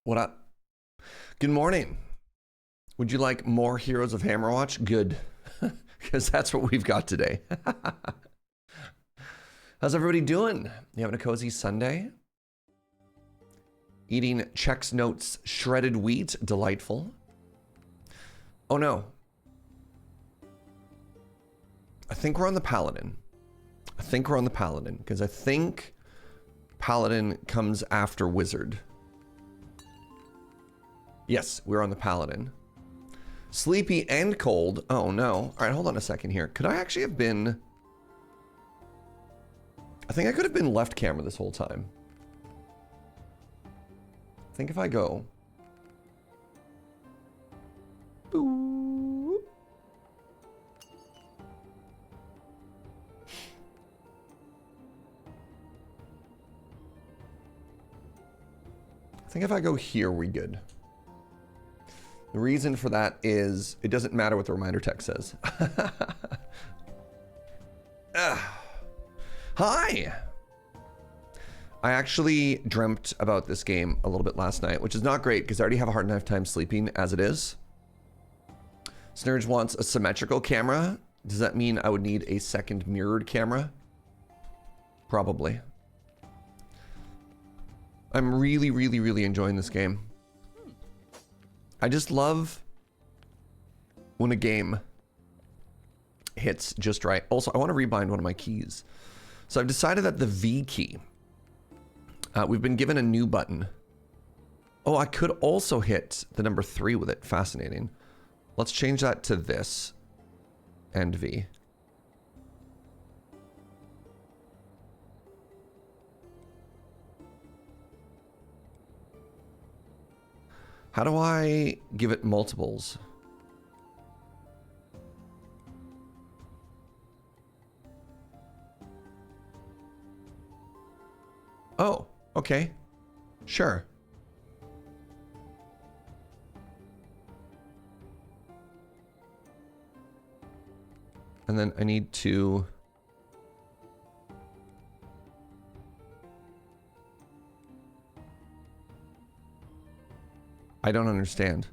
What up? Good morning. Would you like more Heroes of Hammerwatch? Good. Because that's what we've got today. How's everybody doing? You having a cozy Sunday? Eating Chex Notes shredded wheat. Delightful. Oh no. I think we're on the Paladin. Because I think Paladin comes after Wizard. Yes, we're on the Paladin. Sleepy and cold. Oh no. All right, hold on a second here. Could I actually have been... I think I could have been left camera this whole time. I think if I go... Boo. I think if I go here, we're good. The reason for that is it doesn't matter what the reminder text says. Hi! I actually dreamt about this game a little bit last night, which is not great because I already have a hard enough time sleeping as it is. Snurge wants a symmetrical camera. Does that mean I would need a second mirrored camera? Probably. I'm really enjoying this game. I just love when a game hits just right. Also, I want to rebind one of my keys. So I've decided that the V key, we've been given a new button. Oh, I could also hit the number 3 with it. Fascinating. Let's change that to this and V. How do I give it multiples? Oh, okay. Sure. And then I need to... I don't understand.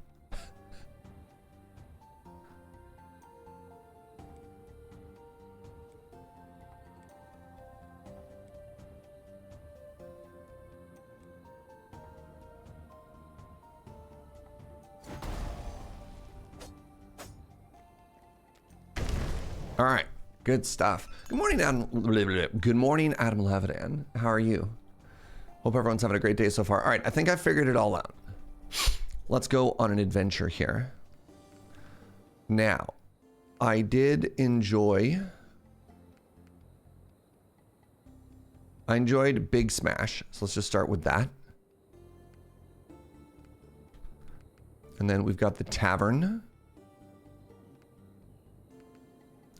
All right, good stuff. Good morning, Adam. Good morning, Adam Levidan. How are you? Hope everyone's having a great day so far. All right, I think I figured it all out. Let's go on an adventure here. Now, I did enjoy... I enjoyed Big Smash, so let's just start with that. And then we've got the Tavern.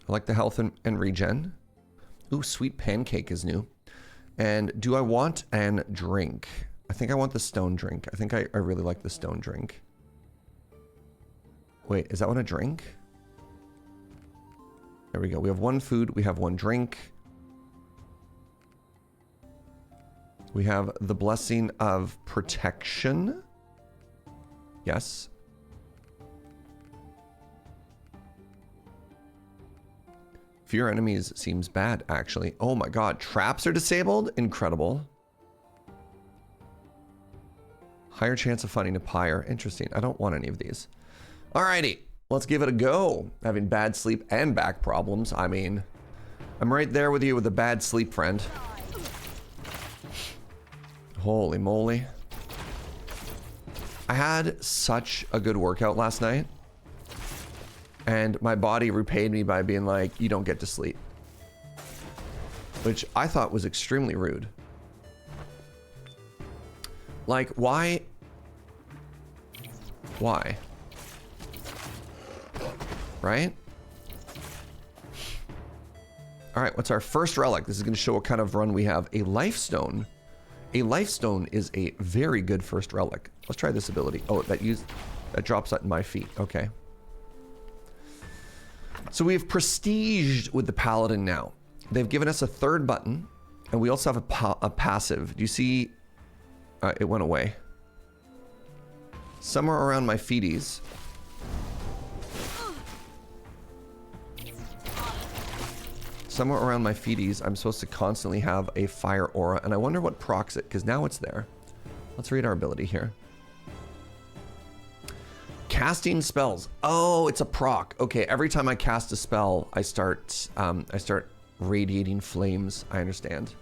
I like the health and regen. Ooh, Sweet Pancake is new. And do I want an drink? I think I want the stone drink. I think I really like the stone drink. Wait, is that one a drink? There we go. We have one food. We have one drink. We have the Blessing of Protection. Yes. Fear enemies seems bad, actually. Oh my god. Traps are disabled? Incredible. Higher chance of finding a pyre. Interesting. I don't want any of these. Alrighty. Let's give it a go. Having bad sleep and back problems. I mean, I'm right there with you with a bad sleep, friend. Holy moly. I had such a good workout last night. And my body repaid me by being like, you don't get to sleep. Which I thought was extremely rude. Like, why? Why? Right? Alright, what's our first relic? This is going to show what kind of run we have. A life stone. A life stone is a very good first relic. Let's try this ability. Oh, that drops that in my feet. Okay. So we've prestiged with the Paladin now. They've given us a third button, and we also have a passive. Do you see? It went away. Somewhere around my feeties. Somewhere around my feeties, I'm supposed to constantly have a fire aura, and I wonder what procs it, because now it's there. Let's read our ability here. Casting spells. Oh, it's a proc. Okay, every time I cast a spell, I start radiating flames. I understand.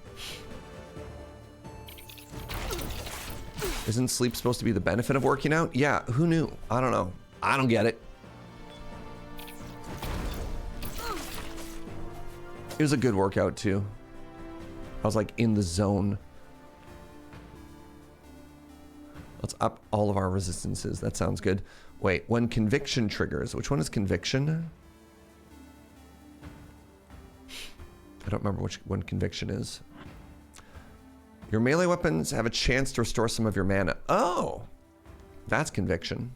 Isn't sleep supposed to be the benefit of working out? Yeah, who knew? I don't know. I don't get it. It was a good workout too. I was like in the zone. Let's up all of our resistances. That sounds good. Wait, when conviction triggers, which one is conviction? I don't remember which one conviction is. Your melee weapons have a chance to restore some of your mana. Oh, that's conviction.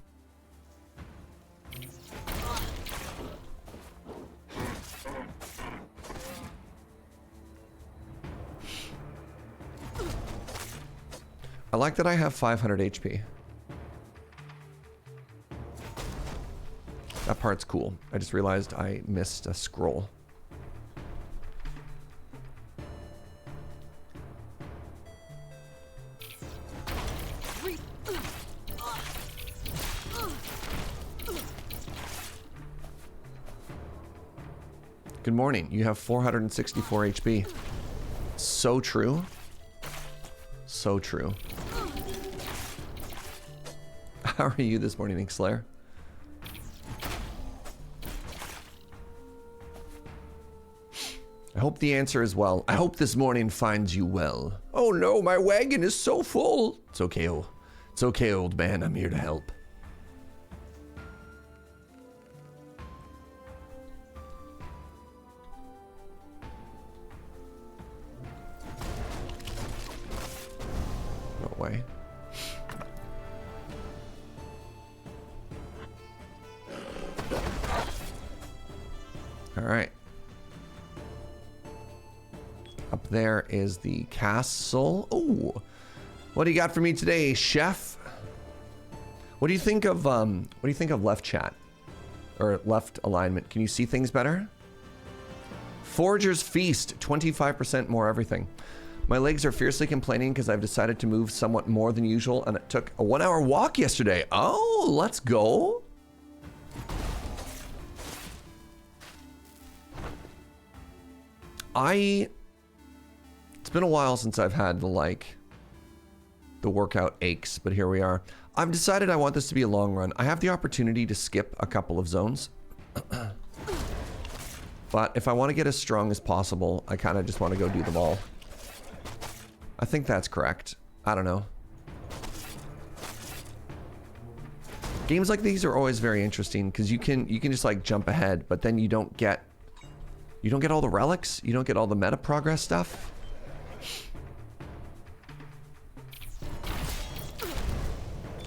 I like that I have 500 HP. That part's cool. I just realized I missed a scroll. Good morning. You have 464 HP. So true. So true. How are you this morning, Inkslayer? I hope the answer is well. I hope this morning finds you well. Oh no, my wagon is so full. It's okay, it's okay, old man. I'm here to help. No way. All right. Up there is the castle. Oh, what do you got for me today, chef? What do you think of left chat or left alignment? Can you see things better? Forger's Feast, 25% more everything. My legs are fiercely complaining because I've decided to move somewhat more than usual, and it took a 1-hour walk yesterday. Oh, let's go. It's been a while since I've had the workout aches, but here we are. I've decided I want this to be a long run. I have the opportunity to skip a couple of zones. But if I want to get as strong as possible, I kind of just want to go do them all. I think that's correct. I don't know. Games like these are always very interesting because you can just like jump ahead, but then you don't get all the relics, you don't get all the meta progress stuff.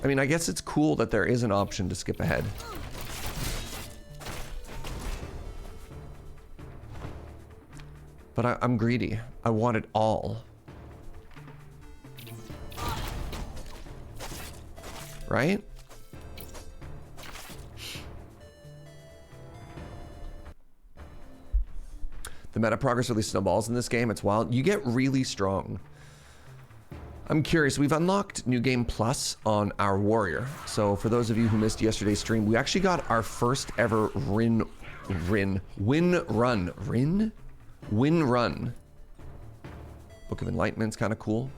I mean, I guess it's cool that there is an option to skip ahead. But I'm greedy. I want it all. Right? The meta progress really snowballs in this game. It's wild. You get really strong. I'm curious. We've unlocked New Game Plus on our warrior. So for those of you who missed yesterday's stream, we actually got our first ever win run. Book of Enlightenment's kind of cool.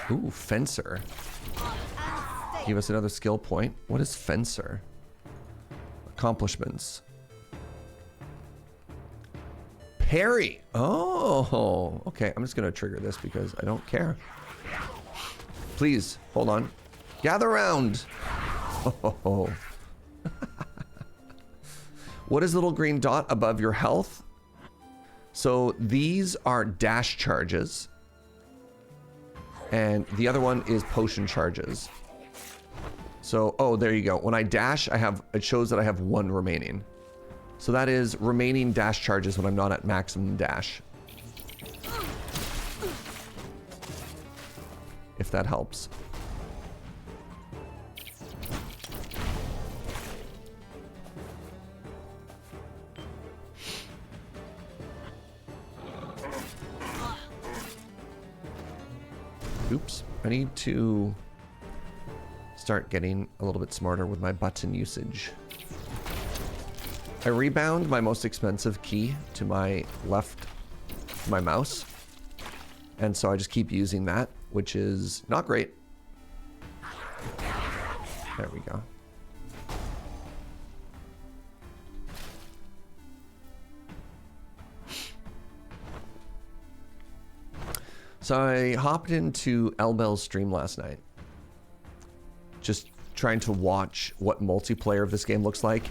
Ooh, Fencer. Give us another skill point. What is Fencer? Accomplishments. Parry. Oh, okay. I'm just going to trigger this because I don't care. Please, hold on. Gather round. Oh. What is the little green dot above your health? So these are dash charges. And the other one is potion charges. So, oh, there you go. When I dash, it shows that I have 1 remaining. So that is remaining dash charges when I'm not at maximum dash. if that helps. Oops, I need to start getting a little bit smarter with my button usage. I rebound my most expensive key to my left, my mouse. And so I just keep using that, which is not great. There we go. So I hopped into Elbel's stream last night. Just trying to watch what multiplayer of this game looks like.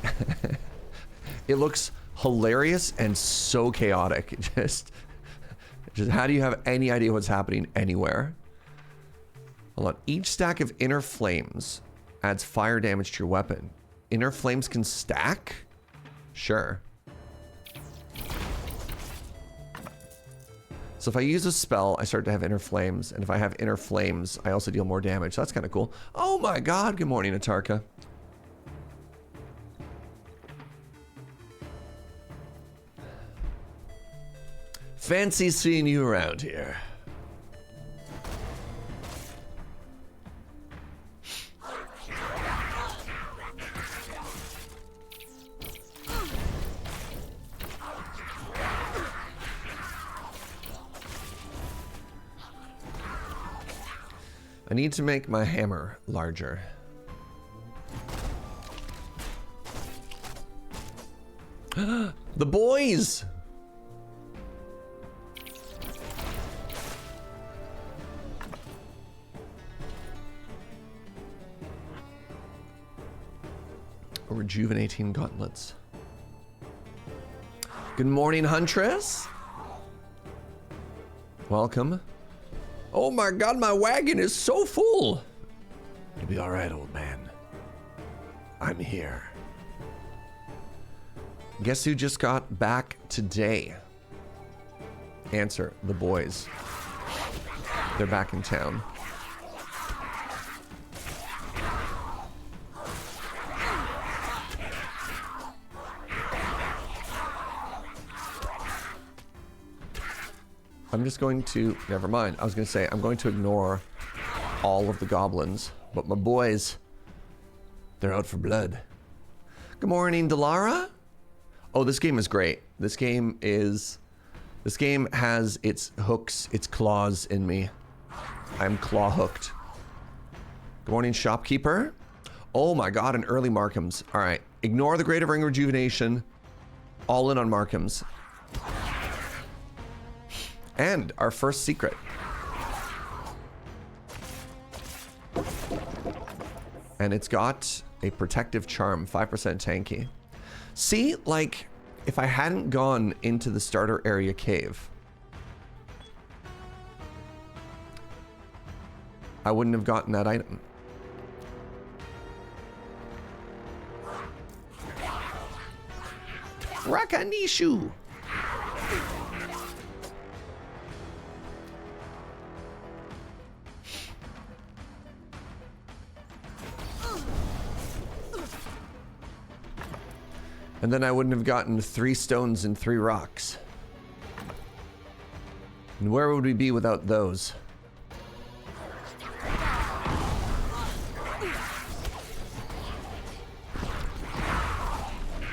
It looks hilarious and so chaotic. Just how do you have any idea what's happening anywhere? Hold on. Each stack of inner flames adds fire damage to your weapon. Inner flames can stack? Sure. So if I use a spell, I start to have inner flames. And if I have inner flames, I also deal more damage. So that's kind of cool. Oh my god. Good morning, Atarka. Fancy seeing you around here. I need to make my hammer larger. The boys! Rejuvenating gauntlets. Good morning, Huntress. Welcome. Oh my god, my wagon is so full. You'll be all right, old man. I'm here. Guess who just got back today? Answer, the boys. They're back in town. I'm just going to, never mind. I was going to say, I'm going to ignore all of the goblins, but my boys, they're out for blood. Good morning, Delara. Oh, this game is great. This game has its hooks, its claws in me. I'm claw hooked. Good morning, shopkeeper. Oh my god, an early Markham's. All right, ignore the Great of Ring Rejuvenation. All in on Markham's. And our first secret. And it's got a protective charm, 5% tanky. See, like, if I hadn't gone into the starter area cave, I wouldn't have gotten that item. Rakanishu! And then I wouldn't have gotten 3 stones and 3 rocks. And where would we be without those?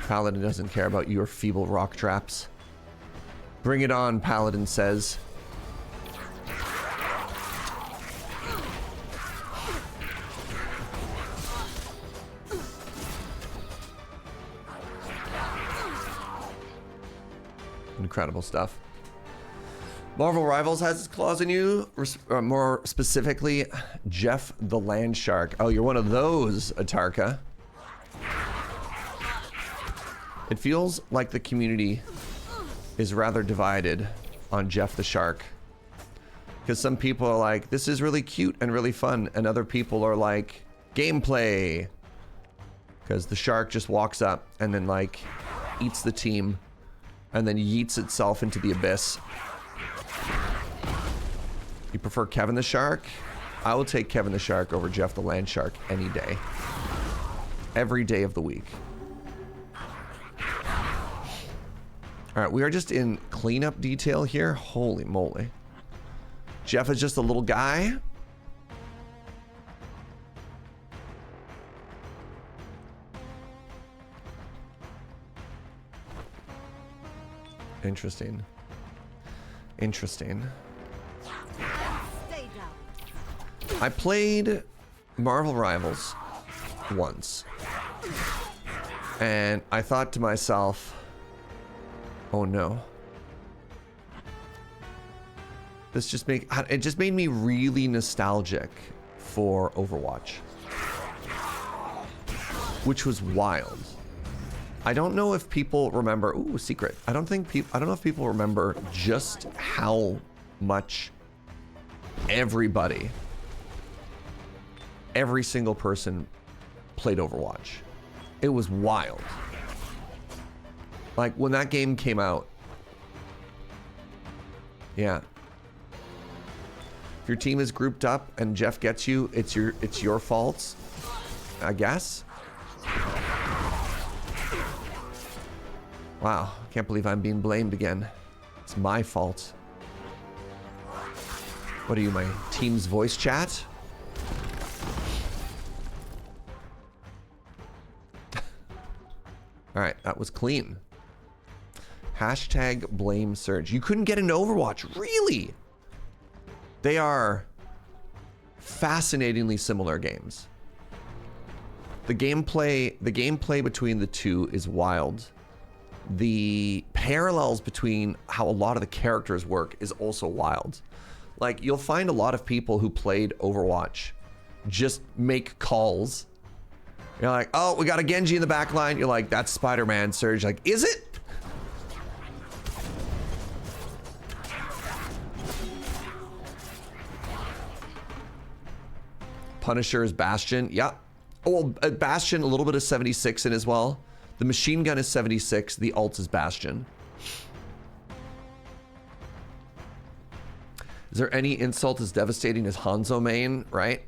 Paladin doesn't care about your feeble rock traps. Bring it on, Paladin says. Incredible stuff. Marvel Rivals has its claws in you. More specifically, Jeff the Land Shark. Oh, you're one of those, Atarka. It feels like the community is rather divided on Jeff the Shark. Because some people are like, this is really cute and really fun. And other people are like, gameplay. Because the shark just walks up and then like eats the team. And then yeets itself into the abyss. You prefer Kevin the Shark? I will take Kevin the Shark over Jeff the Land Shark any day. Every day of the week. Alright, we are just in cleanup detail here. Holy moly. Jeff is just a little guy. Interesting. Interesting. I played Marvel Rivals once. And I thought to myself, oh no. This just it just made me really nostalgic for Overwatch. Which was wild. I don't know if people remember, ooh, secret. I don't know if people remember just how much every single person played Overwatch. It was wild. Like when that game came out. Yeah. If your team is grouped up and Jeff gets you, it's your fault, I guess. Wow, can't believe I'm being blamed again. It's my fault. What are you, my team's voice chat? Alright, that was clean. Hashtag blame Surge. You couldn't get into Overwatch, really? They are fascinatingly similar games. The gameplay between the two is wild. The parallels between how a lot of the characters work is also wild. Like, you'll find a lot of people who played Overwatch just make calls. You're like, oh, we got a Genji in the back line. You're like, that's Spider-Man, Surge. Like, is it? Punisher is Bastion. Yeah. Oh, well, Bastion, a little bit of 76 in as well. The machine gun is 76. The ult is Bastion. Is there any insult as devastating as Hanzo main, right?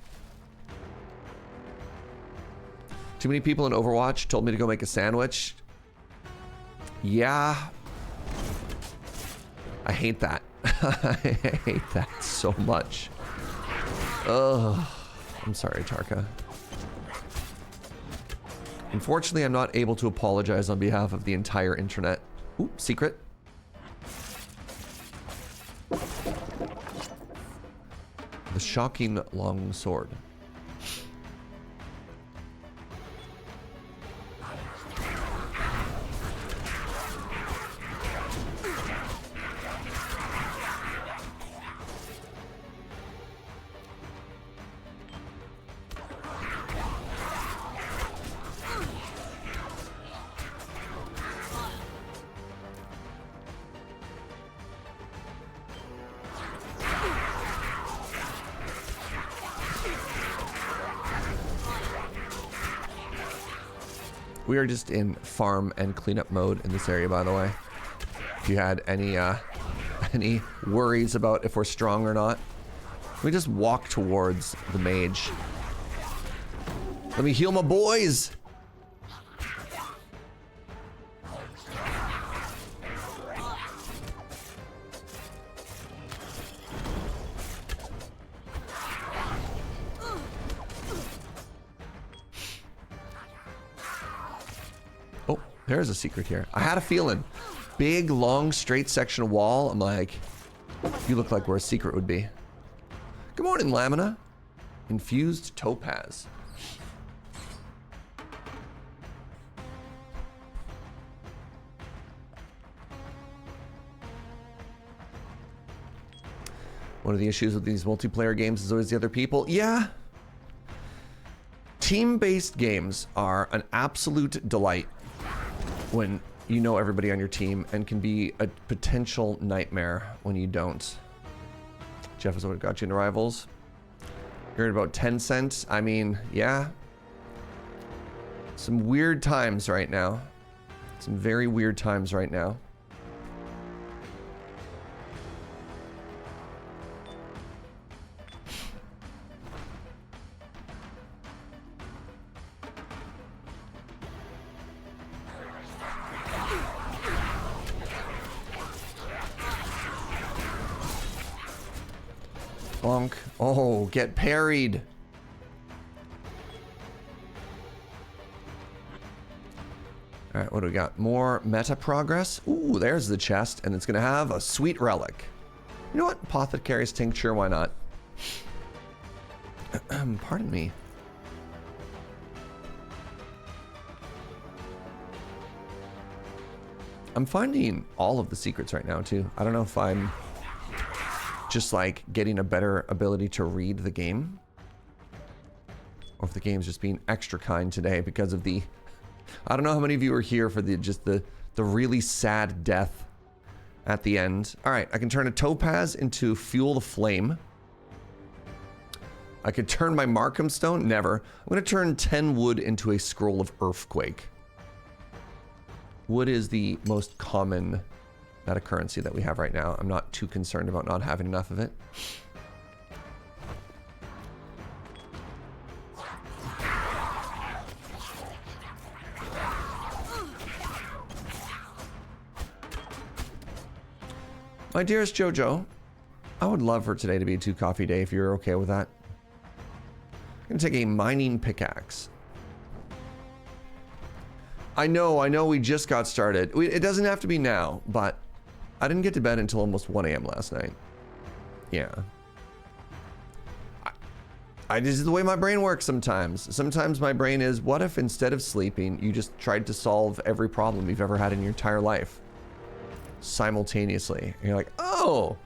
Too many people in Overwatch told me to go make a sandwich. Yeah. I hate that. I hate that so much. Ugh. I'm sorry, Tarka. Unfortunately, I'm not able to apologize on behalf of the entire internet. Ooh, secret. The shocking long sword. We are just in farm and cleanup mode in this area, by the way. If you had any worries about if we're strong or not, we just walk towards the mage. Let me heal my boys. There's a secret here. I had a feeling. Big, long, straight section of wall. I'm like, you look like where a secret would be. Good morning, Lamina. Infused topaz. One of the issues with these multiplayer games is always the other people. Yeah. Team-based games are an absolute delight when you know everybody on your team, and can be a potential nightmare when you don't. Jeff is what got you into Rivals. You're at about 10 cents. I mean, yeah. Some weird times right now. Some very weird times right now. Bonk. Oh, get parried. All right, what do we got? More meta progress. Ooh, there's the chest, and it's gonna have a sweet relic. You know what? Apothecary's tincture, why not? Pardon me. I'm finding all of the secrets right now, too. I don't know if I'm just, like, getting a better ability to read the game, or if the game's just being extra kind today because of the... I don't know how many of you are here for the really sad death at the end. All right, I can turn a topaz into fuel the flame. I could turn my Markham stone. Never. I'm going to turn 10 wood into a scroll of earthquake. Wood is the most common meta currency that we have right now. I'm not too concerned about not having enough of it. My dearest Jojo, I would love for today to be a 2 coffee day if you're okay with that. I'm gonna take a mining pickaxe. I know we just got started. It doesn't have to be now, but I didn't get to bed until almost 1 a.m. last night. Yeah. This is the way my brain works sometimes. Sometimes my brain is, what if instead of sleeping, you just tried to solve every problem you've ever had in your entire life? Simultaneously. And you're like, oh,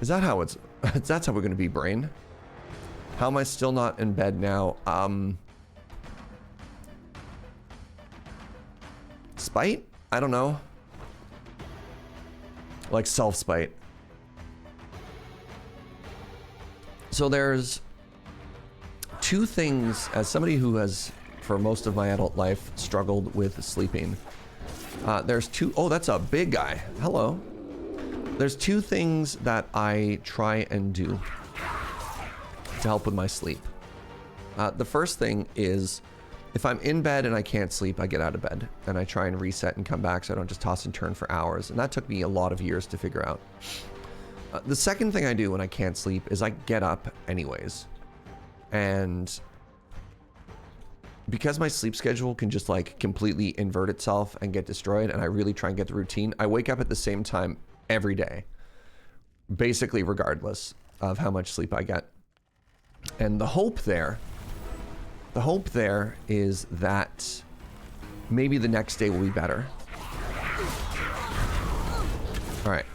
is that how it's, that's how we're gonna be, brain? How am I still not in bed now? Spite? I don't know. Like self-spite. So there's 2 things, as somebody who has, for most of my adult life, struggled with sleeping. There's 2, oh, that's a big guy. Hello. There's 2 things that I try and do to help with my sleep. The first thing is, if I'm in bed and I can't sleep, I get out of bed and I try and reset and come back so I don't just toss and turn for hours. And that took me a lot of years to figure out. The second thing I do when I can't sleep is I get up anyways. And because my sleep schedule can just like completely invert itself and get destroyed, and I really try and get the routine, I wake up at the same time every day, basically regardless of how much sleep I get. And the hope there is that maybe the next day will be better. All right.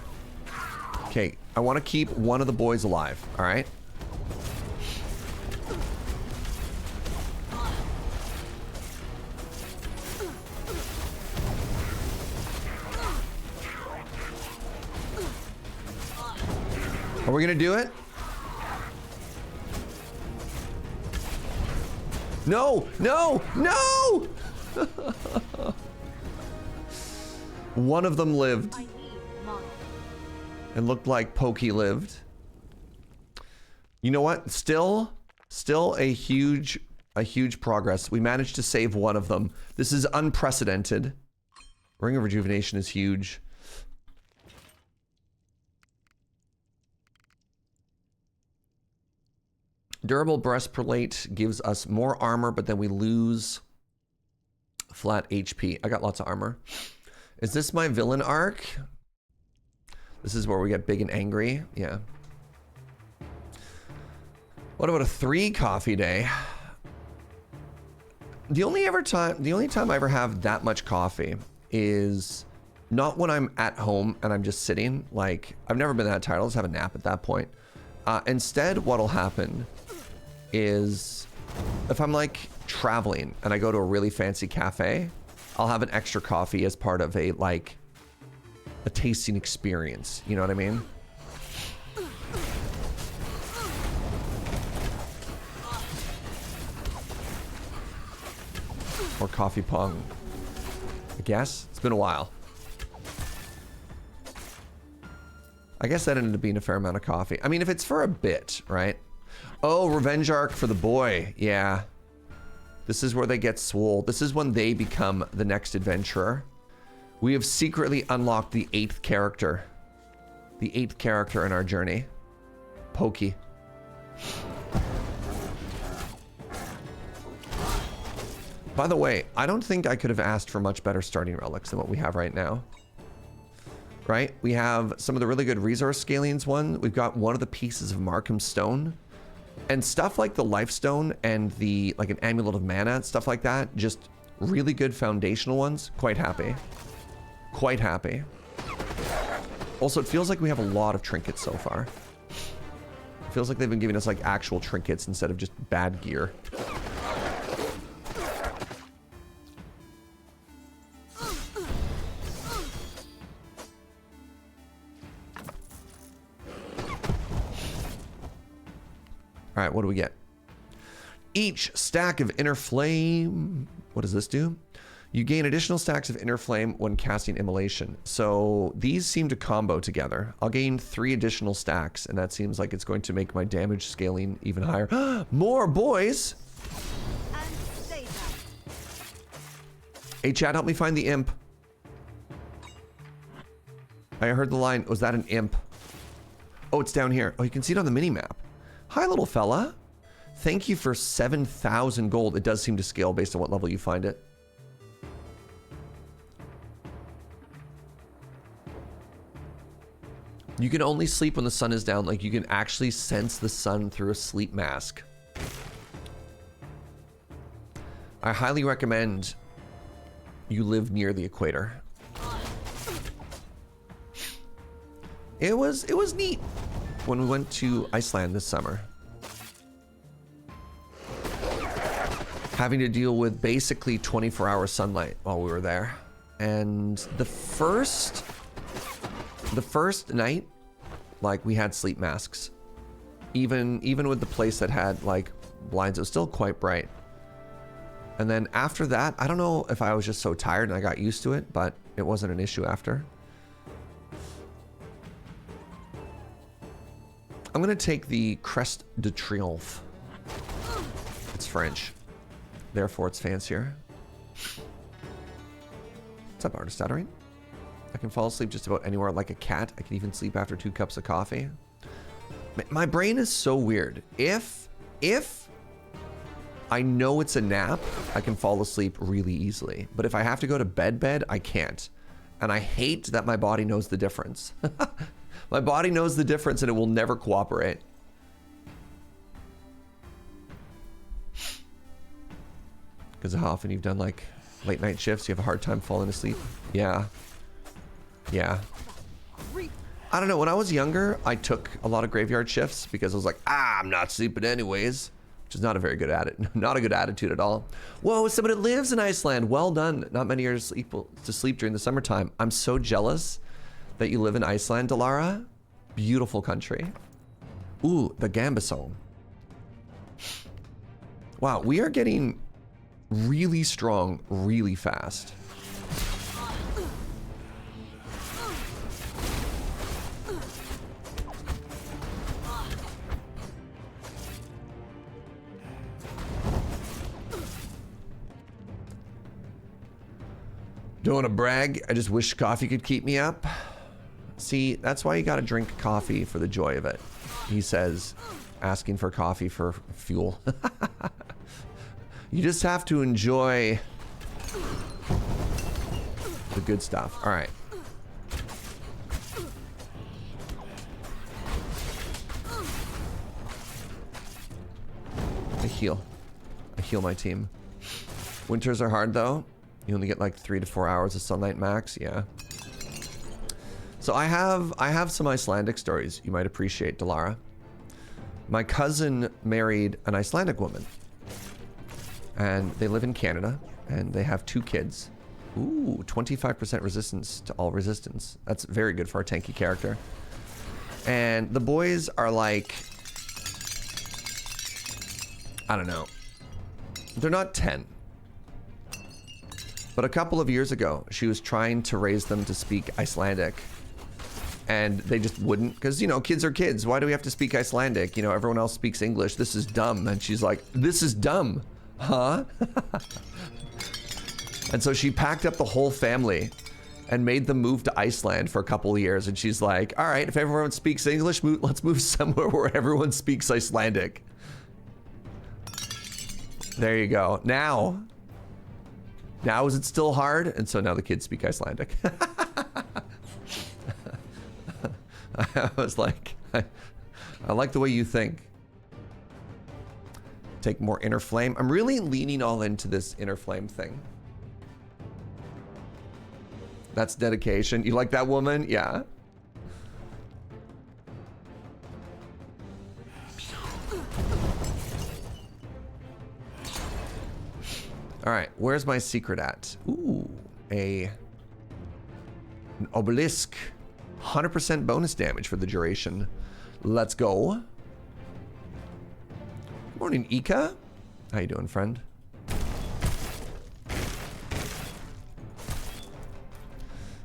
Okay, I want to keep one of the boys alive, all right? Are we gonna do it? No, no, no! One of them lived. It looked like Pokey lived. You know what? Still a huge progress. We managed to save one of them. This is unprecedented. Ring of Rejuvenation is huge. Durable breastplate gives us more armor, but then we lose flat HP. I got lots of armor. Is this my villain arc? This is where we get big and angry. Yeah. What about a 3 coffee day? The only time I ever have that much coffee is not when I'm at home and I'm just sitting. Like, I've never been that tired. I'll just have a nap at that point. Instead, what'll happen is if I'm like traveling and I go to a really fancy cafe, I'll have an extra coffee as part of a tasting experience. You know what I mean? Or coffee pong. I guess it's been a while. I guess that ended up being a fair amount of coffee. I mean, if it's for a bit, right? Oh, revenge arc for the boy. Yeah. This is where they get swole. This is when they become the next adventurer. We have secretly unlocked the 8th character. The 8th character in our journey. Pokey. By the way, I don't think I could have asked for much better starting relics than what we have right now. Right? We have some of the really good resource scalings one. We've got one of the pieces of Markham Stone. And stuff like the Life Stone and the, like an Amulet of Mana, stuff like that. Just really good foundational ones. Quite happy. Quite happy. Also, it feels like we have a lot of trinkets so far. It feels like they've been giving us like actual trinkets instead of just bad gear. All right, what do we get? Each stack of Inner Flame. What does this do? You gain additional stacks of Inner Flame when casting Immolation. So these seem to combo together. I'll gain 3 additional stacks, and that seems like it's going to make my damage scaling even higher. More boys! Hey, chat, help me find the imp. I heard the line, was that an imp? Oh, it's down here. Oh, you can see it on the mini-map. Hi, little fella. Thank you for 7,000 gold. It does seem to scale based on what level you find it. You can only sleep when the sun is down. Like, you can actually sense the sun through a sleep mask. I highly recommend you live near the equator. It was neat when we went to Iceland this summer. Having to deal with basically 24-hour sunlight while we were there. And the first night, like, we had sleep masks. Even with the place that had like blinds, it was still quite bright. And then after that, I don't know if I was just so tired and I got used to it, but it wasn't an issue after. I'm gonna take the Crest de Triomphe. It's French, therefore it's fancier. What's up, Artist Stuttering? I can fall asleep just about anywhere like a cat. I can even sleep after 2 cups of coffee. My brain is so weird. If I know it's a nap, I can fall asleep really easily. But if I have to go to bed, I can't. And I hate that my body knows the difference. My body knows the difference and it will never cooperate. Because of how often you've done like late night shifts, you have a hard time falling asleep. Yeah. Yeah. I don't know. When I was younger, I took a lot of graveyard shifts because I was like, I'm not sleeping anyways. Which is not a very good not a good attitude at all. Whoa, somebody that lives in Iceland. Well done. Not many are able to sleep during the summertime. I'm so jealous that you live in Iceland, Delara. Beautiful country. Ooh, the Gambasol. Wow, we are getting really strong really fast. Don't want to brag. I just wish coffee could keep me up. See, that's why you gotta drink coffee for the joy of it. He says, asking for coffee for fuel. You just have to enjoy the good stuff. All right. I heal my team. Winters are hard though. You only get like 3 to 4 hours of sunlight max. Yeah. So I have some Icelandic stories you might appreciate, Delara. My cousin married an Icelandic woman. And they live in Canada, and they have 2 kids. Ooh, 25% resistance to all resistance. That's very good for our tanky character. And the boys are like, I don't know. They're not 10. But a couple of years ago, she was trying to raise them to speak Icelandic. And they just wouldn't, because, you know, kids are kids. Why do we have to speak Icelandic? You know, everyone else speaks English. This is dumb. And she's like, this is dumb. Huh? And so she packed up the whole family and made them move to Iceland for a couple of years. And she's like, all right, if everyone speaks English, let's move somewhere where everyone speaks Icelandic. There you go. Now is it still hard? And so now the kids speak Icelandic. I was like, I like the way you think. Take more inner flame. I'm really leaning all into this inner flame thing. That's dedication. You like that woman? Yeah. All right, where's my secret at? Ooh, an obelisk. 100% bonus damage for the duration. Let's go. Good morning, Ika. How you doing, friend?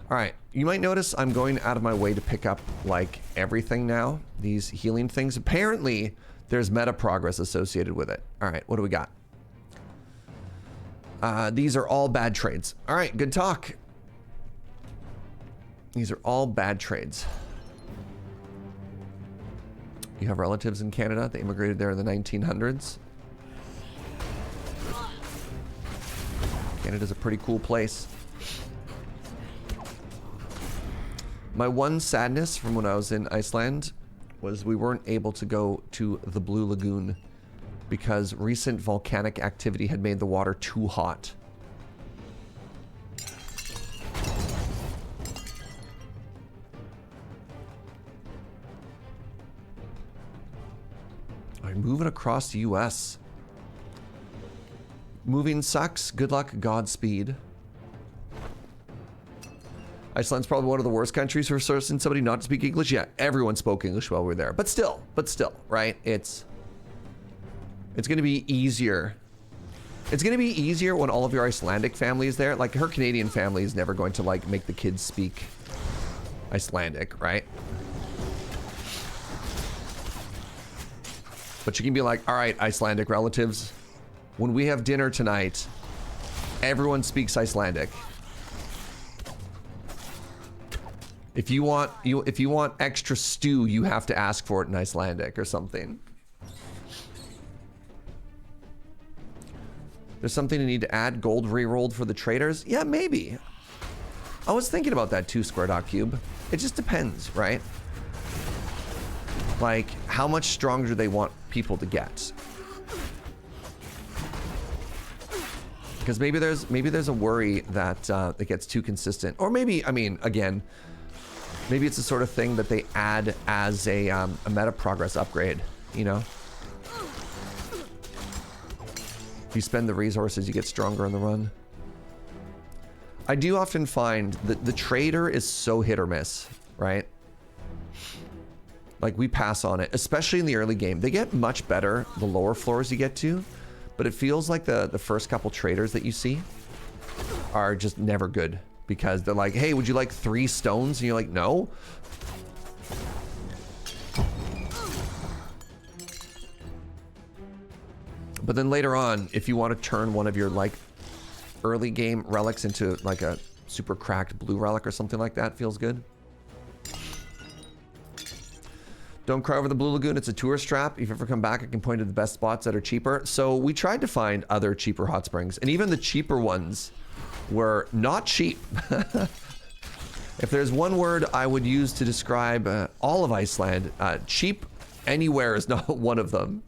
All right, you might notice I'm going out of my way to pick up like everything now. These healing things. Apparently, there's meta progress associated with it. All right, what do we got? These are all bad trades. All right, good talk. These are all bad trades. You have relatives in Canada. They immigrated there in the 1900s. Canada's a pretty cool place. My one sadness from when I was in Iceland was we weren't able to go to the Blue Lagoon because recent volcanic activity had made the water too hot. I'm moving across the US. Moving sucks. Good luck. Godspeed. Iceland's probably one of the worst countries for forcing somebody not to speak English. Yeah, everyone spoke English while we were there. But still, right? It's going to be easier. It's going to be easier when all of your Icelandic family is there. Like, her Canadian family is never going to, like, make the kids speak Icelandic, right? But you can be like, all right, Icelandic relatives, when we have dinner tonight, everyone speaks Icelandic. If you want extra stew, you have to ask for it in Icelandic or something. There's something you need to add. Gold re-rolled for the traders? Yeah, maybe. I was thinking about that too, Square.Cube. It just depends, right? Like, how much stronger do they want people to get? Because maybe there's a worry that it gets too consistent. Or maybe, I mean, again, maybe it's the sort of thing that they add as a meta progress upgrade, you know? If you spend the resources, you get stronger in the run. I do often find that the trader is so hit or miss, right? Like, we pass on it, especially in the early game. They get much better the lower floors you get to, but it feels like the first couple traders that you see are just never good. Because they're like, hey, would you like 3 stones? And you're like, no. But then later on, if you want to turn one of your like early game relics into like a super cracked blue relic or something like that, feels good. Don't cry over the Blue Lagoon. It's a tourist trap. If you ever come back, I can point to the best spots that are cheaper. So we tried to find other cheaper hot springs, and even the cheaper ones were not cheap. If there's one word I would use to describe all of Iceland, cheap anywhere is not one of them.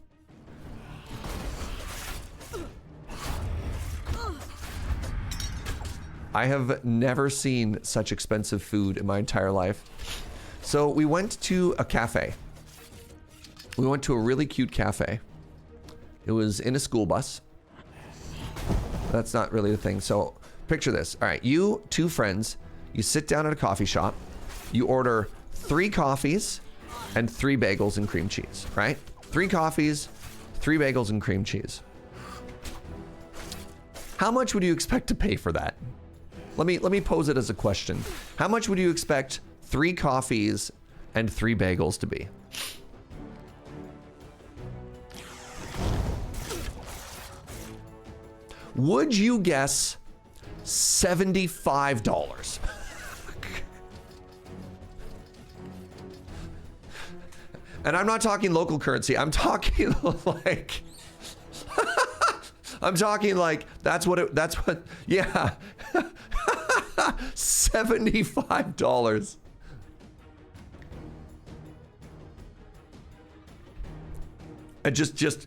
I have never seen such expensive food in my entire life. So we went to a cafe. We went to a really cute cafe. It was in a school bus. That's not really the thing. So picture this. All right, you, 2 friends, you sit down at a coffee shop. You order 3 coffees and 3 bagels and cream cheese, right? 3 coffees, 3 bagels and cream cheese. How much would you expect to pay for that? Let me pose it as a question. How much would you expect 3 coffees and 3 bagels to be? Would you guess $75? And I'm not talking local currency. I'm talking like, I'm talking like, yeah. $75. And just.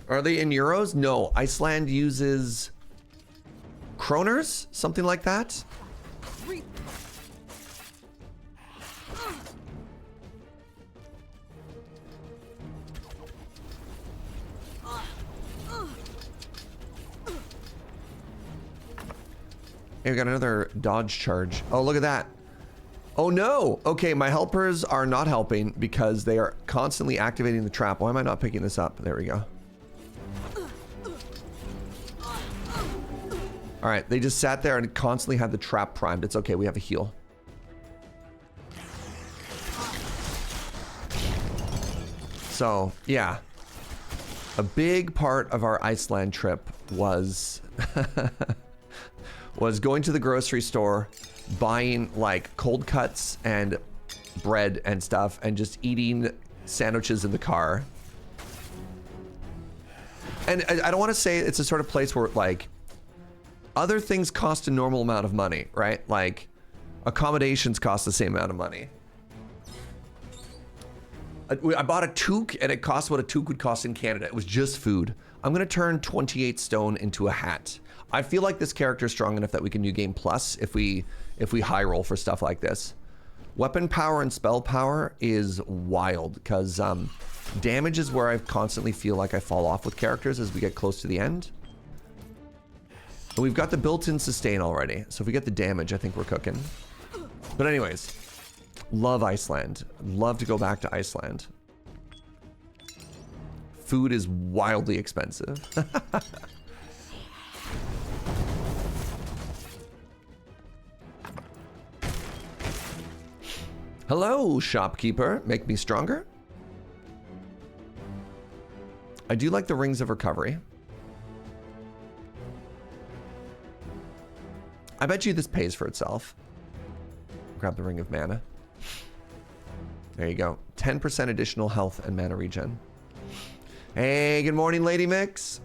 Are they in euros? No, Iceland uses kroners, something like that. Hey, we got another dodge charge. Oh, look at that. Oh no! Okay, my helpers are not helping because they are constantly activating the trap. Why am I not picking this up? There we go. All right, they just sat there and constantly had the trap primed. It's okay, we have a heal. So, yeah. A big part of our Iceland trip was was going to the grocery store, buying like cold cuts and bread and stuff, and just eating sandwiches in the car. And I don't want to say it's a sort of place where like other things cost a normal amount of money, right? Like accommodations cost the same amount of money. I bought a toque and it cost what a toque would cost in Canada. It was just food. I'm gonna turn 28 stone into a hat. I feel like this character is strong enough that we can do game plus if we high roll for stuff like this. Weapon power and spell power is wild because damage is where I constantly feel like I fall off with characters as we get close to the end. And we've got the built-in sustain already, so if we get the damage, I think we're cooking. But anyways, love Iceland. Love to go back to Iceland. Food is wildly expensive. Hello, shopkeeper. Make me stronger. I do like the rings of recovery. I bet you this pays for itself. Grab the ring of mana. There you go. 10% additional health and mana regen. Hey, good morning, Lady Mix.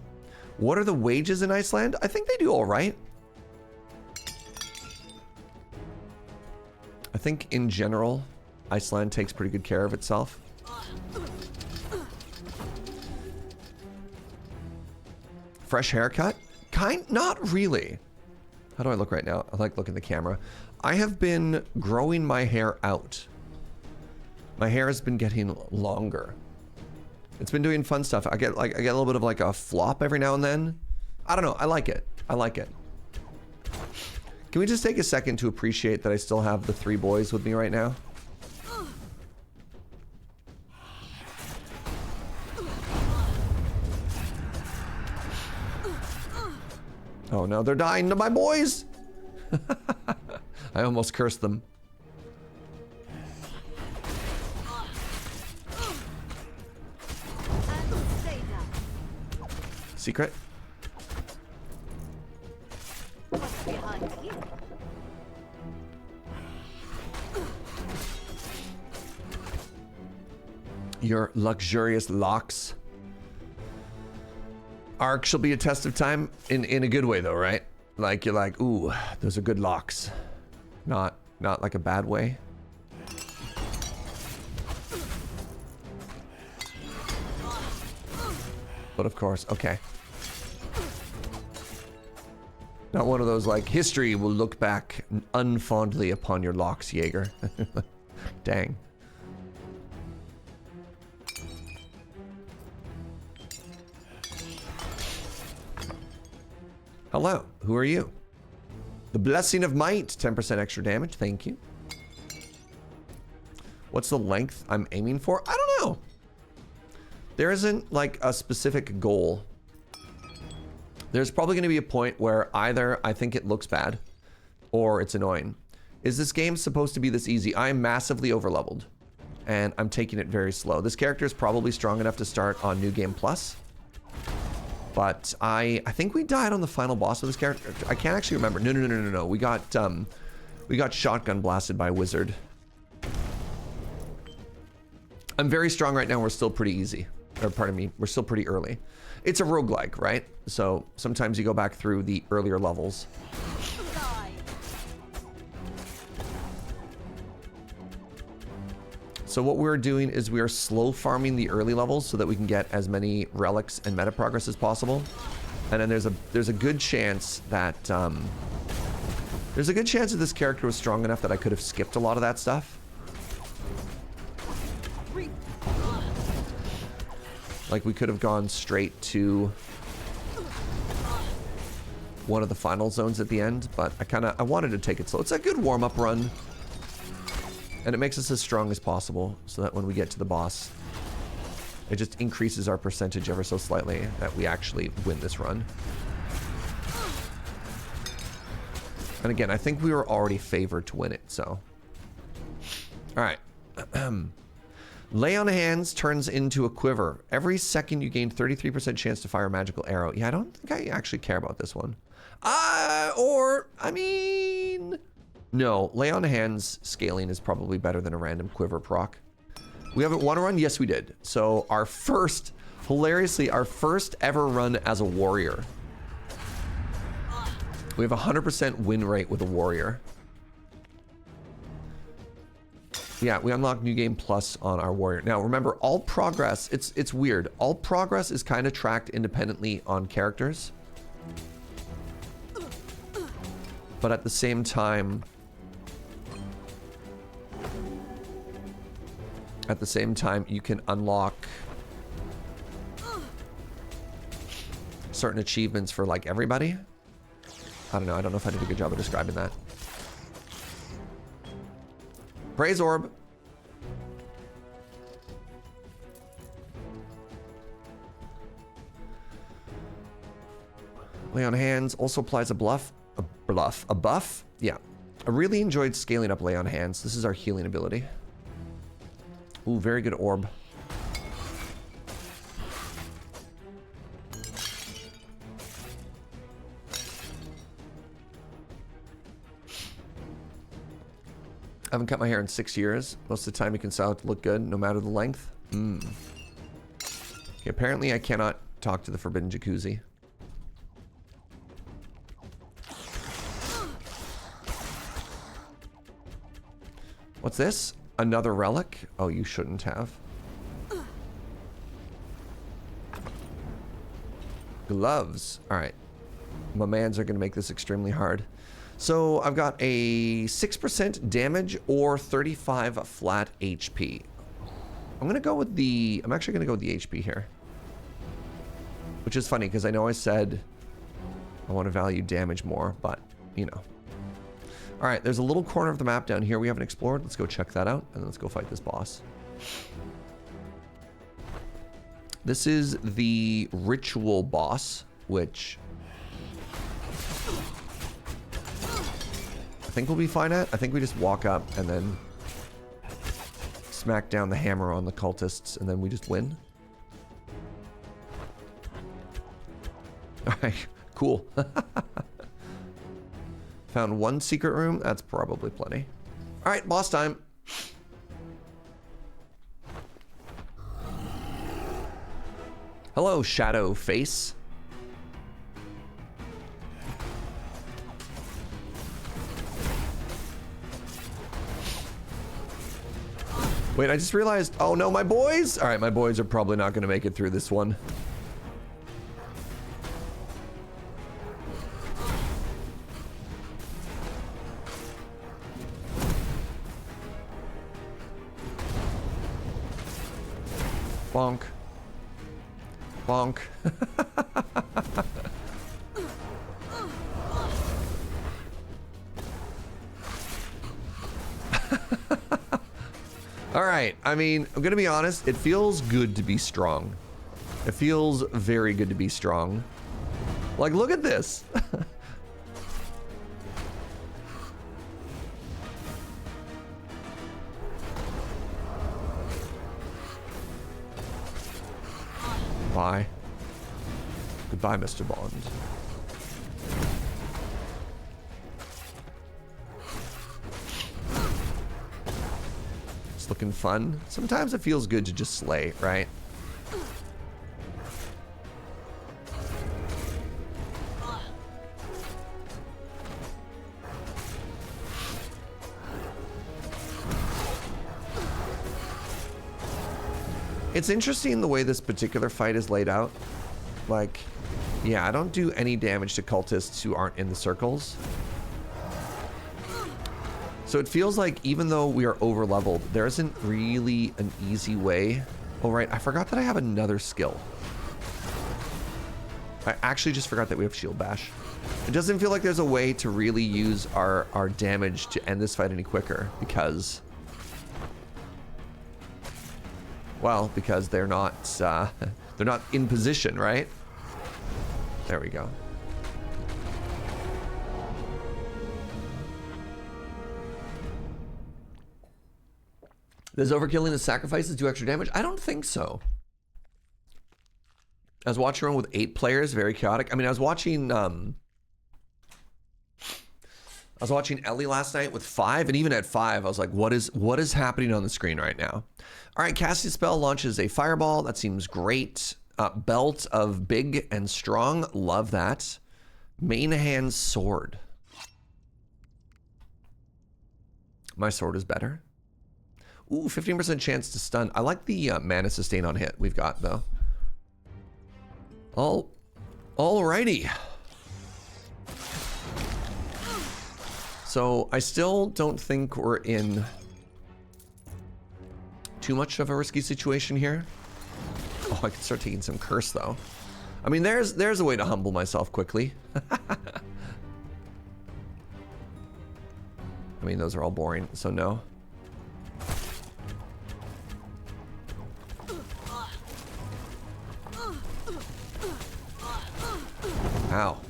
What are the wages in Iceland? I think they do all right. I think in general, Iceland takes pretty good care of itself. Fresh haircut? Not really. How do I look right now? I like looking at the camera. I have been growing my hair out. My hair has been getting longer. It's been doing fun stuff. I get a little bit of like a flop every now and then. I don't know. I like it. I like it. Can we just take a second to appreciate that I still have the 3 boys with me right now? Oh no, they're dying to my boys! I almost cursed them. Secret? Your luxurious locks. Arc shall be a test of time in a good way though, right? Like you're like, ooh, those are good locks. Not like a bad way. But of course, okay. Not one of those like, history will look back unfondly upon your locks, Jaeger. Dang. Hello, who are you? The Blessing of Might, 10% extra damage, thank you. What's the length I'm aiming for? I don't know. There isn't like a specific goal. There's probably gonna be a point where either I think it looks bad or it's annoying. Is this game supposed to be this easy? I'm massively overleveled and I'm taking it very slow. This character is probably strong enough to start on New Game Plus. But I think we died on the final boss of this character. I can't actually remember. No. We got shotgun blasted by a wizard. I'm very strong right now. We're still pretty easy. Or pardon me, we're still pretty early. It's a roguelike, right? So sometimes you go back through the earlier levels. So what we're doing is we are slow farming the early levels so that we can get as many relics and meta progress as possible. And then there's a good chance that this character was strong enough that I could have skipped a lot of that stuff. Like we could have gone straight to one of the final zones at the end, but I wanted to take it slow. It's a good warm-up run. And it makes us as strong as possible so that when we get to the boss, it just increases our percentage ever so slightly that we actually win this run. And again, I think we were already favored to win it, so. All right. Lay on Hands turns into a quiver. Every second you gain 33% chance to fire a magical arrow. Yeah, I don't think I actually care about this one. No, Lay on Hands scaling is probably better than a random quiver proc. We haven't won a run? Yes, we did. So hilariously, our first ever run as a warrior. We have a 100% win rate with a warrior. Yeah, we unlock New Game Plus on our warrior. Now, remember, all progress, it's weird. All progress is kind of tracked independently on characters. But at the same time, you can unlock certain achievements for like everybody. I don't know if I did a good job of describing that. Praise Orb. Lay on Hands also applies a buff. Yeah. I really enjoyed scaling up Lay on Hands. This is our healing ability. Ooh, very good orb. I haven't cut my hair in 6 years. Most of the time you can style it to look good, no matter the length. Okay, apparently I cannot talk to the Forbidden Jacuzzi. What's this? Another relic? Oh, you shouldn't have. Gloves. All right. My mans are going to make this extremely hard. So I've got a 6% damage or 35 flat HP. I'm actually going to go with the HP here. Which is funny because I know I said I want to value damage more, but you know. All right, there's a little corner of the map down here we haven't explored. Let's go check that out and let's go fight this boss. This is the ritual boss, which I think we'll be fine at. I think we just walk up and then smack down the hammer on the cultists and then we just win. All right, cool. Found one secret room. That's probably plenty. All right, boss time. Hello, Shadow Face. Wait, I just realized. Oh no, my boys. All right, my boys are probably not going to make it through this one. Bonk. Bonk. All right. I mean, I'm going to be honest. It feels good to be strong. It feels very good to be strong. Like, look at this. Bye. Goodbye, Mr. Bond. It's looking fun. Sometimes it feels good to just slay, right? It's interesting the way this particular fight is laid out. Like, yeah, I don't do any damage to cultists who aren't in the circles. So it feels like even though we are over leveled, there isn't really an easy way. Oh, right, I forgot that I have another skill. I actually just forgot that we have Shield Bash. It doesn't feel like there's a way to really use our damage to end this fight any quicker because... Well, because they're not in position, right? There we go. Does overkilling the sacrifices do extra damage? I don't think so. I was watching one with 8 players, very chaotic. I mean, I was watching Ellie last night with 5, and even at 5, I was like, what is happening on the screen right now? All right, casting spell launches a fireball. That seems great. Belt of big and strong. Love that. Main hand sword. My sword is better. Ooh, 15% chance to stun. I like the mana sustain on hit we've got, though. Alrighty. So I still don't think we're in too much of a risky situation here. Oh, I can start taking some curse though. I mean, there's a way to humble myself quickly. I mean, those are all boring, so no. Ow.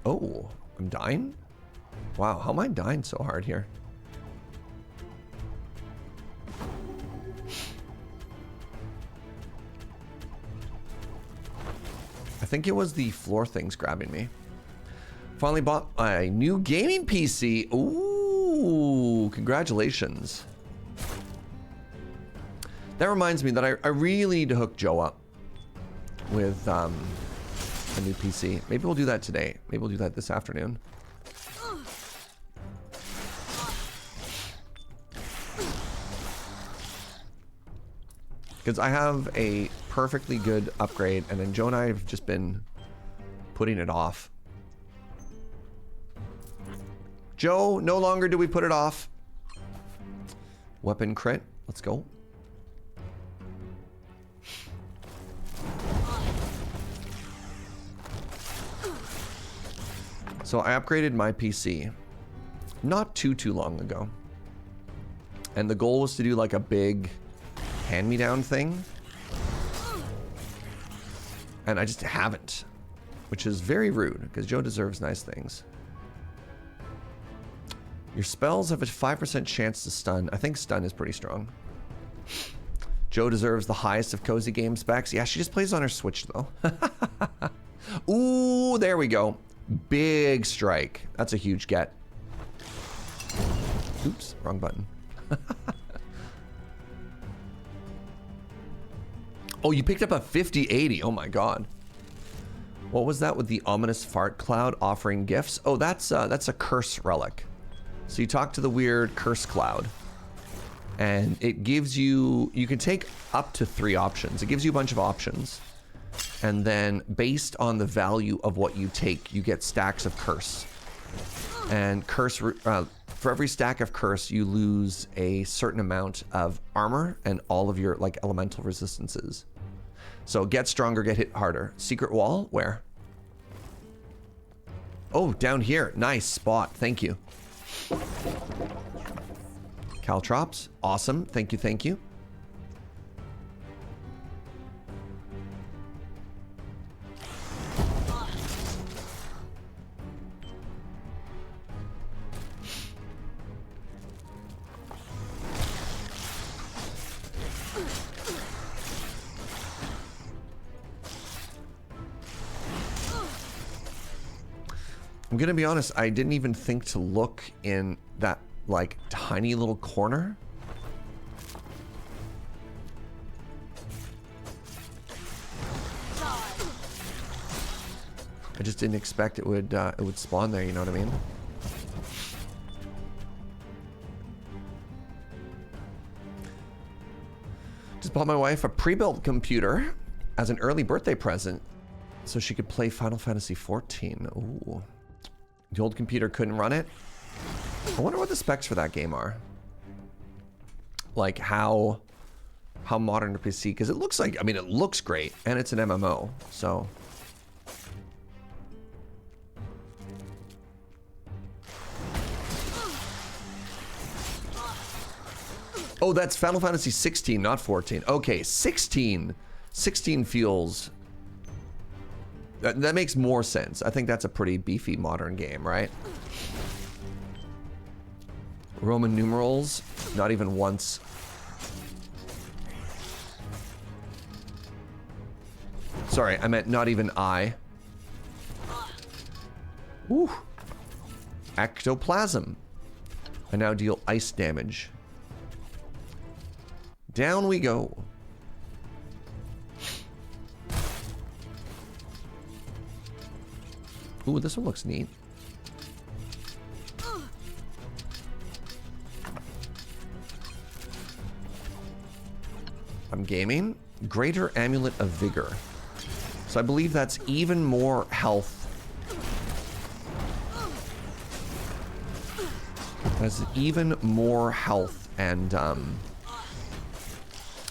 Oh, I'm dying? Wow, how am I dying so hard here? I think it was the floor things grabbing me. Finally bought a new gaming PC. Ooh, congratulations. That reminds me that I really need to hook Joe up with a new PC. Maybe we'll do that today. Maybe we'll do that this afternoon. Because I have a perfectly good upgrade, and then Joe and I have just been putting it off. Joe, no longer do we put it off. Weapon crit. Let's go. So I upgraded my PC not too long ago. And the goal was to do like a big hand-me-down thing. And I just haven't, which is very rude because Joe deserves nice things. Your spells have a 5% chance to stun. I think stun is pretty strong. Joe deserves the highest of cozy game specs. Yeah, she just plays on her Switch though. Ooh, there we go. Big strike. That's a huge get. Oops, wrong button. Oh, you picked up a 50/80. Oh my god. What was that with the ominous fart cloud offering gifts? Oh, that's a curse relic. So you talk to the weird curse cloud, and it gives you can take up to 3 options. It gives you a bunch of options. And then based on the value of what you take, you get stacks of curse. And curse, for every stack of curse, you lose a certain amount of armor and all of your like elemental resistances. So get stronger, get hit harder. Secret wall, where? Oh, down here. Nice spot. Thank you. Caltrops, awesome. Thank you, thank you. I'm gonna be honest, I didn't even think to look in that, like, tiny little corner. I just didn't expect it would spawn there, you know what I mean? Just bought my wife a pre-built computer as an early birthday present so she could play Final Fantasy XIV. Ooh. The old computer couldn't run it. I wonder what the specs for that game are. Like how modern the PC, because it looks like, I mean, it looks great and it's an MMO, so. Oh, that's Final Fantasy 16, not 14. Okay, 16. 16 feels... That makes more sense. I think that's a pretty beefy modern game, right? Roman numerals, not even once. Sorry, I meant not even I. Ooh. Ectoplasm. I now deal ice damage. Down we go. Ooh, this one looks neat. I'm gaming. Greater Amulet of Vigor. So I believe that's even more health. That's even more health and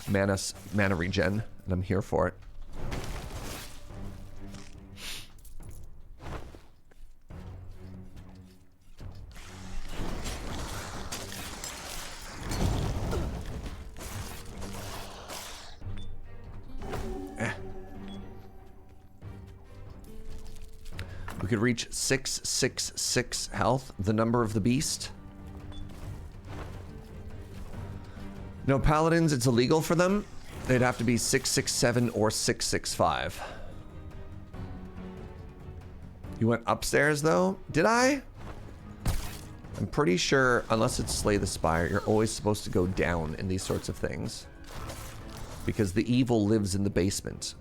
mana regen, and I'm here for it. We could reach 666 health, the number of the beast. No paladins, it's illegal for them. They'd have to be 667 or 665. You went upstairs though? Did I? I'm pretty sure, unless it's Slay the Spire, you're always supposed to go down in these sorts of things. Because the evil lives in the basement.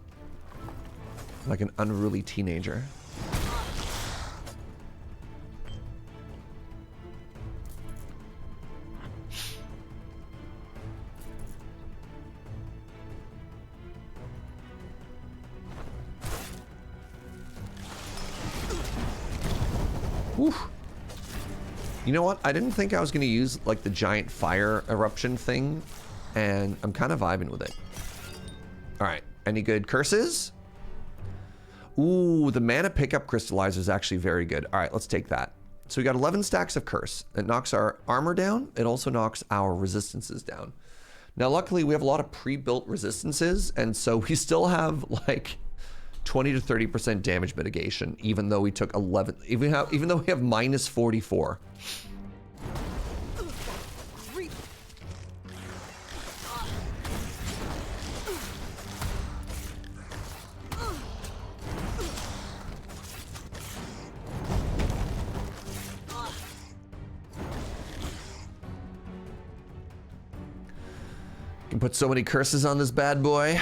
Like an unruly teenager. Oof. You know what? I didn't think I was going to use like the giant fire eruption thing, and I'm kind of vibing with it. All right. Any good curses? Ooh, the mana pickup crystallizer is actually very good. All right, let's take that. So we got 11 stacks of curse. It knocks our armor down. It also knocks our resistances down. Now, luckily, we have a lot of pre-built resistances, and so we still have like 20 to 30% damage mitigation, even though we took 11, even though we have minus 44. Can put so many curses on this bad boy.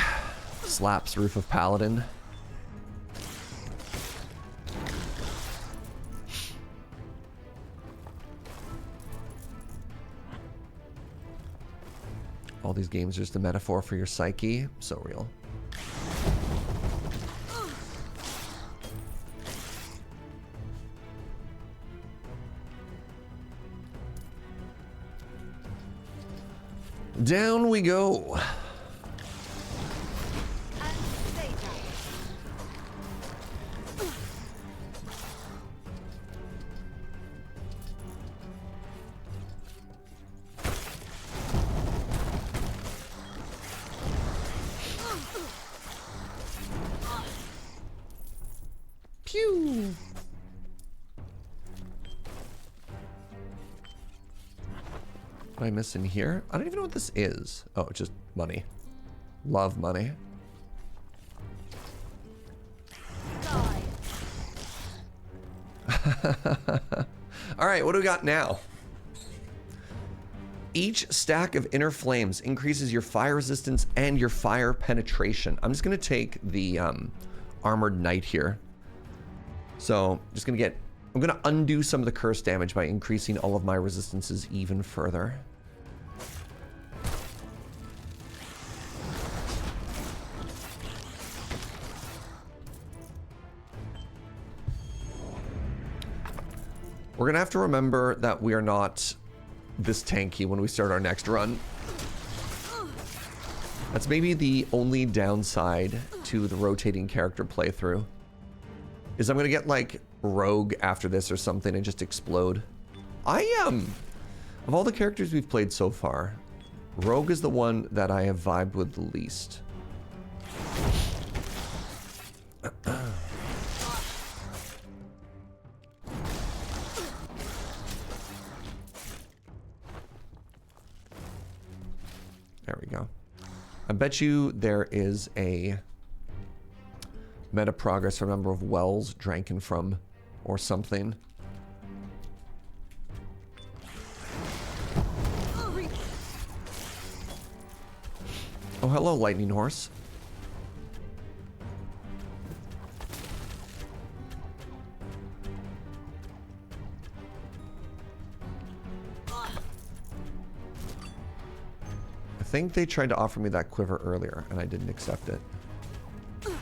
Slaps Roof of Paladin. All these games are just a metaphor for your psyche. So real. Down we go. Pew. What am I missing here? I don't even know what this is. Oh, it's just money. Love money. All right, what do we got now? Each stack of inner flames increases your fire resistance and your fire penetration. I'm just gonna take the armored knight here. So just gonna get, I'm gonna undo some of the curse damage by increasing all of my resistances even further. We're gonna have to remember that we are not this tanky when we start our next run. That's maybe the only downside to the rotating character playthrough, is I'm gonna get like rogue after this or something and just explode. Of all the characters we've played so far, rogue is the one that I have vibed with the least. There we go. I bet you there is a meta progress for a number of wells dranken from or something. Oh, hello, lightning horse. I think they tried to offer me that quiver earlier, and I didn't accept it. Up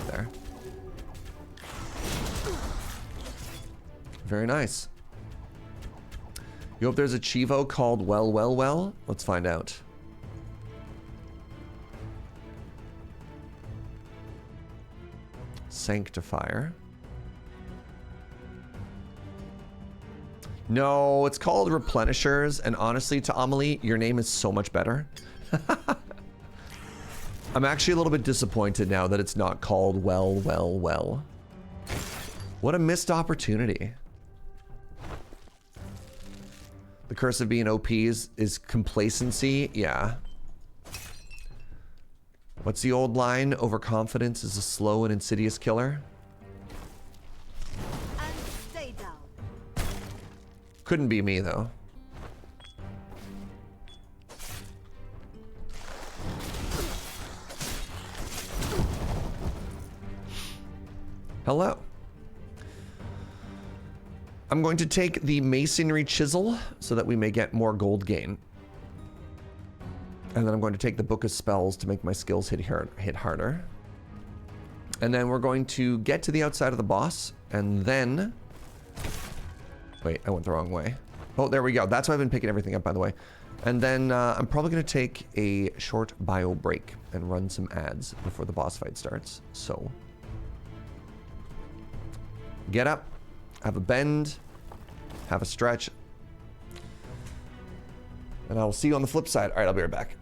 there. Very nice. You hope there's a Chivo called Well, Well, Well? Let's find out. Sanctifier. No, it's called Replenishers, and honestly, to Amelie, your name is so much better. I'm actually a little bit disappointed now that it's not called Well, Well, Well. What a missed opportunity. The curse of being OP is complacency. Yeah. What's the old line? Overconfidence is a slow and insidious killer. And stay down. Couldn't be me, though. Hello. I'm going to take the masonry chisel so that we may get more gold gain. And then I'm going to take the book of spells to make my skills hit harder. And then we're going to get to the outside of the boss, and then... Wait, I went the wrong way. Oh, there we go. That's why I've been picking everything up, by the way. And then I'm probably going to take a short bio break and run some ads before the boss fight starts. So... get up. Have a bend, have a stretch, and I will see you on the flip side. All right, I'll be right back.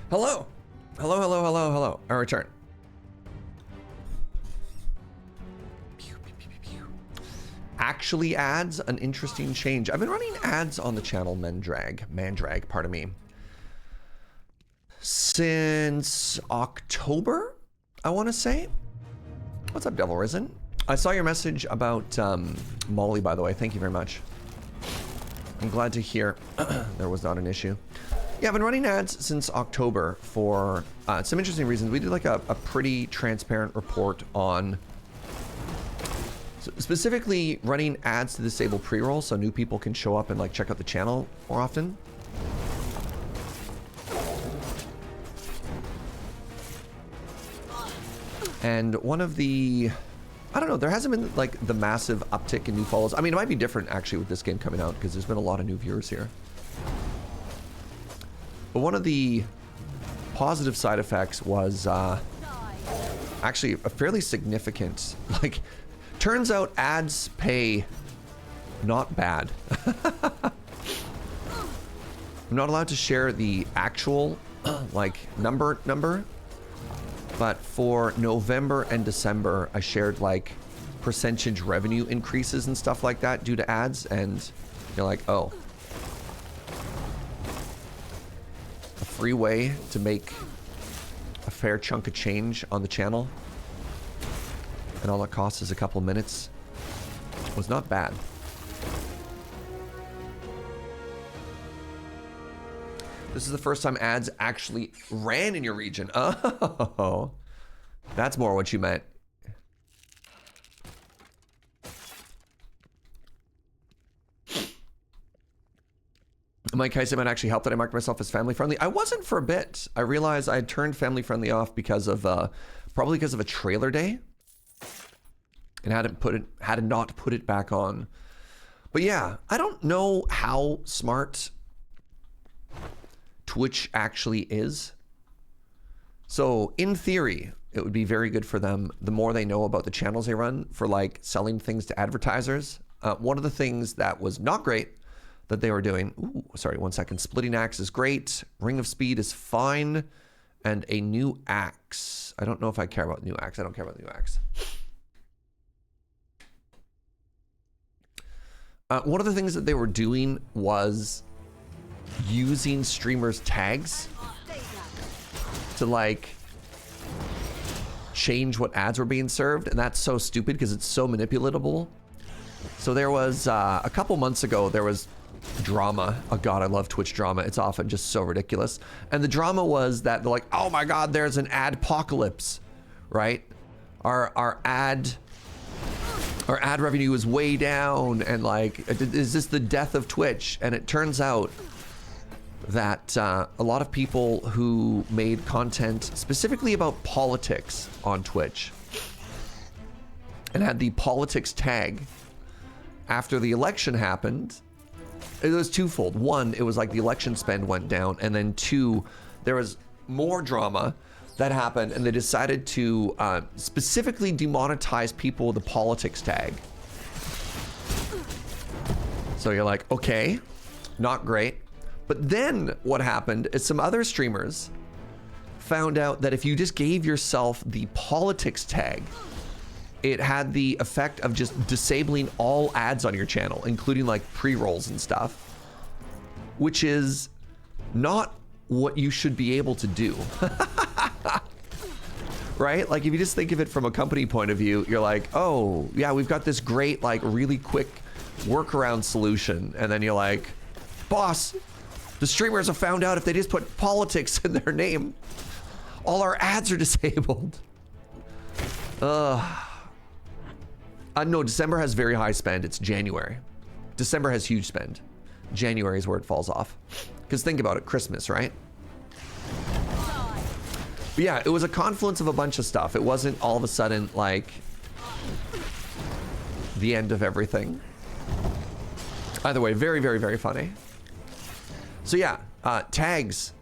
Hello. Hello, hello, hello, hello. I return. Actually adds an interesting change. I've been running ads on the channel Mandrag, pardon me, since October, I want to say. What's up, Devil Risen? I saw your message about Molly, by the way. Thank you very much. I'm glad to hear there was not an issue. Yeah, I've been running ads since October for some interesting reasons. We did like a pretty transparent report on specifically running ads to disable pre-roll so new people can show up and like check out the channel more often. And one of the, I don't know, there hasn't been like the massive uptick in new follows. I mean, it might be different actually with this game coming out because there's been a lot of new viewers here. But one of the positive side effects was actually a fairly significant, like, turns out ads pay not bad. I'm not allowed to share the actual like number, but for November and December, I shared like percentage revenue increases and stuff like that due to ads, and you're like, oh, a free way to make a fair chunk of change on the channel, and all it costs is a couple minutes, was not bad. This is the first time ads actually ran in your region. Oh, that's more what you meant. Mike Heiseman actually helped that I marked myself as family friendly. I wasn't for a bit. I realized I had turned family friendly off because of probably because of a trailer day, and had not put it back on. But yeah, I don't know how smart Twitch actually is. So in theory, it would be very good for them the more they know about the channels they run for like selling things to advertisers. One of the things that was not great that they were doing, ooh, sorry, 1 second. Splitting axe is great. Ring of Speed is fine. And a new axe. I don't know if I care about new axe. I don't care about new axe. One of the things that they were doing was using streamers' tags to like change what ads were being served, and that's so stupid because it's so manipulatable. So there was a couple months ago, there was drama. Oh god, I love Twitch drama. It's often just so ridiculous. And the drama was that they're like, oh my god, there's an adpocalypse, right? Our ad revenue is way down, and like, is this the death of Twitch? And it turns out that a lot of people who made content specifically about politics on Twitch and had the politics tag after the election happened, it was twofold. One, it was like the election spend went down, and then two, there was more drama that happened, and they decided to specifically demonetize people with the politics tag. So you're like, okay, not great. But then what happened is some other streamers found out that if you just gave yourself the politics tag, it had the effect of just disabling all ads on your channel, including like pre-rolls and stuff, which is not what you should be able to do. Right? Like if you just think of it from a company point of view, you're like, oh yeah, we've got this great, like really quick workaround solution. And then you're like, boss, the streamers have found out if they just put politics in their name, all our ads are disabled. No, December has very high spend. It's January. December has huge spend. January is where it falls off. Because think about it, Christmas, right? But yeah, it was a confluence of a bunch of stuff. It wasn't all of a sudden like the end of everything. Either way, very, very, very funny. So yeah, tags.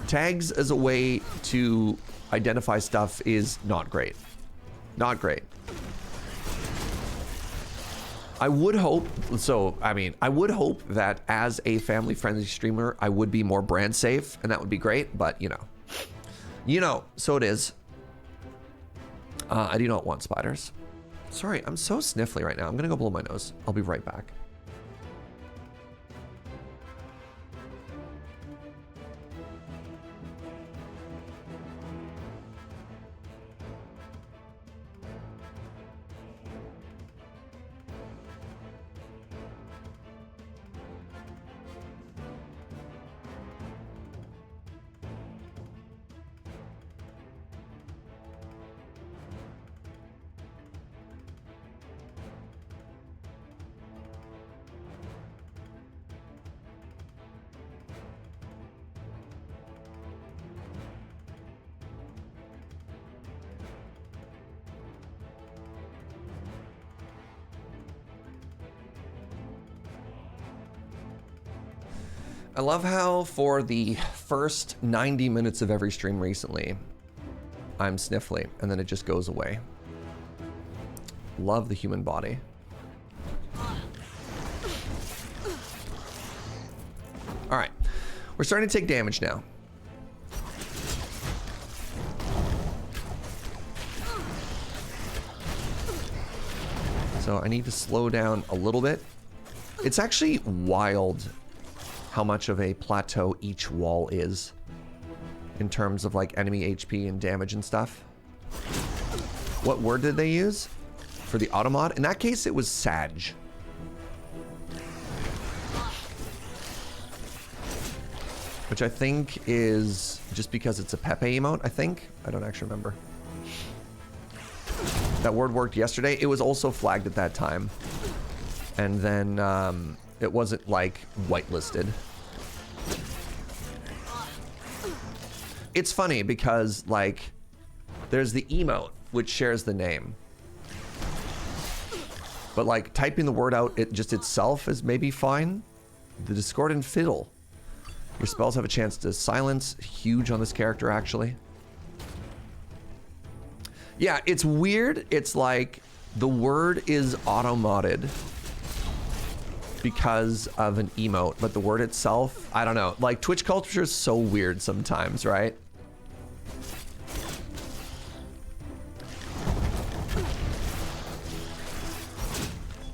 Tags as a way to identify stuff is not great. Not great. I would hope, so, I mean, I would hope that as a family-friendly streamer, I would be more brand safe, and that would be great, but, you know, You know, so it is. I do not want spiders. Sorry, I'm so sniffly right now. I'm gonna go blow my nose. I'll be right back. I love how for the first 90 minutes of every stream recently, I'm sniffly, and then it just goes away. Love the human body. All right, we're starting to take damage now. So I need to slow down a little bit. It's actually wild how much of a plateau each wall is in terms of like enemy HP and damage and stuff. What word did they use for the automod? In that case, it was Sag. Which I think is just because it's a Pepe emote, I think. I don't actually remember. That word worked yesterday. It was also flagged at that time. And then it wasn't like whitelisted. It's funny because like there's the emote which shares the name. But like typing the word out it just itself is maybe fine. The discordant fiddle. Your spells have a chance to silence. Huge on this character actually. Yeah, it's weird. It's like the word is auto-modded because of an emote, but the word itself, I don't know. Like Twitch culture is so weird sometimes, right?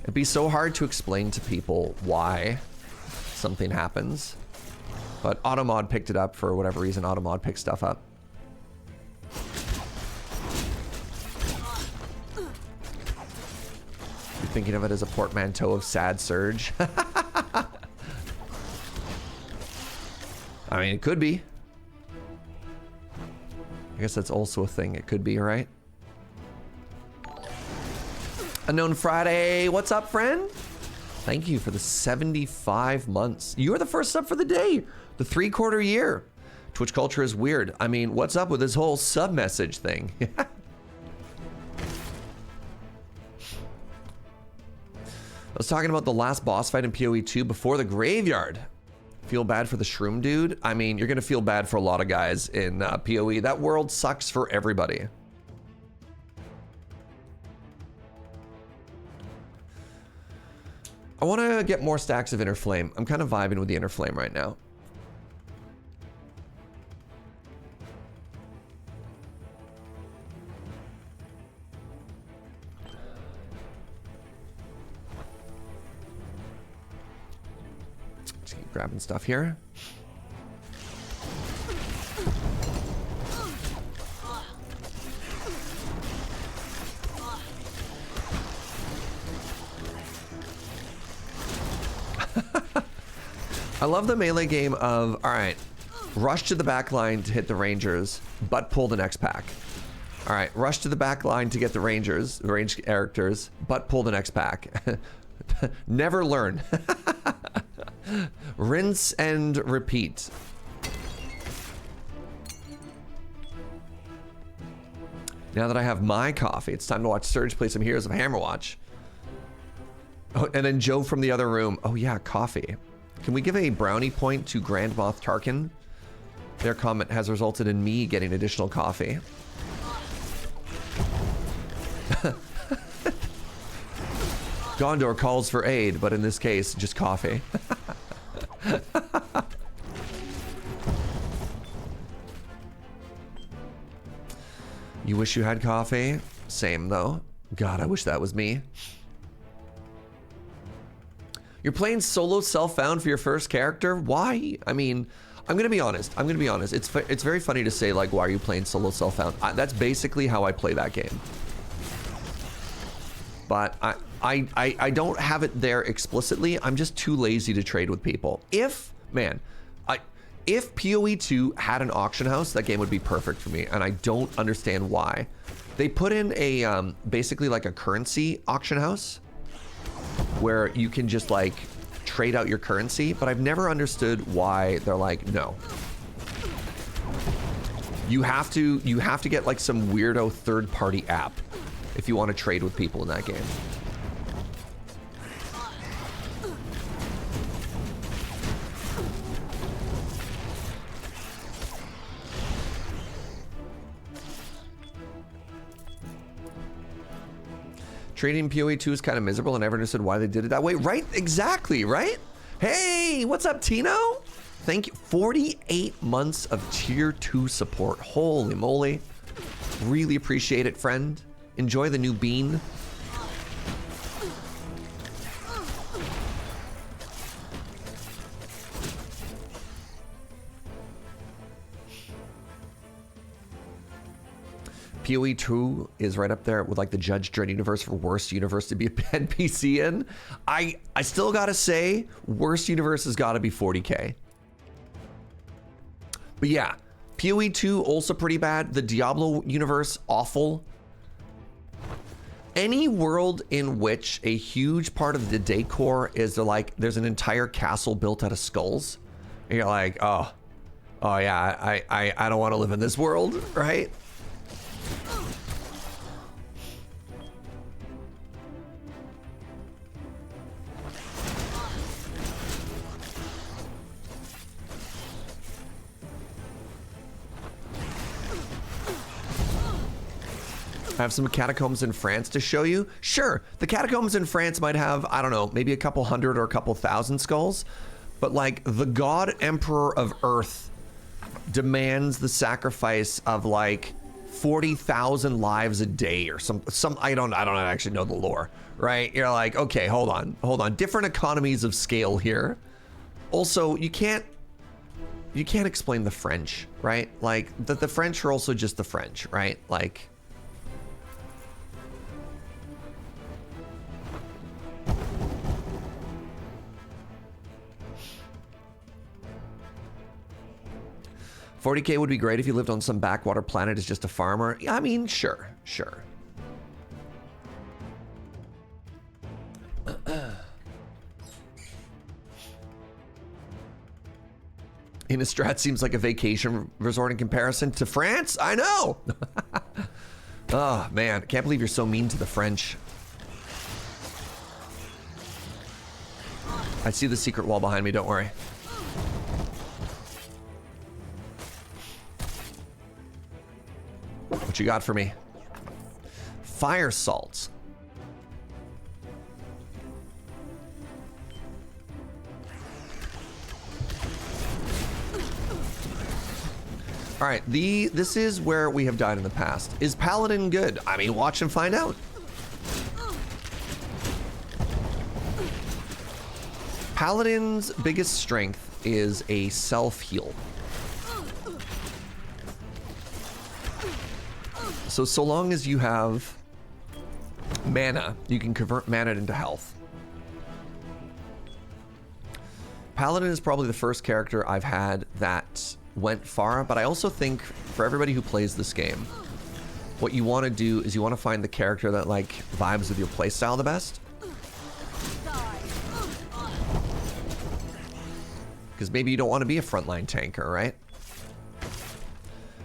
It'd be so hard to explain to people why something happens, but Automod picked it up for whatever reason. Automod picks stuff up. Thinking of it as a portmanteau of Sad Surge. I mean, it could be. I guess that's also a thing. It could be, right? Unknown Friday. What's up, friend? Thank you for the 75 months. You are the first sub for the day. The 3/4 year. Twitch culture is weird. I mean, what's up with this whole sub message thing? I was talking about the last boss fight in PoE 2 before the graveyard. Feel bad for the shroom dude? I mean, you're gonna feel bad for a lot of guys in PoE. That world sucks for everybody. I want to get more stacks of Inner Flame. I'm kind of vibing with the Inner Flame right now. Grabbing stuff here. I love the melee game of, all right, rush to the back line to hit the Rangers, but pull the next pack. All right, rush to the back line to get the Rangers, the ranged characters, but pull the next pack. Never learn. Rinse and repeat. Now that I have my coffee, it's time to watch Surge play some Heroes of Hammerwatch. Oh, and then Joe from the other room. Oh yeah, coffee. Can we give a brownie point to Grand Moff Tarkin? Their comment has resulted in me getting additional coffee. Gondor calls for aid, but in this case, just coffee. You wish you had coffee? Same though. God, I wish that was me. You're playing solo self-found for your first character? Why? I mean, I'm gonna be honest. It's very funny to say like, why are you playing solo self-found? That's basically how I play that game. But I don't have it there explicitly. I'm just too lazy to trade with people. If PoE 2 had an auction house, that game would be perfect for me, and I don't understand why. They put in a basically like a currency auction house where you can just like trade out your currency, but I've never understood why they're like, no. You have to get like some weirdo third-party app if you want to trade with people in that game. Trading PoE 2 is kind of miserable. I never understood why they did it that way. Right? Exactly, right? Hey, what's up, Tino? Thank you. 48 months of tier 2 support. Holy moly. Really appreciate it, friend. Enjoy the new bean. PoE 2 is right up there with like the Judge Dredd universe for worst universe to be a NPC in. I still gotta say, worst universe has gotta be 40k. But yeah, PoE 2 also pretty bad. The Diablo universe, awful. Any world in which a huge part of the decor is like there's an entire castle built out of skulls, and you're like, oh yeah, I don't want to live in this world, right? I have some catacombs in France to show you. Sure, the catacombs in France might have, I don't know, maybe a couple hundred or a couple thousand skulls, but like the God Emperor of Earth demands the sacrifice of like 40,000 lives a day or some I don't actually know the lore, right? You're like, okay, hold on. Different economies of scale here. Also, you can't explain the French, right? Like the French are also just the French, right? Like 40k would be great if you lived on some backwater planet as just a farmer. I mean, sure. Innistrad seems like a vacation resort in comparison to France. I know. Oh man, I can't believe you're so mean to the French. I see the secret wall behind me, don't worry. What you got for me? Fire salts. All right, this is where we have died in the past. Is Paladin good? I mean, watch and find out. Paladin's biggest strength is a self-heal. So long as you have mana, you can convert mana into health. Paladin is probably the first character I've had that went far, but I also think for everybody who plays this game, what you want to do is you want to find the character that like vibes with your playstyle the best. Because maybe you don't want to be a frontline tanker, right?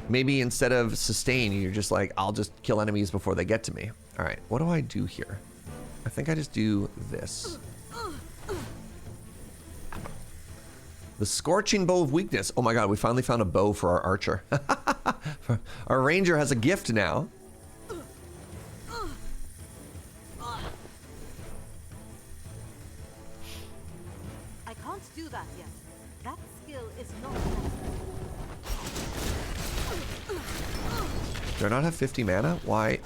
Maybe instead of sustain, you're just like, I'll just kill enemies before they get to me. All right, what do I do here? I think I just do this. The Scorching Bow of Weakness. Oh my god, we finally found a bow for our archer. Our ranger has a gift now. I can't do that yet. That skill is not. Do I not have 50 mana? Why?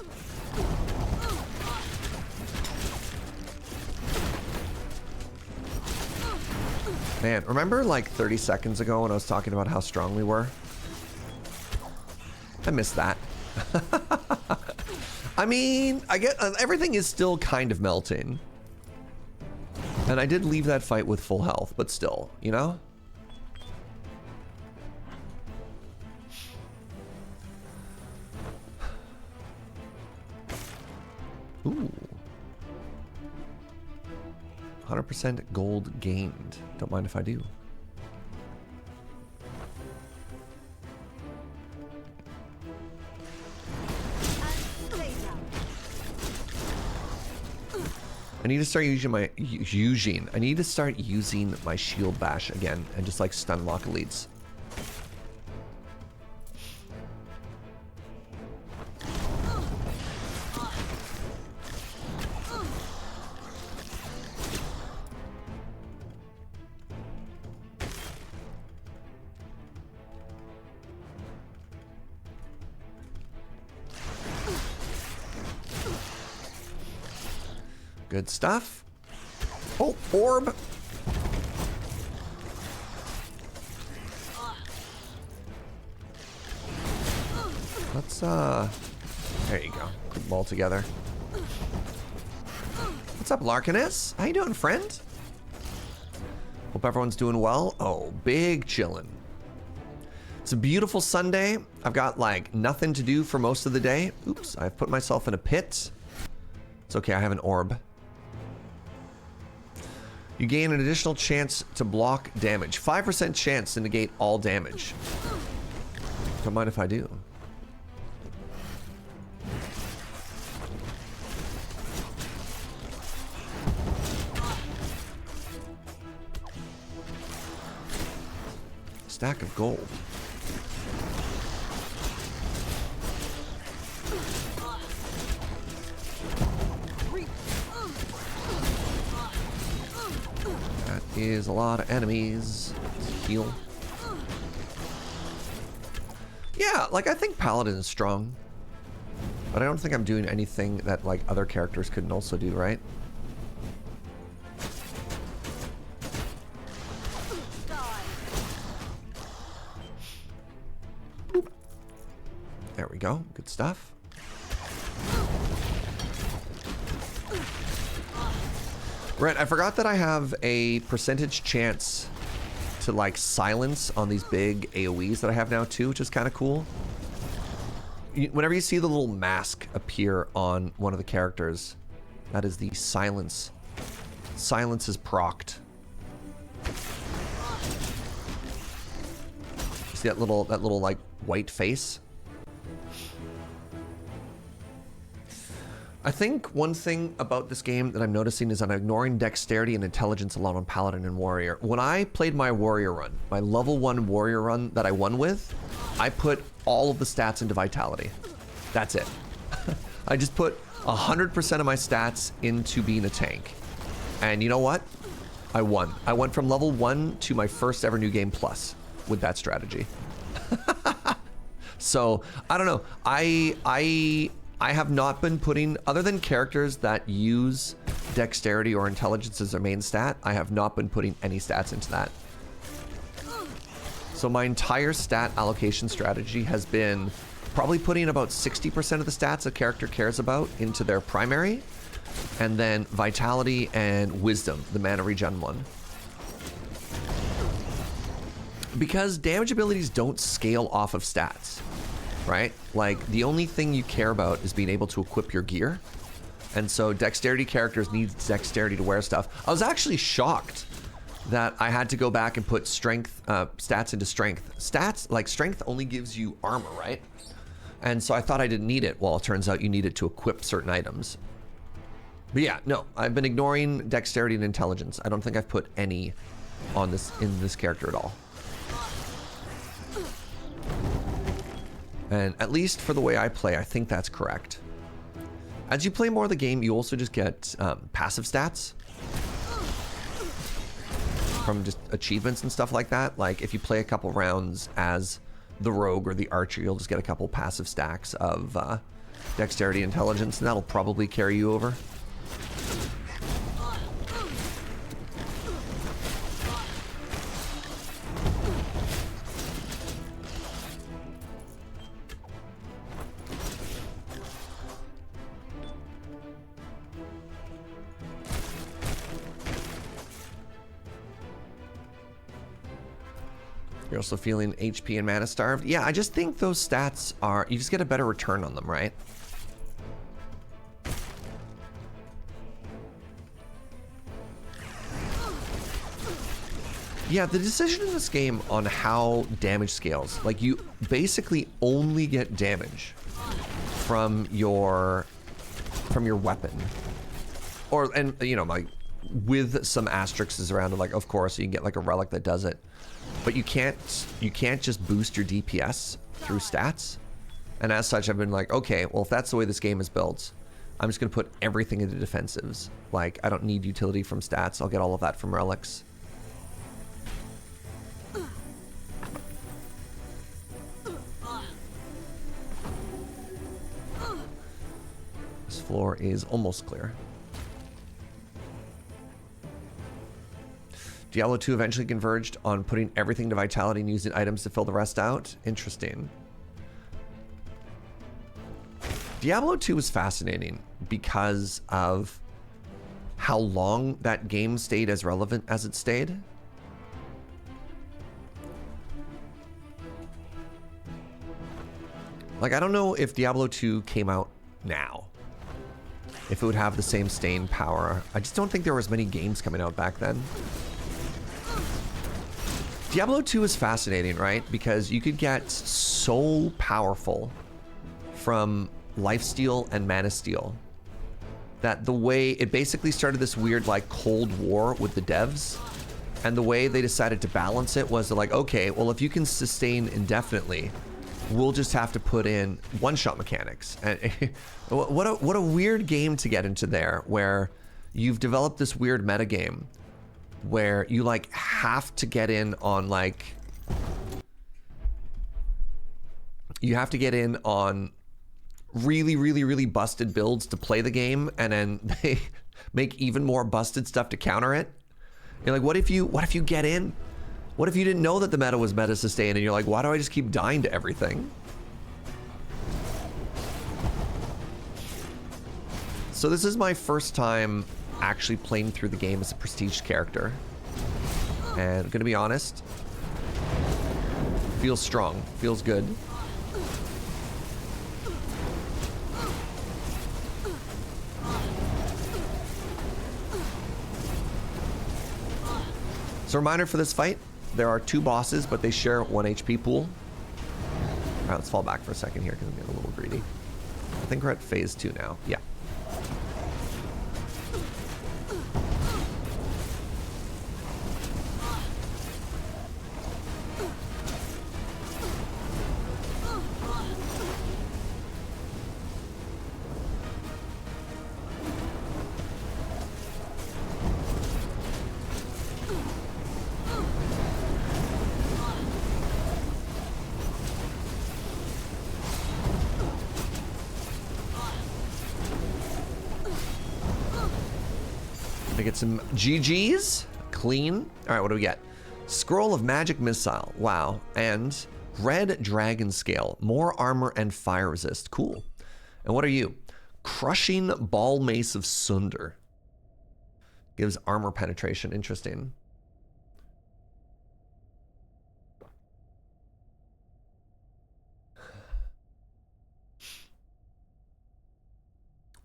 Man, remember like 30 seconds ago when I was talking about how strong we were? I missed that. I mean, I get everything is still kind of melting. And I did leave that fight with full health, but still, you know? Ooh. 100% gold gained. Don't mind if I do. I need to start using my I need to start using my shield bash again and just like stun lock elites. Good stuff. Oh, orb. Let's, there you go. Put them all together. What's up, Larkiness? How you doing, friend? Hope everyone's doing well. Oh, big chillin'. It's a beautiful Sunday. I've got, like, nothing to do for most of the day. Oops, I've put myself in a pit. It's okay, I have an orb. You gain an additional chance to block damage. 5% chance to negate all damage. Don't mind if I do. Stack of gold. Is a lot of enemies. Let's heal. Yeah, like I think Paladin is strong, but I don't think I'm doing anything that like other characters couldn't also do, right? There we go. Good stuff. Right, I forgot that I have a percentage chance to like silence on these big AoEs that I have now too, which is kind of cool. Whenever you see the little mask appear on one of the characters, that is the silence. Silence is procced. See that little like white face? I think one thing about this game that I'm noticing is I'm ignoring dexterity and intelligence a lot on Paladin and Warrior. When I played my Warrior run, my level 1 Warrior run that I won with, I put all of the stats into Vitality. That's it. I just put 100% of my stats into being a tank. And you know what? I won. I went from level 1 to my first ever New Game Plus with that strategy. So, I don't know. I have not been putting, other than characters that use dexterity or intelligence as their main stat, I have not been putting any stats into that. So my entire stat allocation strategy has been probably putting about 60% of the stats a character cares about into their primary, and then vitality and wisdom, the mana regen one. Because damage abilities don't scale off of stats. Right? Like, the only thing you care about is being able to equip your gear. And so dexterity characters need dexterity to wear stuff. I was actually shocked that I had to go back and put strength, stats into strength. Stats, like strength only gives you armor, right? And so I thought I didn't need it. Well, it turns out you need it to equip certain items. But yeah, no, I've been ignoring dexterity and intelligence. I don't think I've put any on this, in this character at all. And at least for the way I play, I think that's correct. As you play more of the game, you also just get passive stats from just achievements and stuff like that. Like if you play a couple rounds as the rogue or the archer, you'll just get a couple passive stacks of dexterity intelligence, and that'll probably carry you over. You're also feeling HP and mana starved. Yeah, I just think those stats are, you just get a better return on them, right? Yeah, the decision in this game on how damage scales, like you basically only get damage from your weapon. Or, and you know, like with some asterisks around it, like of course you can get like a relic that does it. But you can't just boost your DPS through stats. And as such, I've been like, okay, well, if that's the way this game is built, I'm just gonna put everything into defensives. Like, I don't need utility from stats. I'll get all of that from relics. This floor is almost clear. Diablo 2 eventually converged on putting everything to vitality and using items to fill the rest out. Interesting. Diablo 2 was fascinating because of how long that game stayed as relevant as it stayed. Like, I don't know if Diablo 2 came out now, if it would have the same staying power. I just don't think there was many games coming out back then. Diablo 2 is fascinating, right? Because you could get so powerful from lifesteal and mana steal that the way it basically started this weird like cold war with the devs, and the way they decided to balance it was like, okay, well, if you can sustain indefinitely, we'll just have to put in one-shot mechanics. And what a weird game to get into there, where you've developed this weird metagame where you like have to get in on like, you have to get in on really busted builds to play the game, and then they make even more busted stuff to counter it. You're like, what if you get in? What if you didn't know that the meta was meta sustain, and you're like, why do I just keep dying to everything? So this is my first time actually playing through the game as a prestige character, and I'm gonna be honest, feels strong, feels good. So reminder for this fight, there are 2 bosses, but they share 1 HP pool. All right, let's fall back for a second here because I'm getting a little greedy. I think we're at phase 2 now. Yeah. Get some GGs. Clean. All right, what do we get? Scroll of Magic Missile. Wow. And Red Dragon Scale. More armor and fire resist. Cool. And what are you? Crushing Ball Mace of Sunder. Gives armor penetration. Interesting.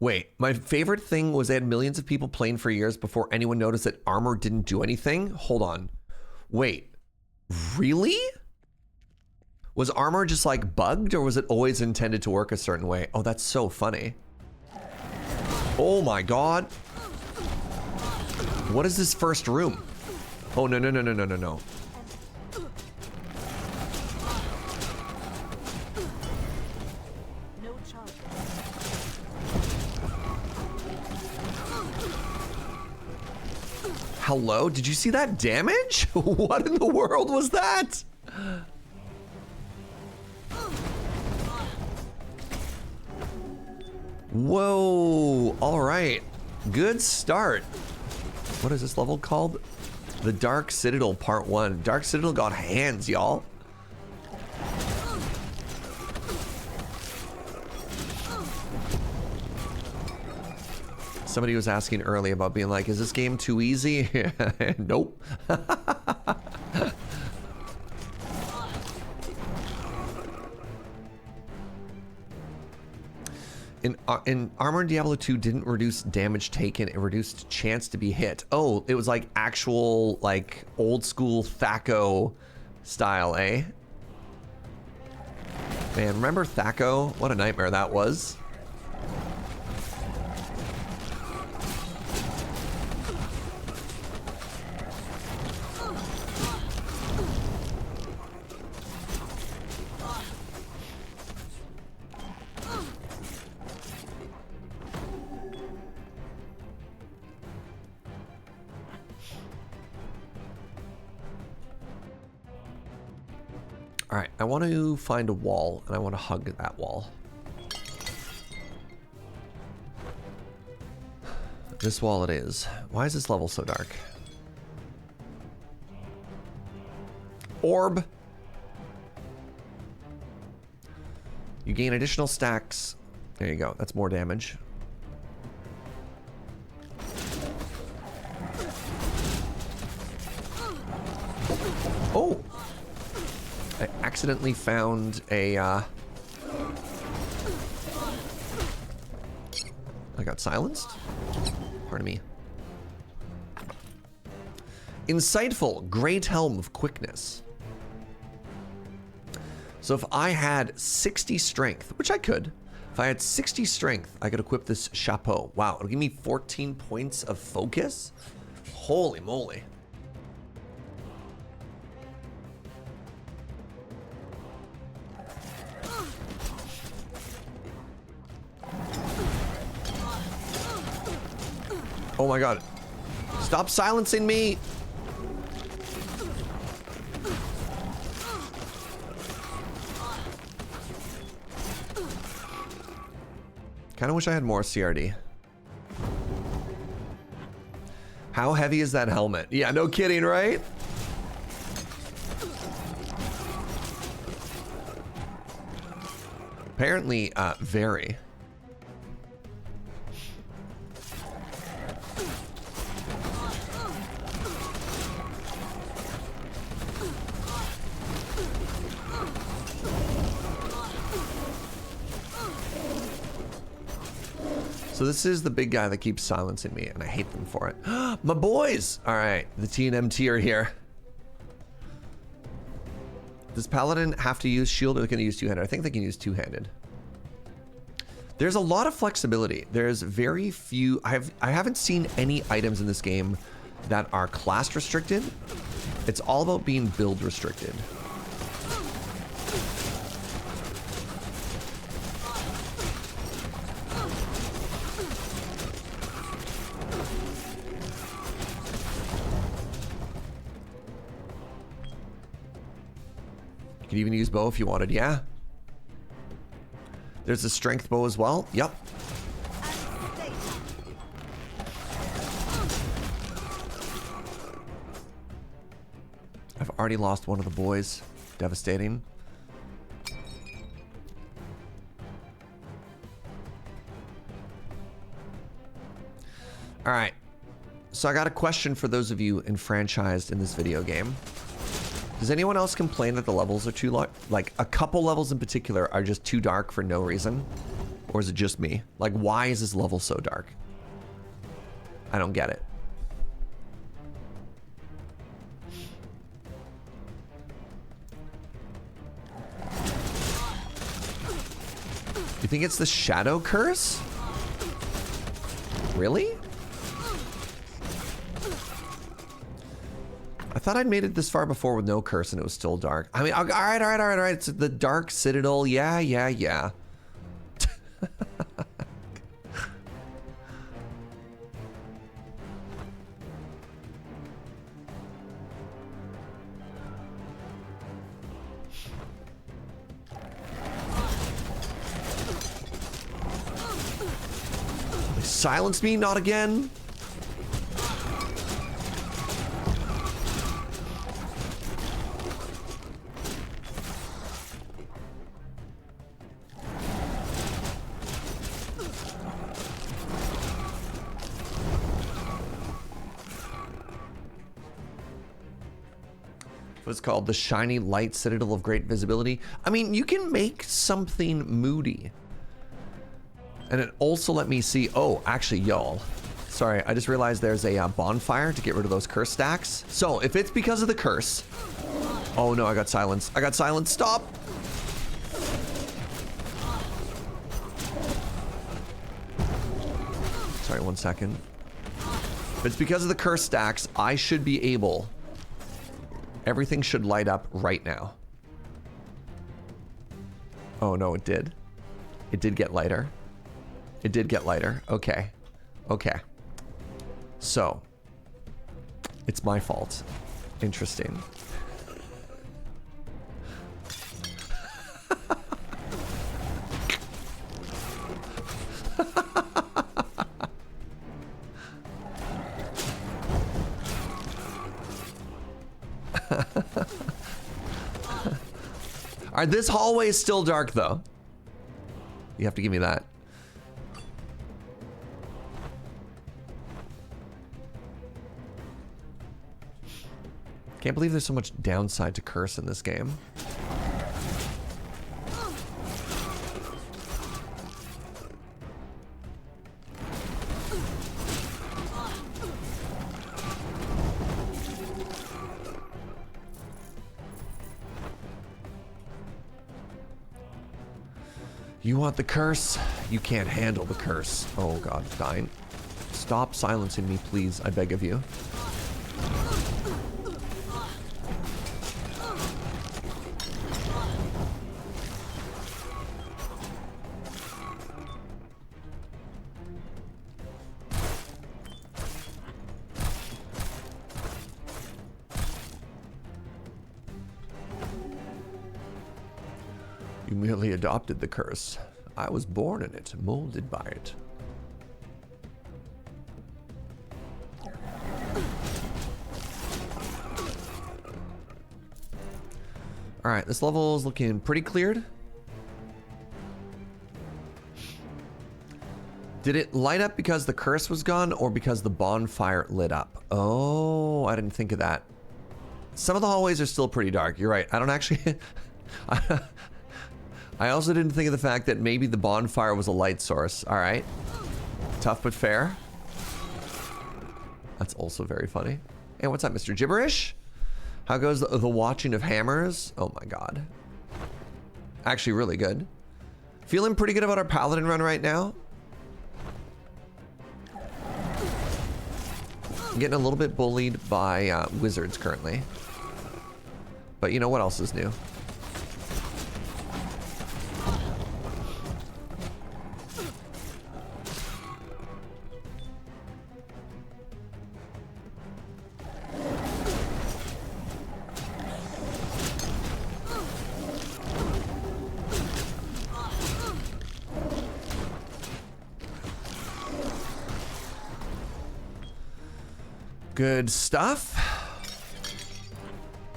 Wait, my favorite thing was they had millions of people playing for years before anyone noticed that armor didn't do anything? Hold on. Wait, really? Was armor just like bugged, or was it always intended to work a certain way? Oh, that's so funny. Oh my God. What is this first room? Oh, no. No charge. Hello? Did you see that damage? What in the world was that? Whoa, all right. Good start. What is this level called? The Dark Citadel Part 1. Dark Citadel got hands, y'all. Somebody was asking earlier about being like, is this game too easy? Nope. In Armor in Diablo 2 didn't reduce damage taken, it reduced chance to be hit. Oh, it was like actual, like, old school Thaco style, eh? Man, remember Thaco? What a nightmare that was. All right, I want to find a wall, and I want to hug that wall. This wall it is. Why is this level so dark? Orb. You gain additional stacks. There you go. That's more damage. Oh! I accidentally found a, I got silenced? Pardon me. Insightful, Great Helm of Quickness. So if I had 60 strength, which I could, if I had 60 strength, I could equip this chapeau. Wow, it'll give me 14 points of focus? Holy moly. Oh my god. Stop silencing me! Kinda wish I had more CRD. How heavy is that helmet? Yeah, no kidding, right? Apparently, very. So this is the big guy that keeps silencing me, and I hate them for it. My boys! All right, the TNMT are here. Does Paladin have to use shield, or they can use two-handed? I think they can use two-handed. There's a lot of flexibility. There's very few. I haven't seen any items in this game that are class restricted. It's all about being build restricted. You could even use bow if you wanted, yeah. There's a strength bow as well. Yep. I've already lost one of the boys. Devastating. All right. So I got a question for those of you enfranchised in this video game. Does anyone else complain that the levels are too long? Like, a couple levels in particular are just too dark for no reason? Or is it just me? Like, why is this level so dark? I don't get it. You think it's the shadow curse? Really? I thought I'd made it this far before with no curse and it was still dark. I mean, all right. It's the Dark Citadel. Yeah. silence me, not again. What's called the shiny light citadel of great visibility. I mean, you can make something moody. And it also let me see, oh, actually, y'all. Sorry, I just realized there's a bonfire to get rid of those curse stacks. So if it's because of the curse. Oh no, I got silenced. I got silenced, stop. Sorry, 1 second. If it's because of the curse stacks, I should be able. Everything should light up right now. Oh no, it did. It did get lighter. It did get lighter. Okay. Okay. So. It's my fault. Interesting. Alright, this hallway is still dark though. You have to give me that. Can't believe there's so much downside to curse in this game. You want the curse? You can't handle the curse. Oh god, fine. Stop silencing me, please. I beg of you. You merely adopted the curse. I was born in it, molded by it. Alright, this level is looking pretty cleared. Did it light up because the curse was gone or because the bonfire lit up? Oh, I didn't think of that. Some of the hallways are still pretty dark. You're right. I don't actually... I also didn't think of the fact that maybe the bonfire was a light source. All right. Tough but fair. That's also very funny. Hey, what's up, Mr. Gibberish? How goes the watching of hammers? Oh my god. Actually really good. Feeling pretty good about our Paladin run right now. I'm getting a little bit bullied by wizards currently. But you know what else is new? Good stuff.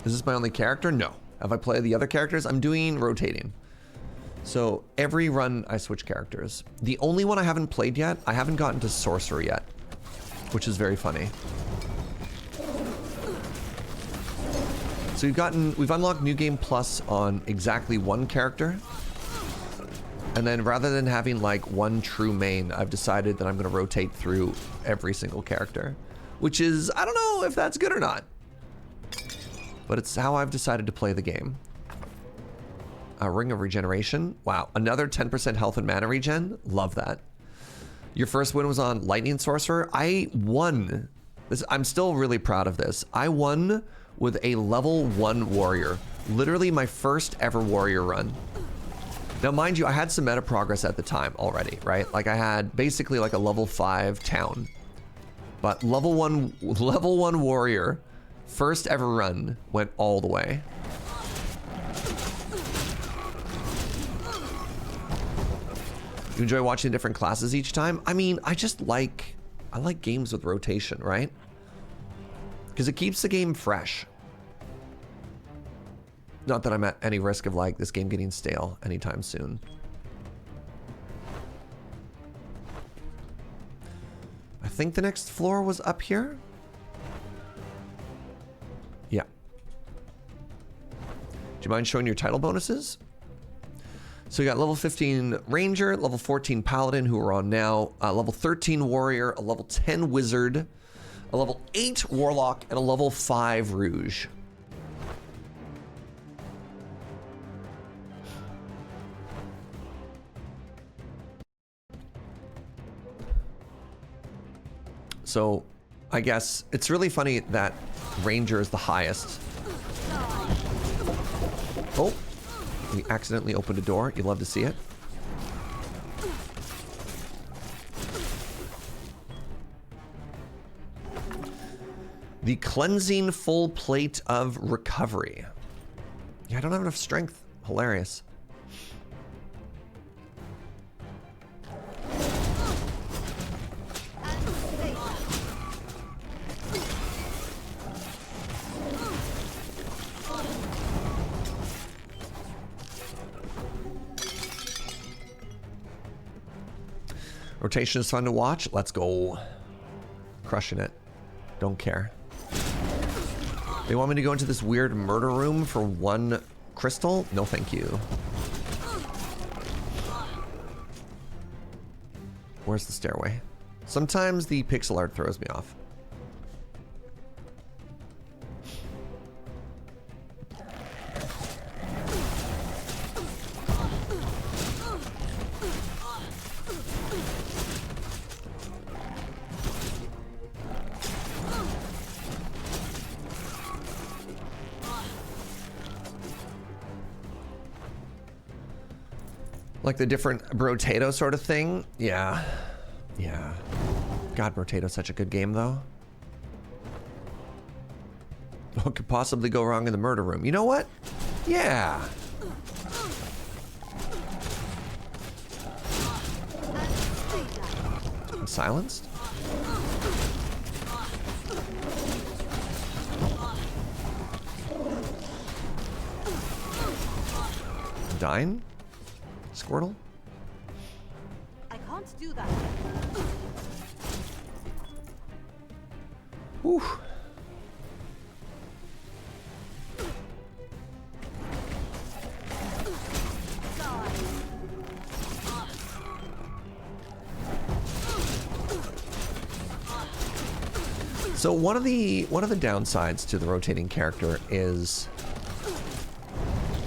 Is this my only character? No. Have I played the other characters? I'm doing rotating. So every run I switch characters. The only one I haven't played yet, I haven't gotten to Sorcerer yet, which is very funny. So we've unlocked New Game Plus on exactly one character. And then rather than having like one true main, I've decided that I'm going to rotate through every single character. Which is, I don't know if that's good or not. But it's how I've decided to play the game. A Ring of Regeneration. Wow, another 10% health and mana regen. Love that. Your first win was on Lightning Sorcerer. I won. I'm still really proud of this. I won with a level 1 warrior. Literally my first ever warrior run. Now, mind you, I had some meta progress at the time already, right? Like I had basically like a level 5 town. But level one warrior, first ever run, went all the way. You enjoy watching different classes each time? I mean, I like games with rotation, right? Because it keeps the game fresh. Not that I'm at any risk of like this game getting stale anytime soon. I think the next floor was up here. Yeah. Do you mind showing your title bonuses? So we got level 15 Ranger, level 14 Paladin, who we're on now, level 13 Warrior, a level 10 Wizard, a level 8 Warlock, and a level 5 Rouge. So I guess it's really funny that Ranger is the highest. Oh, we accidentally opened a door. You love to see it. The cleansing full plate of recovery. Yeah, I don't have enough strength. Hilarious. Rotation is fun to watch. Let's go. Crushing it. Don't care. They want me to go into this weird murder room for 1 crystal? No, thank you. Where's the stairway? Sometimes the pixel art throws me off. Like the different Brotato sort of thing? Yeah. Yeah. God, Brotato's such a good game, though. What could possibly go wrong in the murder room? You know what? Yeah. I'm silenced? I'm dying? Squirtle? I can't do that. Whew. So one of the downsides to the rotating character is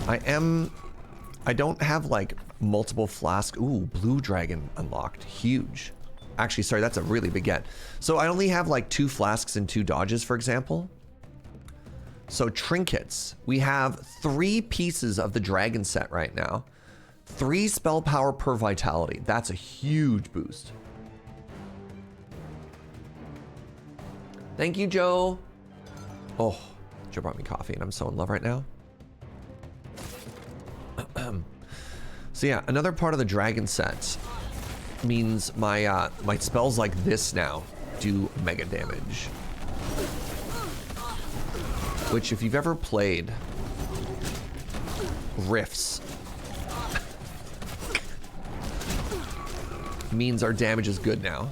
I don't have like multiple flasks. Ooh, blue dragon unlocked. Huge. Actually, sorry, that's a really big get. So I only have like 2 flasks and 2 dodges, for example. So trinkets. We have 3 pieces of the dragon set right now. 3 spell power per vitality. That's a huge boost. Thank you, Joe. Oh, Joe brought me coffee and I'm so in love right now. So yeah, another part of the dragon set means my my spells like this now do mega damage. Which, if you've ever played Rifts, means our damage is good now.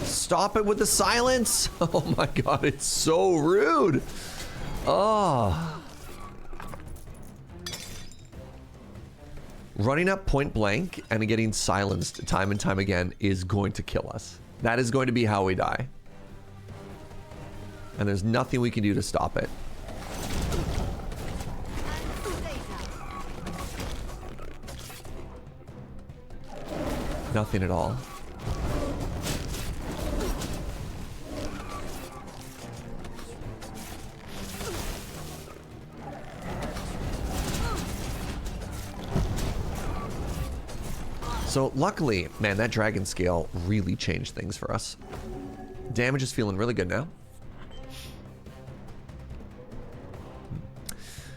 Stop it with the silence. Oh my god, it's so rude. Oh. Running up point blank and getting silenced time and time again is going to kill us. That is going to be how we die. And there's nothing we can do to stop it. Nothing at all. So luckily, man, that dragon scale really changed things for us. Damage is feeling really good now.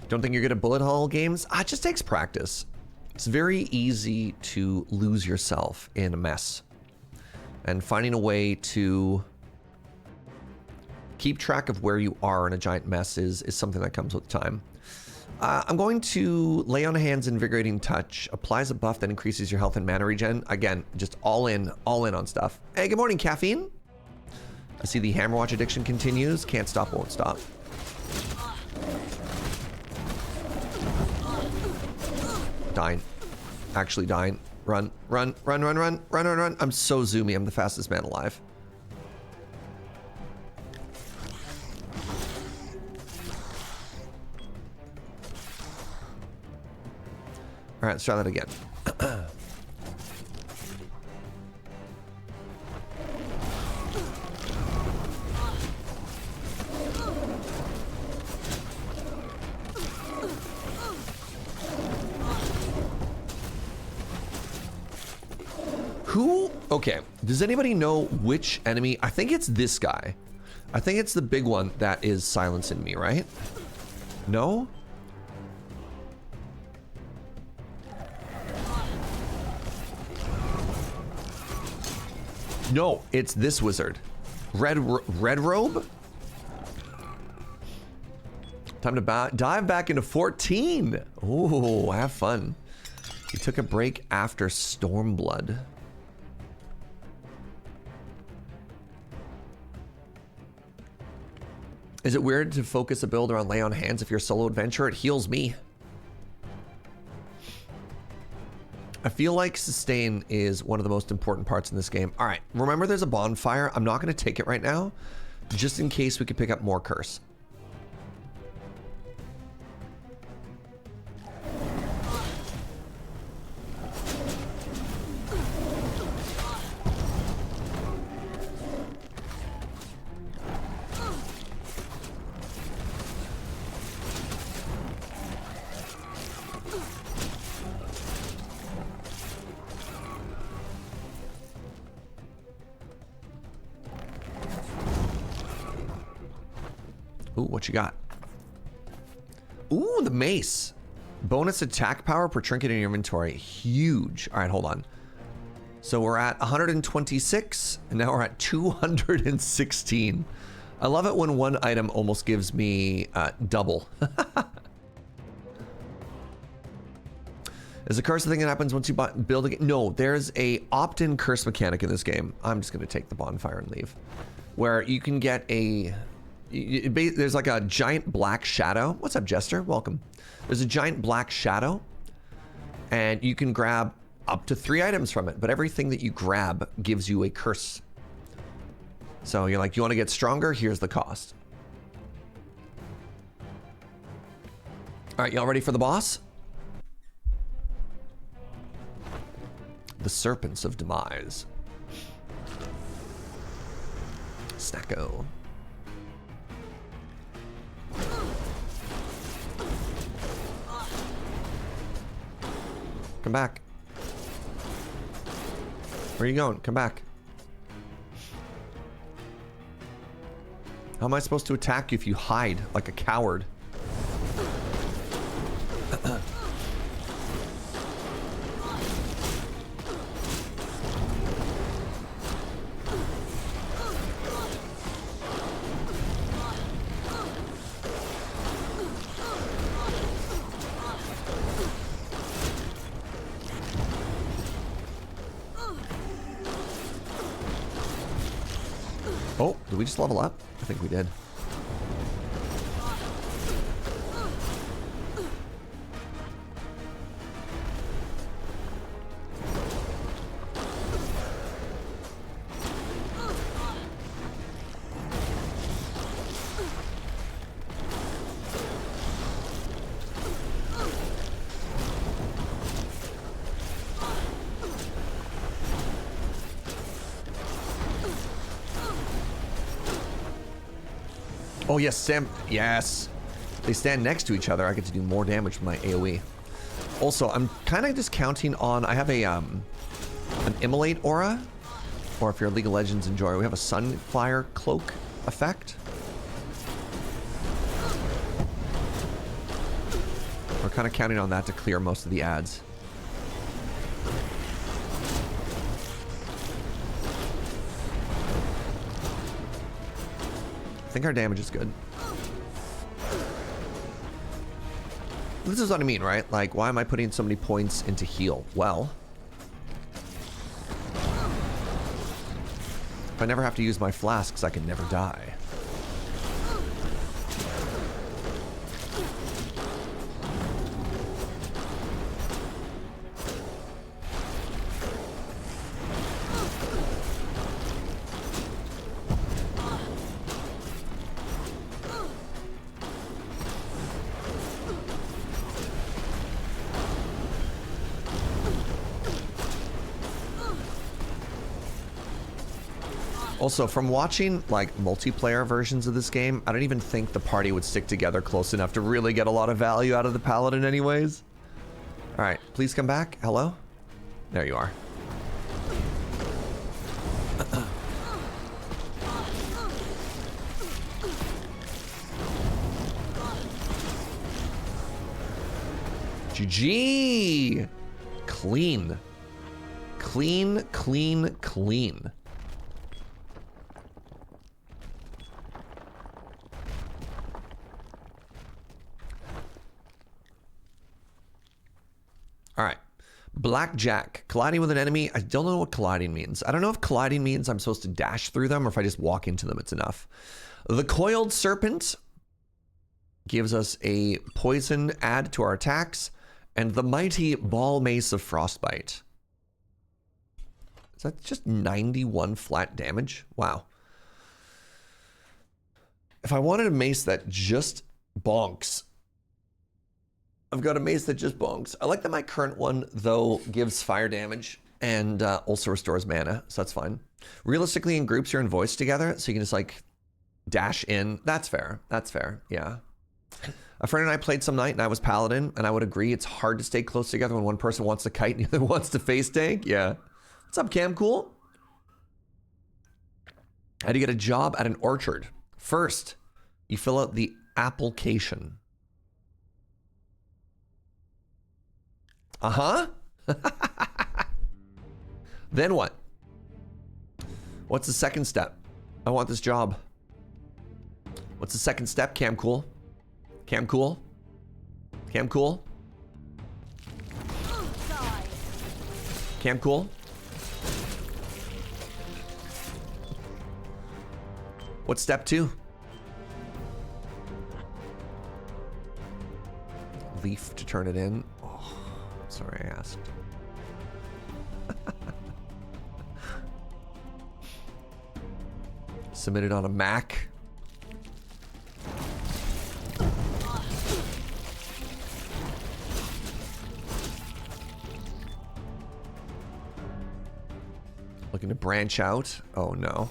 Don't think you're good at bullet hell games? It just takes practice. It's very easy to lose yourself in a mess. And finding a way to keep track of where you are in a giant mess is something that comes with time. I'm going to Lay on Hands Invigorating Touch. Applies a buff that increases your health and mana regen. Again, just all in on stuff. Hey, good morning, Caffeine. I see the Hammerwatch addiction continues. Can't stop, won't stop. Dying. Actually dying. Run, run, run, run, run, run, run, run. I'm so zoomy. I'm the fastest man alive. All right, let's try that again. Who? Okay, does anybody know which enemy? I think it's this guy. I think it's the big one that is silencing me, right? No? No, it's this wizard. Red robe? Time to dive back into 14. Ooh, have fun. You took a break after Stormblood. Is it weird to focus a build around Lay on Hands if you're a solo adventurer? It heals me. I feel like sustain is one of the most important parts in this game. All right, remember there's a bonfire. I'm not going to take it right now, just in case we could pick up more curse. Ooh, what you got? Ooh, the mace. Bonus attack power per trinket in your inventory. Huge. All right, hold on. So we're at 126, and now we're at 216. I love it when one item almost gives me double. Is a curse the thing that happens once you build again? No, there's a opt-in curse mechanic in this game. I'm just going to take the bonfire and leave. Where you can get a... There's like a giant black shadow. What's up, Jester? Welcome. There's a giant black shadow, and you can grab up to 3 items from it, but everything that you grab gives you a curse. So you're like, you want to get stronger? Here's the cost. All right, y'all ready for the boss? The Serpents of Demise. Snacko. Come back. Where are you going? Come back. How am I supposed to attack you if you hide like a coward? Oh, did we just level up? I think we did. Oh yes, Sam. Yes. They stand next to each other. I get to do more damage with my AoE. Also, I'm kind of just counting on... I have a an Immolate aura, or if you're a League of Legends enjoyer, we have a Sunfire Cloak effect. We're kind of counting on that to clear most of the ads. I think our damage is good. This is what I mean, right? Like, why am I putting so many points into heal? Well, if I never have to use my flasks, I can never die. Also, from watching like multiplayer versions of this game, I don't even think the party would stick together close enough to really get a lot of value out of the Paladin anyways. All right, please come back. Hello? There you are. GG! Clean. Clean, clean, clean. All right. Blackjack. Colliding with an enemy. I don't know what colliding means. I don't know if colliding means I'm supposed to dash through them or if I just walk into them, it's enough. The Coiled Serpent gives us a poison add to our attacks. And the Mighty Ball Mace of Frostbite. Is that just 91 flat damage? Wow. If I wanted a mace that just bonks, I've got a mace that just bonks. I like that my current one, though, gives fire damage and also restores mana, so that's fine. Realistically, in groups, you're in voice together, so you can just, like, dash in. That's fair. That's fair, yeah. A friend and I played some night, and I was Paladin, and I would agree it's hard to stay close together when one person wants to kite and the other wants to face tank. Yeah. What's up, Cam Cool? How do you get a job at an orchard? First, you fill out the application. Uh-huh. Then what? What's the second step? I want this job. What's the second step, Cam Cool? Cam Cool? Cam Cool? Cam Cool? What's step 2? Leaf to turn it in. Oh, sorry I asked. Submit it on a Mac. Looking to branch out. Oh no.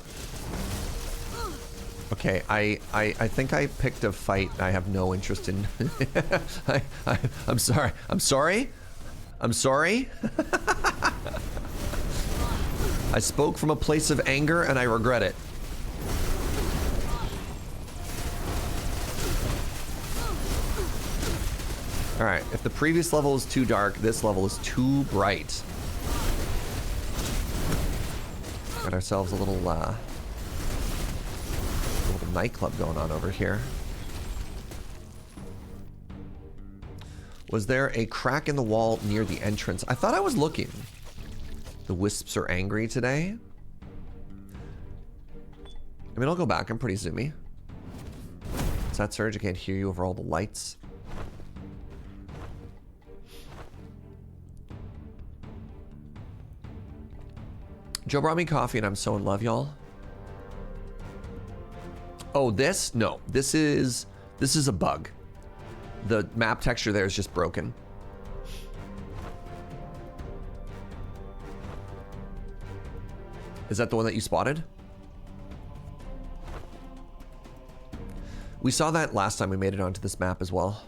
Okay, I think I picked a fight I have no interest in. I'm sorry. I'm sorry. I'm sorry. I spoke from a place of anger and I regret it. All right, if the previous level is too dark, this level is too bright. Got ourselves a little nightclub going on over here. Was there a crack in the wall near the entrance? I thought I was looking. The wisps are angry today. I mean, I'll go back. I'm pretty zoomy. Is that Surge? I can't hear you over all the lights. Joe brought me coffee and I'm so in love, y'all. Oh, this? No, this is a bug. The map texture there is just broken. Is that the one that you spotted? We saw that last time we made it onto this map as well.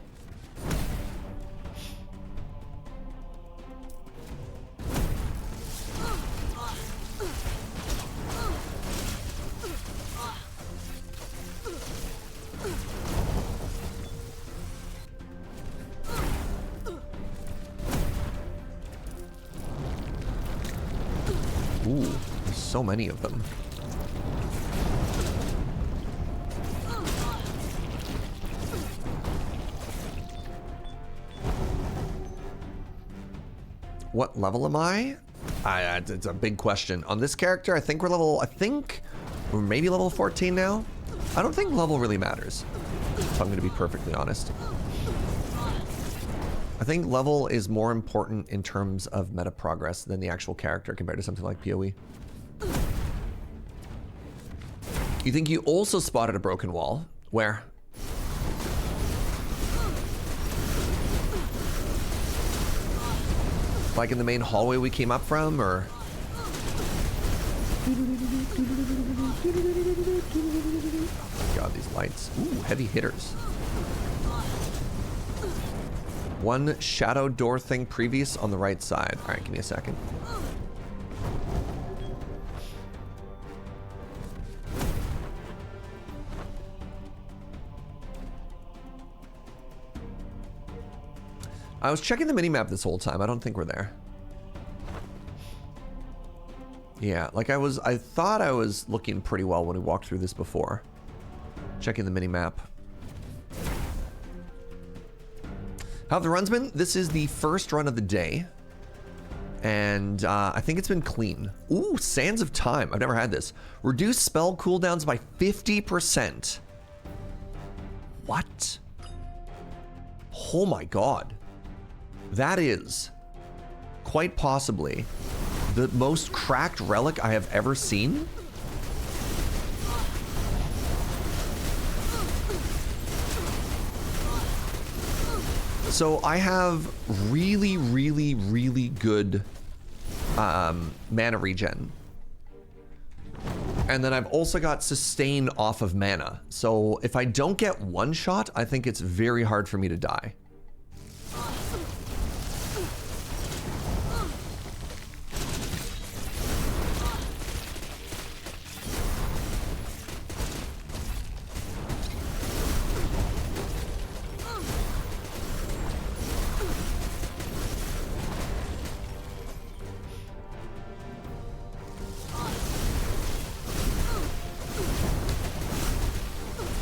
so many of them. What level am I? It's a big question. On this character, I think we're maybe level 14 now. I don't think level really matters, if I'm gonna be perfectly honest. I think level is more important in terms of meta progress than the actual character compared to something like PoE. You think you also spotted a broken wall? Where? Like in the main hallway we came up from, or? Oh my god, these lights. Ooh, heavy hitters. One shadow door thing previous on the right side. All right, give me a second. I was checking the minimap this whole time. I don't think we're there. Yeah, like I thought I was looking pretty well when we walked through this before. Checking the minimap. How have the runs been? This is the first run of the day. And I think it's been clean. Ooh, Sands of Time. I've never had this. Reduce spell cooldowns by 50%. What? Oh my god. That is quite possibly the most cracked relic I have ever seen. So I have really, really, really good mana regen. And then I've also got sustain off of mana. So if I don't get one shot, I think it's very hard for me to die.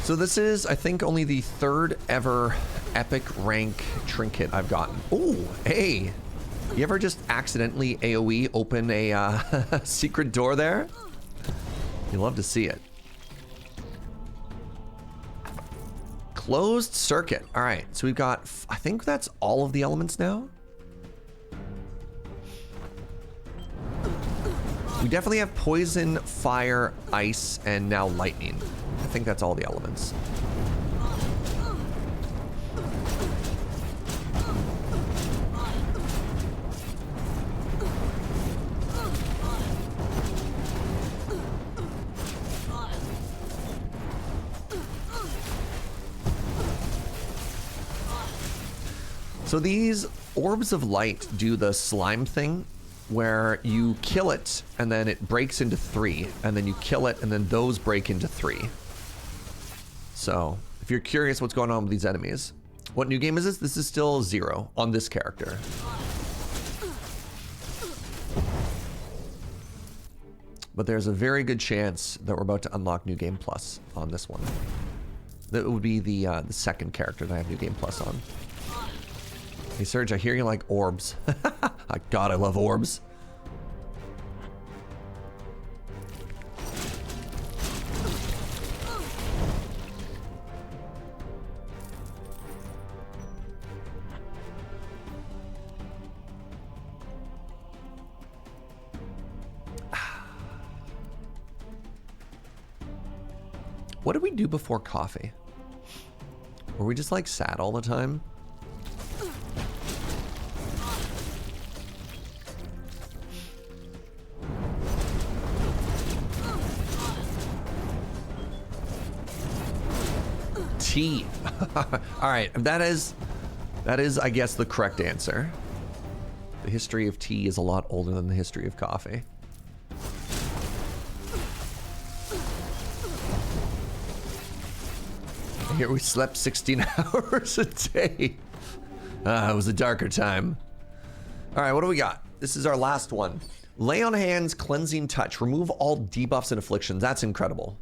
So this is, I think, only the third ever epic rank trinket I've gotten. Oh, hey. You ever just accidentally AoE open a secret door there? You love to see it. Closed circuit. All right, so we've got, I think that's all of the elements now. We definitely have poison, fire, ice, and now lightning. I think that's all the elements. So these orbs of light do the slime thing, where you kill it and then it breaks into 3, and then you kill it and then those break into 3. So if you're curious what's going on with these enemies, what new game is this? This is still 0 on this character. But there's a very good chance that we're about to unlock New Game Plus on this one. That would be the second character that I have New Game Plus on. Hey Serge, I hear you like orbs. God, I love orbs. What did we do before coffee? Were we just like sad all the time? Tea. All right, that is, I guess, the correct answer. The history of tea is a lot older than the history of coffee. Here we slept 16 hours a day. It was a darker time. All right, what do we got? This is our last one. Lay on hands, cleansing touch. Remove all debuffs and afflictions. That's incredible.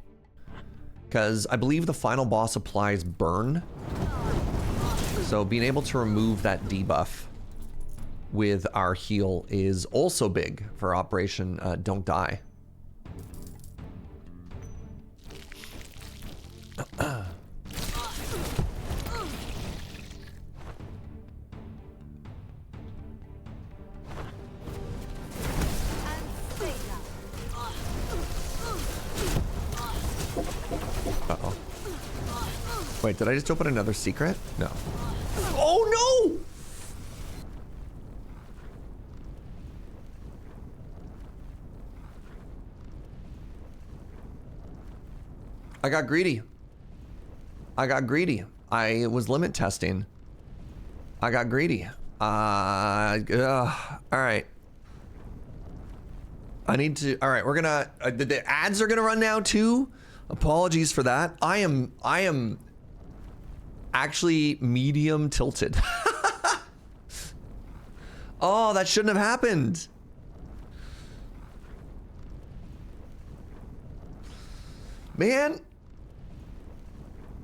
Because I believe the final boss applies burn. So being able to remove that debuff with our heal is also big for Operation Don't Die. Uh-oh. Wait, did I just open another secret? No. Oh, no! I got greedy. I got greedy. I was limit testing. I got greedy. All right. I need to, all right, we're gonna, the ads are gonna run now too. Apologies for that. I am actually medium tilted. Oh, that shouldn't have happened. Man,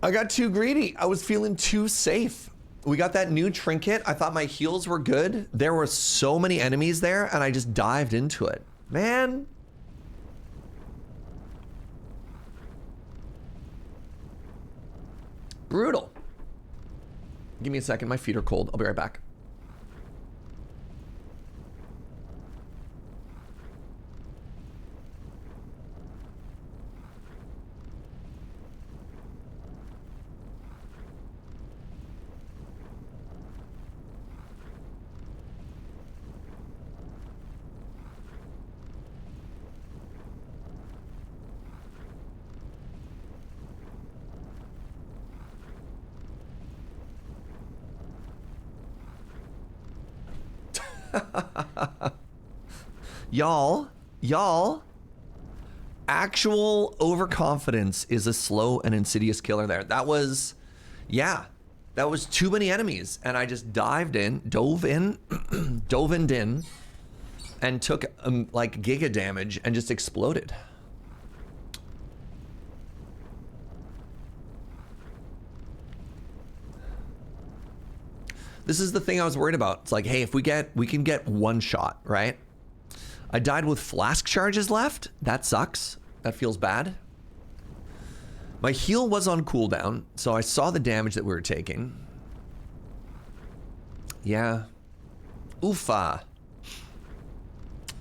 I got too greedy. I was feeling too safe. We got that new trinket. I thought my heals were good. There were so many enemies there and I just dived into it. Man. Brutal. Give me a second. My feet are cold. I'll be right back. Y'all, actual overconfidence is a slow and insidious killer there. That was, yeah, that was too many enemies. And I just dove in, and took like giga damage and just exploded. This is the thing I was worried about. It's like, hey, if we can get one shot, right? I died with flask charges left. That sucks. That feels bad. My heal was on cooldown, so I saw the damage that we were taking. Yeah. Oofa.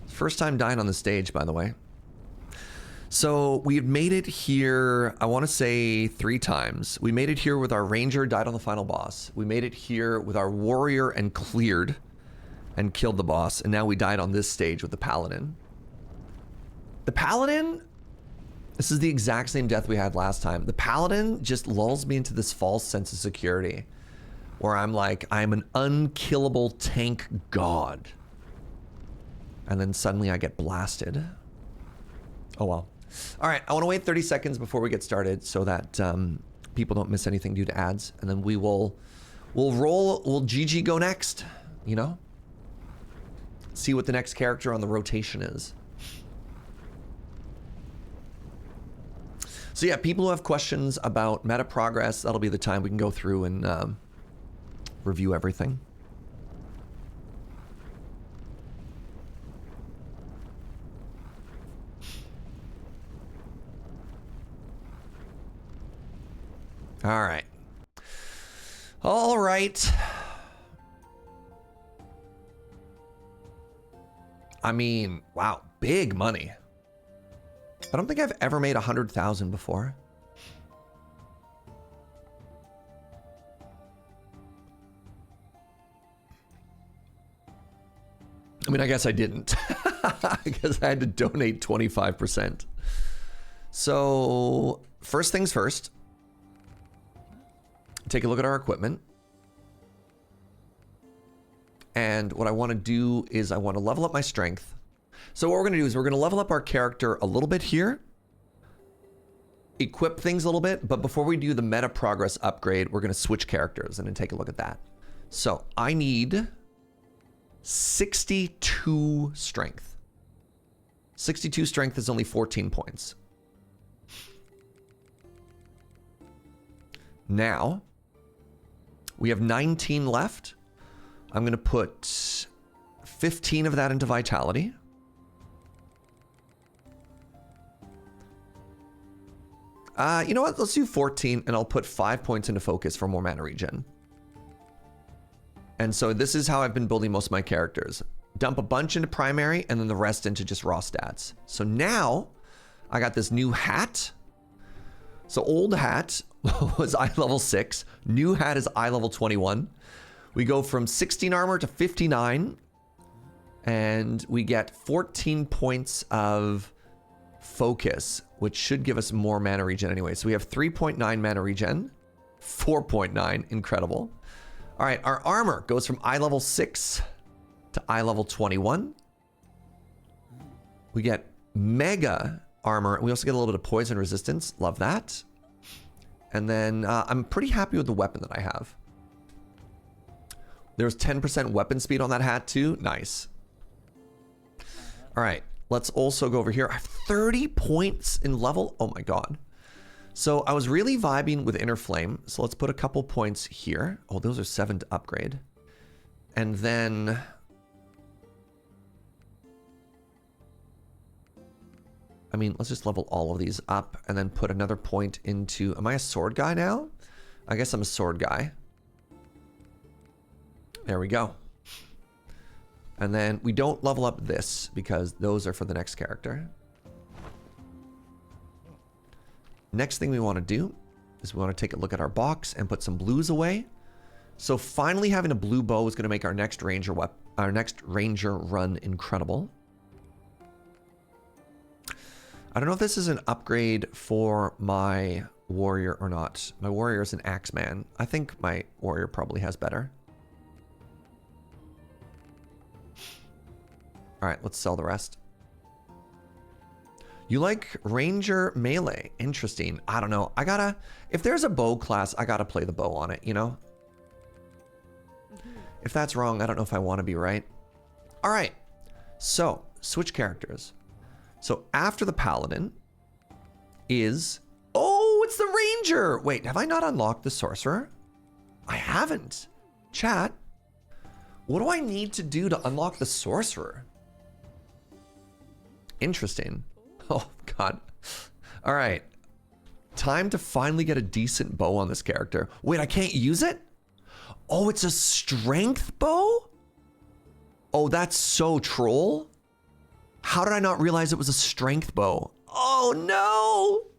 First time dying on the stage, by the way. So we've made it here, I want to say 3 times. We made it here with our ranger, died on the final boss. We made it here with our warrior and cleared and killed the boss. And now we died on this stage with the paladin. The paladin, this is the exact same death we had last time. The paladin just lulls me into this false sense of security where I'm like, I'm an unkillable tank god. And then suddenly I get blasted. Oh well. All right, I want to wait 30 seconds before we get started so that people don't miss anything due to ads, and then we'll GG go next, you know? See what the next character on the rotation is. So yeah, people who have questions about meta progress, that'll be the time we can go through and review everything. All right. All right. I mean, wow, big money. I don't think I've ever made 100,000 before. I mean, I guess I didn't because I had to donate 25%. So first things first. Take a look at our equipment. And what I want to do is I want to level up my strength. So what we're going to do is we're going to level up our character a little bit here. Equip things a little bit. But before we do the meta progress upgrade, we're going to switch characters and then take a look at that. So I need 62 strength. 62 strength is only 14 points. Now, we have 19 left. I'm going to put 15 of that into vitality. You know what? Let's do 14, and I'll put 5 points into focus for more mana regen. And so this is how I've been building most of my characters. Dump a bunch into primary, and then the rest into just raw stats. So now, I got this new hat. So old hat was eye level 6. New hat is eye level 21. We go from 16 armor to 59. And we get 14 points of focus, which should give us more mana regen anyway. So we have 3.9 mana regen. 4.9. Incredible. All right, our armor goes from eye level 6 to eye level 21. We get mega armor. We also get a little bit of poison resistance. Love that. And then I'm pretty happy with the weapon that I have. There's 10% weapon speed on that hat too. Nice. All right, let's also go over here. I have 30 points in level. Oh my God. So I was really vibing with Inner Flame. So let's put a couple points here. Oh, those are 7 to upgrade. And then... I mean, let's just level all of these up and then put another point into... Am I a sword guy now? I guess I'm a sword guy. There we go. And then we don't level up this because those are for the next character. Next thing we want to do is we want to take a look at our box and put some blues away. So finally having a blue bow is going to make our next ranger run incredible. I don't know if this is an upgrade for my warrior or not. My warrior is an axeman. I think my warrior probably has better. All right, let's sell the rest. You like ranger melee? Interesting. I don't know. I gotta, if there's a bow class, I gotta play the bow on it, you know? If that's wrong, I don't know if I want to be right. All right, so switch characters. So after the paladin is, oh, it's the ranger. Wait, have I not unlocked the sorcerer? I haven't. Chat, what do I need to do to unlock the sorcerer? Interesting. Oh, God. All right. Time to finally get a decent bow on this character. Wait, I can't use it? Oh, it's a strength bow? Oh, that's so troll. How did I not realize it was a strength bow? Oh, no.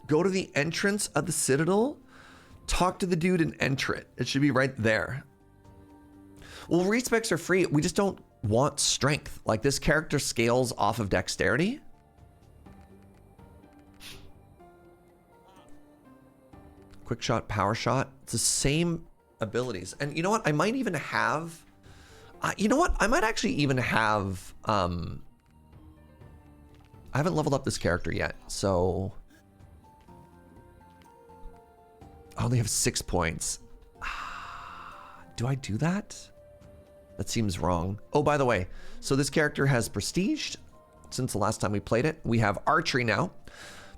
Go to the entrance of the Citadel, talk to the dude and enter it. It should be right there. Well, respecs are free. We just don't want strength. Like, this character scales off of dexterity. Quick shot, power shot. It's the same abilities. And you know what? I might even have... you know what? I might actually even have... I haven't leveled up this character yet, so... I only have 6 points. Do I do that? That seems wrong. Oh, by the way, so this character has prestiged since the last time we played it. We have archery now.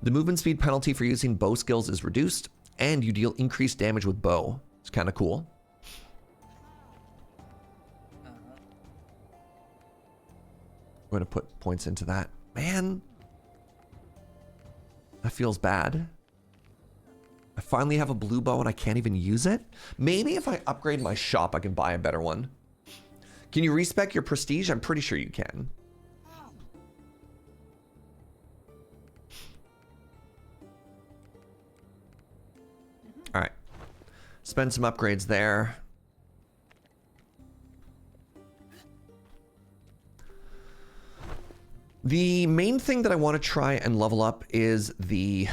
The movement speed penalty for using bow skills is reduced, and you deal increased damage with bow. It's kind of cool. We're gonna put points into that. Man, that feels bad. I finally have a blue bow and I can't even use it. Maybe if I upgrade my shop, I can buy a better one. Can you respec your prestige? I'm pretty sure you can. All right. Spend some upgrades there. The main thing that I want to try and level up is the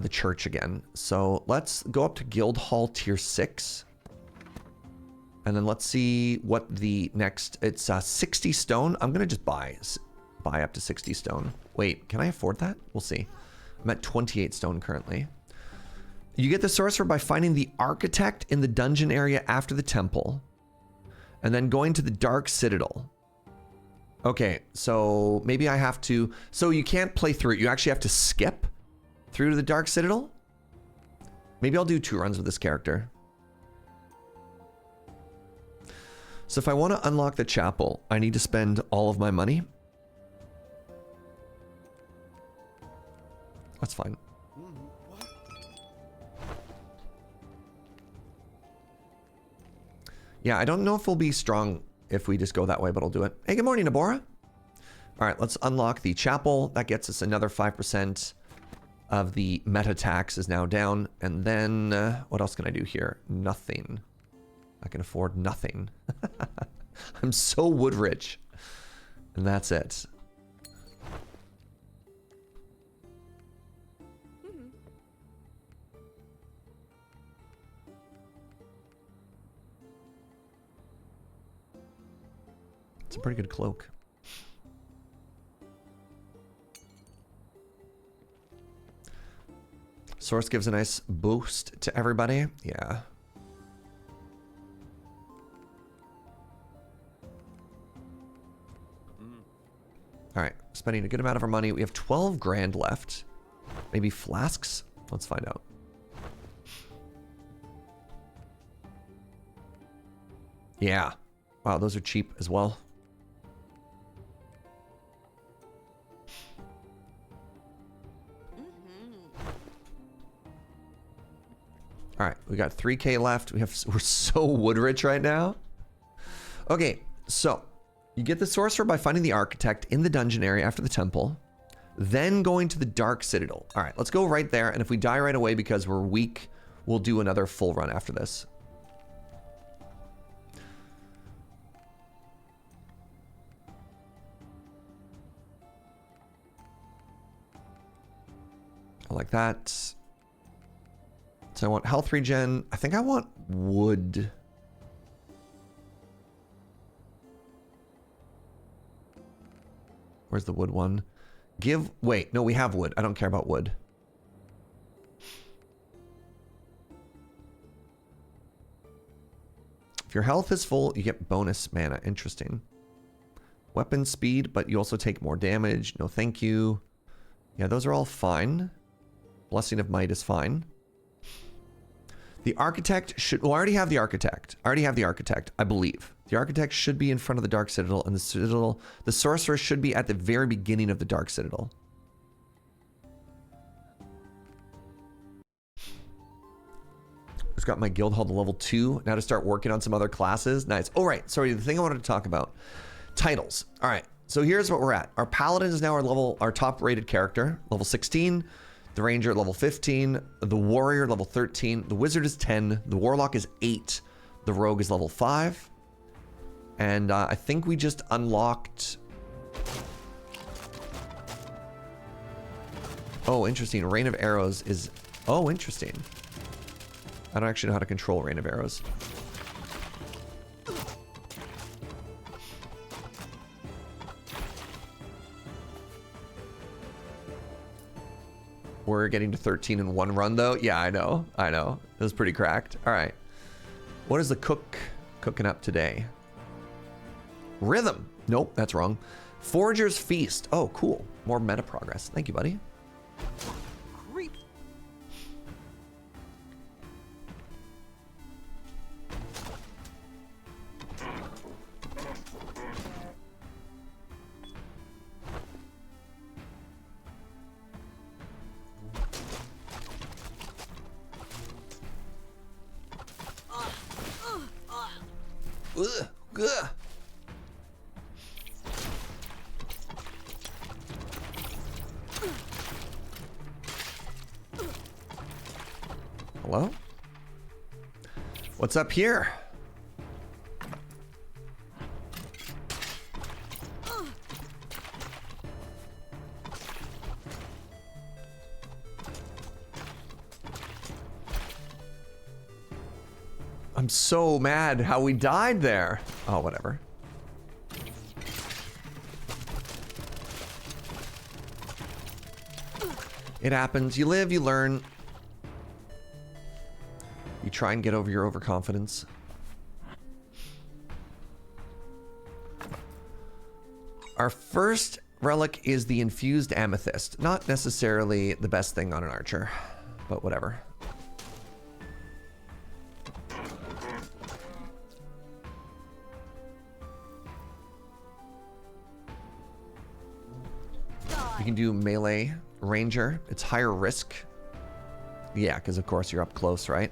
church again. So let's go up to Guild Hall tier 6. And then let's see what the next, it's 60 stone. I'm going to just buy buy up to 60 stone. Wait, can I afford that? We'll see. I'm at 28 stone currently. You get the sorcerer by finding the architect in the dungeon area after the temple, and then going to the dark citadel. Okay, so maybe I have to... So you can't play through it. You actually have to skip through to the dark citadel? Maybe I'll do 2 runs with this character. So if I want to unlock the chapel, I need to spend all of my money. That's fine. Yeah, I don't know if we'll be strong if we just go that way, but I'll do it. Hey, good morning, Nabora. All right, let's unlock the chapel. That gets us another 5% of the meta tax is now down. And then what else can I do here? Nothing. I can afford nothing. I'm so wood rich. And that's it. It's a pretty good cloak. Source gives a nice boost to everybody. Yeah. All right, spending a good amount of our money. We have 12 grand left. Maybe flasks? Let's find out. Yeah. Wow, those are cheap as well. All right, we got 3K left. We're so wood rich right now. Okay, so you get the sorcerer by finding the architect in the dungeon area after the temple, then going to the dark citadel. All right, let's go right there. And if we die right away because we're weak, we'll do another full run after this. I like that. So I want health regen. I think I want wood. Where's the wood one? Wait, no, we have wood. I don't care about wood. If your health is full, you get bonus mana. Interesting. Weapon speed, but you also take more damage. No, thank you. Yeah, those are all fine. Blessing of Might is fine. The architect should... Well, I already have the architect. I believe. The architect should be in front of the Dark Citadel, and the sorcerer should be at the very beginning of the Dark Citadel. Just got my guild hall to level 2. Now to start working on some other classes. Nice. Oh, right. Sorry, the thing I wanted to talk about. Titles. All right. So here's what we're at. Our Paladin is now our top rated character, level 16. The Ranger, level 15. The Warrior, level 13. The Wizard is 10. The Warlock is 8. The Rogue is level 5. And I think we just unlocked... Oh, interesting. Rain of Arrows is... Oh, interesting. I don't actually know how to control Rain of Arrows. We're getting to 13 in one run, though. Yeah, I know. It was pretty cracked. All right. What is the cooking up today? Rhythm. Nope, that's wrong. Forager's Feast. Oh, cool. More meta progress. Thank you, buddy. Creep. Ugh. Ugh. Hello? What's up here? I'm so mad how we died there. Oh, whatever. It happens. You live, you learn. You try and get over your overconfidence. Our first relic is the infused amethyst. Not necessarily the best thing on an archer, but whatever. You can do melee ranger. It's higher risk. Yeah, because of course you're up close, right?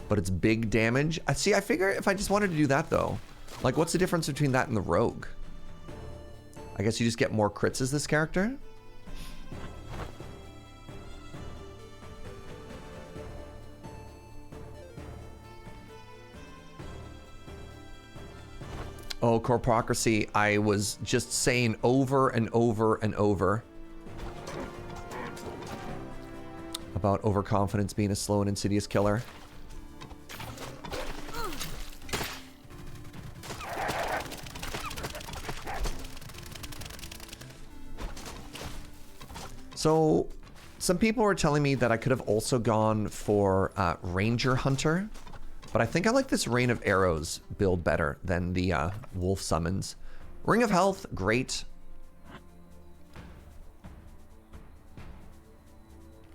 But it's big damage. See, I figure if I just wanted to do that though, like what's the difference between that and the rogue? I guess you just get more crits as this character. Oh, corpocracy. I was just saying over and over and over about overconfidence being a slow and insidious killer. So, some people were telling me that I could have also gone for Ranger Hunter, but I think I like this Rain of Arrows build better than the Wolf Summons. Ring of Health, great.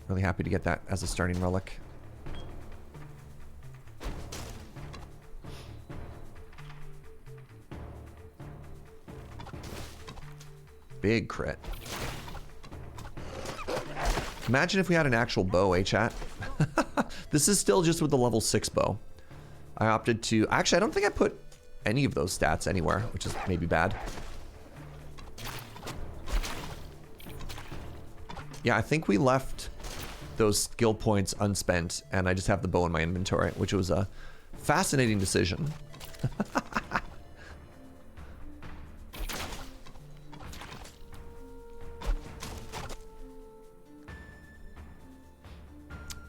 Really happy to get that as a starting relic. Big crit. Imagine if we had an actual bow, eh, chat? This is still just with the level 6 bow. I opted to... Actually, I don't think I put any of those stats anywhere, which is maybe bad. Yeah, I think we left those skill points unspent, and I just have the bow in my inventory, which was a fascinating decision.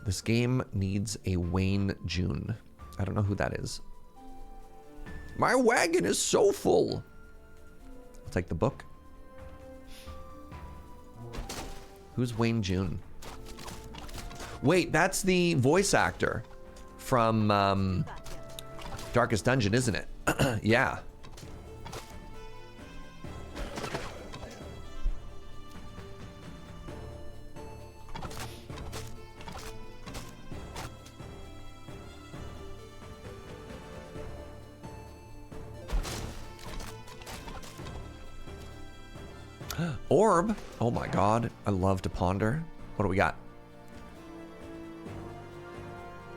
This game needs a Wayne June. I don't know who that is. My wagon is so full. I'll take the book. Who's Wayne June? Wait, that's the voice actor from Darkest Dungeon, isn't it? Yeah. Orb. Oh my god. I love to ponder. What do we got?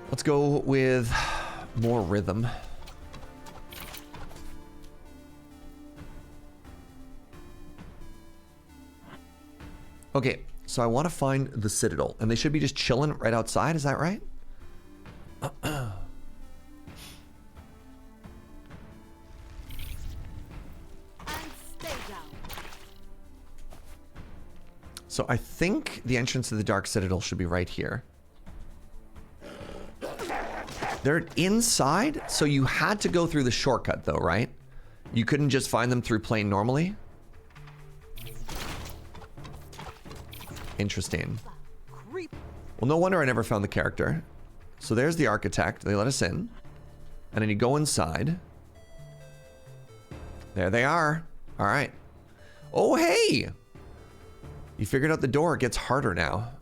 Let's go with more rhythm. Okay, so I want to find the Citadel, and they should be just chilling right outside, is that right? So I think the entrance to the Dark Citadel should be right here. They're inside, so you had to go through the shortcut though, right? You couldn't just find them through playing normally? Interesting. Well, no wonder I never found the character. So there's the architect. They let us in. And then you go inside. There they are. All right. Oh, hey! You figured out the door. It gets harder now.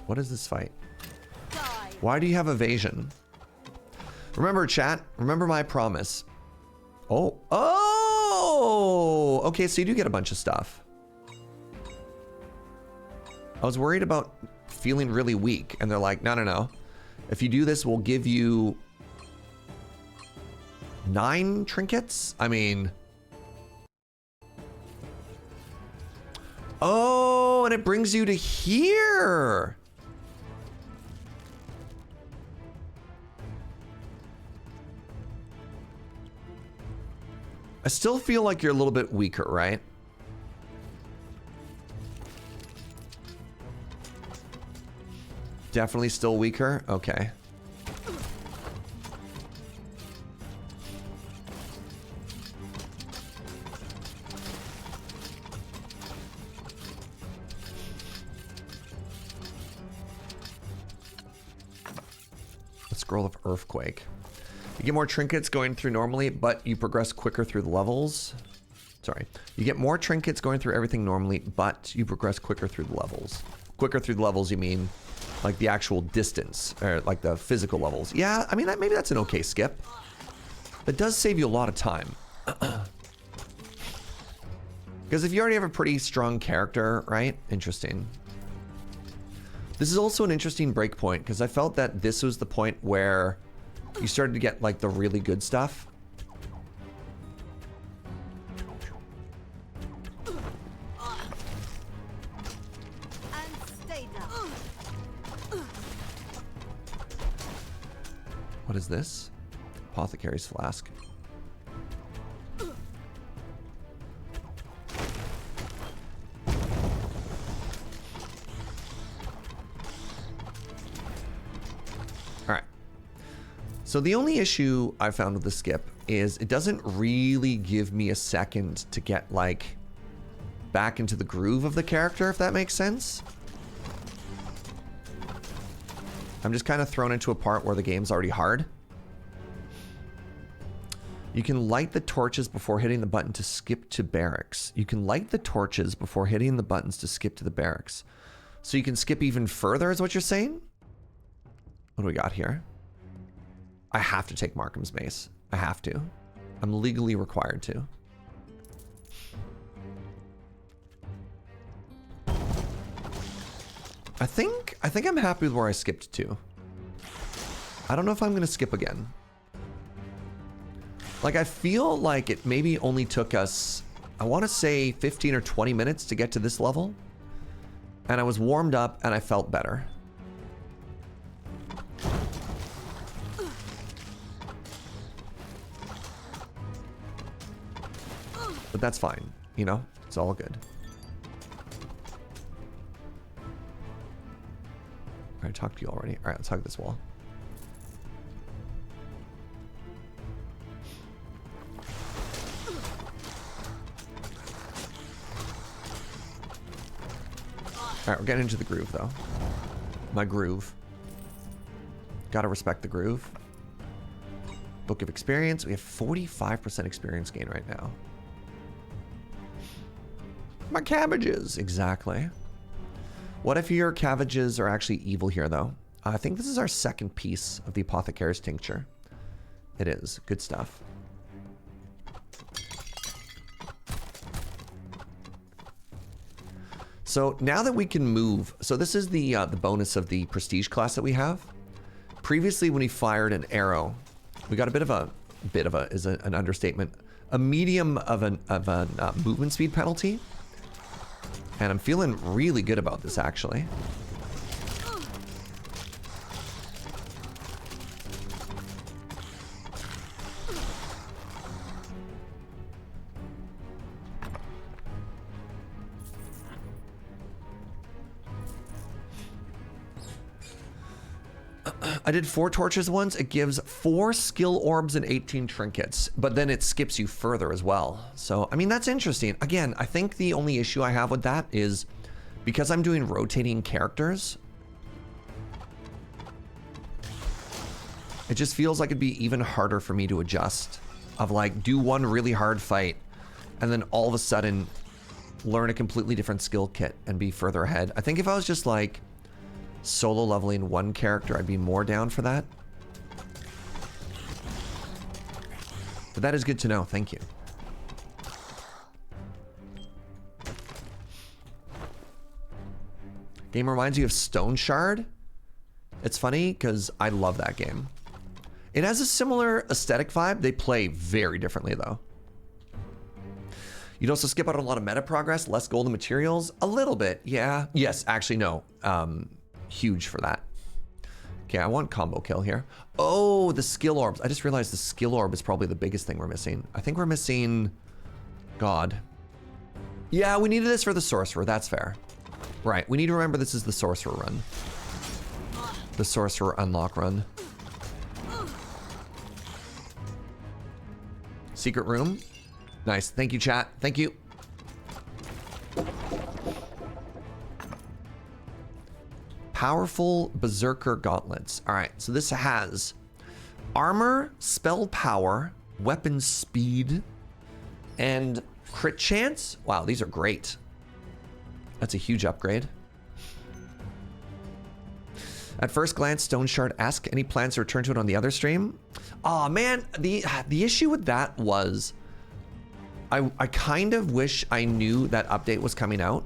What is this fight? Why do you have evasion? Remember, chat. Remember my promise. Oh. Oh! Okay, so you do get a bunch of stuff. I was worried about feeling really weak, and they're like, no, no, no. If you do this, we'll give you 9 trinkets? I mean... Oh, and it brings you to here! I still feel like you're a little bit weaker, right? Definitely still weaker? Okay. The Scroll of Earthquake. You get more trinkets going through normally, but you progress quicker through the levels. Sorry. You get more trinkets going through everything normally, but you progress quicker through the levels. Quicker through the levels, you mean like the actual distance, or like the physical levels. Yeah, I mean, maybe that's an okay skip. It does save you a lot of time. Because if you already have a pretty strong character, right? Interesting. This is also an interesting break point, because I felt that this was the point where you started to get like the really good stuff. And stay down. What is this? Apothecary's Flask. So the only issue I found with the skip is it doesn't really give me a second to get like back into the groove of the character, if that makes sense. I'm just kind of thrown into a part where the game's already hard. You can light the torches before hitting the button to skip to barracks. You can light the torches before hitting the buttons to skip to the barracks. So you can skip even further, is what you're saying? What do we got here? I have to take Markham's Mace. I have to. I'm legally required to. I think I'm happy with where I skipped to. I don't know if I'm gonna skip again. Like, I feel like it maybe only took us, I want to say 15 or 20 minutes to get to this level. And I was warmed up and I felt better. But that's fine, you know? It's all good. I talked to you already. All right, let's hug this wall. All right, we're getting into the groove, though. My groove. Gotta respect the groove. Book of Experience. We have 45% experience gain right now. My cabbages, exactly. What if your cabbages are actually evil here, though? I think this is our second piece of the Apothecary's Tincture. It is. Good stuff. So now that we can move, so this is the bonus of the prestige class that we have. Previously, when we fired an arrow, we got a bit of a is an understatement, a medium of a movement speed penalty. And I'm feeling really good about this, actually. I did 4 torches once. It gives 4 skill orbs and 18 trinkets, but then it skips you further as well. So, I mean, that's interesting. Again, I think the only issue I have with that is because I'm doing rotating characters, it just feels like it'd be even harder for me to adjust. Of like, do one really hard fight, and then all of a sudden learn a completely different skill kit and be further ahead. I think if I was just like solo leveling one character, I'd be more down for that. But that is good to know. Thank you. Game reminds you of Stone Shard. It's funny because I love that game. It has a similar aesthetic vibe. They play very differently, though. You'd also skip out on a lot of meta progress, less golden materials. A little bit, yeah. Yes, actually, no. Huge for that. Okay, I want combo kill here. Oh, the skill orbs. I just realized the skill orb is probably the biggest thing we're missing. I think we're missing God. Yeah, we needed this for the Sorcerer. That's fair. Right, we need to remember this is the Sorcerer Run. The Sorcerer Unlock Run. Secret room. Nice. Thank you, chat. Thank you. Powerful Berserker Gauntlets. All right, so this has armor, spell power, weapon speed, and crit chance. Wow, these are great. That's a huge upgrade. At first glance, Stone Shard-esque. Any plans to return to it on the other stream? Aw, man, the issue with that was I kind of wish I knew that update was coming out,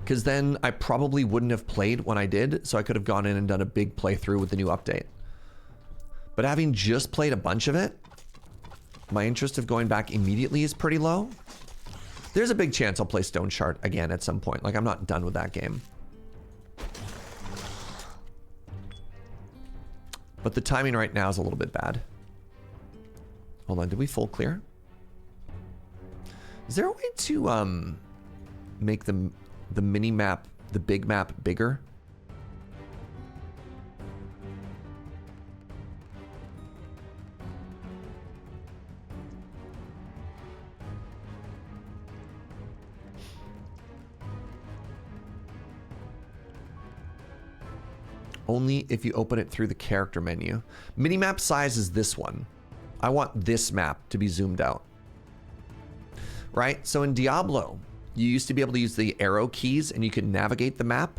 because then I probably wouldn't have played when I did, so I could have gone in and done a big playthrough with the new update. But having just played a bunch of it, my interest of going back immediately is pretty low. There's a big chance I'll play Stone Shard again at some point. Like, I'm not done with that game. But the timing right now is a little bit bad. Hold on, did we full clear? Is there a way to make the mini map, the big map, bigger? Only if you open it through the character menu. Minimap size is this one. I want this map to be zoomed out. Right? So in Diablo, you used to be able to use the arrow keys and you could navigate the map.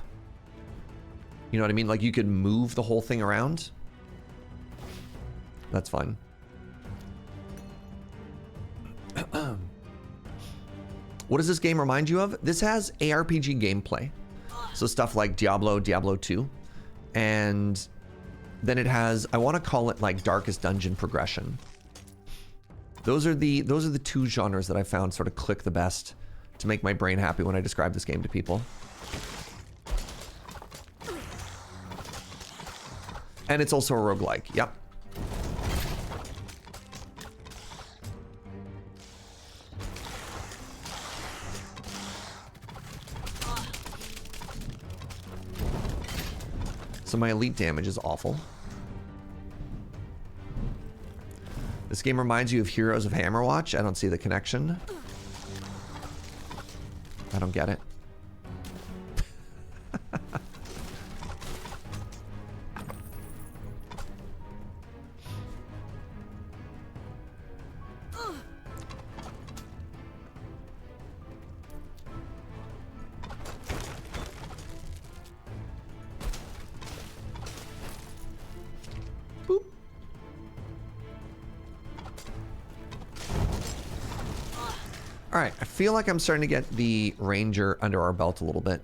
You know what I mean? Like you could move the whole thing around. That's fun. What does this game remind you of? This has ARPG gameplay. So stuff like Diablo, Diablo 2. And then it has, I want to call it like Darkest Dungeon progression. Those are the two genres that I found sort of click the best to make my brain happy when I describe this game to people. And it's also a roguelike. Yep. So my elite damage is awful. This game reminds you of Heroes of Hammerwatch. I don't see the connection. I don't get it. All right, I feel like I'm starting to get the Ranger under our belt a little bit.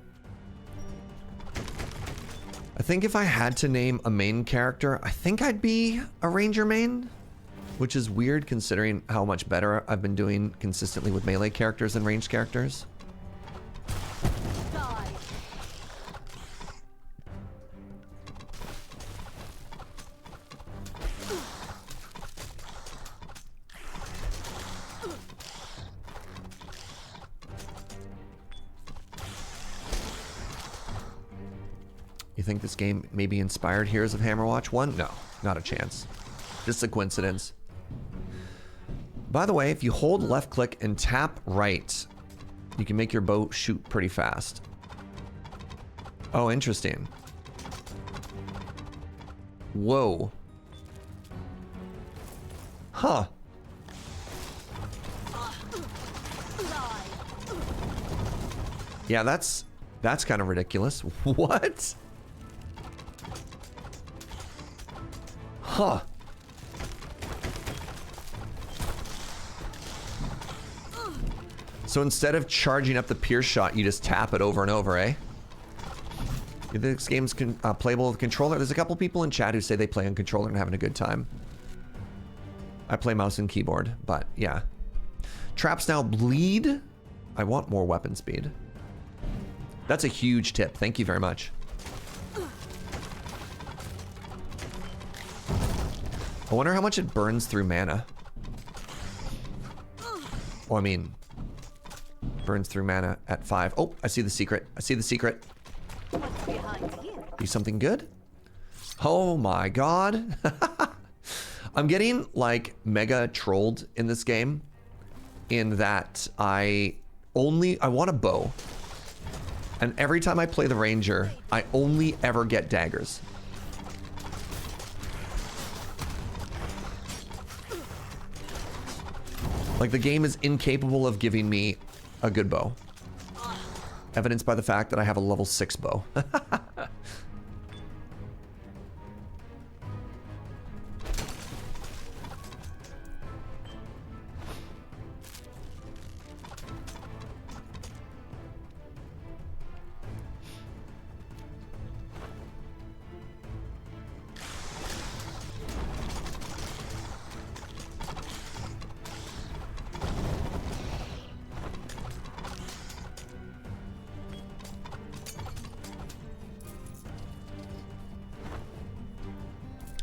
I think if I had to name a main character, I think I'd be a Ranger main, which is weird considering how much better I've been doing consistently with melee characters than ranged characters. Think this game maybe inspired Heroes of Hammerwatch 1? No, not a chance. Just a coincidence. By the way, if you hold left click and tap right, you can make your bow shoot pretty fast. Oh, interesting. Whoa. Huh. Yeah, that's kind of ridiculous. What? Huh. So instead of charging up the pierce shot, you just tap it over and over, eh? This game's playable with a controller. There's a couple people in chat who say they play on controller and having a good time. I play mouse and keyboard, but yeah. Traps now bleed. I want more weapon speed. That's a huge tip. Thank you very much. I wonder how much it burns through mana. Well, I mean, burns through mana at 5. Oh, I see the secret. I see the secret. What's behind here? Be something good? Oh my god. I'm getting like mega trolled in this game in that I want a bow. And every time I play the ranger, I only ever get daggers. Like the game is incapable of giving me a good bow. Evidenced by the fact that I have a level 6 bow.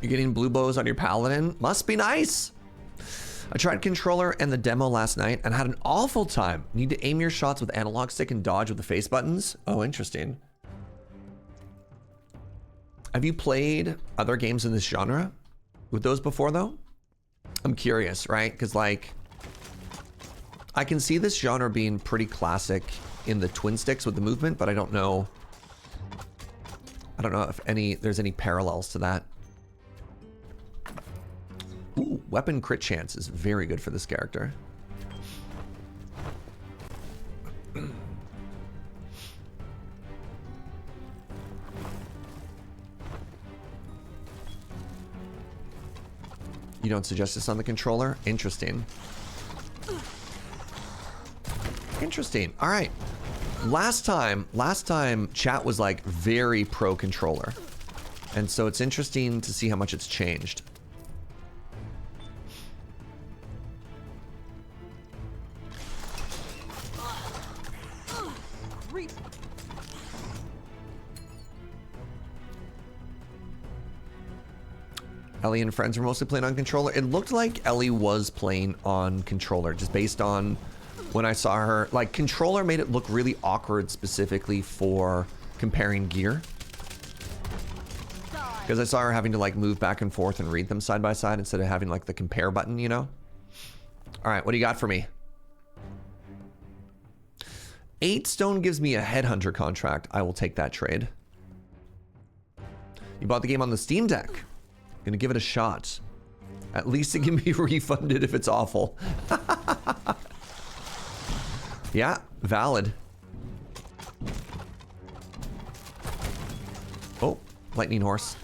You're getting blue bows on your paladin? Must be nice. I tried controller and the demo last night and had an awful time. Need to aim your shots with analog stick and dodge with the face buttons? Oh, interesting. Have you played other games in this genre with those before though? I'm curious, right? Because like, I can see this genre being pretty classic in the twin sticks with the movement, but I don't know if there's any parallels to that. Ooh, weapon crit chance is very good for this character. You don't suggest this on the controller? Interesting. Interesting. All right. Last time chat was like very pro controller. And so it's interesting to see how much it's changed. Ellie and friends were mostly playing on controller. It looked like Ellie was playing on controller, just based on when I saw her. Like, controller made it look really awkward specifically for comparing gear. Because I saw her having to like move back and forth and read them side by side instead of having like the compare button, you know? All right, what do you got for me? 8 stone gives me a headhunter contract. I will take that trade. You bought the game on the Steam Deck. Gonna give it a shot. At least it can be refunded if it's awful. Yeah, valid. Oh, lightning horse.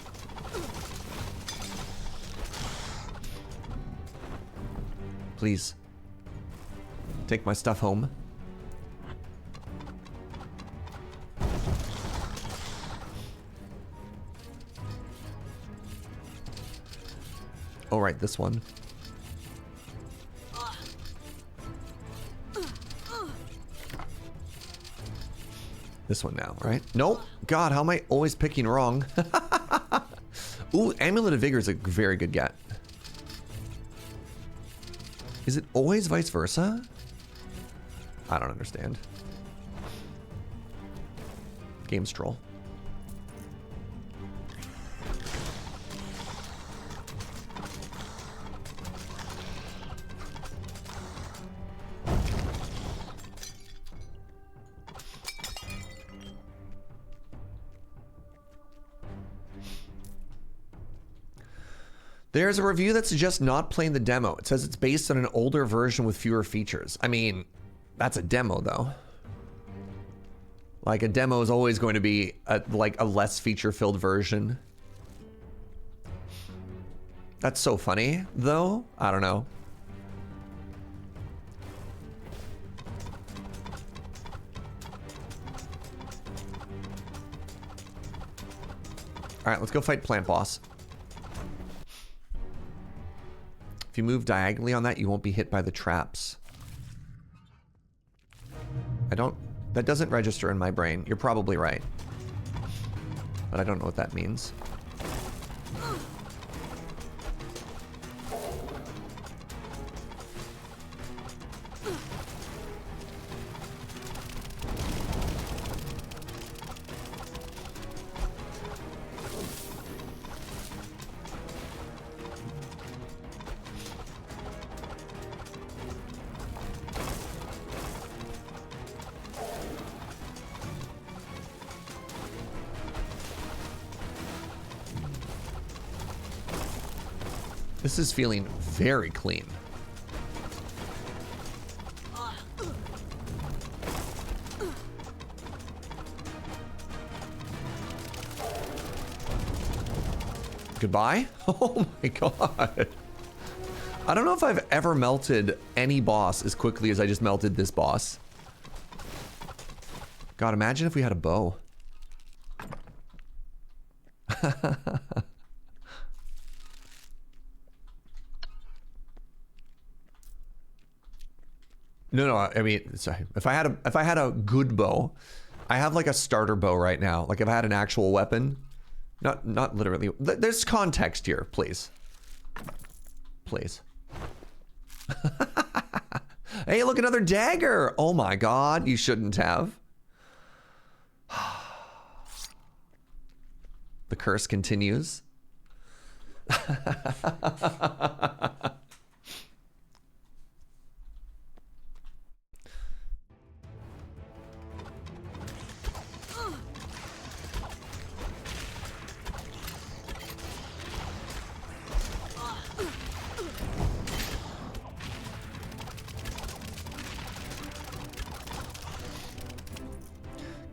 Please. Take my stuff home. Oh, right, this one. This one now, right? Nope. God, how am I always picking wrong? Ooh, Amulet of Vigor is a very good get. Is it always vice versa? I don't understand. Game's troll. There's a review that suggests not playing the demo. It says it's based on an older version with fewer features. I mean, that's a demo though. Like a demo is always going to be like a less feature-filled version. That's so funny though. I don't know. All right, let's go fight Plant Boss. If you move diagonally on that, you won't be hit by the traps. That doesn't register in my brain. You're probably right. But I don't know what that means. This is feeling very clean. Goodbye? Oh my god. I don't know if I've ever melted any boss as quickly as I just melted this boss. God, imagine if we had a bow. No, I mean, sorry. If I had a good bow, I have like a starter bow right now. Like if I had an actual weapon, not literally. There's context here, please. Please. Hey, look, another dagger. Oh my god, you shouldn't have. The curse continues.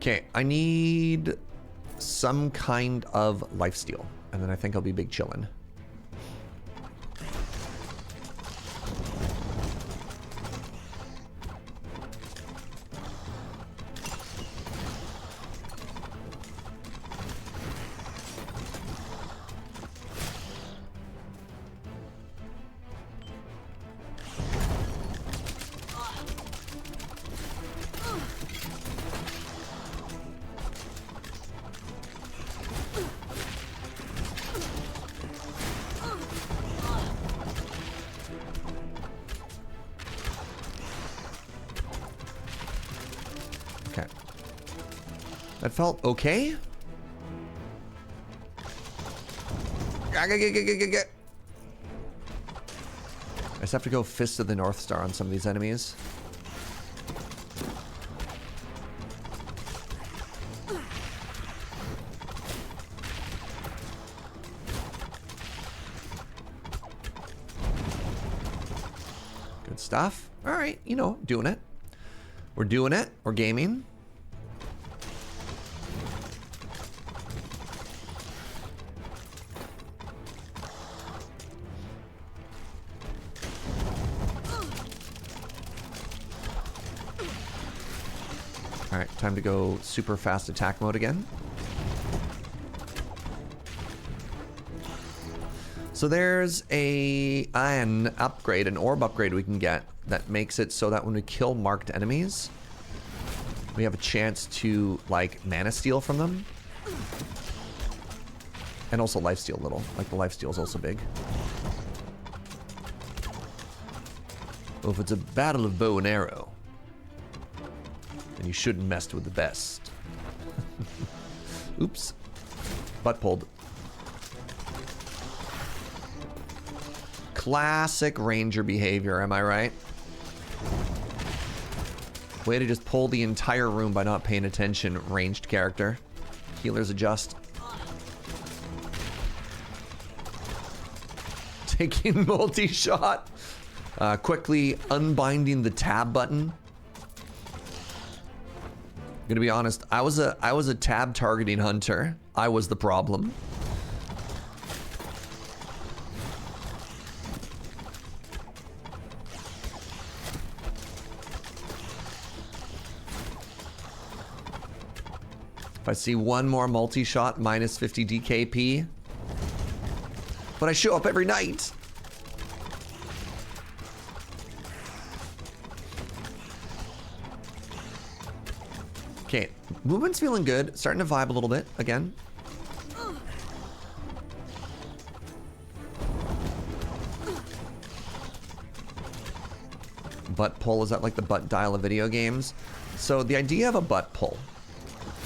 Okay, I need some kind of lifesteal, and then I think I'll be big chillin'. That felt okay. I just have to go Fist of the North Star on some of these enemies. Good stuff. All right, you know, doing it. We're doing it. We're gaming. Time to go super fast attack mode again. So there's an upgrade, an orb upgrade we can get that makes it so that when we kill marked enemies, we have a chance to like mana steal from them. And also lifesteal a little. Like the lifesteal is also big. Well, if it's a battle of bow and arrow, and you shouldn't mess with the best. Oops. Butt pulled. Classic ranger behavior, am I right? Way to just pull the entire room by not paying attention, ranged character. Healers adjust. Taking multi-shot. Quickly unbinding the tab button. Gonna be honest, I was a tab targeting hunter. I was the problem. If I see one more multi-shot, minus 50 DKP. But I show up every night. Okay, movement's feeling good. Starting to vibe a little bit again. Butt pull, is that like the butt dial of video games? So the idea of a butt pull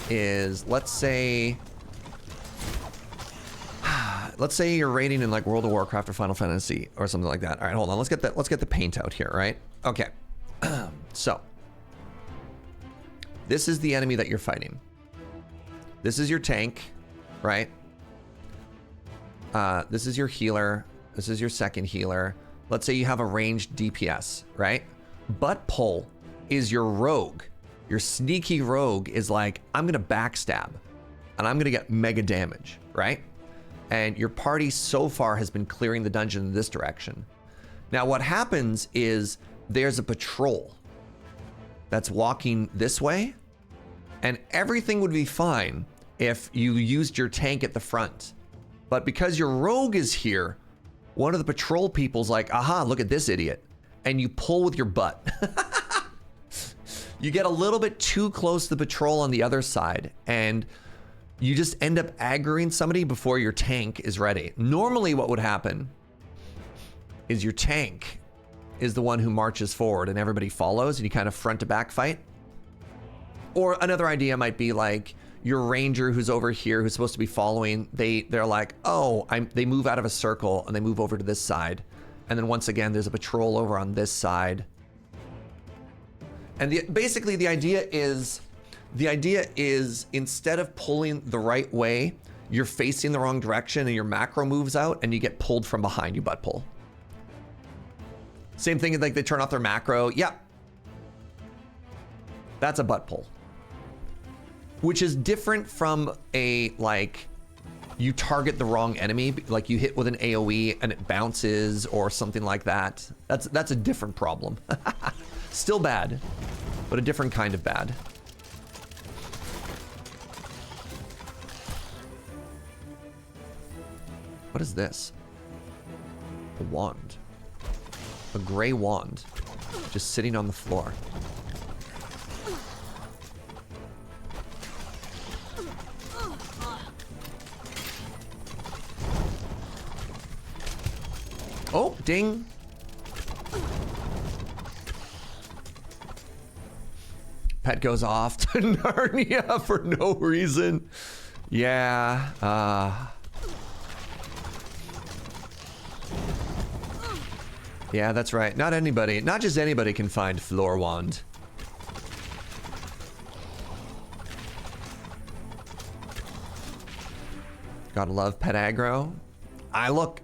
is, let's say you're raiding in like World of Warcraft or Final Fantasy or something like that. All right, hold on. Let's get the paint out here, right? Okay. So this is the enemy that you're fighting. This is your tank, right? This is your healer. This is your second healer. Let's say you have a ranged DPS, right? Buttpull is your rogue. Your sneaky rogue is like, I'm gonna backstab and I'm gonna get mega damage, right? And your party so far has been clearing the dungeon in this direction. Now what happens is there's a patrol that's walking this way, and everything would be fine if you used your tank at the front. But because your rogue is here, one of the patrol people's like, aha, look at this idiot. And you pull with your butt. You get a little bit too close to the patrol on the other side, and you just end up aggroing somebody before your tank is ready. Normally what would happen is your tank is the one who marches forward and everybody follows and you kind of front to back fight. Or another idea might be like your ranger who's over here who's supposed to be following, they're like, oh, they move out of a circle and they move over to this side. And then once again, there's a patrol over on this side. And basically the idea is instead of pulling the right way, you're facing the wrong direction and your macro moves out and you get pulled from behind, you butt pull. Same thing, like they turn off their macro. Yep. That's a butt pull. Which is different from a, like, you target the wrong enemy, like you hit with an AoE and it bounces or something like that. That's a different problem. Still bad, but a different kind of bad. What is this? A wand. A gray wand. Just sitting on the floor. Oh, ding. Pet goes off to Narnia for no reason. Yeah, yeah, that's right. Not just anybody can find floor wand. Gotta love pet aggro. Look.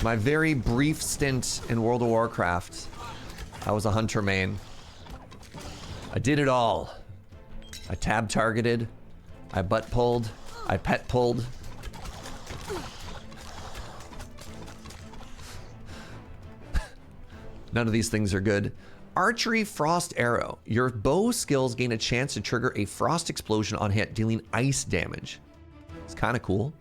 My very brief stint in World of Warcraft, I was a hunter main. I did it all. I tab targeted, I butt pulled, I pet pulled. None of these things are good. Archery Frost Arrow. Your bow skills gain a chance to trigger a frost explosion on hit, dealing ice damage. It's kind of cool.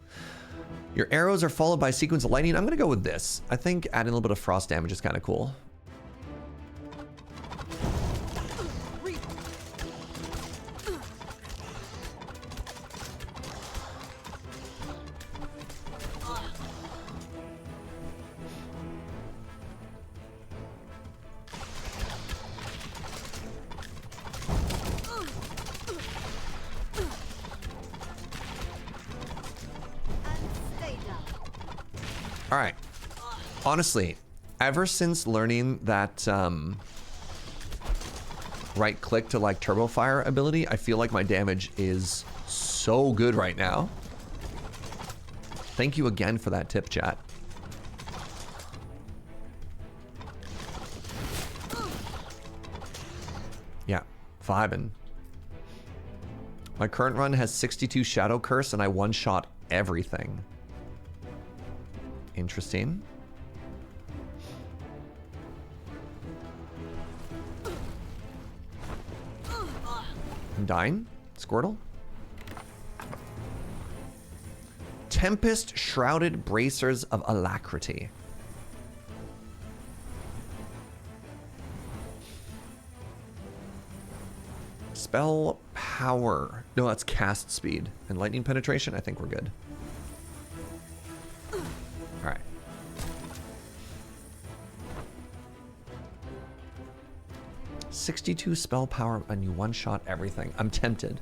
Your arrows are followed by a sequence of lightning. I'm gonna go with this. I think adding a little bit of frost damage is kind of cool. All right. Honestly, ever since learning that right click to like turbo fire ability, I feel like my damage is so good right now. Thank you again for that tip, chat. Yeah, vibing. My current run has 62 Shadow Curse and I one-shot everything. Interesting. I'm dying. Squirtle. Tempest Shrouded Bracers of Alacrity. Spell power. No, that's cast speed. And lightning penetration, I think we're good. Alright. "62 spell power and you one-shot everything." I'm tempted.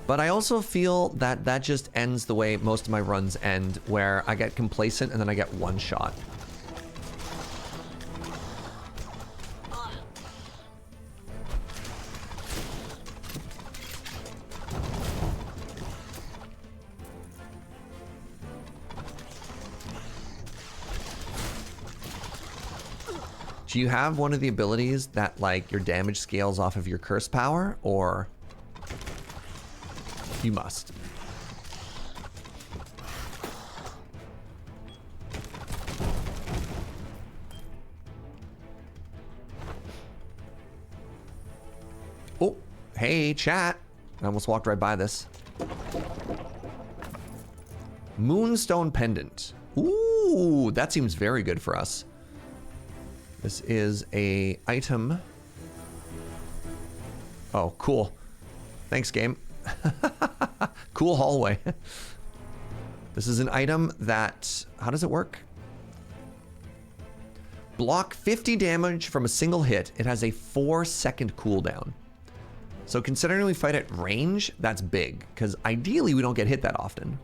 But I also feel that that just ends the way most of my runs end, where I get complacent and then I get one shot. Do you have one of the abilities that like your damage scales off of your curse power, or you must? Oh, hey, chat. I almost walked right by this. Moonstone Pendant. Ooh, that seems very good for us. This is a item. Oh, cool. Thanks, game. Cool hallway. This is an item that, how does it work? Block 50 damage from a single hit. It has a 4-second cooldown. So considering we fight at range, that's big, because ideally we don't get hit that often.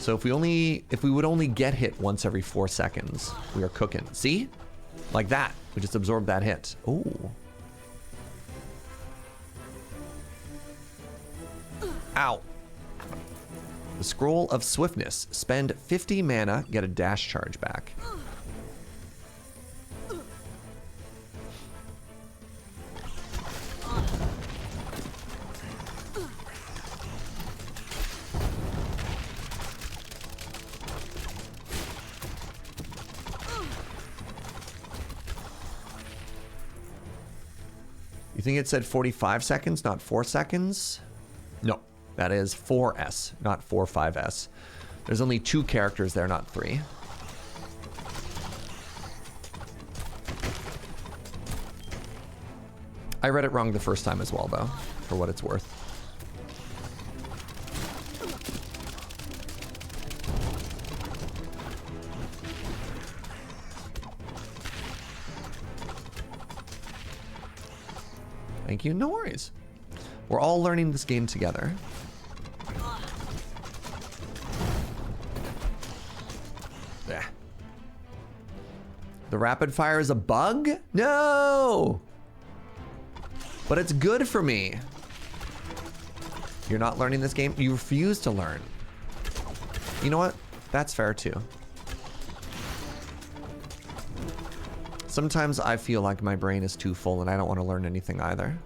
So if we would only get hit once every 4 seconds, we are cooking. See? Like that. We just absorbed that hit. Ooh. Ow. The Scroll of Swiftness. Spend 50 mana, get a dash charge back. You think it said 45 seconds, not 4 seconds? No, that is 4S, not 45S. There's only 2 characters there, not 3. I read it wrong the first time as well, though, for what it's worth. Thank you. No worries. We're all learning this game together. Yeah. The rapid fire is a bug? No! But it's good for me. You're not learning this game? You refuse to learn. You know what? That's fair too. Sometimes I feel like my brain is too full and I don't want to learn anything either.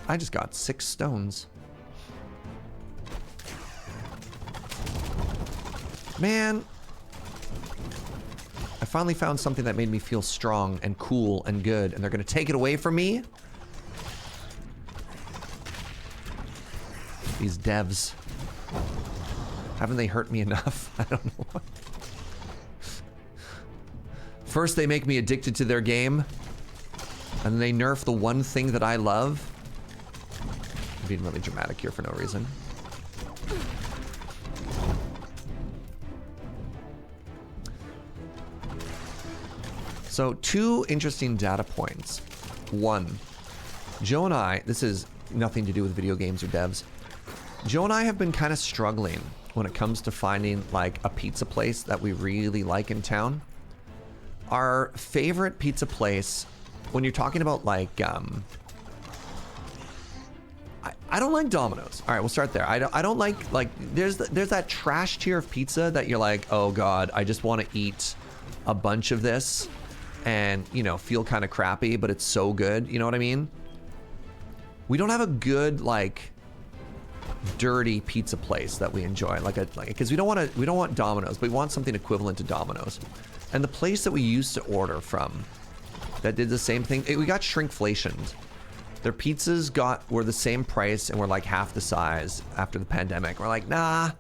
I just got 6 stones. Man. I finally found something that made me feel strong and cool and good, and they're gonna take it away from me? These devs. Haven't they hurt me enough? I don't know. First they make me addicted to their game, and then they nerf the one thing that I love. I'm being really dramatic here for no reason. So 2 interesting data points. 1, Joe and I, this is nothing to do with video games or devs. Joe and I have been kind of struggling when it comes to finding like a pizza place that we really like in town. Our favorite pizza place, when you're talking about like, I don't like Domino's. All right, we'll start there. I don't like there's that trash tier of pizza that you're like, oh God, I just want to eat a bunch of this and, you know, feel kind of crappy, but it's so good. You know what I mean? We don't have a good like dirty pizza place that we enjoy, because we don't want Domino's, but we want something equivalent to Domino's. And the place that we used to order from that did the same thing, we got shrinkflationed. Their pizzas were the same price and were like half the size after the pandemic. We're like, nah,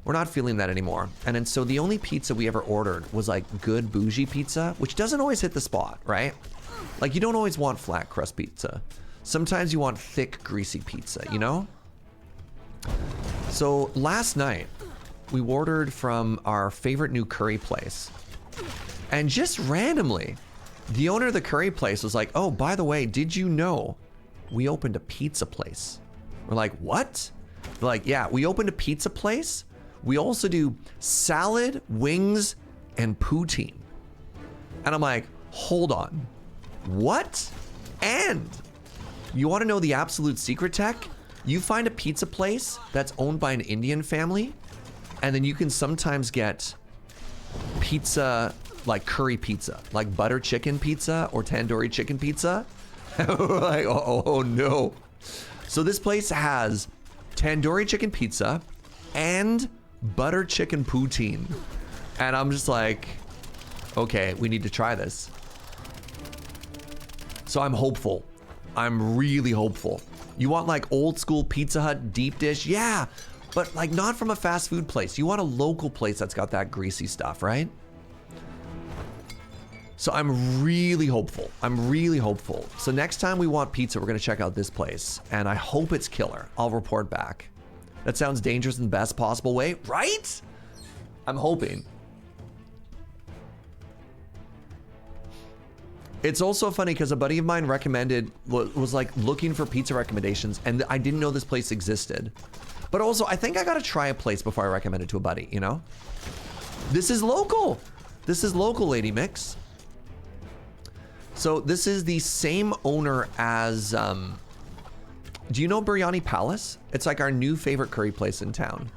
we're not feeling that anymore. And then so the only pizza we ever ordered was like good bougie pizza, which doesn't always hit the spot, right? Like you don't always want flat crust pizza. Sometimes you want thick, greasy pizza, you know? So last night, we ordered from our favorite new curry place. And just randomly, the owner of the curry place was like, oh, by the way, did you know we opened a pizza place? We're like, what? Like, yeah, we opened a pizza place. We also do salad, wings, and poutine. And I'm like, hold on. What? And you want to know the absolute secret tech? You find a pizza place that's owned by an Indian family, and then you can sometimes get pizza, like curry pizza, like butter chicken pizza or tandoori chicken pizza. Like, oh no. So this place has tandoori chicken pizza and butter chicken poutine. And I'm just like, okay, we need to try this. So I'm hopeful. I'm really hopeful. You want like old school Pizza Hut deep dish? Yeah, but like not from a fast food place. You want a local place that's got that greasy stuff, right? So I'm really hopeful. I'm really hopeful. So next time we want pizza, we're gonna check out this place, and I hope it's killer. I'll report back. That sounds dangerous in the best possible way, right? I'm hoping. It's also funny because a buddy of mine recommended, was like looking for pizza recommendations, and I didn't know this place existed. But also, I think I gotta try a place before I recommend it to a buddy, you know? This is local. This is local, Lady Mix. So this is the same owner as, do you know Biryani Palace? It's like our new favorite curry place in town.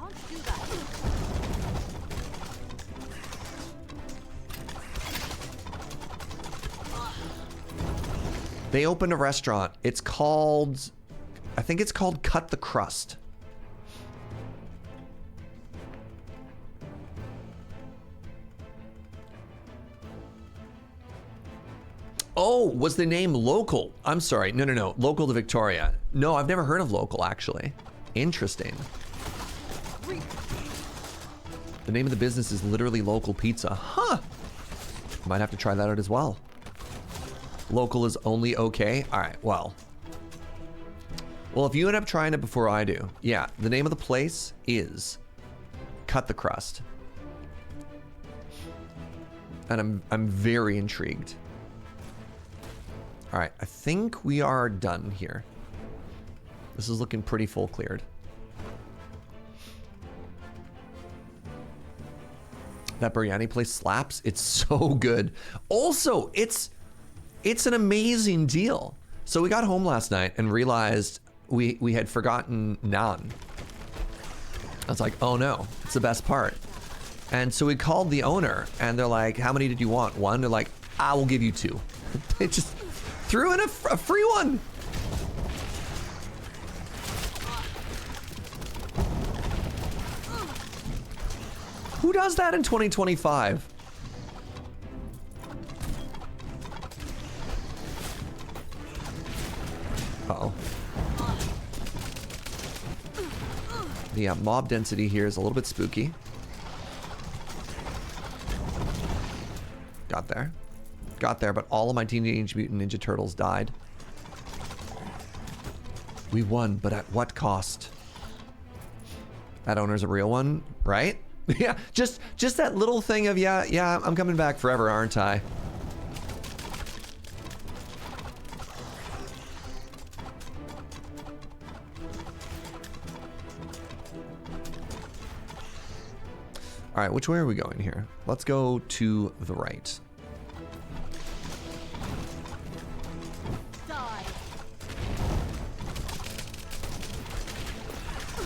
They opened a restaurant. It's called, I think it's called Cut the Crust. Oh, was the name Local? I'm sorry. No. Local to Victoria. No, I've never heard of Local, actually. Interesting. The name of the business is literally Local Pizza. Huh. Might have to try that out as well. Local is only okay? All right, well. Well, if you end up trying it before I do. Yeah, the name of the place is Cut the Crust. And I'm very intrigued. All right, I think we are done here. This is looking pretty full cleared. That biryani place slaps. It's so good. Also, it's an amazing deal. So we got home last night and realized we had forgotten naan. I was like, oh no, it's the best part. And so we called the owner and they're like, how many did you want? One? They're like, I will give you two. They just threw in a free one. Who does that in 2025? Uh-oh. The mob density here is a little bit spooky. Got there, but all of my Teenage Mutant Ninja Turtles died. We won, but at what cost? That owner's a real one, right? Yeah, just that little thing of, yeah, I'm coming back forever, aren't I? All right, which way are we going here? Let's go to the right.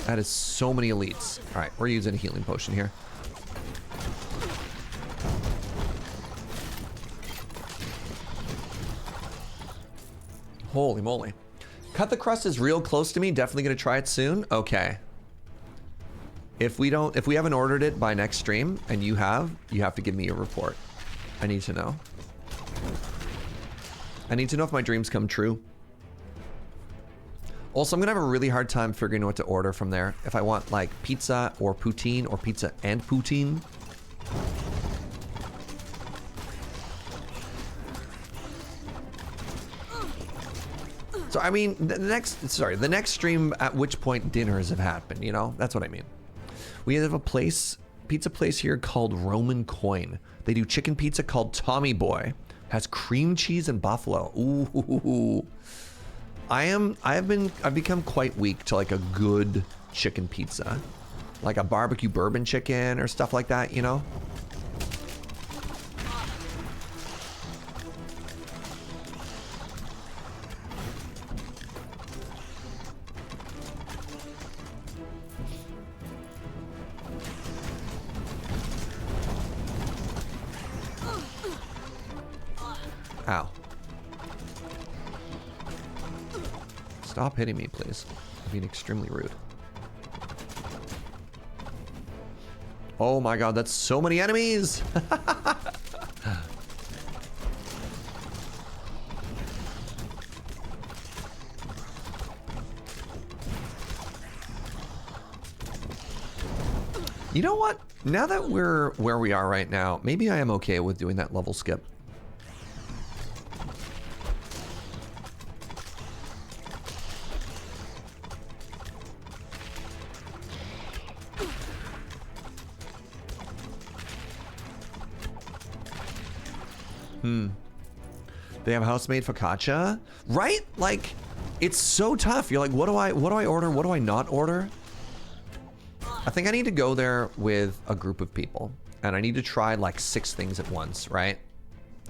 That is so many elites. All right, we're using a healing potion here. Holy moly. Cut the Crust is real close to me. Definitely gonna try it soon. Okay. If we haven't ordered it by next stream and you have to give me a report. I need to know. I need to know if my dreams come true. Also, I'm gonna have a really hard time figuring out what to order from there. If I want like pizza or poutine or pizza and poutine. So I mean, the next stream at which point dinners have happened, you know? That's what I mean. We have a pizza place here called Roman Coin. They do chicken pizza called Tommy Boy. Has cream cheese and buffalo. Ooh. I've become quite weak to like a good chicken pizza. Like a barbecue bourbon chicken or stuff like that, you know? Ow. Stop hitting me, please. You're being extremely rude. Oh my god, that's so many enemies! You know what? Now that we're where we are right now, maybe I am okay with doing that level skip. They have house-made focaccia, right? Like, it's so tough. You're like, what do I order? What do I not order? I think I need to go there with a group of people, and I need to try like 6 things at once, right?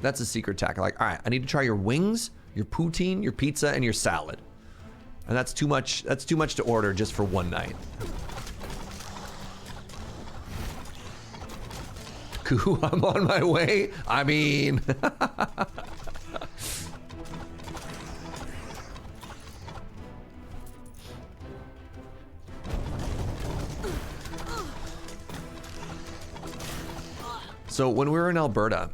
That's a secret tactic. Like, all right, I need to try your wings, your poutine, your pizza, and your salad. And that's too much. That's too much to order just for one night. Cool, I'm on my way. I mean. So when we were in Alberta,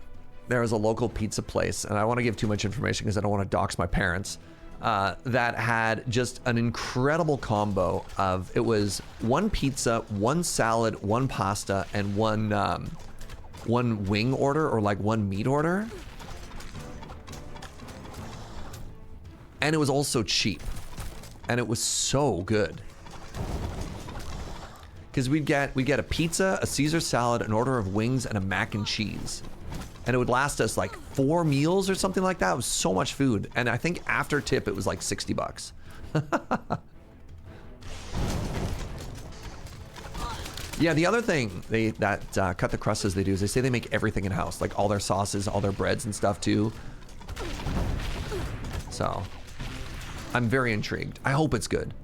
there was a local pizza place, and I don't want to give too much information because I don't want to dox my parents, that had just an incredible combo of, it was 1 pizza, 1 salad, 1 pasta, and one wing order, or like 1 meat order. And it was also cheap. And it was so good. Because we'd get a pizza, a Caesar salad, an order of wings, and a mac and cheese. And it would last us like 4 meals or something like that. It was so much food. And I think after tip, it was like 60 bucks. Yeah, the other thing that cut the crusts they do is they say they make everything in-house. Like all their sauces, all their breads and stuff too. So, I'm very intrigued. I hope it's good.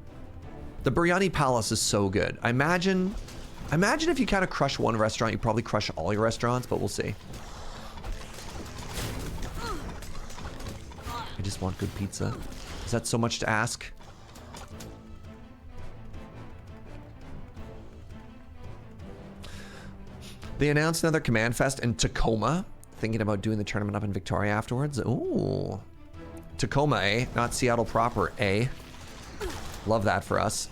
The Biryani Palace is so good. I imagine if you kind of crush one restaurant, you probably crush all your restaurants, but we'll see. I just want good pizza. Is that so much to ask? They announced another Command Fest in Tacoma. Thinking about doing the tournament up in Victoria afterwards. Ooh. Tacoma, eh? Not Seattle proper, eh? Love that for us.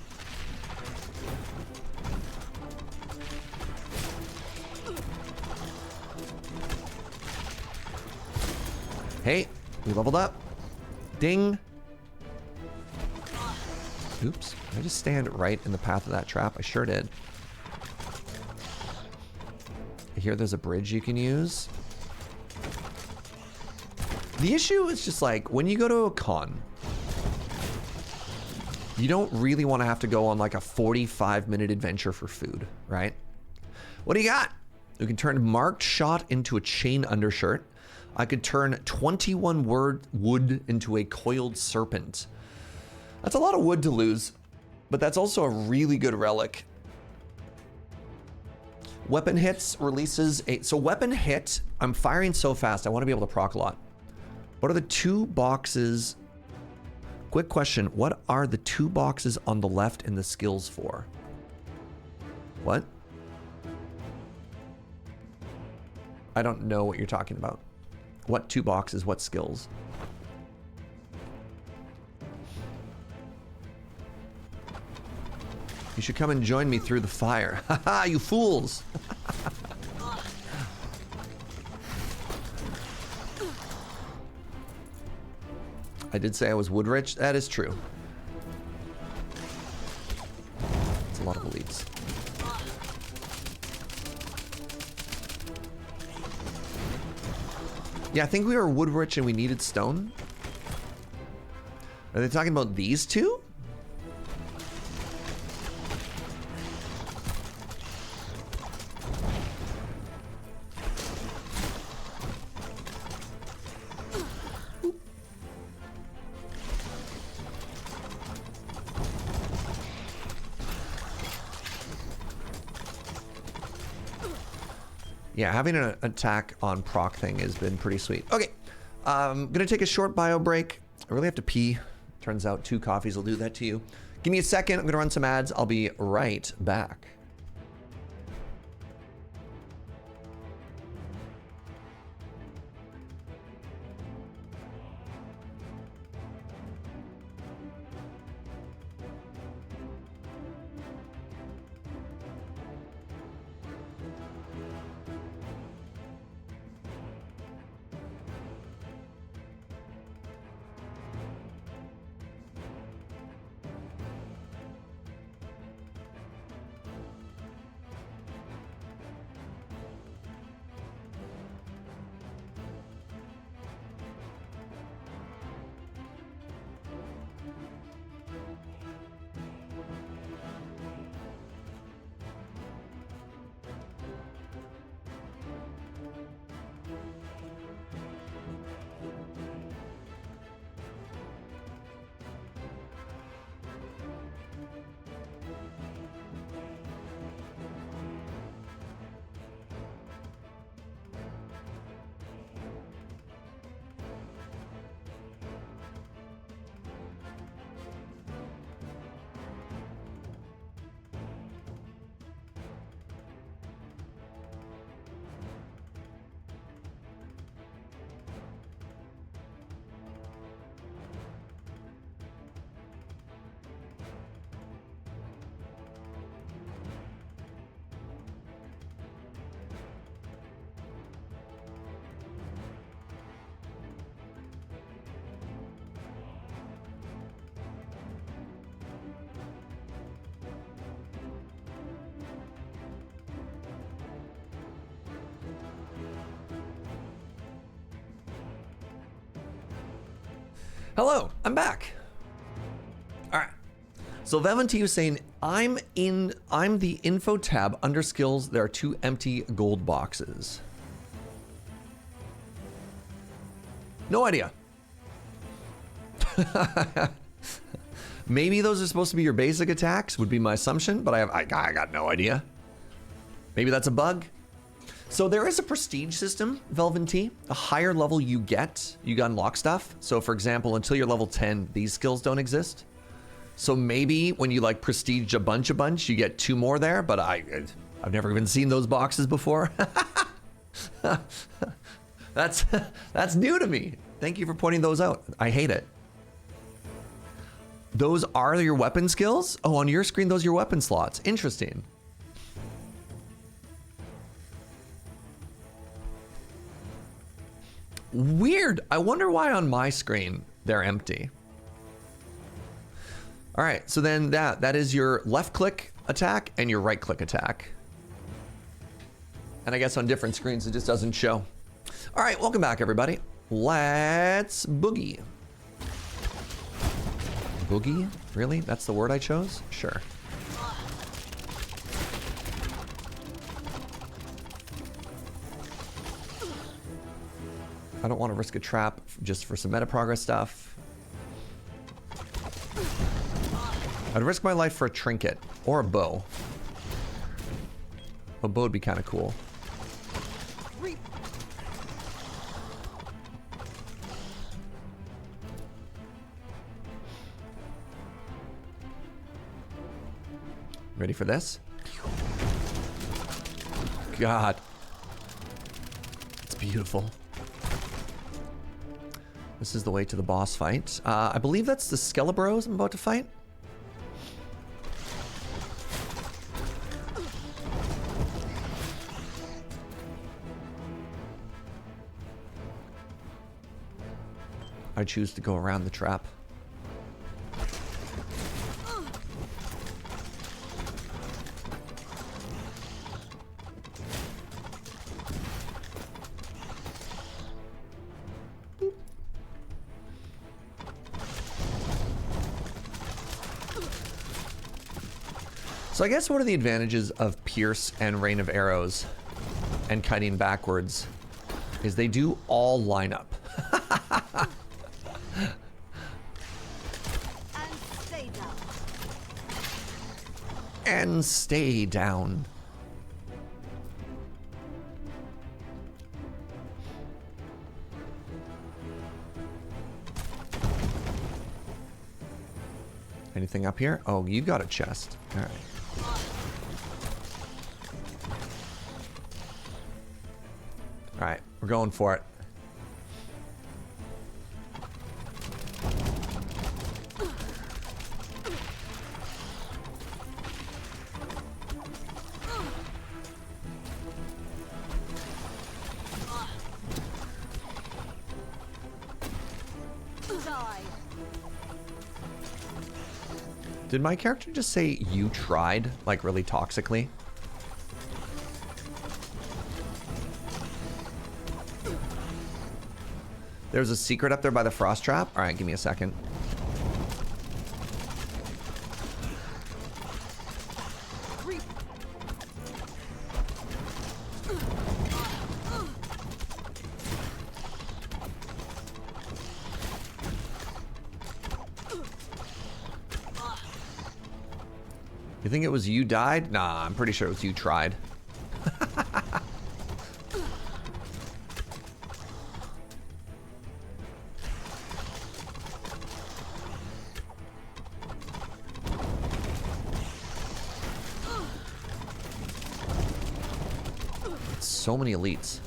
Hey, we leveled up. Ding. Oops. Did I just stand right in the path of that trap? I sure did. I hear there's a bridge you can use. The issue is just like, when you go to a con, you don't really want to have to go on like a 45-minute adventure for food, right? What do you got? You can turn marked shot into a chain undershirt. I could turn 21 wood into a coiled serpent. That's a lot of wood to lose, but that's also a really good relic. Weapon hits releases a... So weapon hit, I'm firing so fast, I want to be able to proc a lot. What are the 2 boxes... Quick question, what are the 2 boxes on the left in the skills for? What? I don't know what you're talking about. What 2 boxes, what skills? You should come and join me through the fire. Haha, you fools! I did say I was wood rich. That is true. It's a lot of elites. Yeah, I think we were wood rich and we needed stone. Are they talking about these 2? Yeah, having an attack on proc thing has been pretty sweet. Okay, gonna take a short bio break. I really have to pee. Turns out 2 coffees will do that to you. Give me a second, I'm gonna run some ads. I'll be right back. Hello, I'm back. All right. So Vevanti was saying, I'm the info tab under skills. There are 2 empty gold boxes. No idea. Maybe those are supposed to be your basic attacks, would be my assumption, but I got no idea. Maybe that's a bug. So there is a prestige system, Velventee. The higher level you get, you unlock stuff. So for example, until you're level 10, these skills don't exist. So maybe when you like prestige a bunch, you get 2 more there, but I've never even seen those boxes before. That's new to me. Thank you for pointing those out. I hate it. Those are your weapon skills? Oh, on your screen, those are your weapon slots. Interesting. Weird. I wonder why on my screen they're empty. All right, so then that is your left click attack and your right click attack. And I guess on different screens it just doesn't show. All right, welcome back everybody. Let's boogie. Boogie? Really? That's the word I chose? Sure. I don't want to risk a trap just for some meta progress stuff. I'd risk my life for a trinket or a bow. A bow would be kind of cool. Ready for this? God. It's beautiful. This is the way to the boss fight. I believe that's the Skelebros I'm about to fight. I choose to go around the trap. So I guess one of the advantages of Pierce and Rain of Arrows and cutting backwards is they do all line up. And stay down. And stay down. Anything up here? Oh, you got a chest. All right. All right, we're going for it. Did my character just say you tried, like really toxically? There's a secret up there by the frost trap. All right, give me a second. You think it was you died? Nah, I'm pretty sure it was you tried. So many elites.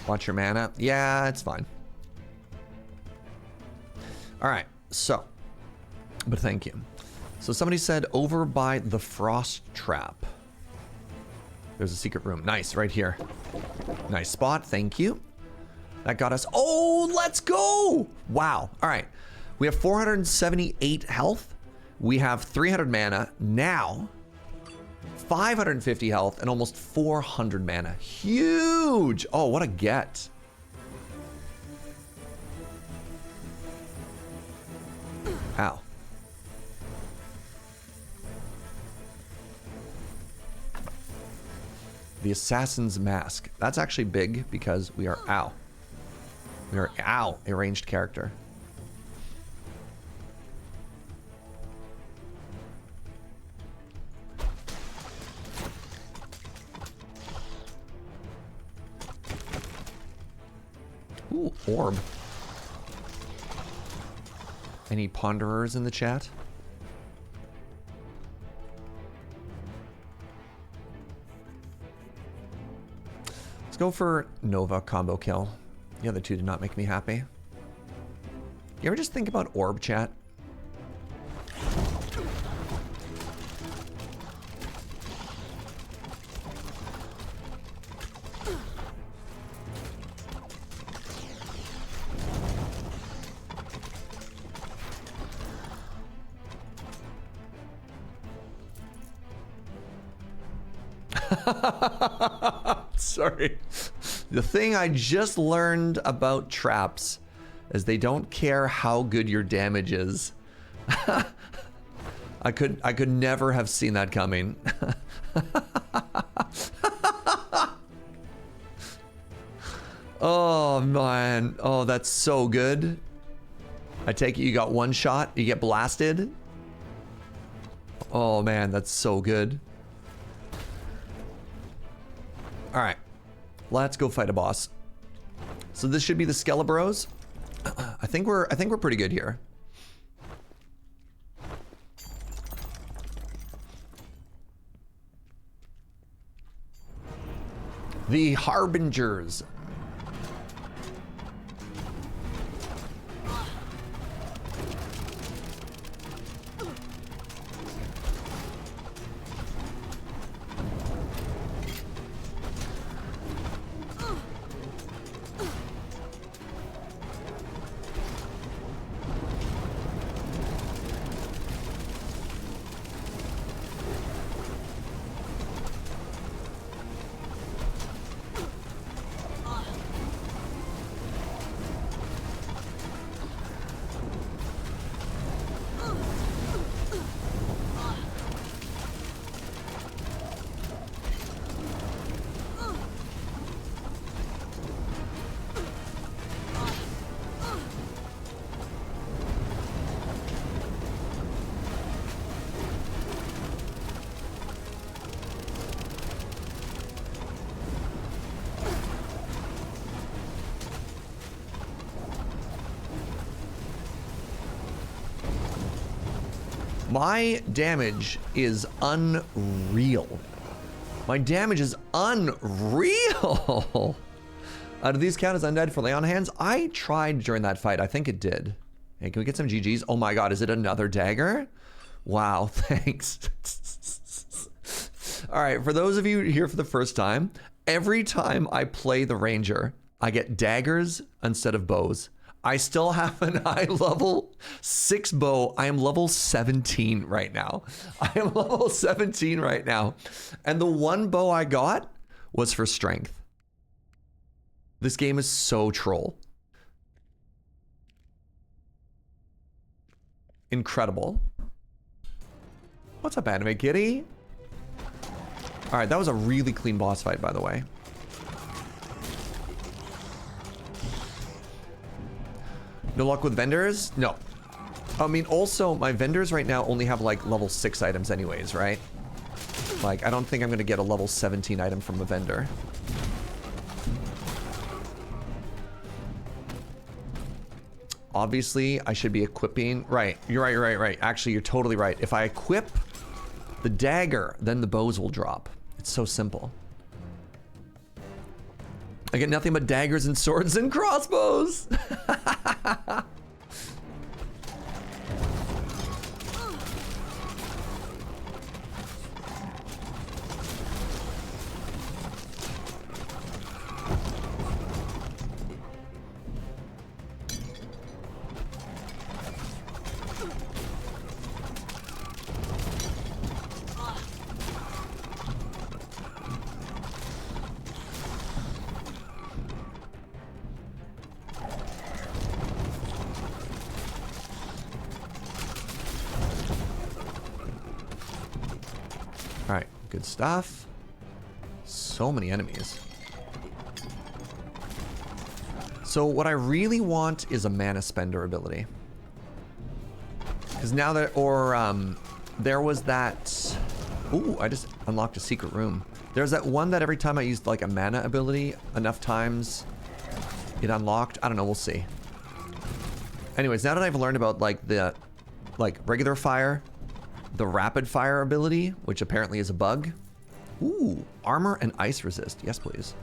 Watch your mana. Yeah, it's fine. All right, so, but thank you. So somebody said over by the frost trap. There's a secret room. Nice, right here. Nice spot, thank you. That got us, oh, let's go. Wow, all right. We have 478 health. We have 300 mana now. 550 health and almost 400 mana. Huge! Oh, what a get. Ow. The Assassin's Mask. That's actually big because we are, ow. We are, ow, a ranged character. Ooh, orb. Any ponderers in the chat? Let's go for Nova combo kill. The other two did not make me happy. You ever just think about orb, chat? Sorry. The thing I just learned about traps is they don't care how good your damage is. I could never have seen that coming. Oh man. Oh, that's so good. I take it you got one shot, you get blasted. Oh man, that's so good. All right, let's go fight a boss. So this should be the Skelebros. I think we're pretty good here. The Harbingers. My damage is unreal. My damage is unreal. Do these count as undead for lay on hands? I tried during that fight. I think it did. Hey, can we get some GGs? Oh my god, is it another dagger? Wow, thanks. All right, for those of you here for the first time, every time I play the ranger, I get daggers instead of bows. I still have an high level 6 bow. I am level 17 right now. I am level 17 right now. And the one bow I got was for strength. This game is so troll. Incredible. What's up, Anime Kitty? All right, that was a really clean boss fight, by the way. No luck with vendors? No. I mean, also, my vendors right now only have, like, level 6 items anyways, right? Like, I don't think I'm going to get a level 17 item from a vendor. Obviously, I should be equipping... Right, you're right. Actually, you're totally right. If I equip the dagger, then the bows will drop. It's so simple. I get nothing but daggers and swords and crossbows. Good stuff. So many enemies. So what I really want is a mana spender ability. Because now that, there was that... Ooh, I just unlocked a secret room. There's that one that every time I used like a mana ability enough times, it unlocked. I don't know, we'll see. Anyways, now that I've learned about like the regular fire, the rapid fire ability, which apparently is a bug. Ooh, armor and ice resist. Yes, please.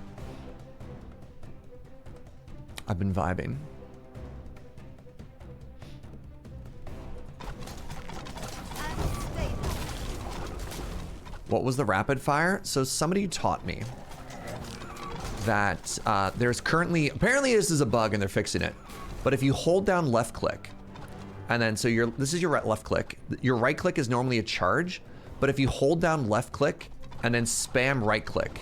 I've been vibing. What was the rapid fire? So somebody taught me that there's currently, apparently this is a bug and they're fixing it, but if you hold down left click, and then, so this is your left click. Your right click is normally a charge, but if you hold down left click and then spam right click,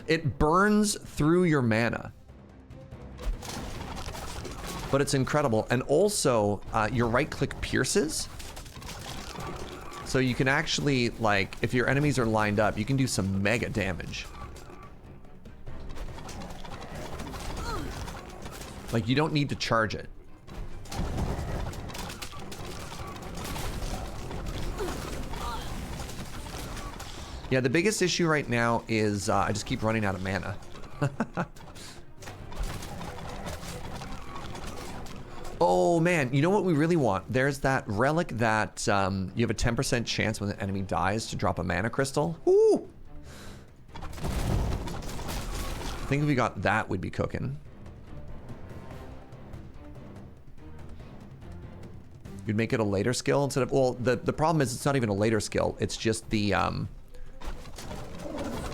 it burns through your mana. But it's incredible. And also, your right click pierces. So you can actually, like, if your enemies are lined up, you can do some mega damage. Like, you don't need to charge it. Yeah, the biggest issue right now is I just keep running out of mana. Oh man, you know what we really want? There's that relic that you have a 10% chance when the enemy dies to drop a mana crystal. Ooh! I think if we got that, we'd be cooking. You'd make it a later skill instead of, well, the problem is it's not even a later skill. It's just the,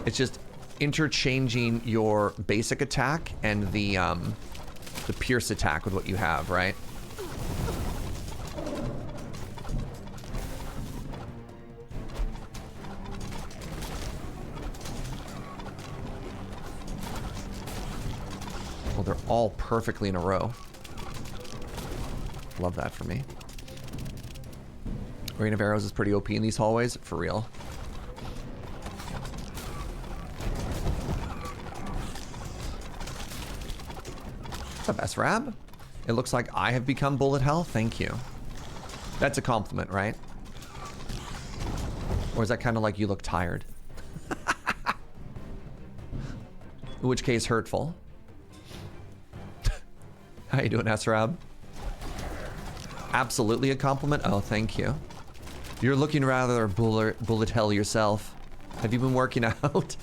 it's just interchanging your basic attack and the pierce attack with what you have, right? Well, they're all perfectly in a row. Love that for me. Rain of Arrows is pretty OP in these hallways, for real. What's up, S-Rab? It looks like I have become bullet hell. Thank you. That's a compliment, right? Or is that kind of like you look tired? In which case, hurtful. How you doing, S-Rab? Absolutely a compliment. Oh, thank you. You're looking rather bullet hell yourself. Have you been working out?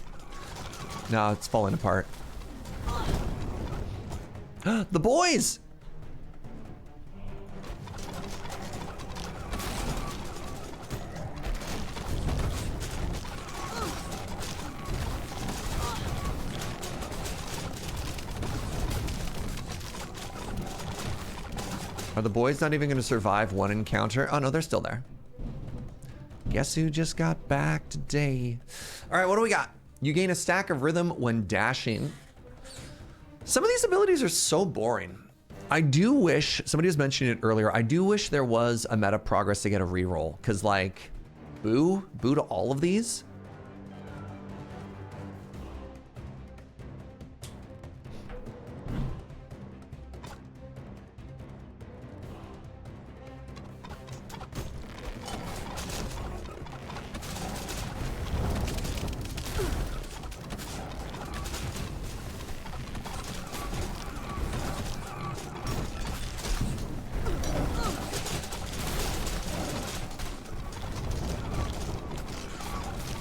No, it's falling apart. The boys! Are the boys not even going to survive one encounter? Oh no, they're still there. Guess who just got back today? All right, what do we got? You gain a stack of rhythm when dashing. Some of these abilities are so boring. I do wish, somebody was mentioning it earlier, I do wish there was a meta progress to get a reroll. Because like, boo to all of these.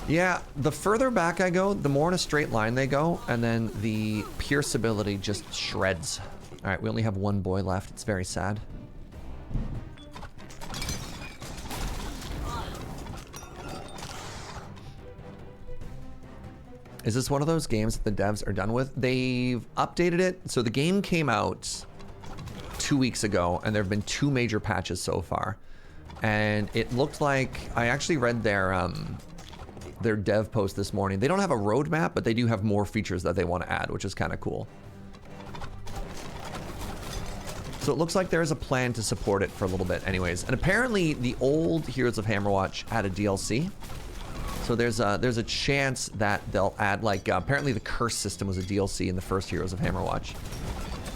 Yeah, the further back I go, the more in a straight line they go, and then the pierce ability just shreds. All right, we only have one boy left. It's very sad. Is this one of those games that the devs are done with? They've updated it. So the game came out 2 weeks ago, and there have been 2 major patches so far. And it looked like, I actually read their dev post this morning. They don't have a roadmap, but they do have more features that they want to add, which is kind of cool. So it looks like there is a plan to support it for a little bit anyways. And apparently the old Heroes of Hammerwatch had a DLC. So there's a chance that they'll add, like, apparently the curse system was a DLC in the first Heroes of Hammerwatch.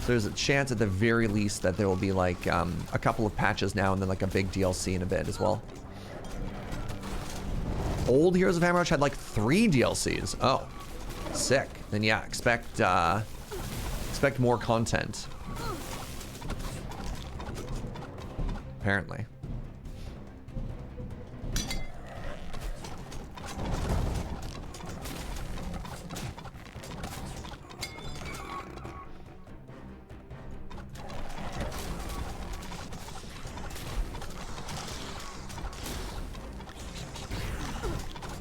So there's a chance at the very least that there will be like a couple of patches now and then like a big DLC in a bit as well. Old Heroes of Hammerwatch had like 3 DLCs. Oh, sick. Then yeah, expect more content. Apparently.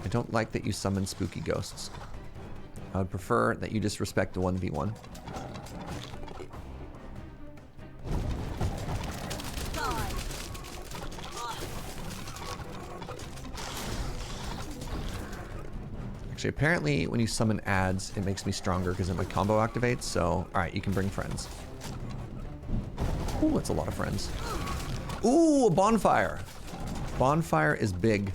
I don't like that you summon spooky ghosts. I would prefer that you disrespect the 1v1. Actually, apparently when you summon ads, it makes me stronger because my combo activates, so alright, you can bring friends. Ooh, that's a lot of friends. Ooh, a bonfire! Bonfire is big.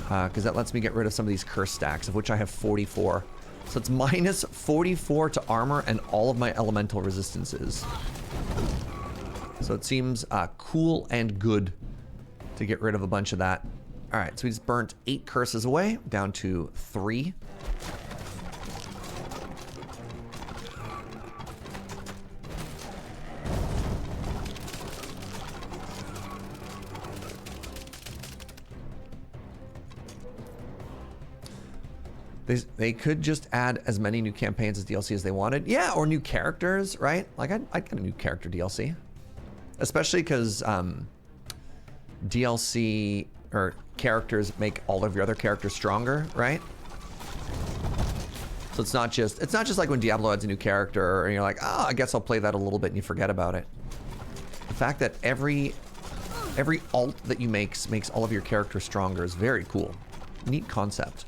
Because that lets me get rid of some of these curse stacks, of which I have 44. So it's minus 44 to armor and all of my elemental resistances. So it seems cool and good to get rid of a bunch of that. All right, so we just burnt 8 curses away, down to 3. They could just add as many new campaigns as DLC as they wanted. Yeah, or new characters, right? Like, I'd get a new character DLC. Especially because DLC or characters make all of your other characters stronger, right? So it's not just like when Diablo adds a new character and you're like, oh, I guess I'll play that a little bit and you forget about it. The fact that every alt that you makes all of your characters stronger is very cool. Neat concept.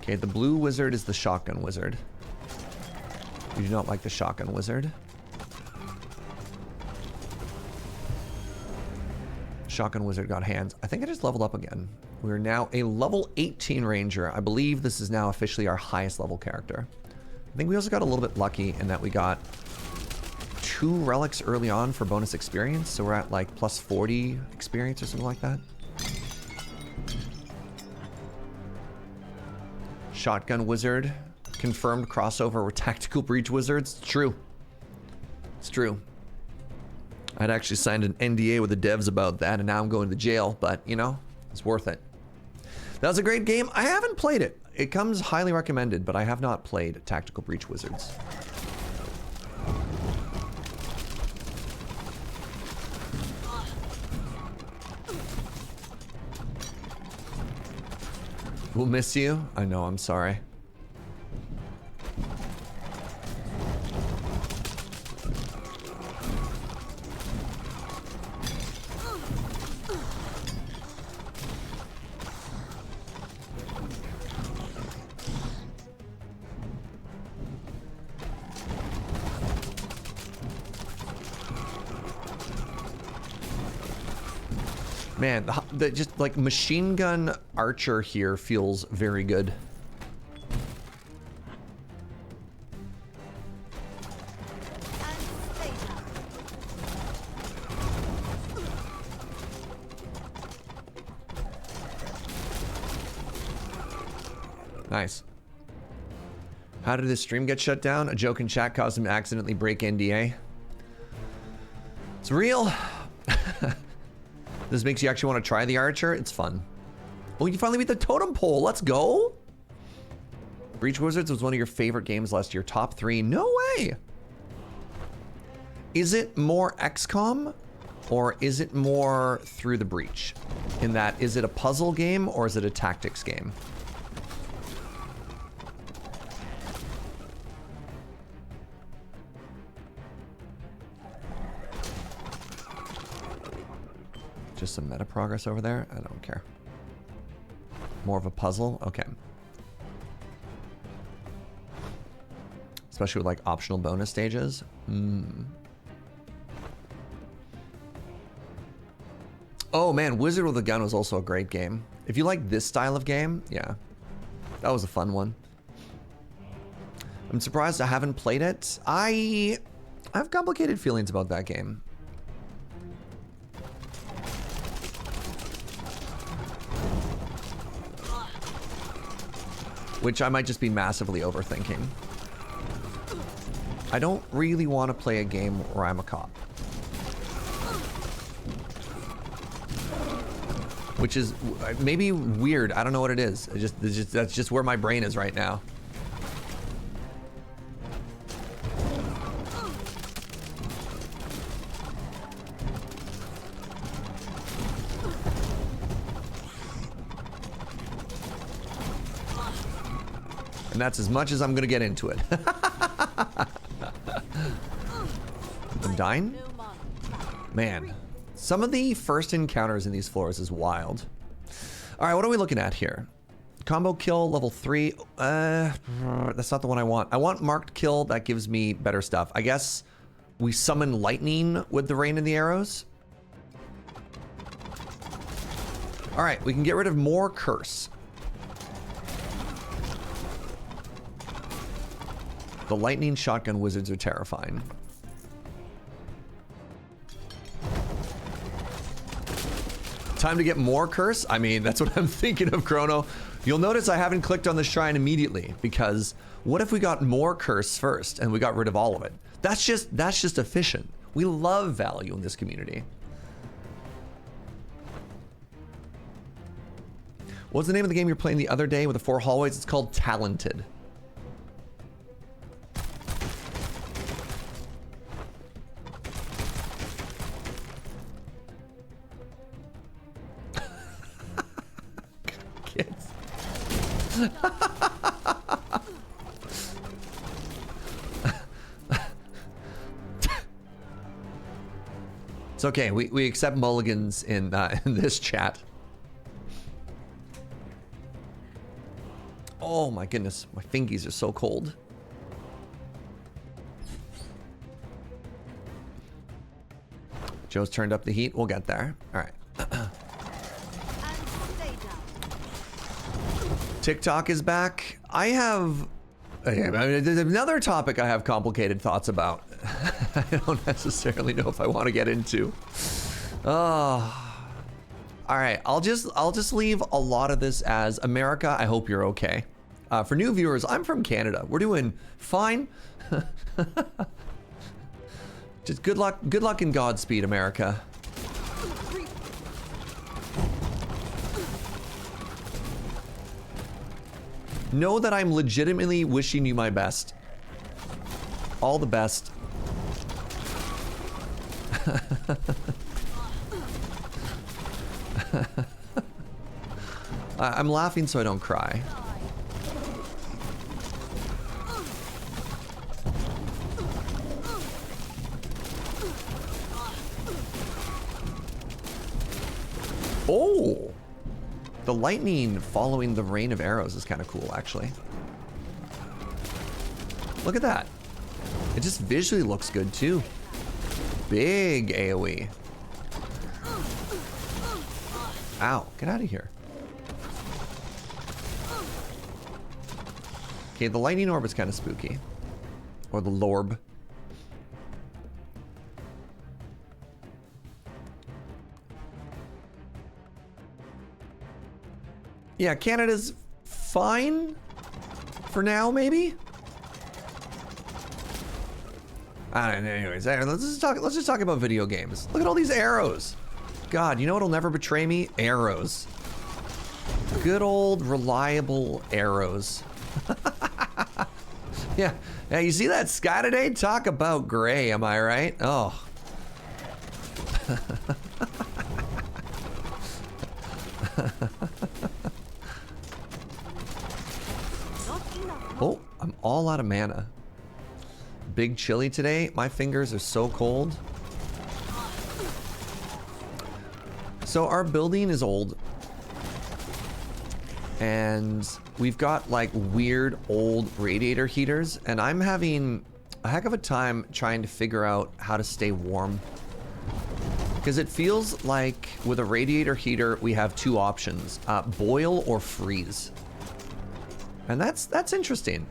Okay, the blue wizard is the shotgun wizard. You do not like the shotgun wizard. Shotgun wizard got hands. I think I just leveled up again. We're now a level 18 ranger. I believe this is now officially our highest level character. I think we also got a little bit lucky in that we got 2 relics early on for bonus experience, so we're at like plus 40 experience or something like that. Shotgun Wizard. Confirmed crossover with Tactical Breach Wizards. It's true. It's true. I'd actually signed an NDA with the devs about that, and now I'm going to jail, but, you know, it's worth it. That was a great game. I haven't played it. It comes highly recommended, but I have not played Tactical Breach Wizards. We'll miss you. I know, I'm sorry. Man, the just like machine gun archer here feels very good. Nice. How did this stream get shut down? A joke in chat caused him to accidentally break NDA. It's real. This makes you actually want to try the archer. It's fun. Oh, you finally beat the totem pole. Let's go. Breach Wizards was one of your favorite games last year. Top 3. No way. Is it more XCOM or is it more Through the Breach? In that, is it a puzzle game or is it a tactics game? Just some meta progress over there? I don't care. More of a puzzle? Okay. Especially with like optional bonus stages. Oh man, Wizard with a Gun was also a great game. If you like this style of game, yeah. That was a fun one. I'm surprised I haven't played it. I have complicated feelings about that game. Which I might just be massively overthinking. I don't really want to play a game where I'm a cop. Which is maybe weird. I don't know what it is. That's just where my brain is right now. And that's as much as I'm gonna get into it. I'm dying? Man, some of the first encounters in these floors is wild. All right, what are we looking at here? Combo kill, level 3. That's not the one I want. I want marked kill. That gives me better stuff. I guess we summon lightning with the rain and the arrows. All right, we can get rid of more curse. The lightning shotgun wizards are terrifying. Time to get more curse? I mean, that's what I'm thinking of, Chrono. You'll notice I haven't clicked on the shrine immediately because what if we got more curse first and we got rid of all of it? That's just efficient. We love value in this community. What's the name of the game you're playing the other day with the 4 hallways? It's called Talented. It's okay. We accept mulligans in this chat. Oh my goodness, my fingies are so cold. Joe's turned up the heat. We'll get there. All right. TikTok is back. I have I mean, there's another topic I have complicated thoughts about. I don't necessarily know if I want to get into. Oh. All right, I'll just leave a lot of this as America. I hope you're okay. For new viewers, I'm from Canada. We're doing fine. Just good luck and Godspeed, America. Know that I'm legitimately wishing you my best. All the best. I'm laughing so I don't cry. Oh! The lightning following the rain of arrows is kind of cool, actually. Look at that. It just visually looks good, too. Big AoE. Ow, get out of here. Okay, the lightning orb is kind of spooky. Or the lorb. Yeah, Canada's fine for now, maybe. Anyways, let's just talk about video games. Look at all these arrows. God, you know what'll never betray me? Arrows. Good old reliable arrows. Yeah, you see that sky today? Talk about gray, am I right? Oh. Oh, I'm all out of mana. Big chilly today. My fingers are so cold. So our building is old. And we've got like weird old radiator heaters. And I'm having a heck of a time trying to figure out how to stay warm. Because it feels like with a radiator heater, we have two options. Boil or freeze. And that's interesting.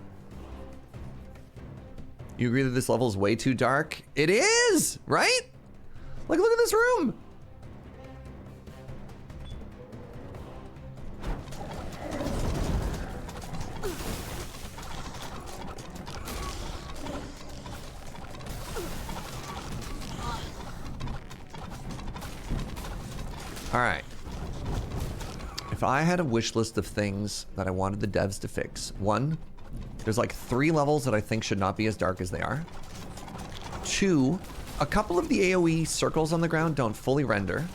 You agree that this level is way too dark? It is, right? Like, look at this room. All right. If I had a wish list of things that I wanted the devs to fix, one, there's like 3 levels that I think should not be as dark as they are. 2, a couple of the AoE circles on the ground don't fully render.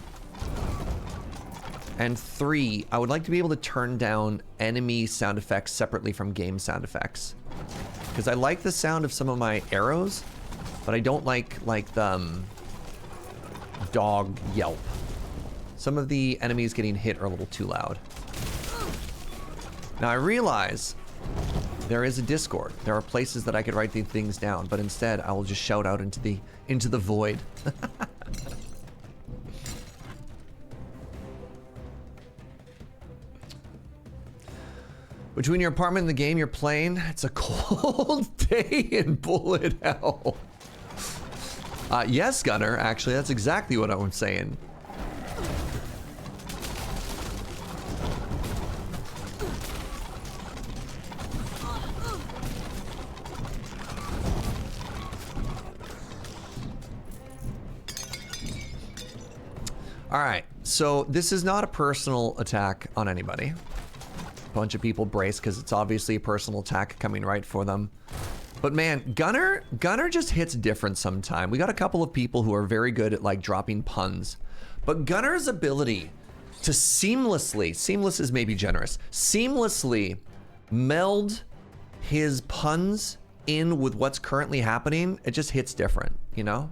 And 3, I would like to be able to turn down enemy sound effects separately from game sound effects. Because I like the sound of some of my arrows, but I don't like the dog yelp. Some of the enemies getting hit are a little too loud. Now I realize there is a Discord. There are places that I could write these things down, but instead I will just shout out into the void. Between your apartment and the game you're playing, it's a cold day in bullet hell. Yes, Gunner, actually, that's exactly what I'm saying. All right, so this is not a personal attack on anybody. A bunch of people brace because it's obviously a personal attack coming right for them. But man, Gunner just hits different sometime. We got a couple of people who are very good at like dropping puns. But Gunner's ability to seamless is maybe generous, seamlessly meld his puns in with what's currently happening, it just hits different, you know?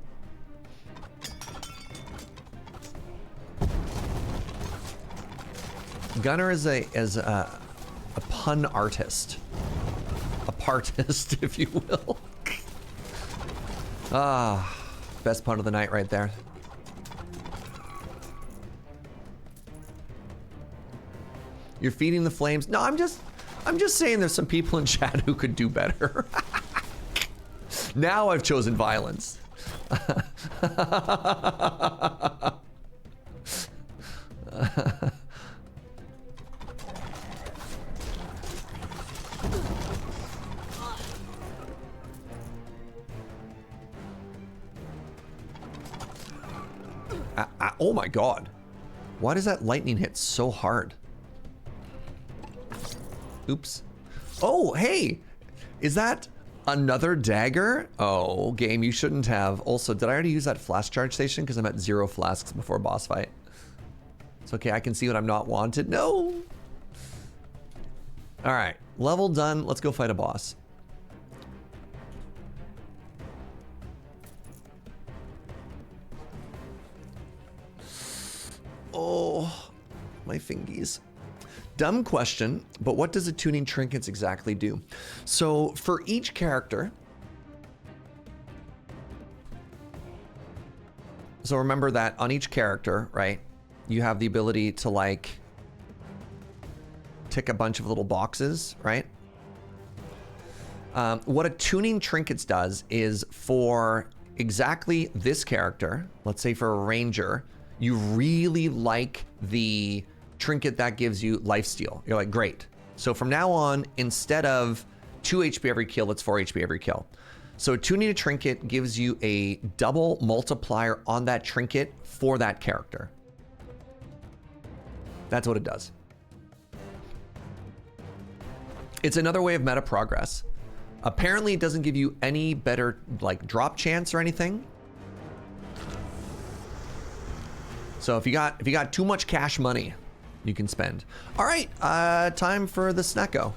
Gunner is a pun artist. A partist, if you will. Best pun of the night right there. You're feeding the flames. No, I'm I'm just saying there's some people in chat who could do better. Now I've chosen violence. Oh my god. Why does that lightning hit so hard? Oops. Oh, hey! Is that another dagger? Oh, game, you shouldn't have. Also, did I already use that flask charge station? Because I'm at 0 flasks before boss fight. It's okay, I can see when I'm not wanted. No! Alright, level done. Let's go fight a boss. Oh, my fingies. Dumb question, but what does attuning trinkets exactly do? So for each character, so remember that on each character, right, you have the ability to like tick a bunch of little boxes, right? What attuning trinkets does is for exactly this character, let's say for a ranger, you really like the trinket that gives you lifesteal. You're like, great. So from now on, instead of 2 HP every kill, it's 4 HP every kill. So tuning a trinket gives you a double multiplier on that trinket for that character. That's what it does. It's another way of meta progress. Apparently it doesn't give you any better like drop chance or anything. So if you got too much cash money, you can spend. All right, time for the snacko.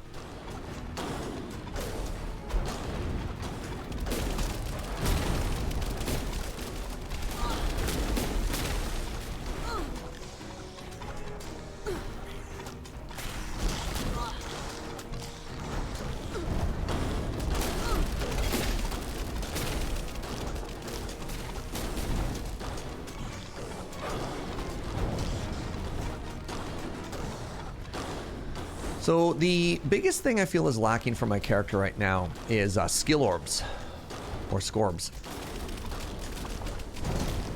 So the biggest thing I feel is lacking for my character right now is skill orbs or scorbs.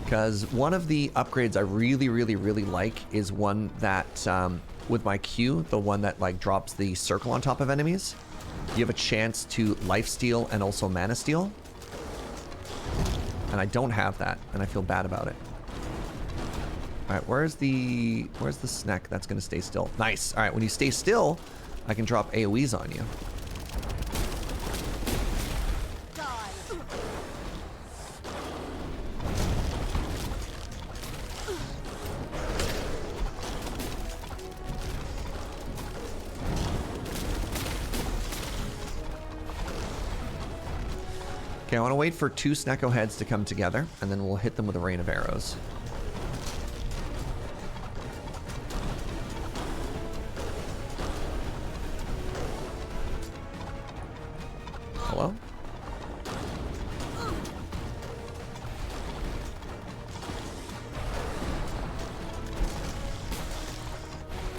Because one of the upgrades I really like is one that with my Q, the one that like drops the circle on top of enemies, you have a chance to lifesteal and also mana steal. And I don't have that, and I feel bad about it. All right, where's the snack that's gonna stay still? Nice. All right, when you stay still, I can drop AoEs on you. Okay, I want to wait for 2 Snecko heads to come together, and then we'll hit them with a rain of arrows. Hello?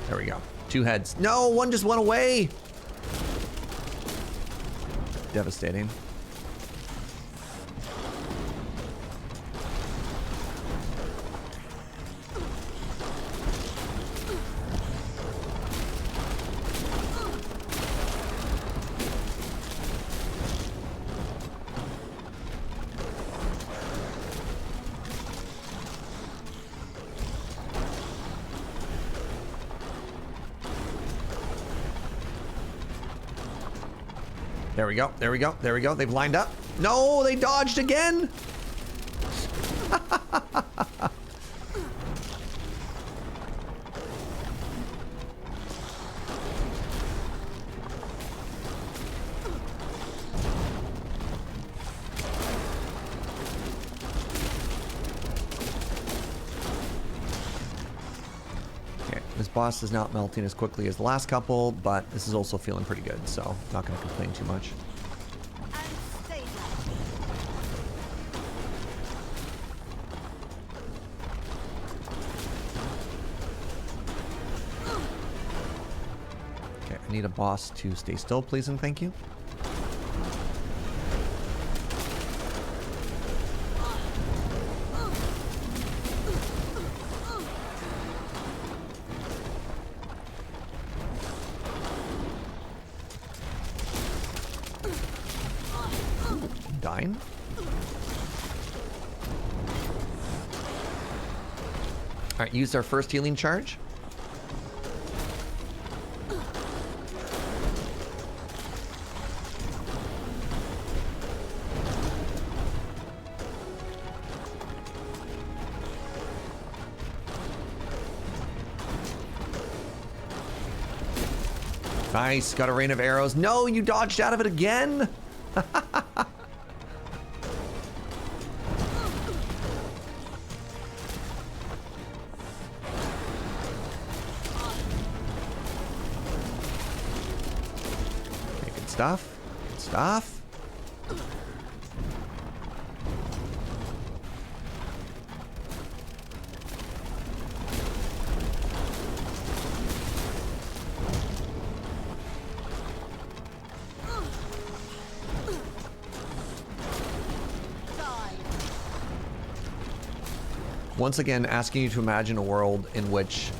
There we go. 2 heads. No, one just went away. Devastating. There we go. There we go. There we go. They've lined up. No, they dodged again. This boss is not melting as quickly as the last couple, but this is also feeling pretty good, so not going to complain too much. Okay, I need a boss to stay still, please and thank you. Dying. Alright, used our first healing charge. Nice, got a rain of arrows. No, you dodged out of it again? Stuff. Good stuff. Once again, asking you to imagine a world in which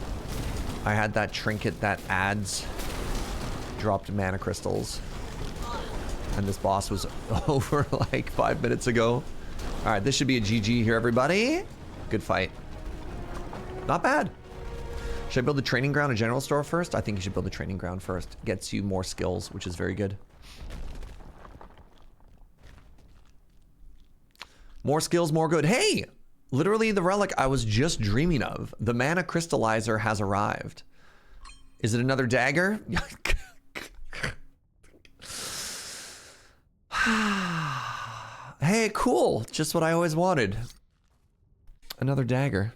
I had that trinket that adds dropped mana crystals. And this boss was over like 5 minutes ago. All right, this should be a GG here, everybody. Good fight. Not bad. Should I build a training ground, a general store first? I think you should build a training ground first. Gets you more skills, which is very good. More skills, more good. Hey, literally the relic I was just dreaming of. The mana crystallizer has arrived. Is it another dagger? Hey, cool. Just what I always wanted. Another dagger.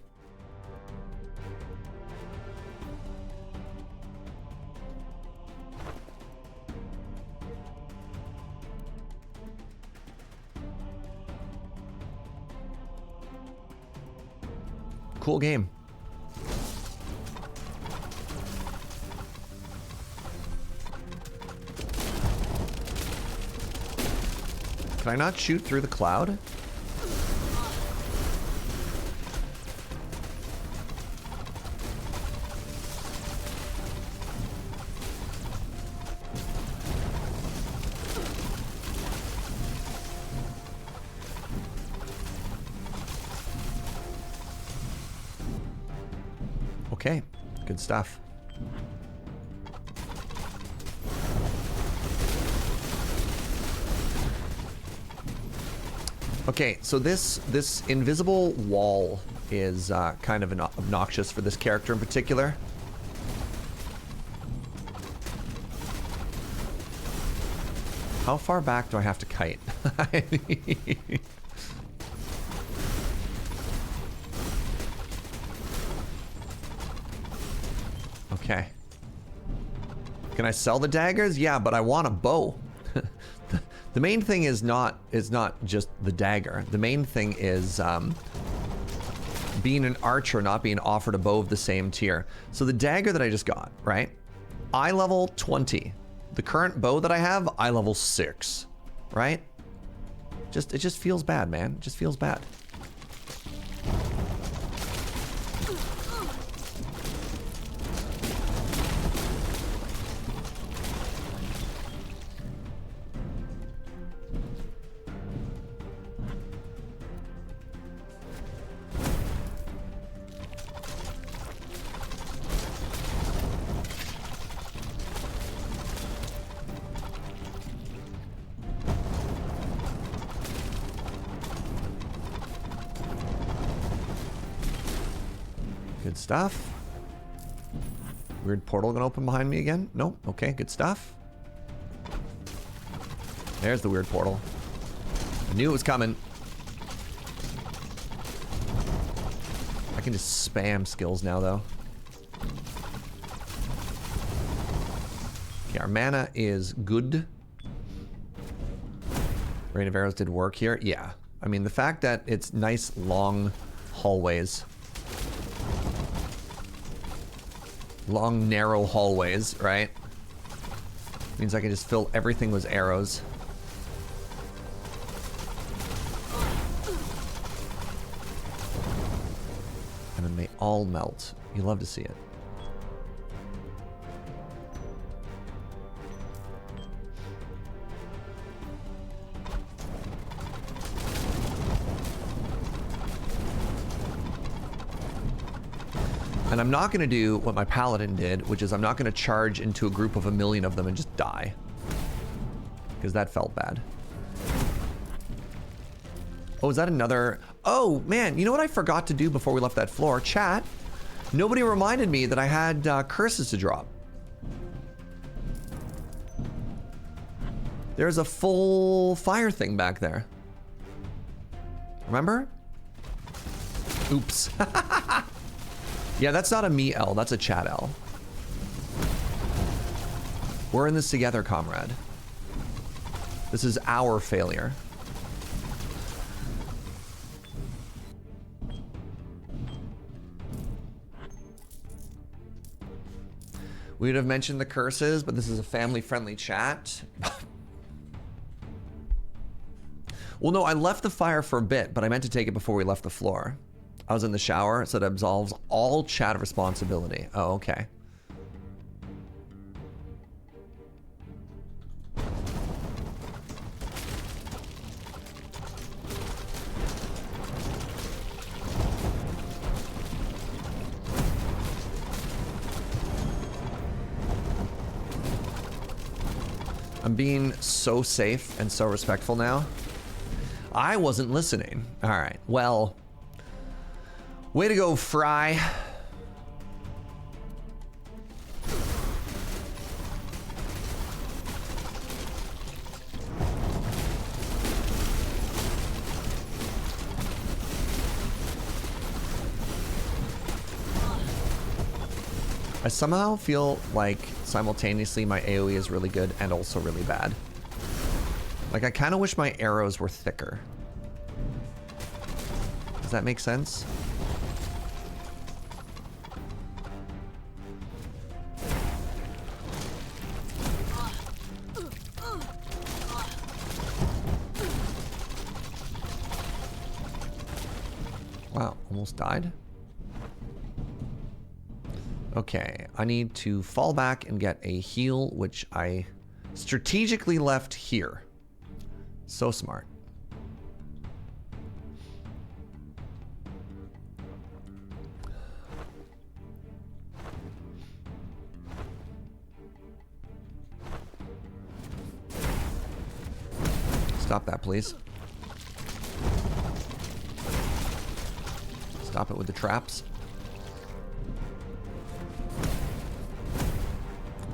Cool game. Can I not shoot through the cloud? Okay, good stuff. Okay, so this invisible wall is kind of obnoxious for this character in particular. How far back do I have to kite? Okay. Can I sell the daggers? Yeah, but I want a bow. The main thing is not just the dagger. The main thing is being an archer, not being offered a bow of the same tier. So the dagger that I just got, right? Eye level 20. The current bow that I have, eye level 6, right? It just feels bad, man. It just feels bad. Good stuff. Weird portal gonna open behind me again? Nope. Okay, good stuff. There's the weird portal. I knew it was coming. I can just spam skills now, though. Okay, our mana is good. Rain of Arrows did work here. Yeah. I mean, the fact that it's nice, long hallways. Long, narrow hallways, right? Means I can just fill everything with arrows. And then they all melt. You love to see it. And I'm not going to do what my Paladin did, which is I'm not going to charge into a group of 1,000,000 of them and just die. Because that felt bad. Oh, is that another... Oh, man, you know what I forgot to do before we left that floor? Chat. Nobody reminded me that I had curses to drop. There's a full fire thing back there. Remember? Oops. Yeah, that's not a me L, that's a chat L. We're in this together, comrade. This is our failure. We would have mentioned the curses, but this is a family-friendly chat. Well, no, I left the fire for a bit, but I meant to take it before we left the floor. I was in the shower, so it absolves all chat responsibility. Oh, okay. I'm being so safe and so respectful now. I wasn't listening. All right, well... Way to go, Fry. I somehow feel like simultaneously my AoE is really good and also really bad. Like, I kind of wish my arrows were thicker. Does that make sense? Wow, almost died. Okay, I need to fall back and get a heal, which I strategically left here. So smart. Stop that, please. Stop it with the traps.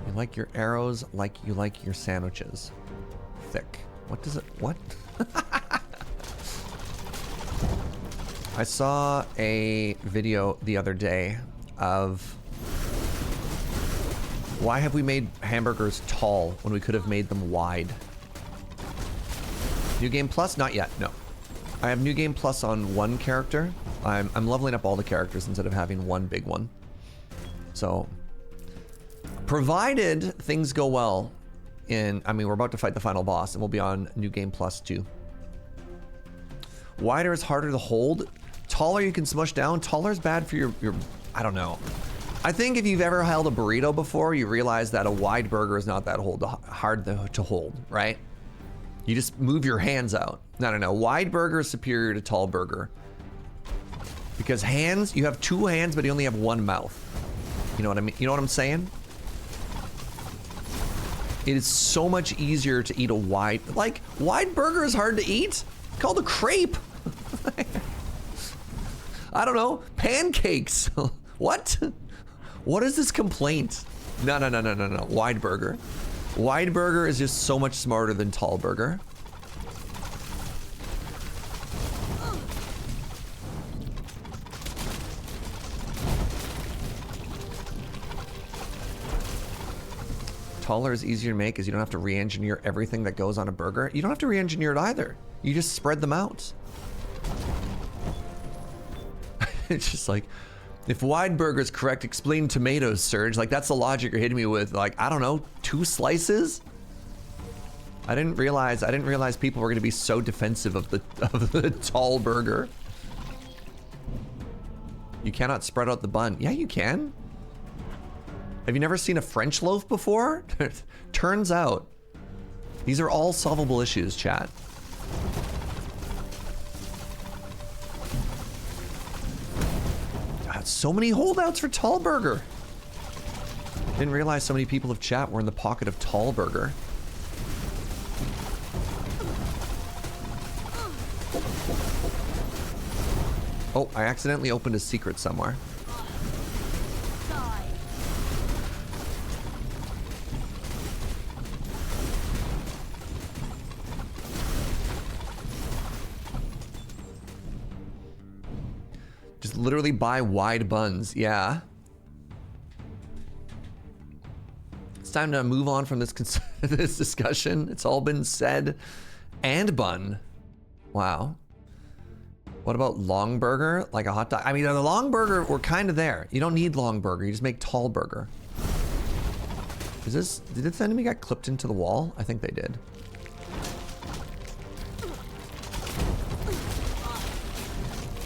You like your arrows like you like your sandwiches. Thick. What does it... What? I saw a video the other day of... Why have we made hamburgers tall when we could have made them wide? New Game Plus? Not yet, no. I have New Game Plus on one character. I'm leveling up all the characters instead of having one big one. So, provided things go well I mean, we're about to fight the final boss and we'll be on New Game Plus 2. Wider is harder to hold. Taller you can smush down. Taller is bad for your I don't know. I think if you've ever held a burrito before, you realize that a wide burger is not that hard to hold, right? You just move your hands out. No. Wide burger is superior to tall burger. Because hands, you have two hands, but you only have one mouth. You know what I mean? You know what I'm saying? It is so much easier to eat a wide burger is hard to eat. It's called a crepe. I don't know. Pancakes. What? What is this complaint? No. Wide burger. Wide burger is just so much smarter than tall burger. Taller is easier to make because you don't have to re-engineer everything that goes on a burger. You don't have to re-engineer it either. You just spread them out. It's just like, if wide burger is correct, explain tomatoes, Surge. Like, that's the logic you're hitting me with. Like, I don't know, 2 slices? I didn't realize people were gonna be so defensive of the tall burger. You cannot spread out the bun. Yeah, you can. Have you never seen a French loaf before? Turns out, these are all solvable issues, chat. God, so many holdouts for tall burger. Didn't realize so many people of chat were in the pocket of tall burger. Oh, I accidentally opened a secret somewhere. Just literally buy wide buns, yeah. It's time to move on from this this discussion. It's all been said. And bun. Wow. What about long burger? Like a hot dog? I mean, the long burger, we're kind of there. You don't need long burger. You just make tall burger. Did this enemy get clipped into the wall? I think they did.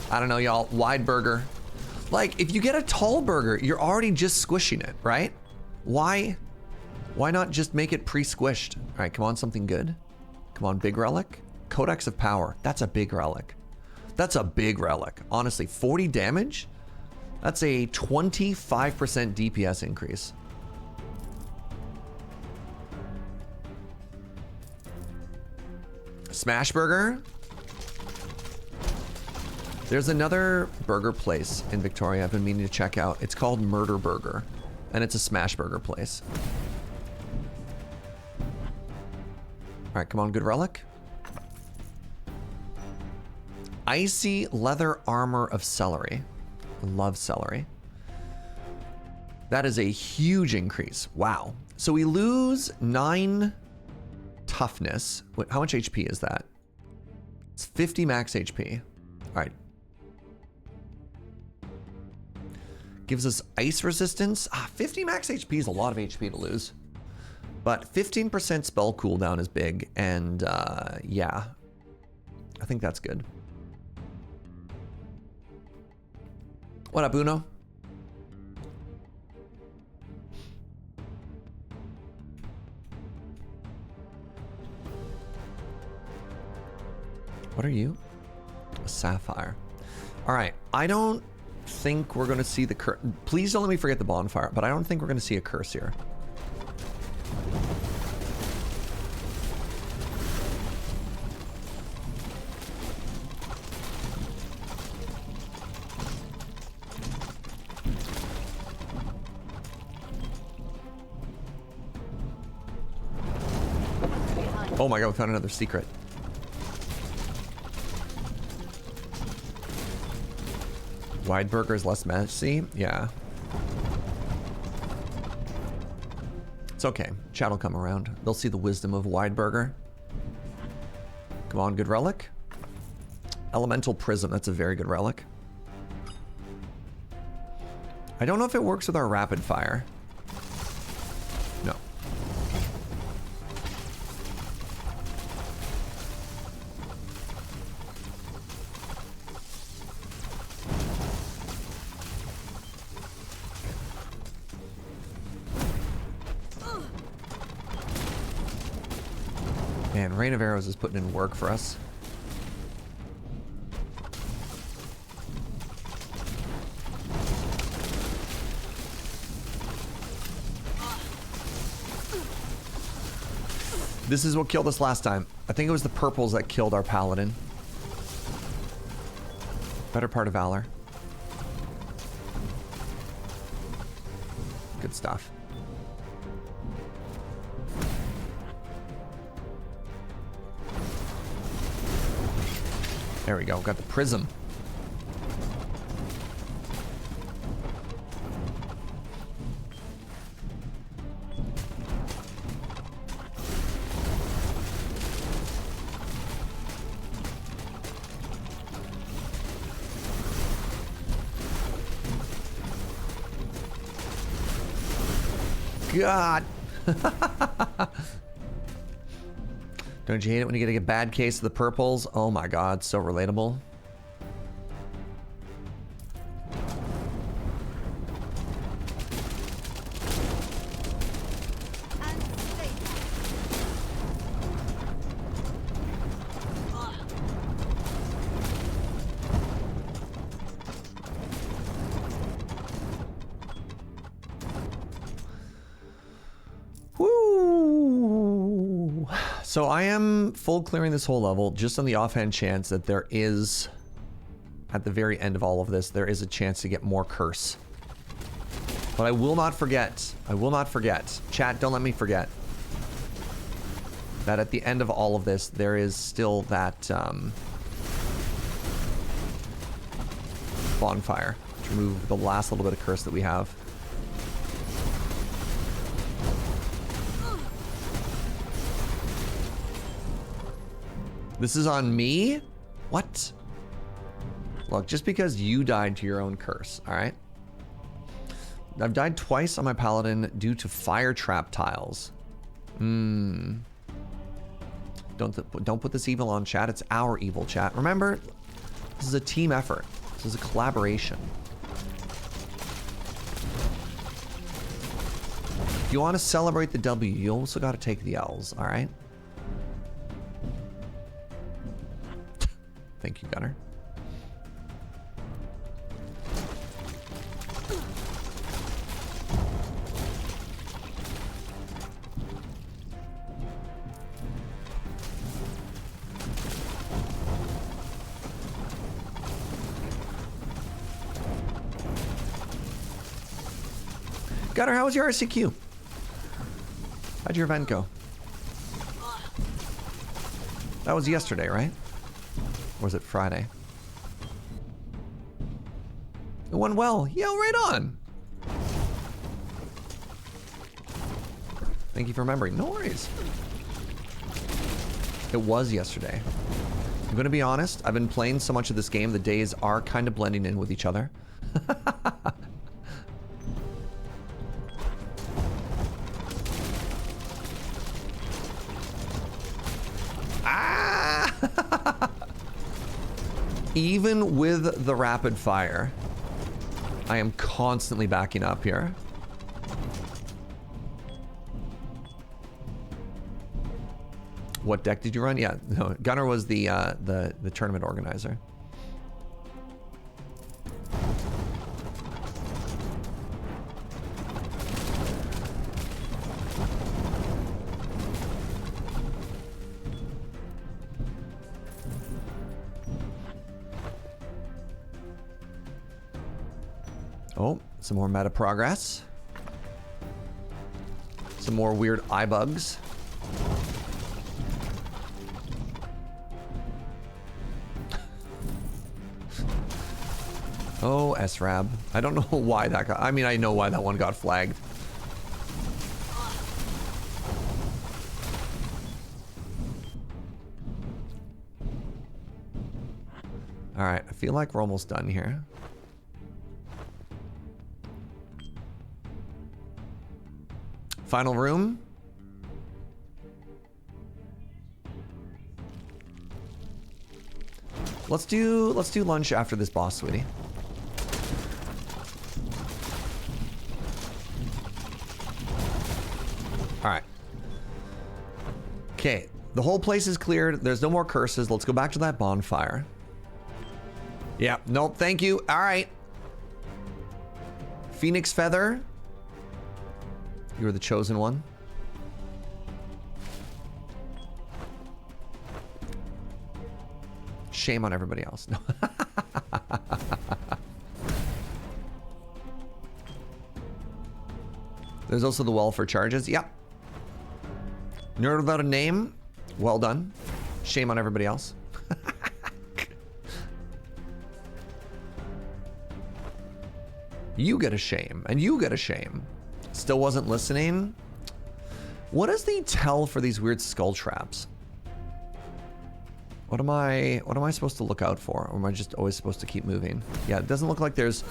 I don't know, y'all. Wide burger. Like, if you get a tall burger, you're already just squishing it, right? Why not just make it pre-squished? All right, come on, something good. Come on, big relic. Codex of Power. That's a big relic. That's a big relic. Honestly, 40 damage? That's a 25% DPS increase. Smash burger. There's another burger place in Victoria I've been meaning to check out. It's called Murder Burger, and it's a smash burger place. All right, come on, good relic. Icy leather armor of celery. I love celery. That is a huge increase. Wow. So we lose 9 toughness. Wait, how much HP is that? It's 50 max HP. All right. Gives us ice resistance. 50 max HP is a lot of HP to lose. But 15% spell cooldown is big. And yeah, I think that's good. What up, Uno? What are you? A sapphire. All right, I don't think we're gonna see the curse. Please don't let me forget the bonfire, but I don't think we're gonna see a curse here. Oh my god, we found another secret. Wide burger is less messy? Yeah. It's okay. Chat will come around. They'll see the wisdom of wide burger. Come on, good relic. Elemental prism. That's a very good relic. I don't know if it works with our rapid fire. No. Man, Rain of Arrows is putting in work for us. This is what killed us last time. I think it was the purples that killed our paladin. Better part of valor. Good stuff. There we go. Got the prism. God. Don't you hate it when you get a bad case of the purples? Oh my god, so relatable. Woo! So I am full clearing this whole level just on the offhand chance that there is, at the very end of all of this, there is a chance to get more curse. But I will not forget. I will not forget. Chat, don't let me forget. That at the end of all of this, there is still that bonfire to remove the last little bit of curse that we have. This is on me? What? Look, just because you died to your own curse, all right? I've died twice on my Paladin due to fire trap tiles. Don't put this evil on, chat. It's our evil, chat. Remember, this is a team effort. This is a collaboration. If you want to celebrate the W, you also got to take the L's, all right? Thank you, Gunner. Gunner, how was your RCQ? How'd your event go? That was yesterday, right? Or was it Friday? It went well. Yeah, right on. Thank you for remembering. No worries. It was yesterday. I'm gonna be honest, I've been playing so much of this game, the days are kind of blending in with each other. Even with the rapid fire, I am constantly backing up here. What deck did you run? Yeah, no, Gunner was the tournament organizer. Oh, some more meta progress. Some more weird eye bugs. Oh, SRAB. I don't know why that got... I mean, I know why that one got flagged. Alright, I feel like we're almost done here. Final room. Let's do lunch after this boss, sweetie. All right. Okay, the whole place is cleared. There's no more curses. Let's go back to that bonfire. Yeah, nope, thank you. All right. Phoenix Feather. You were the chosen one. Shame on everybody else. No. There's also the wall for charges. Yep. Nerd without a name. Well done. Shame on everybody else. You get a shame, and you get a shame. Still wasn't listening. What is the tell for these weird skull traps? What am I supposed to look out for? Or am I just always supposed to keep moving? Yeah, it doesn't look like there's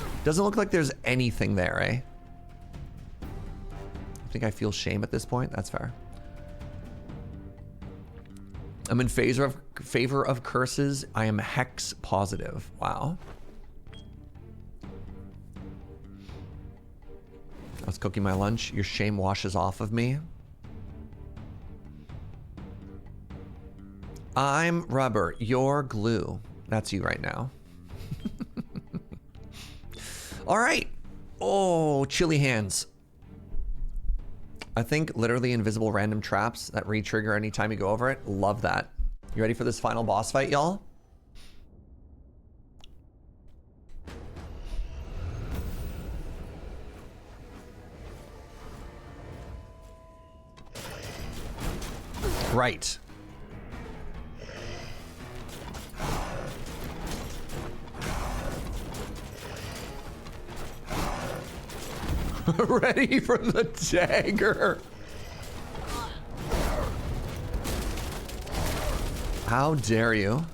anything there, eh? I think I feel shame at this point. That's fair. I'm in favor of curses. I am hex positive. Wow. I was cooking my lunch. Your shame washes off of me. I'm rubber. You're glue. That's you right now. All right. Oh, chilly hands. I think literally invisible random traps that re-trigger anytime you go over it. Love that. You ready for this final boss fight, y'all? Right. Ready for the dagger. How dare you?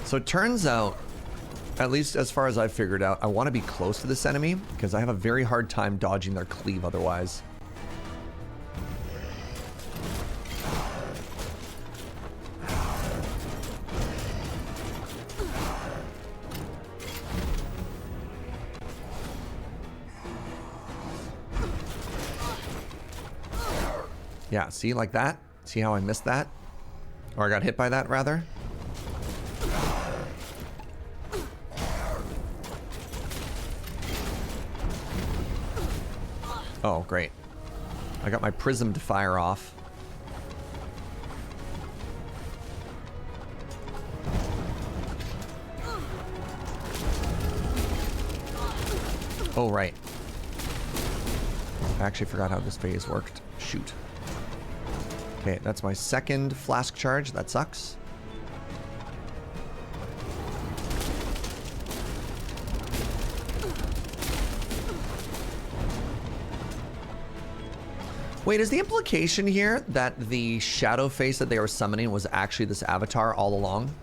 So it turns out, at least as far as I've figured out, I want to be close to this enemy because I have a very hard time dodging their cleave otherwise. Yeah, see, like that? See how I missed that? Or I got hit by that, rather? Oh, great. I got my prism to fire off. Oh, right. I actually forgot how this phase worked. Shoot. Okay, that's my second flask charge. That sucks. Wait, is the implication here that the shadow face that they were summoning was actually this avatar all along?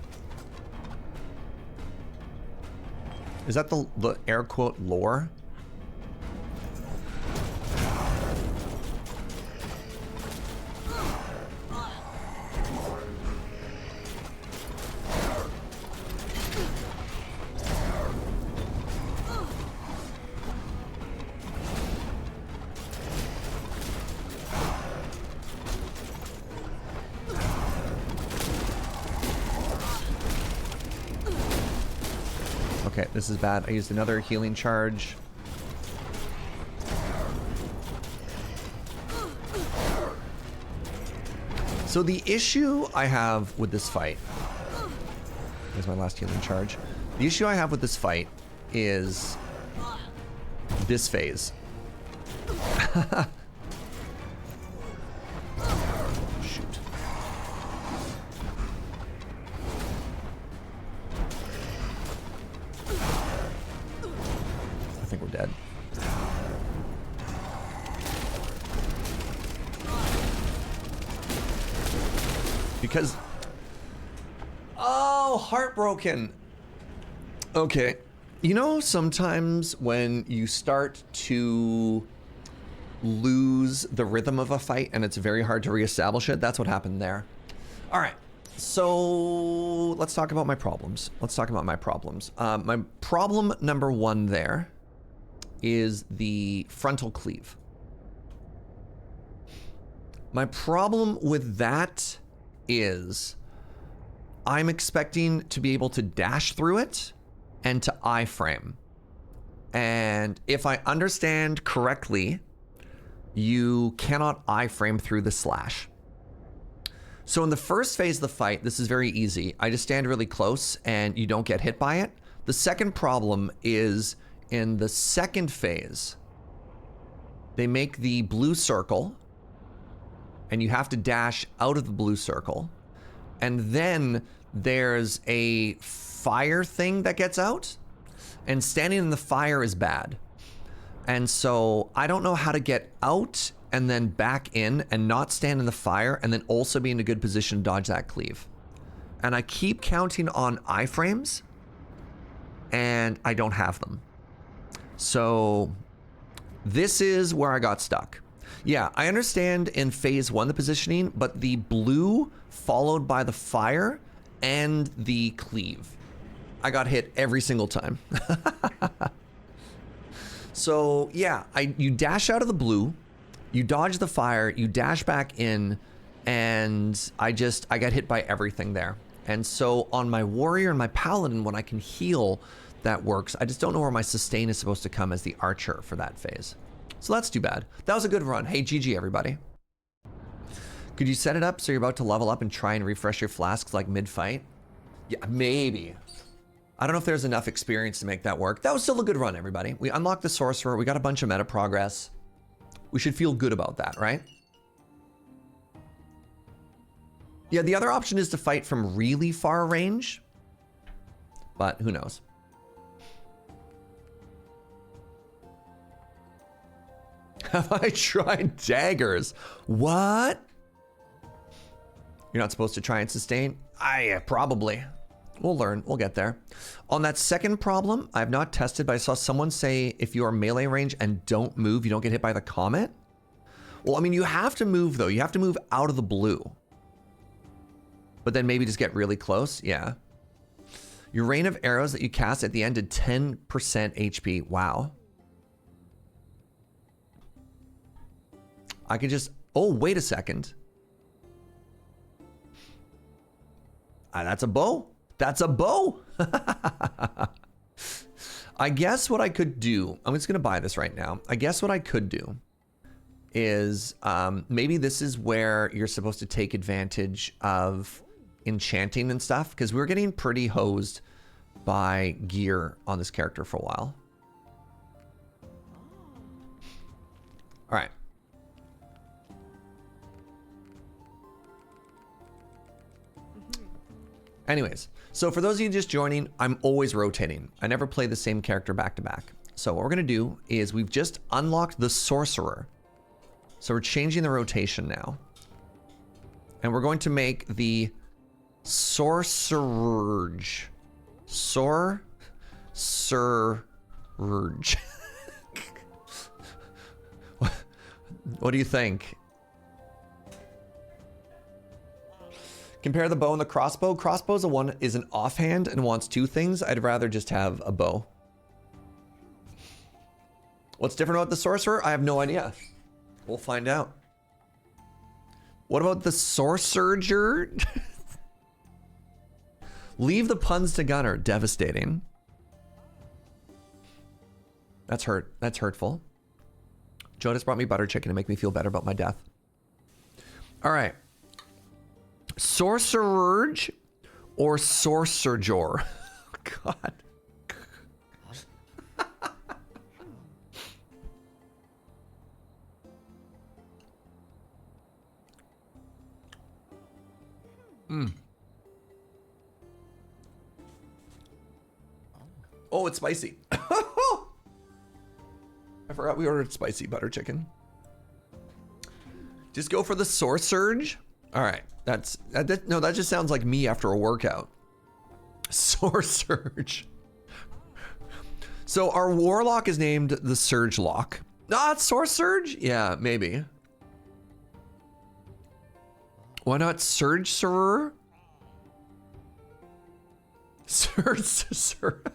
Is that the air quote lore? Okay, this is bad. I used another healing charge. So the issue I have with this fight... Here's my last healing charge. The issue I have with this fight is this phase. Shoot. I think we're dead. Because... Oh, heartbroken. Okay. You know, sometimes when you start to lose the rhythm of a fight and it's very hard to reestablish it, that's what happened there. All right. So let's talk about my problems. Let's talk about my problems. My problem number one there is the frontal cleave. My problem with that is I'm expecting to be able to dash through it and to iframe. And if I understand correctly, you cannot iframe through the slash. So in the first phase of the fight, this is very easy. I just stand really close and you don't get hit by it. The second problem is in the second phase, they make the blue circle and you have to dash out of the blue circle. And then there's a fire thing that gets out, and standing in the fire is bad. And so I don't know how to get out and then back in and not stand in the fire and then also be in a good position to dodge that cleave. And I keep counting on iframes and I don't have them. So this is where I got stuck. Yeah, I understand in phase 1 the positioning, but the blue followed by the fire and the cleave. I got hit every single time. So yeah, you dash out of the blue, you dodge the fire, you dash back in, and I got hit by everything there. And so on my warrior and my paladin, when I can heal, that works. I just don't know where my sustain is supposed to come as the archer for that phase. So that's too bad. That was a good run. Hey, GG everybody. Could you set it up so you're about to level up and try and refresh your flasks like mid-fight? Yeah, maybe. I don't know if there's enough experience to make that work. That was still a good run, everybody. We unlocked the sorcerer. We got a bunch of meta progress. We should feel good about that, right? Yeah, the other option is to fight from really far range, but who knows? Have I tried daggers? What? You're not supposed to try and sustain? Probably. We'll learn. We'll get there. On that second problem, I have not tested, but I saw someone say if you are melee range and don't move, you don't get hit by the comet. Well, I mean, you have to move, though. You have to move out of the blue. But then maybe just get really close. Yeah. Your rain of arrows that you cast at the end did 10% HP. Wow. I could just... Oh, wait a second. That's a bow. That's a bow. I guess what I could do... I'm just going to buy this right now. I guess what I could do is maybe this is where you're supposed to take advantage of enchanting and stuff, because we're getting pretty hosed by gear on this character for a while. All right. Anyways, so for those of you just joining, I'm always rotating. I never play the same character back to back. So what we're gonna do is we've just unlocked the Sorcerer. So we're changing the rotation now. And we're going to make the Sorcerer. Sorcerer. What do you think? Compare the bow and the crossbow. Crossbow's is an offhand and wants two things. I'd rather just have a bow. What's different about the sorcerer? I have no idea. We'll find out. What about the sorcerer? Leave the puns to Gunner. Devastating. That's hurtful. Joe just brought me butter chicken to make me feel better about my death. All right. Sorcerer or Sorcerer? God. Oh, it's spicy. I forgot we ordered spicy butter chicken. Just go for the Sorcerer. All right. No, that just sounds like me after a workout. Sorcerer. So our warlock is named the Surge Lock. Ah, it's Sorcerer? Yeah, maybe. Why not Surgerer? Surgerer.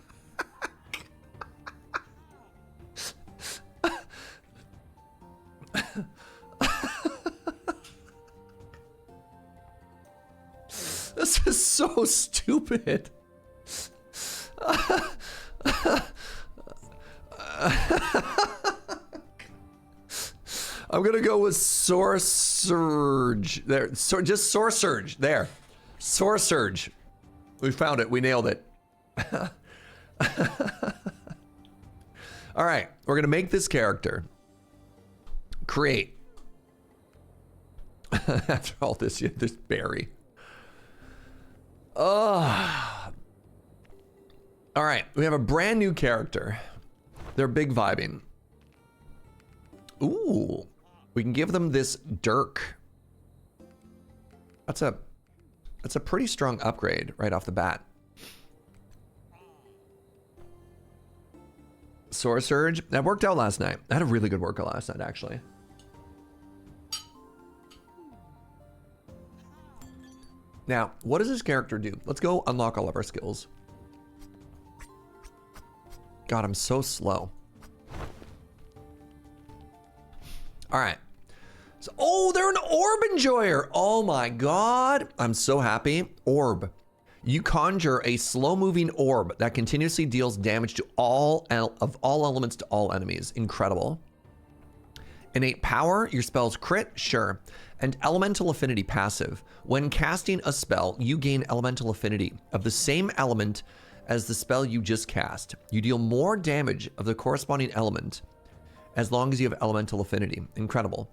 This is so stupid. I'm gonna go with Sorcerer. There, just Sorcerer. There, Sorcerer. We found it. We nailed it. All right, we're gonna make this character. Create. After all this berry. All right, we have a brand new character. They're big vibing. Ooh. We can give them this Dirk. That's a pretty strong upgrade right off the bat. Sword Surge. That worked out last night. I had a really good workout last night, actually. Now, what does this character do? Let's go unlock all of our skills. God, I'm so slow. All right. So, oh, they're an orb enjoyer. Oh my God. I'm so happy. Orb. You conjure a slow-moving orb that continuously deals damage to all elements to all enemies. Incredible. Innate power, your spells crit, sure. And elemental affinity passive. When casting a spell, you gain elemental affinity of the same element as the spell you just cast. You deal more damage of the corresponding element as long as you have elemental affinity. Incredible.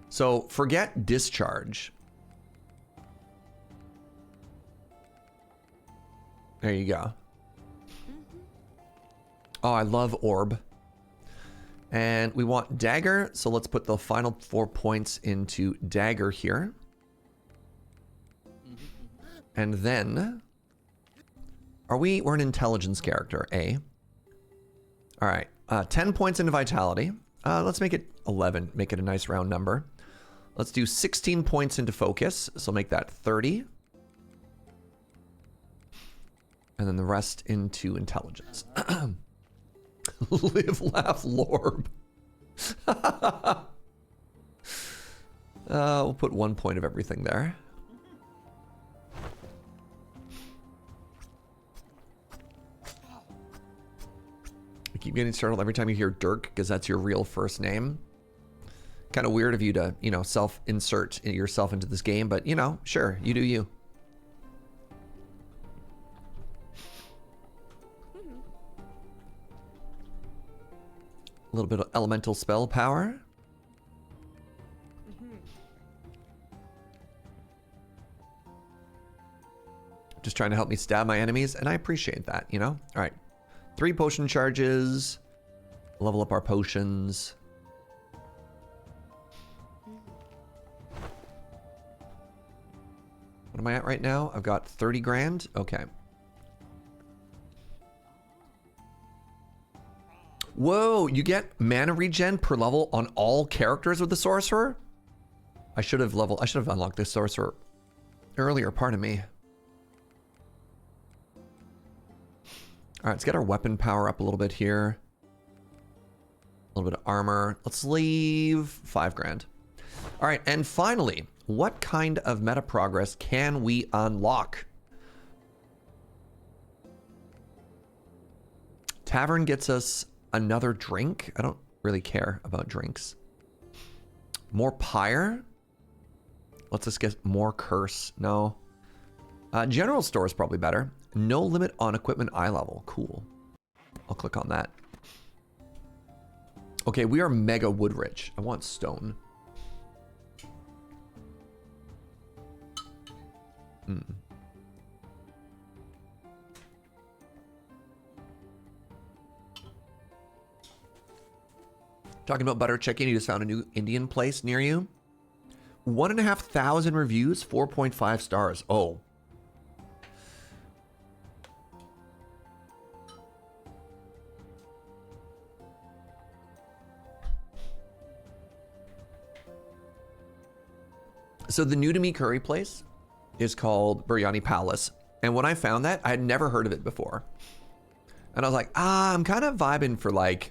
So forget discharge. There you go. Oh, I love orb. And we want dagger, so let's put the final 4 points into dagger here. And then we're an intelligence character, A. All right, 10 points into vitality. Let's make it 11, make it a nice round number. Let's do 16 points into focus, so make that 30. And then the rest into intelligence. Live, laugh, lorb. We'll put 1 point of everything there. I keep getting startled every time you hear Dirk, because that's your real first name. Kind of weird of you to, you know, self-insert yourself into this game, but, you know, sure, you do you. A little bit of elemental spell power. Just trying to help me stab my enemies, and I appreciate that, you know? All right. 3 potion charges. Level up our potions. What am I at right now? I've got 30 grand. Okay. Whoa, you get mana regen per level on all characters with the Sorcerer? I should have unlocked this Sorcerer earlier, pardon me. All right, let's get our weapon power up a little bit here. A little bit of armor. Let's leave 5 grand. All right, and finally, what kind of meta progress can we unlock? Tavern gets us another drink. I don't really care about drinks. More pyre. Let's just get more curse. No. General store is probably better. No limit on equipment eye level. Cool. I'll click on that. Okay, we are mega wood rich. I want stone. Talking about butter chicken, you just found a new Indian place near you. 1,500 reviews, 4.5 stars. Oh. So the new to me curry place is called Biryani Palace. And when I found that, I had never heard of it before. And I was like, I'm kind of vibing for like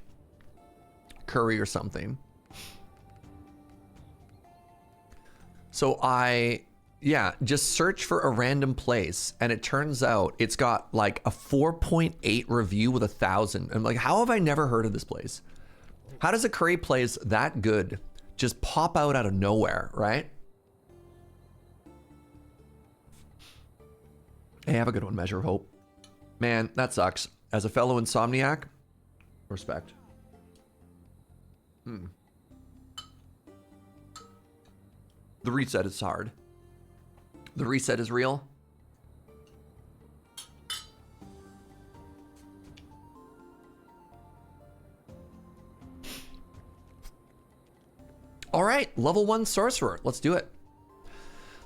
curry or something. So just search for a random place, and it turns out it's got like a 4.8 review with 1,000. I'm like, how have I never heard of this place? How does a curry place that good just pop out of nowhere, right? Hey, have a good one, Measure of Hope. Man, that sucks. As a fellow insomniac, respect. The reset is hard. The reset is real. All right, level 1 Sorcerer. Let's do it.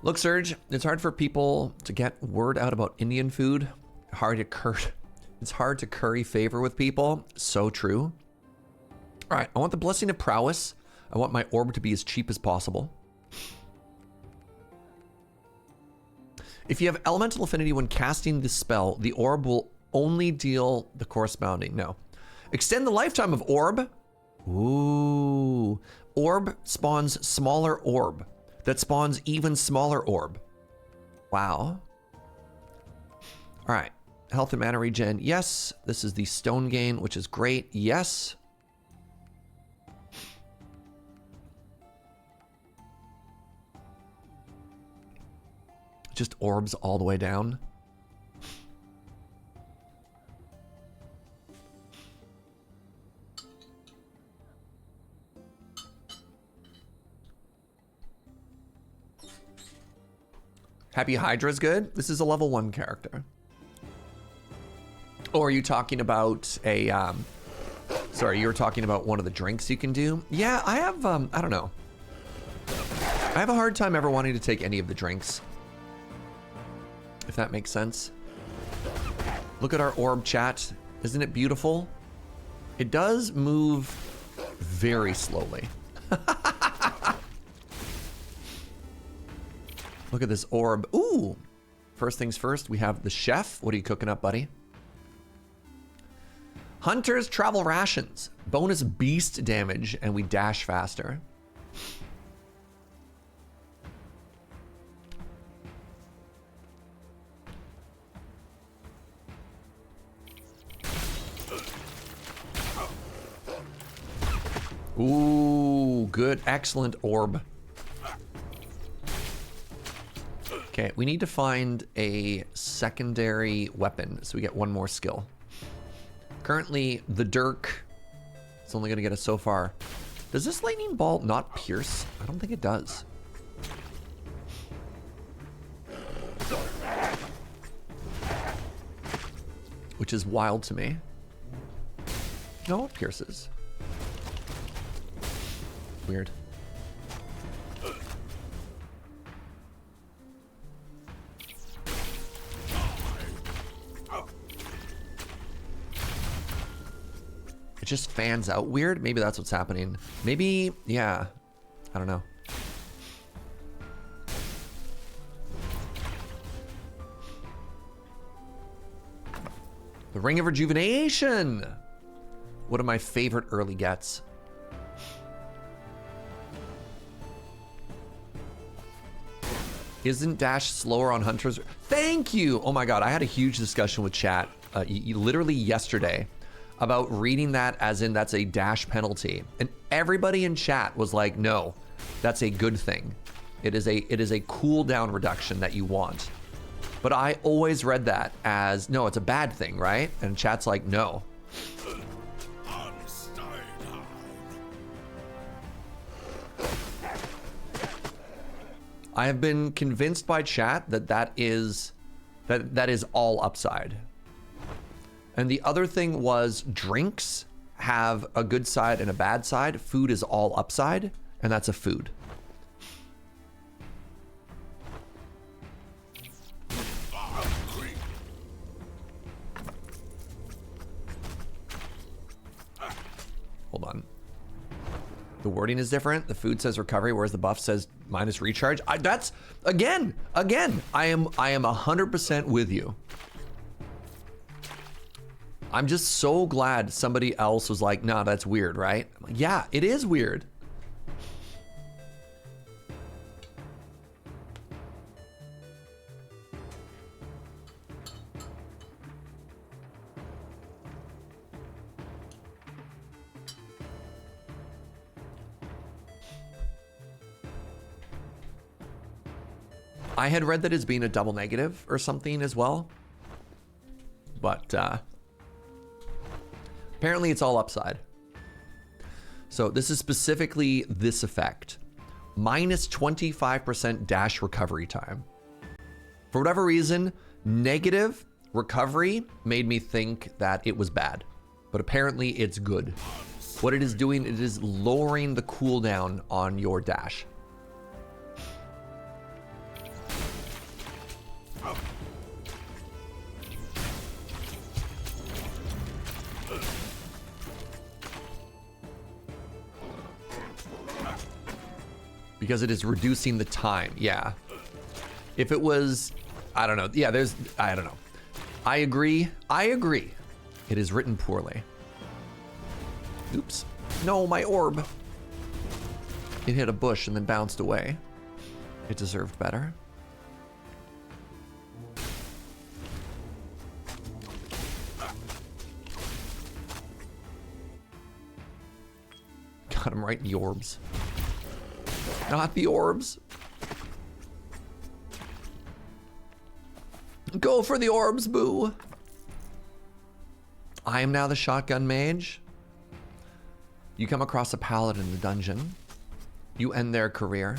Look, Surge, it's hard for people to get word out about Indian food. It's hard to curry favor with people. So true. All right, I want the Blessing of Prowess. I want my orb to be as cheap as possible. If you have elemental affinity when casting the spell, the orb will only deal the corresponding. No. Extend the lifetime of orb. Ooh. Orb spawns smaller orb that spawns even smaller orb. Wow. All right. Health and mana regen. Yes. This is the stone gain, which is great. Yes. Just orbs all the way down. Happy Hydra's good. This is a level 1 character. Or are you talking about a, sorry, you were talking about one of the drinks you can do? Yeah, I have, I don't know. I have a hard time ever wanting to take any of the drinks. If that makes sense. Look at our orb, chat. Isn't it beautiful? It does move very slowly. Look at this orb. Ooh! First things first, we have the chef. What are you cooking up, buddy? Hunter's travel rations. Bonus beast damage, and we dash faster. Ooh, good, excellent orb. Okay, we need to find a secondary weapon so we get one more skill. Currently, the Dirk, it's only gonna get us so far. Does this lightning bolt not pierce? I don't think it does. Which is wild to me. No, it pierces. Weird. It just fans out weird. Maybe that's what's happening. Maybe, yeah. I don't know. The Ring of Rejuvenation. One of my favorite early gets. Isn't dash slower on hunters? Thank you. Oh my God, I had a huge discussion with chat literally yesterday about reading that as in that's a dash penalty, and everybody in chat was like, no, that's a good thing. It is a cooldown reduction that you want. But I always read that as, no, it's a bad thing, right? And chat's like, no. I have been convinced by chat that that is all upside. And the other thing was drinks have a good side and a bad side. Food is all upside, and that's a food. Hold on. The wording is different. The food says recovery, whereas the buff says minus recharge. That's again, I am 100% with you. I'm just so glad somebody else was like, nah, that's weird, right? I'm like, yeah, it is weird. I had read that as being a double negative or something as well. But apparently it's all upside. So this is specifically this effect. Minus 25% dash recovery time. For whatever reason, negative recovery made me think that it was bad. But apparently it's good. What it is doing, it is lowering the cooldown on your dash. Because it is reducing the time, yeah. If it was, I don't know, yeah, I don't know. I agree. It is written poorly. Oops. No, my orb. It hit a bush and then bounced away. It deserved better. Got him right in the orbs. Not the orbs. Go for the orbs, boo. I am now the shotgun mage. You come across a paladin in the dungeon. You end their career.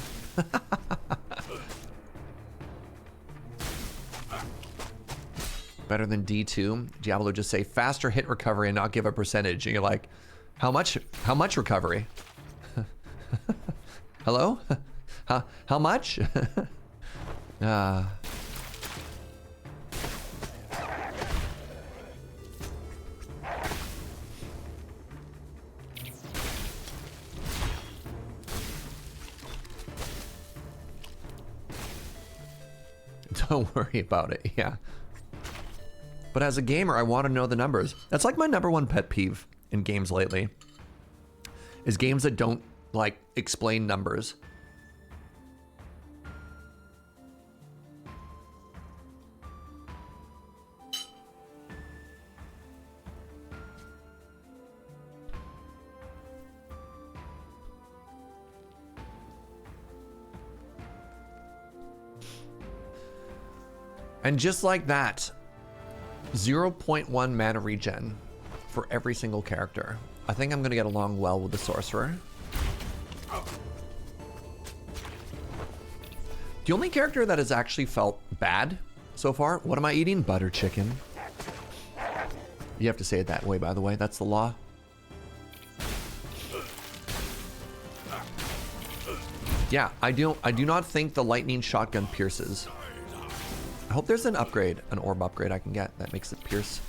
Better than D2. Diablo just say faster hit recovery and not give a percentage. And you're like, how much recovery? Hello? How much? Don't worry about it, yeah. But as a gamer, I want to know the numbers. That's like my #1 pet peeve in games lately. Is games that don't, like, explain numbers. And just like that, 0.1 mana regen for every single character. I think I'm gonna get along well with the Sorcerer. The only character that has actually felt bad so far, what am I eating? Butter chicken. You have to say it that way, by the way. That's the law. Yeah, I do not think the lightning shotgun pierces. I hope there's an upgrade, an orb upgrade I can get that makes it pierce.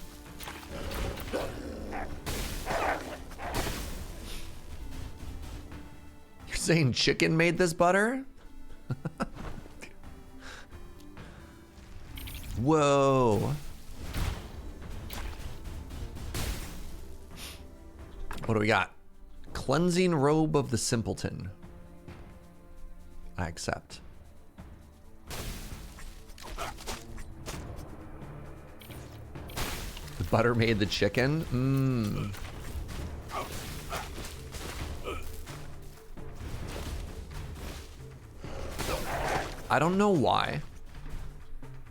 You're saying chicken made this butter? Whoa. What do we got? Cleansing Robe of the Simpleton. I accept. The butter made the chicken? I don't know why,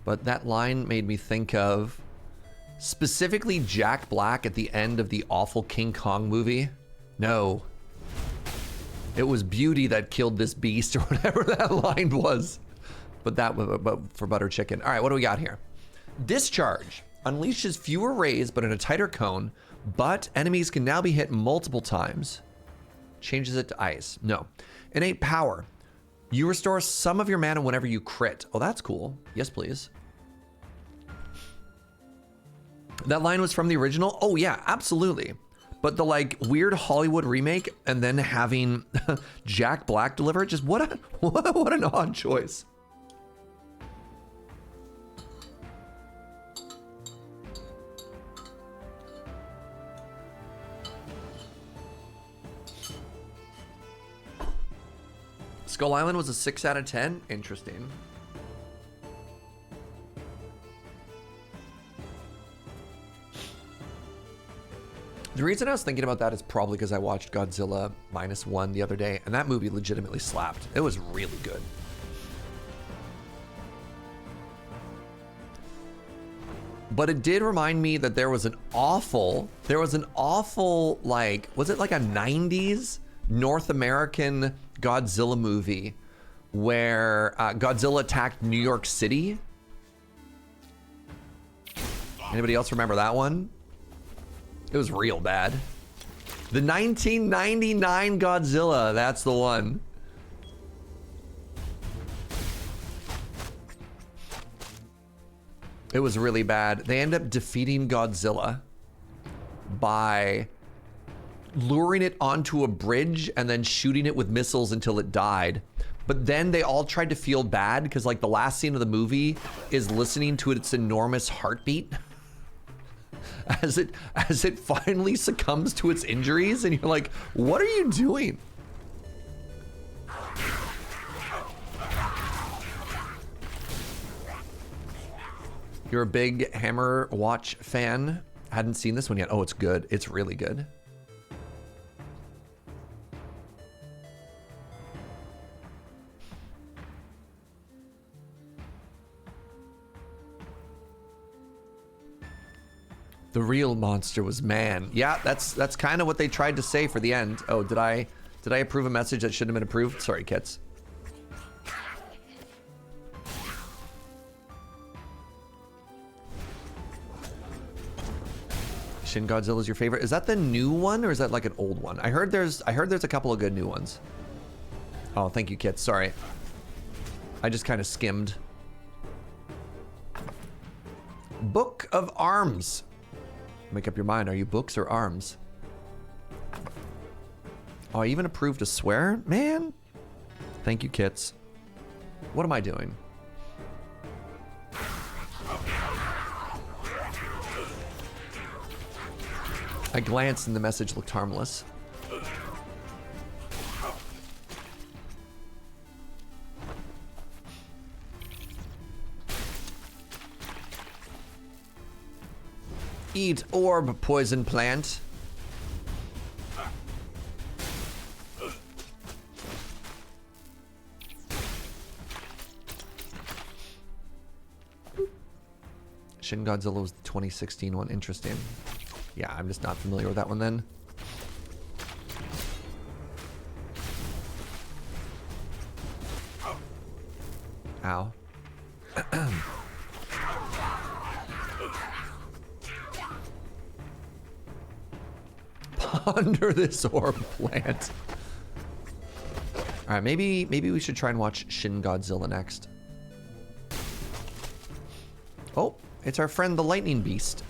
but that line made me think of specifically Jack Black at the end of the awful King Kong movie. No. It was beauty that killed this beast or whatever that line was. But for butter chicken. All right, what do we got here? Discharge. Unleashes fewer rays, but in a tighter cone. But enemies can now be hit multiple times. Changes it to ice. No. Innate power. You restore some of your mana whenever you crit. Oh, that's cool. Yes, please. That line was from the original? Oh, yeah, absolutely. But the, like, weird Hollywood remake and then having Jack Black deliver it, just what an odd choice. Skull Island was a 6 out of 10? Interesting. The reason I was thinking about that is probably because I watched Godzilla -1 the other day, and that movie legitimately slapped. It was really good. But it did remind me that there was an awful, like, was it like a 90s North American Godzilla movie where Godzilla attacked New York City? Anybody else remember that one? It was real bad. The 1999 Godzilla, that's the one. It was really bad. They end up defeating Godzilla by luring it onto a bridge and then shooting it with missiles until it died. But then they all tried to feel bad because like the last scene of the movie is listening to its enormous heartbeat as it finally succumbs to its injuries, and you're like, what are you doing? You're a big Hammerwatch fan? Hadn't seen this one yet. Oh, it's good. It's really good. The real monster was man. Yeah, that's kind of what they tried to say for the end. Oh, did I approve a message that shouldn't have been approved? Sorry, kits. Shin Godzilla's your favorite. Is that the new one or is that like an old one? I heard there's a couple of good new ones. Oh, thank you, kits. Sorry. I just kind of skimmed. Book of Arms. Make up your mind. Are you books or arms? Oh, I even approved a swear? Man. Thank you, kits. What am I doing? I glanced and the message looked harmless. Eat orb, poison plant. Shin Godzilla was the 2016 one. Interesting. Yeah, I'm just not familiar with that one then. Ow. Ponder this orb plant. All right, maybe we should try and watch Shin Godzilla next. Oh, it's our friend the Lightning Beast.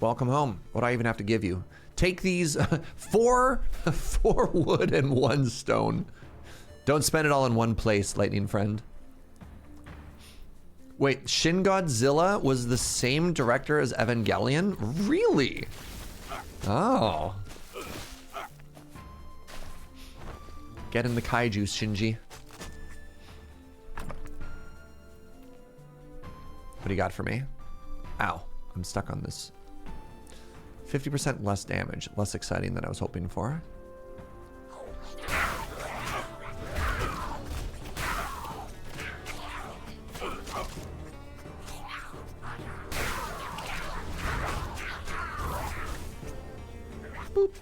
Welcome home. What do I even have to give you? Take these four wood and 1 stone. Don't spend it all in one place, lightning friend. Wait, Shin Godzilla was the same director as Evangelion? Really? Oh. Get in the kaiju, Shinji. What do you got for me? Ow, I'm stuck on this. 50% less damage. Less exciting than I was hoping for. Boop.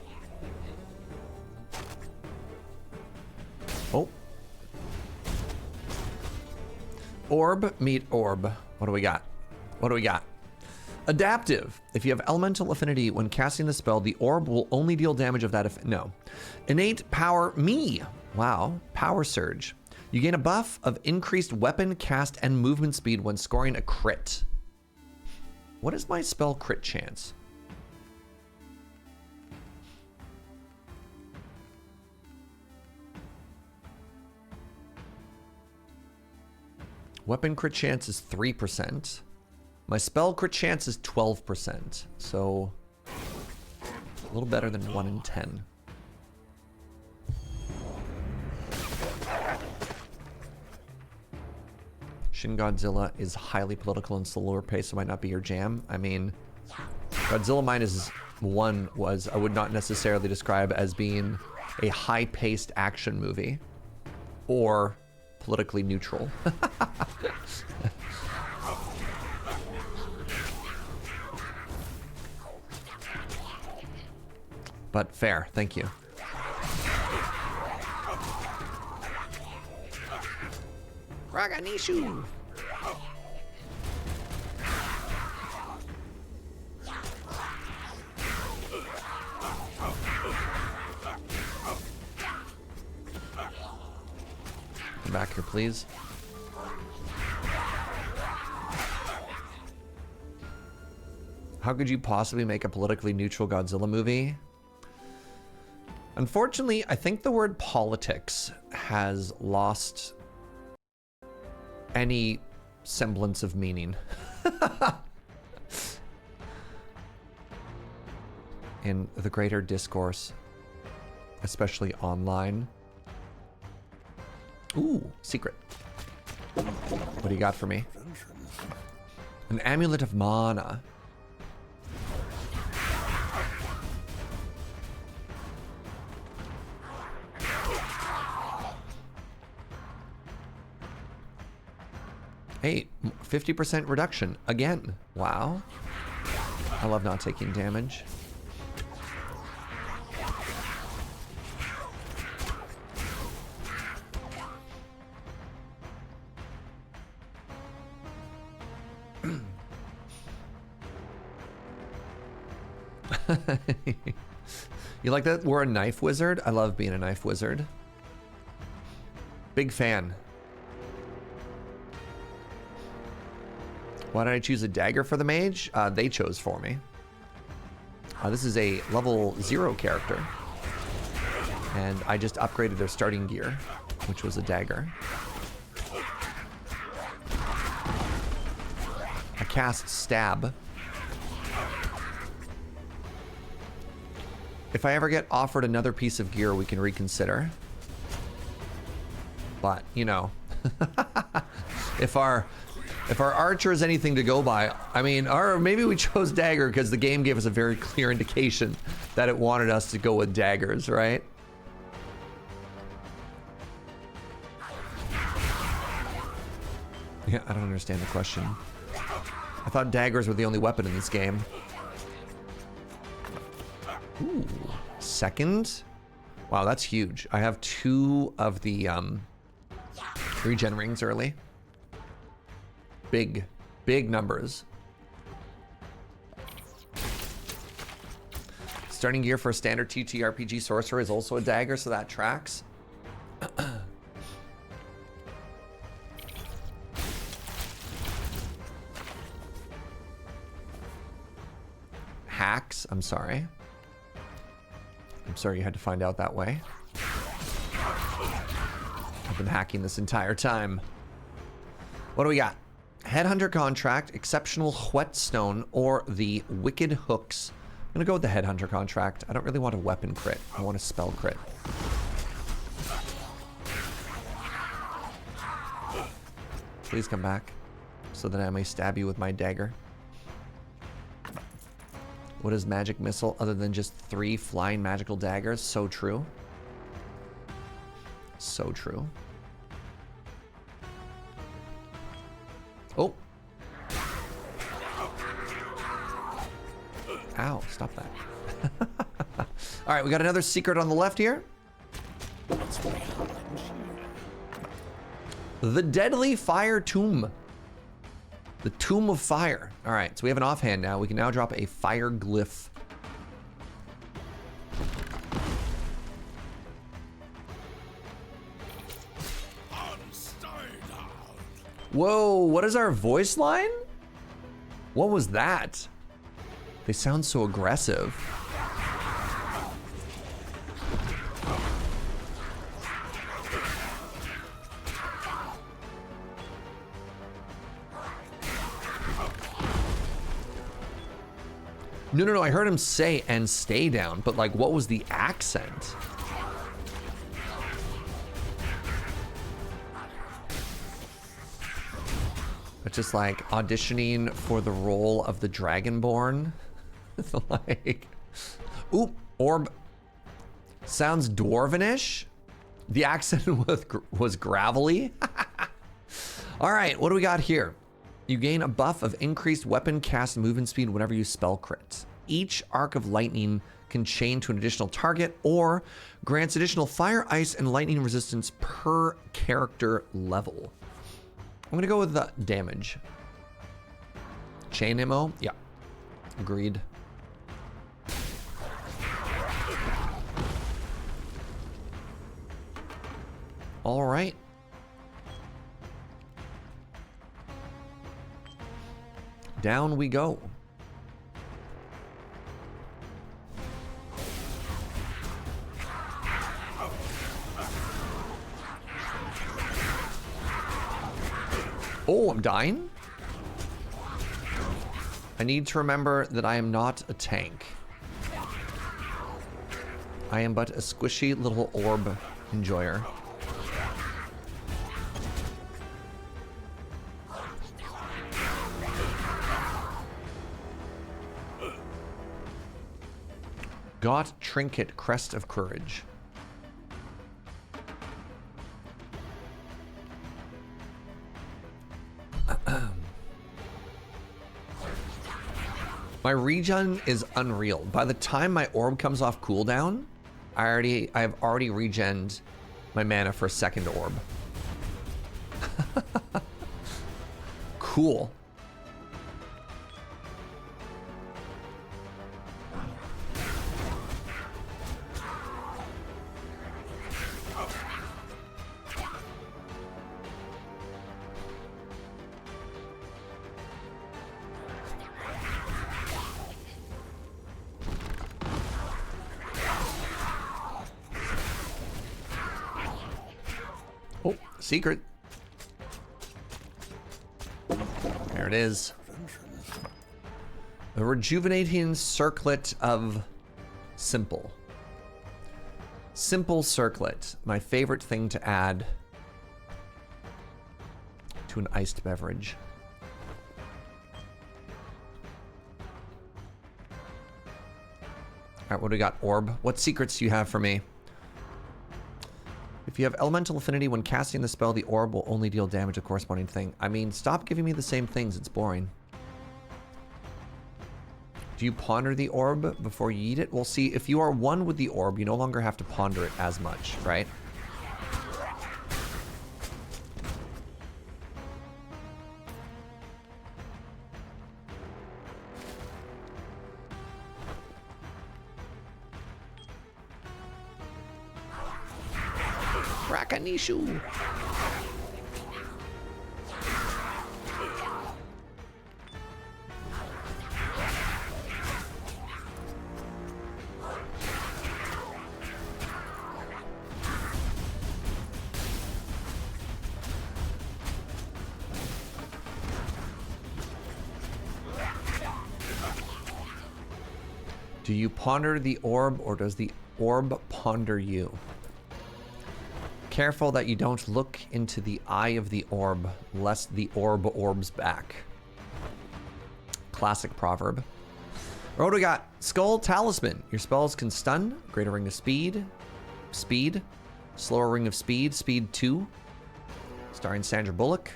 Oh. Orb, meet orb. What do we got? What do we got? Adaptive. If you have elemental affinity when casting the spell, the orb will only deal damage of that no. Innate power me. Wow. Power surge. You gain a buff of increased weapon, cast, and movement speed when scoring a crit. What is my spell crit chance? Weapon crit chance is 3%. My spell crit chance is 12%, so a little better than 1 in 10. Shin Godzilla is highly political and slower pace, so might not be your jam. I mean, Godzilla Minus 1 was, I would not necessarily describe as being a high-paced action movie or politically neutral. But fair, thank you. Raganishu. back here, please. How could you possibly make a politically neutral Godzilla movie? Unfortunately, I think the word politics has lost any semblance of meaning. In the greater discourse, especially online. Ooh, secret. What do you got for me? An amulet of mana. Hey, 50% reduction again. Wow. I love not taking damage. You like that? We're a knife wizard? I love being a knife wizard. Big fan. Why did I choose a dagger for the mage? They chose for me. This is a level 0 character. And I just upgraded their starting gear, which was a dagger. I cast stab. If I ever get offered another piece of gear, we can reconsider. But, you know, if our archer is anything to go by, I mean, or maybe we chose dagger because the game gave us a very clear indication that it wanted us to go with daggers, right? Yeah, I don't understand the question. I thought daggers were the only weapon in this game. Ooh, second? Wow, that's huge. I have 2 of the regen rings early. Big numbers. Starting gear for a standard TTRPG sorcerer is also a dagger, so that tracks. Hacks, I'm sorry. I'm sorry you had to find out that way. I've been hacking this entire time. What do we got? Headhunter contract, exceptional whetstone, or the wicked hooks. I'm gonna go with the headhunter contract. I don't really want a weapon crit. I want a spell crit. Please come back so that I may stab you with my dagger. What is magic missile other than just 3 flying magical daggers? So true. So true. Oh. Ow, stop that. All right, we got another secret on the left here. The Deadly Fire Tomb. The Tomb of Fire. All right, so we have an offhand now. We can now drop a fire glyph. Whoa, what is our voice line? What was that? They sound so aggressive. No, I heard him say and stay down, but like, what was the accent? It's just like auditioning for the role of the Dragonborn. Like, oop, orb. Sounds dwarvenish. The accent was gravelly. All right, what do we got here? You gain a buff of increased weapon cast movement speed whenever you spell crits. Each arc of lightning can chain to an additional target or grants additional fire, ice, and lightning resistance per character level. I'm gonna go with the damage. Chain ammo? Yeah. Agreed. All right. down we go. Oh, I'm dying? I need to remember that I am not a tank. I am but a squishy little orb enjoyer. Got Trinket, Crest of Courage. My regen is unreal. By the time my orb comes off cooldown, I have already regened my mana for a second orb. Cool. Secret. There it is. A rejuvenating circlet of simple. Simple circlet. My favorite thing to add to an iced beverage. All right, what do we got? Orb. What secrets do you have for me? If you have elemental affinity when casting the spell, the orb will only deal damage to corresponding thing. I mean, stop giving me the same things. It's boring. Do you ponder the orb before you eat it? Well, see, if you are one with the orb, you no longer have to ponder it as much, right? Rakanishu. Do you ponder the orb, or does the orb ponder you? Careful that you don't look into the eye of the orb, lest the orb orbs back. Classic proverb. What do we got? Skull Talisman. Your spells can stun. Greater Ring of Speed. Speed. Slower Ring of Speed. Speed 2. Starring Sandra Bullock.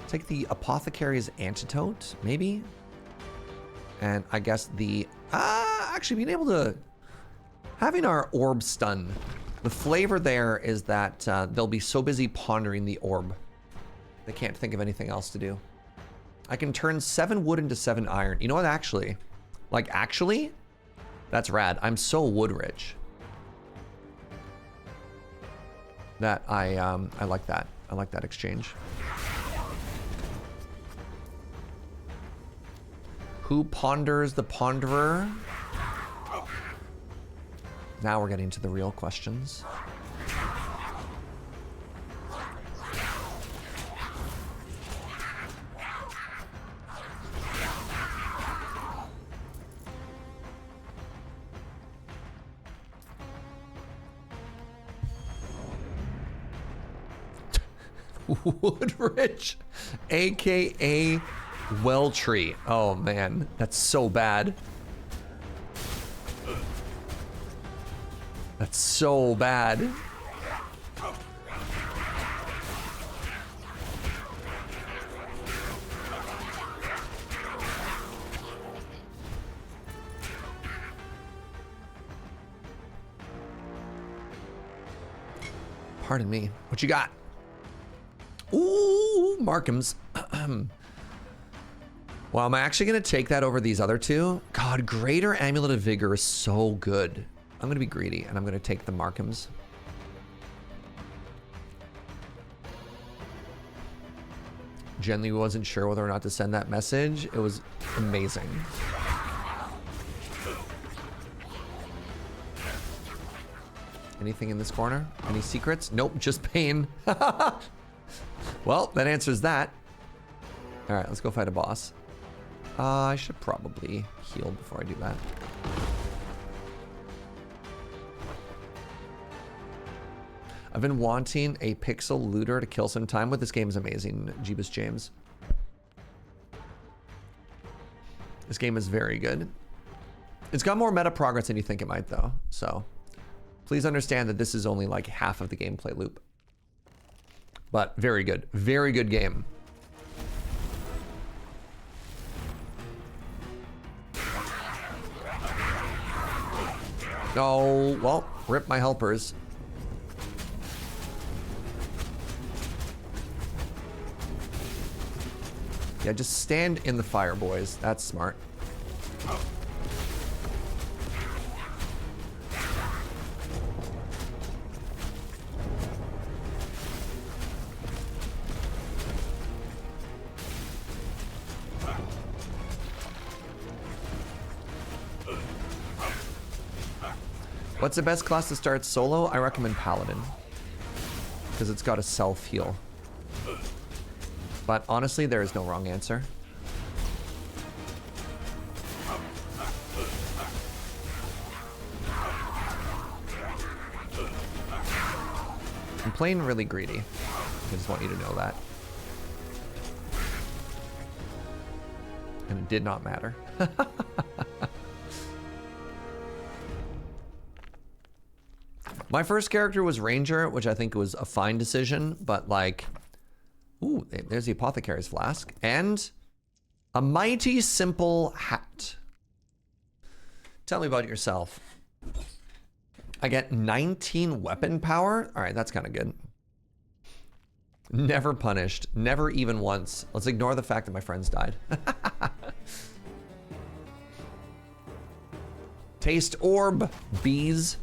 Take the Apothecary's Antidote, maybe? And I guess the... actually being able to... Having our orb stun. The flavor there is that they'll be so busy pondering the orb. They can't think of anything else to do. I can turn 7 wood into 7 iron. You know what, actually? Like, actually? That's rad. I'm so wood rich. That I like that. I like that exchange. Who ponders the ponderer? Now we're getting to the real questions. Woodrich, aka Welltree. Oh man, that's so bad. That's so bad. Pardon me. What you got? Ooh, Markham's. Well, am I actually going to take that over these other two? God, Greater Amulet of Vigor is so good. I'm going to be greedy, and I'm going to take the Markham's. genuinely wasn't sure whether or not to send that message. It was amazing. Anything in this corner? Any secrets? Nope, just pain. Well, that answers that. All right, let's go fight a boss. I should probably heal before I do that. I've been wanting a pixel looter to kill some time with. This game is amazing, Jeebus James. This game is very good. It's got more meta progress than you think it might, though. So please understand that this is only like half of the gameplay loop. But very good. Very good game. Oh, well, rip my helpers. Yeah, just stand in the fire, boys. That's smart. What's the best class to start solo? I recommend Paladin, because it's got a self-heal. But honestly, there is no wrong answer. I'm playing really greedy. I just want you to know that. And it did not matter. My first character was Ranger, which I think was a fine decision, but like... Ooh, there's the Apothecary's Flask. And a mighty simple hat. Tell me about yourself. I get 19 weapon power? All right, that's kind of good. Never punished. Never even once. Let's ignore the fact that my friends died. Taste orb, bees.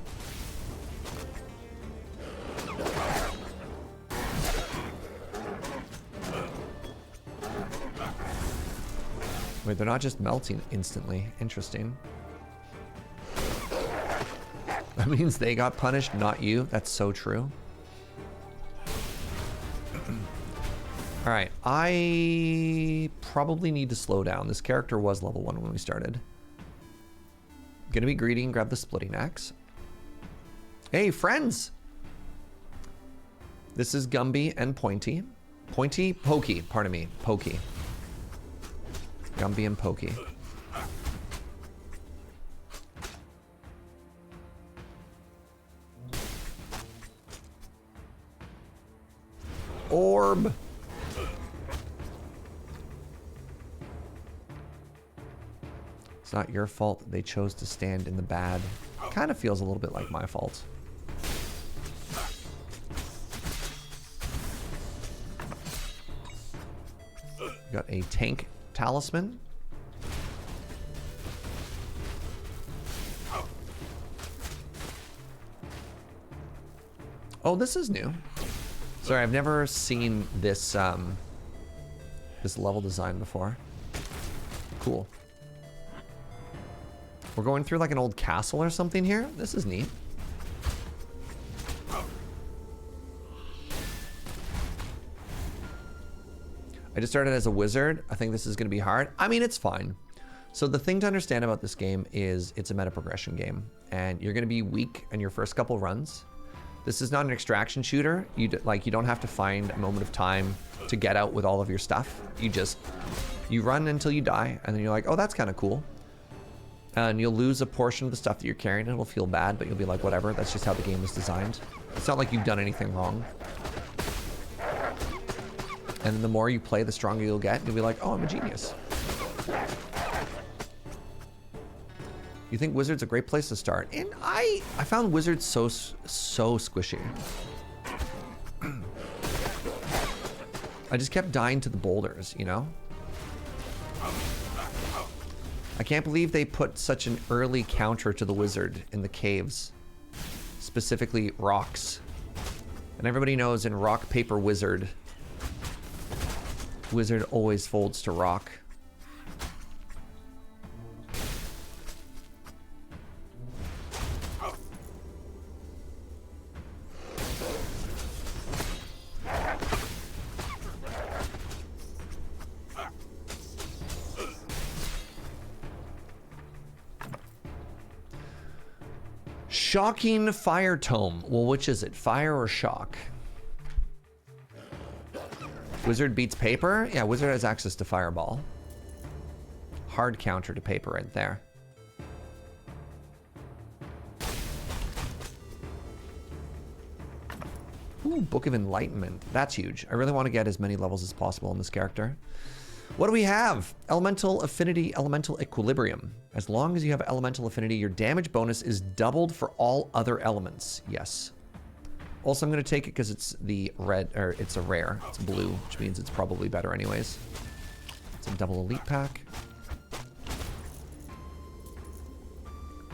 Wait, they're not just melting instantly. Interesting. That means they got punished, not you. That's so true. All right, I probably need to slow down. This character was level 1 when we started. Gonna be greedy and grab the splitting axe. Hey, friends! This is Gumby and Pointy. Pokey, pardon me, Pokey. Gumby and Pokey. Orb. It's not your fault that they chose to stand in the bad. Kind of feels a little bit like my fault. Got a tank talisman. Oh, this is new. Sorry, I've never seen this this level design before. Cool. We're going through like an old castle or something here. This is neat. I just started as a wizard. I think this is going to be hard. I mean, it's fine. So the thing to understand about this game is it's a meta progression game, and you're going to be weak in your first couple runs. This is not an extraction shooter. You don't have to find a moment of time to get out with all of your stuff. You run until you die, and then you're like, oh, that's kind of cool. And you'll lose a portion of the stuff that you're carrying, and it'll feel bad, but you'll be like, whatever. That's just how the game is designed. It's not like you've done anything wrong. And the more you play, the stronger you'll get. You'll be like, oh, I'm a genius. You think Wizard's a great place to start? And I found Wizard so squishy. I just kept dying to the boulders, you know? I can't believe they put such an early counter to the Wizard in the caves. Specifically, rocks. And everybody knows in Rock, Paper, Wizard, Wizard always folds to rock. Shocking Fire Tome. Well, which is it? Fire or shock? Wizard beats paper? Yeah, wizard has access to fireball. Hard counter to paper right there. Ooh, Book of Enlightenment. That's huge. I really want to get as many levels as possible in this character. What do we have? Elemental Affinity, Elemental Equilibrium. As long as you have Elemental Affinity, your damage bonus is doubled for all other elements. Yes. Also, I'm going to take it because it's the red, or it's a rare. It's blue, which means it's probably better anyways. It's a double elite pack.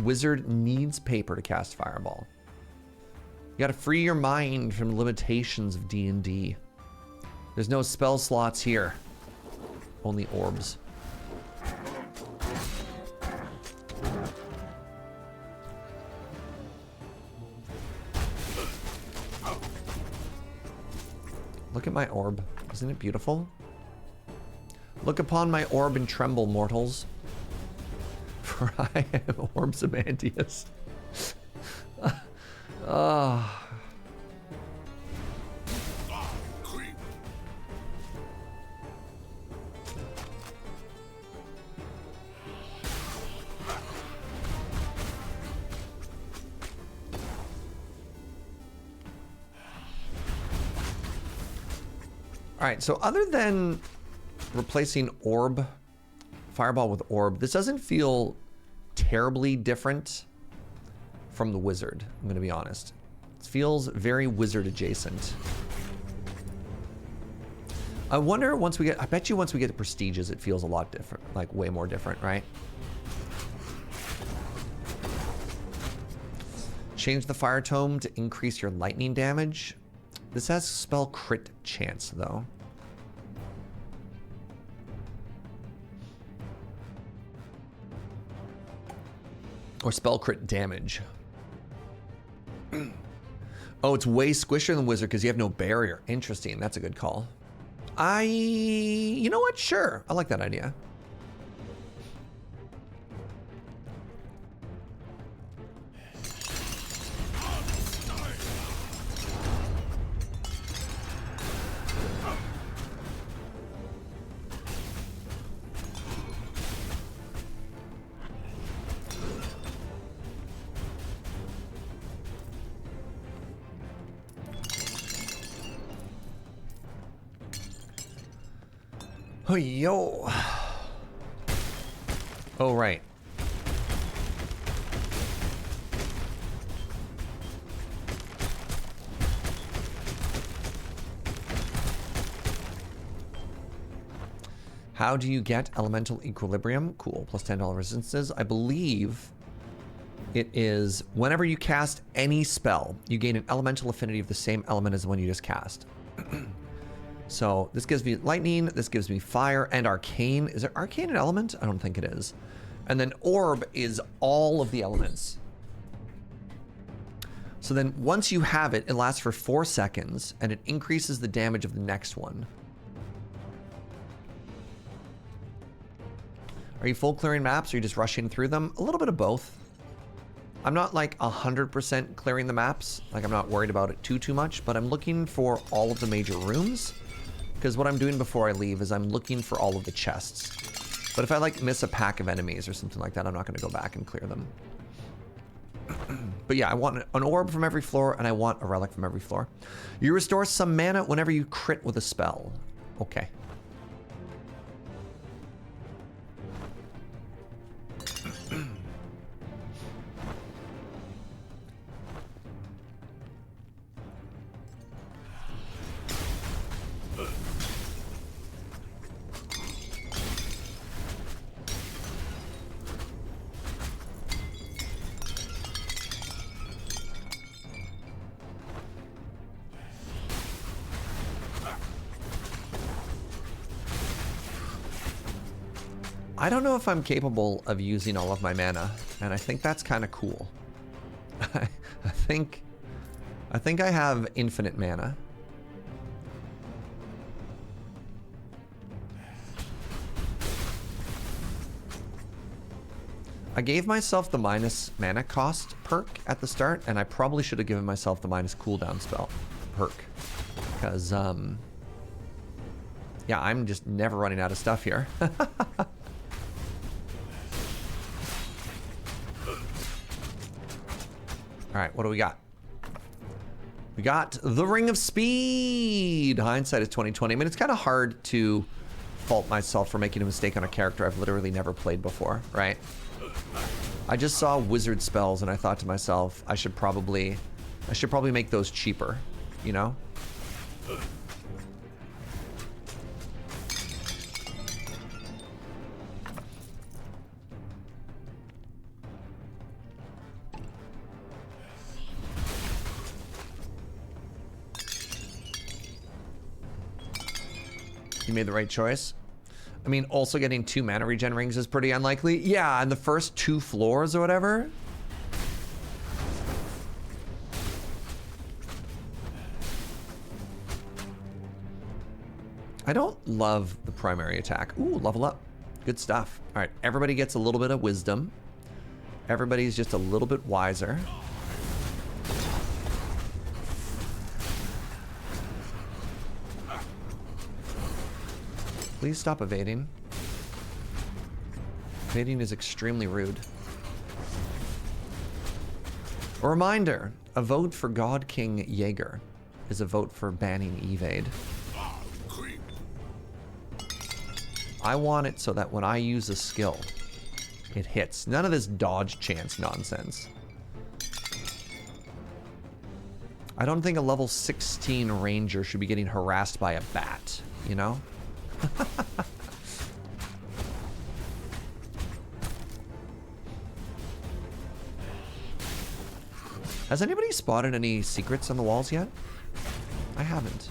Wizard needs paper to cast Fireball. You got to free your mind from limitations of D&D. There's no spell slots here. Only orbs. Look at my orb. Isn't it beautiful? Look upon my orb and tremble, mortals. For I am Orbsimantius. All right, so other than replacing orb, fireball with orb, this doesn't feel terribly different from the wizard, I'm gonna be honest. It feels very wizard adjacent. I wonder once we get, I bet you once we get the prestiges, it feels a lot different, like way more different, right? Change the fire tome to increase your lightning damage. This has spell crit chance, though. Or spell crit damage. Oh, it's way squishier than Wizard because you have no barrier. Interesting. That's a good call. You know what? Sure. I like that idea. Oh, yo. Oh, right. How do you get elemental equilibrium? Cool. Plus $10 resistances. I believe it is whenever you cast any spell, you gain an elemental affinity of the same element as the one you just cast. So this gives me lightning, this gives me fire and arcane. Is it arcane an element? I don't think it is. And then orb is all of the elements. So then once you have it, it lasts for 4 seconds and it increases the damage of the next one. Are you full clearing maps or are you just rushing through them? A little bit of both. I'm not like 100% clearing the maps. Like I'm not worried about it too much, but I'm looking for all of the major rooms. Because what I'm doing before I leave is I'm looking for all of the chests. But if I like miss a pack of enemies or something like that, I'm not going to go back and clear them. But yeah, I want an orb from every floor and I want a relic from every floor. You restore some mana whenever you crit with a spell. Okay. I don't know if I'm capable of using all of my mana, and I think that's kind of cool. I think I have infinite mana. I gave myself the minus mana cost perk at the start, and I probably should have given myself the minus cooldown spell perk. Because, yeah, I'm just never running out of stuff here. Alright, what do we got? We got the Ring of Speed! Hindsight is 2020. I mean, it's kind of hard to fault myself for making a mistake on a character I've literally never played before, right? I just saw wizard spells and I thought to myself, I should probably make those cheaper, you know? You made the right choice. I mean, also getting 2 mana regen rings is pretty unlikely. Yeah, and the first 2 floors or whatever. I don't love the primary attack. Ooh, level up. Good stuff. All right, everybody gets a little bit of wisdom. Everybody's just a little bit wiser. Please stop evading. Evading is extremely rude. A reminder, a vote for God King Jaeger is a vote for banning evade. I want it so that when I use a skill, it hits. None of this dodge chance nonsense. I don't think a level 16 ranger should be getting harassed by a bat, you know? Has anybody spotted any secrets on the walls yet? I haven't.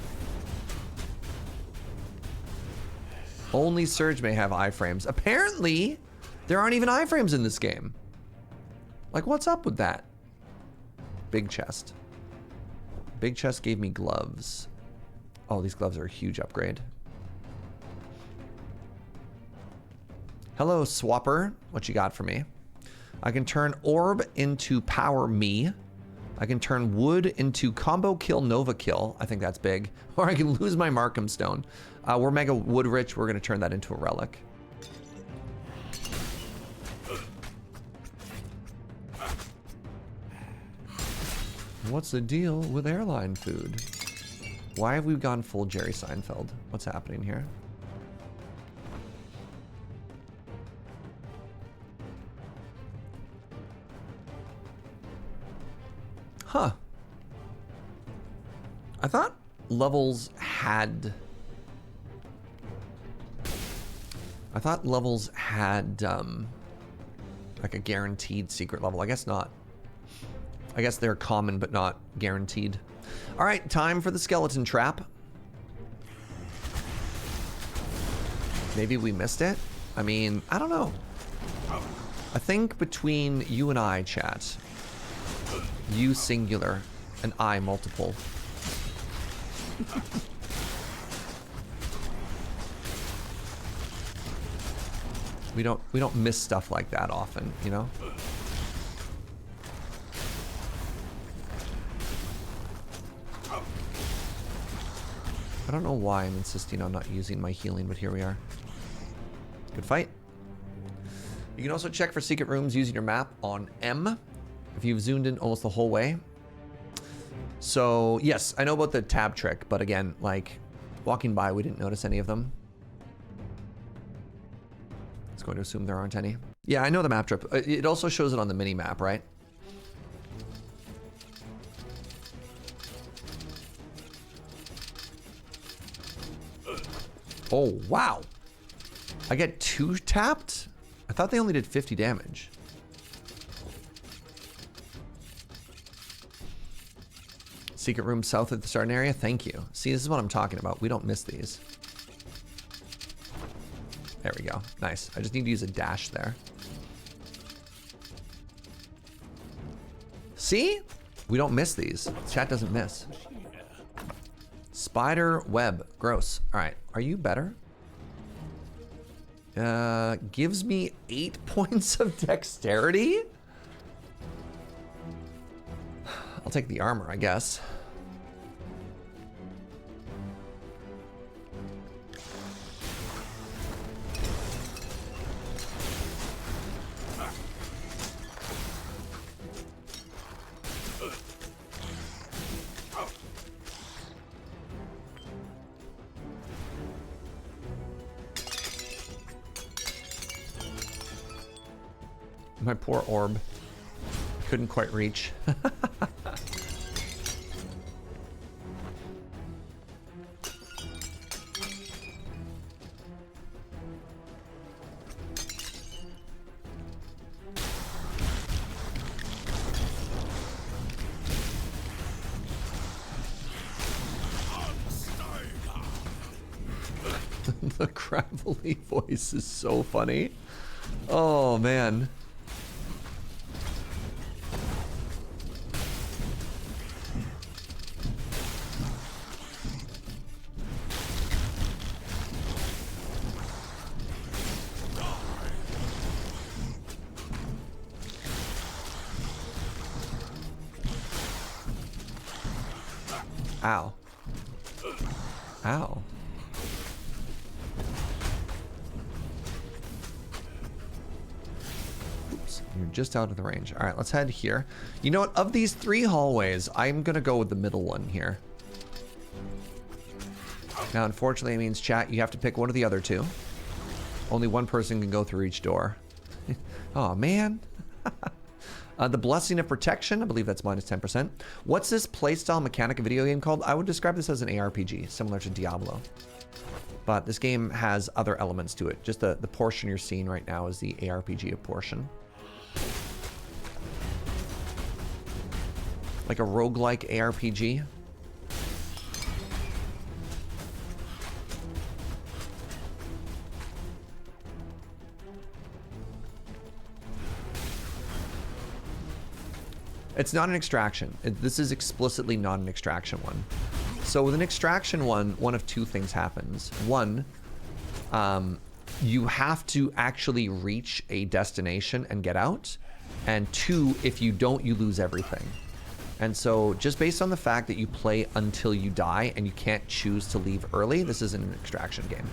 Only Surge may have iframes. Apparently, there aren't even iframes in this game. Like, what's up with that? Big chest. Big chest gave me gloves. Oh, these gloves are a huge upgrade. Hello, Swapper. What you got for me? I can turn Orb into Power Me. I can turn Wood into Combo Kill Nova Kill. I think that's big. Or I can lose my Markham Stone. We're mega wood rich. We're going to turn that into a relic. What's the deal with airline food? Why have we gone full Jerry Seinfeld? What's happening here? Huh. I thought levels had... like a guaranteed secret level. I guess not. I guess they're common but not guaranteed. All right, time for the skeleton trap. Maybe we missed it? I mean, I don't know. I think between you and I, chat, you singular and I multiple. We don't miss stuff like that often, you know? I don't know why I'm insisting on not using my healing, but here we are. Good fight. You can also check for secret rooms using your map on M if you've zoomed in almost the whole way. So, yes, I know about the tab trick, but again, like, walking by, we didn't notice any of them. It's going to assume there aren't any. Yeah, I know the map trip. It also shows it on the mini map, right? Oh, wow. I get 2 tapped? I thought they only did 50 damage. Secret room south of the starting area? Thank you. See, this is what I'm talking about. We don't miss these. There we go. Nice. I just need to use a dash there. See? We don't miss these. Chat doesn't miss. Spider web. Gross. All right. Are you better? Gives me 8 points of dexterity? I'll take the armor, I guess. My poor orb. Couldn't quite reach. The gravelly voice is so funny. Oh, man. Ow. Ow. Oops, you're just out of the range. All right, let's head here. You know what? Of these 3 hallways, I'm gonna go with the middle one here. Now, unfortunately, it means, chat, you have to pick one of the other 2. Only one person can go through each door. Oh, man. The Blessing of Protection, I believe that's minus 10%. What's this playstyle mechanic video game called? I would describe this as an ARPG, similar to Diablo. But this game has other elements to it. Just the portion you're seeing right now is the ARPG portion. Like a roguelike ARPG. It's not an extraction. This is explicitly not an extraction one. So with an extraction one of 2 things happens. One, you have to actually reach a destination and get out. And 2, if you don't, you lose everything. And so just based on the fact that you play until you die and you can't choose to leave early, this isn't an extraction game.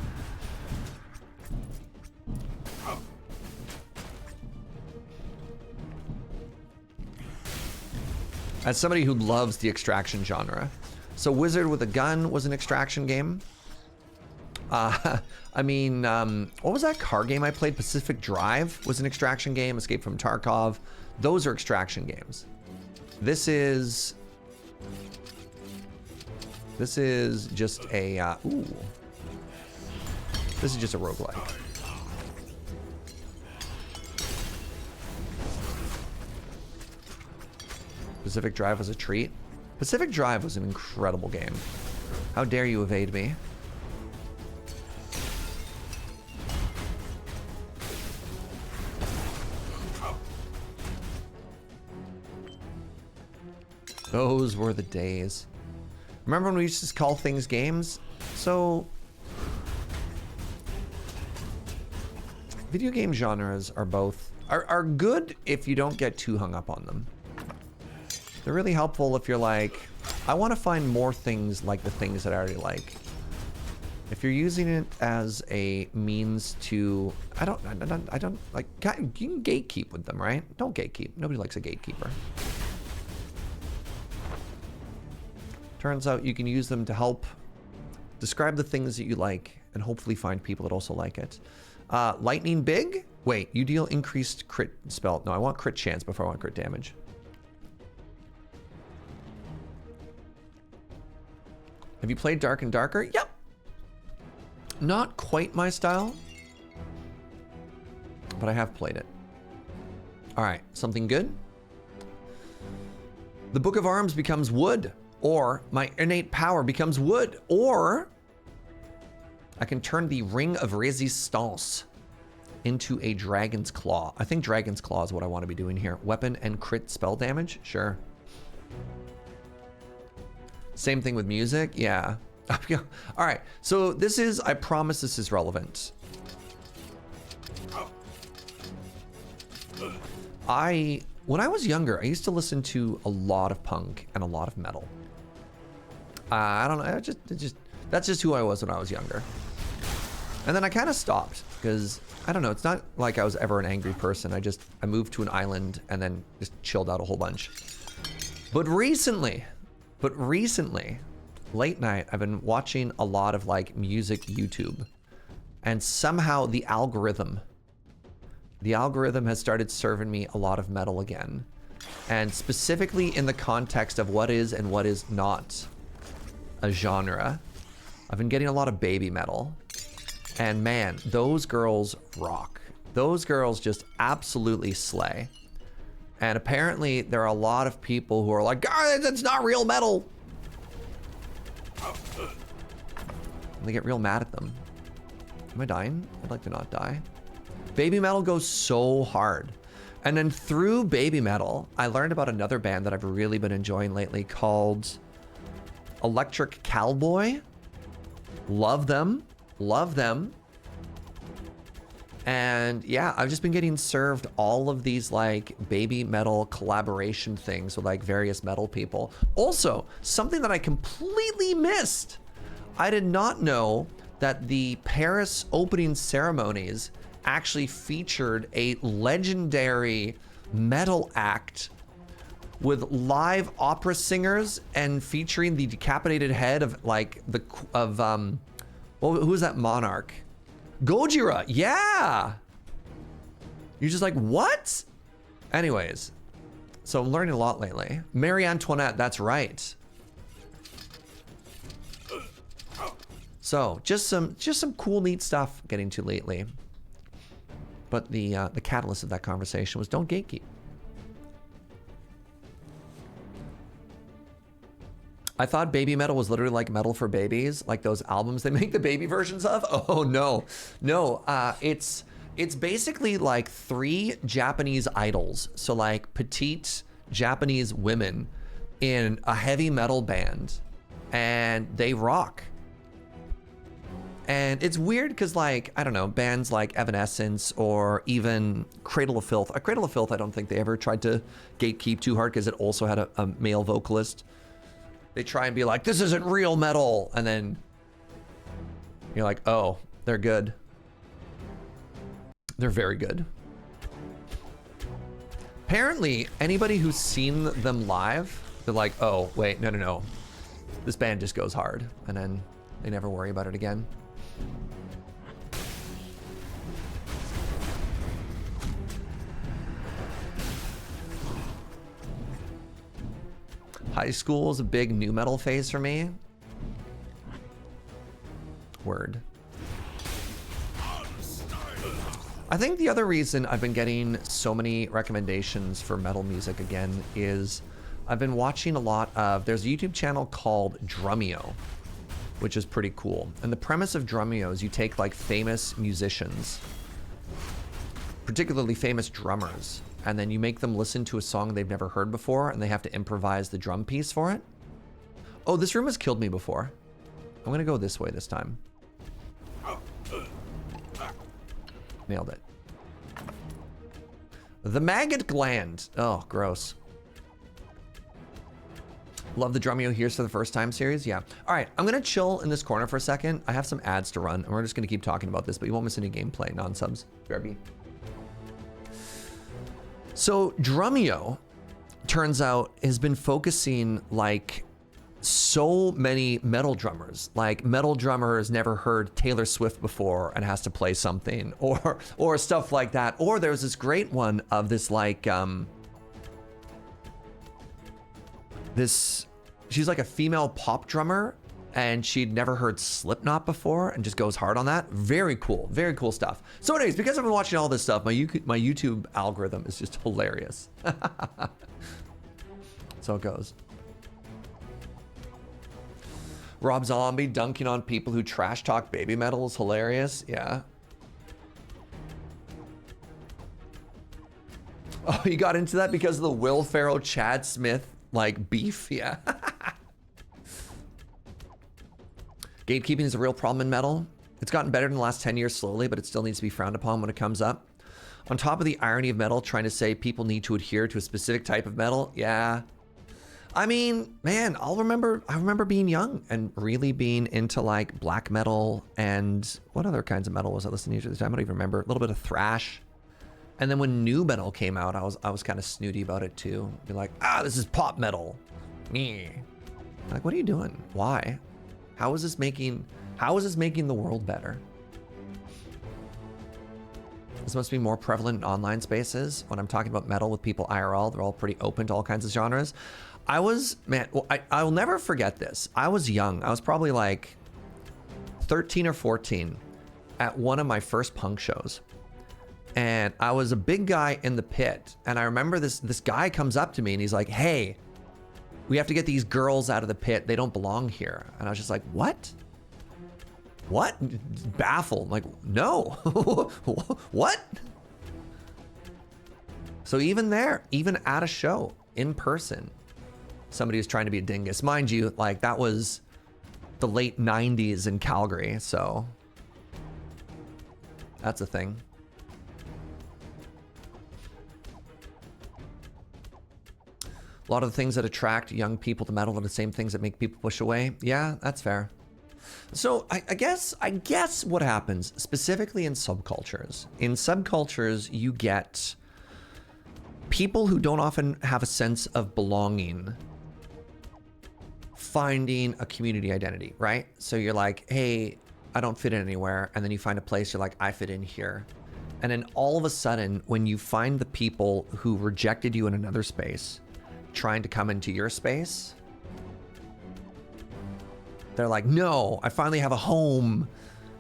As somebody who loves the extraction genre. So Wizard with a Gun was an extraction game. I mean, what was that car game I played? Pacific Drive was an extraction game. Escape from Tarkov. Those are extraction games. This is just a, ooh. This is just a roguelike. Pacific Drive was a treat. Pacific Drive was an incredible game. How dare you evade me? Those were the days. Remember when we used to call things games? So, video game genres are both are good if you don't get too hung up on them. They're really helpful if you're like, I want to find more things like the things that I already like. If you're using it as a means to, I don't like, you can gatekeep with them, right? Don't gatekeep. Nobody likes a gatekeeper. Turns out you can use them to help describe the things that you like and hopefully find people that also like it. Lightning Big? Wait, you deal increased crit spell. No, I want crit chance before I want crit damage. Have you played Dark and Darker? Yep. Not quite my style, but I have played it. All right, something good. The Book of Arms becomes wood, or my innate power becomes wood, or I can turn the Ring of Resistance into a Dragon's Claw. I think Dragon's Claw is what I want to be doing here. Weapon and crit spell damage? Sure. Same thing with music? Yeah. All right, so this is, I promise this is relevant. When I was younger, I used to listen to a lot of punk and a lot of metal. I don't know, that's just who I was when I was younger. And then I kind of stopped because, I don't know, it's not like I was ever an angry person. I moved to an island and then just chilled out a whole bunch. But recently, late night, I've been watching a lot of like music YouTube. And somehow the algorithm has started serving me a lot of metal again. And specifically in the context of what is and what is not a genre. I've been getting a lot of baby metal. And man, those girls rock. Those girls just absolutely slay. And apparently there are a lot of people who are like, "God, that's not real metal." And they get real mad at them. Am I dying? I'd like to not die. Baby metal goes so hard. And then through baby metal, I learned about another band that I've really been enjoying lately called Electric Cowboy. Love them. Love them. And yeah, I've just been getting served all of these like baby metal collaboration things with like various metal people. Also, something that I completely missed. I did not know that the Paris opening ceremonies actually featured a legendary metal act with live opera singers and featuring the decapitated head of like who's that monarch? Gojira, yeah. You're just like, what? Anyways, so I'm learning a lot lately. Marie Antoinette, that's right. So just some cool, neat stuff getting to lately. But the catalyst of that conversation was don't gatekeep. I thought baby metal was literally like metal for babies, like those albums they make the baby versions of. Oh no, it's basically like 3 Japanese idols, so like petite Japanese women in a heavy metal band, and they rock. And it's weird because, like, I don't know, bands like Evanescence or even Cradle of Filth. Cradle of Filth, I don't think they ever tried to gatekeep too hard because it also had a male vocalist. They try and be like, this isn't real metal. And then you're like, oh, they're good. They're very good. Apparently, anybody who's seen them live, they're like, oh, wait, no. This band just goes hard. And then they never worry about it again. High school is a big new metal phase for me. Word. I think the other reason I've been getting so many recommendations for metal music again is I've been watching a lot of, there's a YouTube channel called Drumeo, which is pretty cool. And the premise of Drumeo is you take like famous musicians, particularly famous drummers, and then you make them listen to a song they've never heard before, and they have to improvise the drum piece for it. Oh, this room has killed me before. I'm gonna go this way this time. Nailed it. The maggot gland. Oh, gross. Love the Drumeo Here's for the First Time series. Yeah. All right, I'm gonna chill in this corner for a second. I have some ads to run, and we're just gonna keep talking about this, but you won't miss any gameplay, non-subs. BRB. So Drumeo, turns out, has been focusing like so many metal drummers. Like metal drummer has never heard Taylor Swift before and has to play something, or stuff like that. Or there's this great one of this like she's like a female pop drummer, and she'd never heard Slipknot before and just goes hard on that. Very cool stuff. So anyways, because I've been watching all this stuff, my YouTube algorithm is just hilarious. So it goes. Rob Zombie dunking on people who trash talk baby metal is hilarious. Yeah. Oh, you got into that because of the Will Ferrell, Chad Smith, like, beef? Yeah. Gatekeeping is a real problem in metal. It's gotten better in the last 10 years slowly, but it still needs to be frowned upon when it comes up. On top of the irony of metal, trying to say people need to adhere to a specific type of metal. Yeah. I mean, man, I remember being young and really being into like black metal and what other kinds of metal was I listening to at the time? I don't even remember. A little bit of thrash. And then when new metal came out, I was kind of snooty about it too. Be like, this is pop metal. Me. Like, what are you doing? Why? How is this making the world better? This must be more prevalent in online spaces. When I'm talking about metal with people IRL, they're all pretty open to all kinds of genres. I will never forget this. I was young. I was probably like 13 or 14 at one of my first punk shows. And I was a big guy in the pit. And I remember this guy comes up to me and he's like, hey, we have to get these girls out of the pit. They don't belong here. And I was just like, what? What? Baffled. Like, no. What? So even there, even at a show, in person, somebody was trying to be a dingus. Mind you, like, that was the late 90s in Calgary, so that's a thing. A lot of the things that attract young people to metal are the same things that make people push away. Yeah, that's fair. So I guess what happens specifically in subcultures. In subcultures, you get people who don't often have a sense of belonging finding a community identity, right? So you're like, hey, I don't fit in anywhere. And then you find a place, you're like, I fit in here. And then all of a sudden, when you find the people who rejected you in another space trying to come into your space, they're like, no, I finally have a home.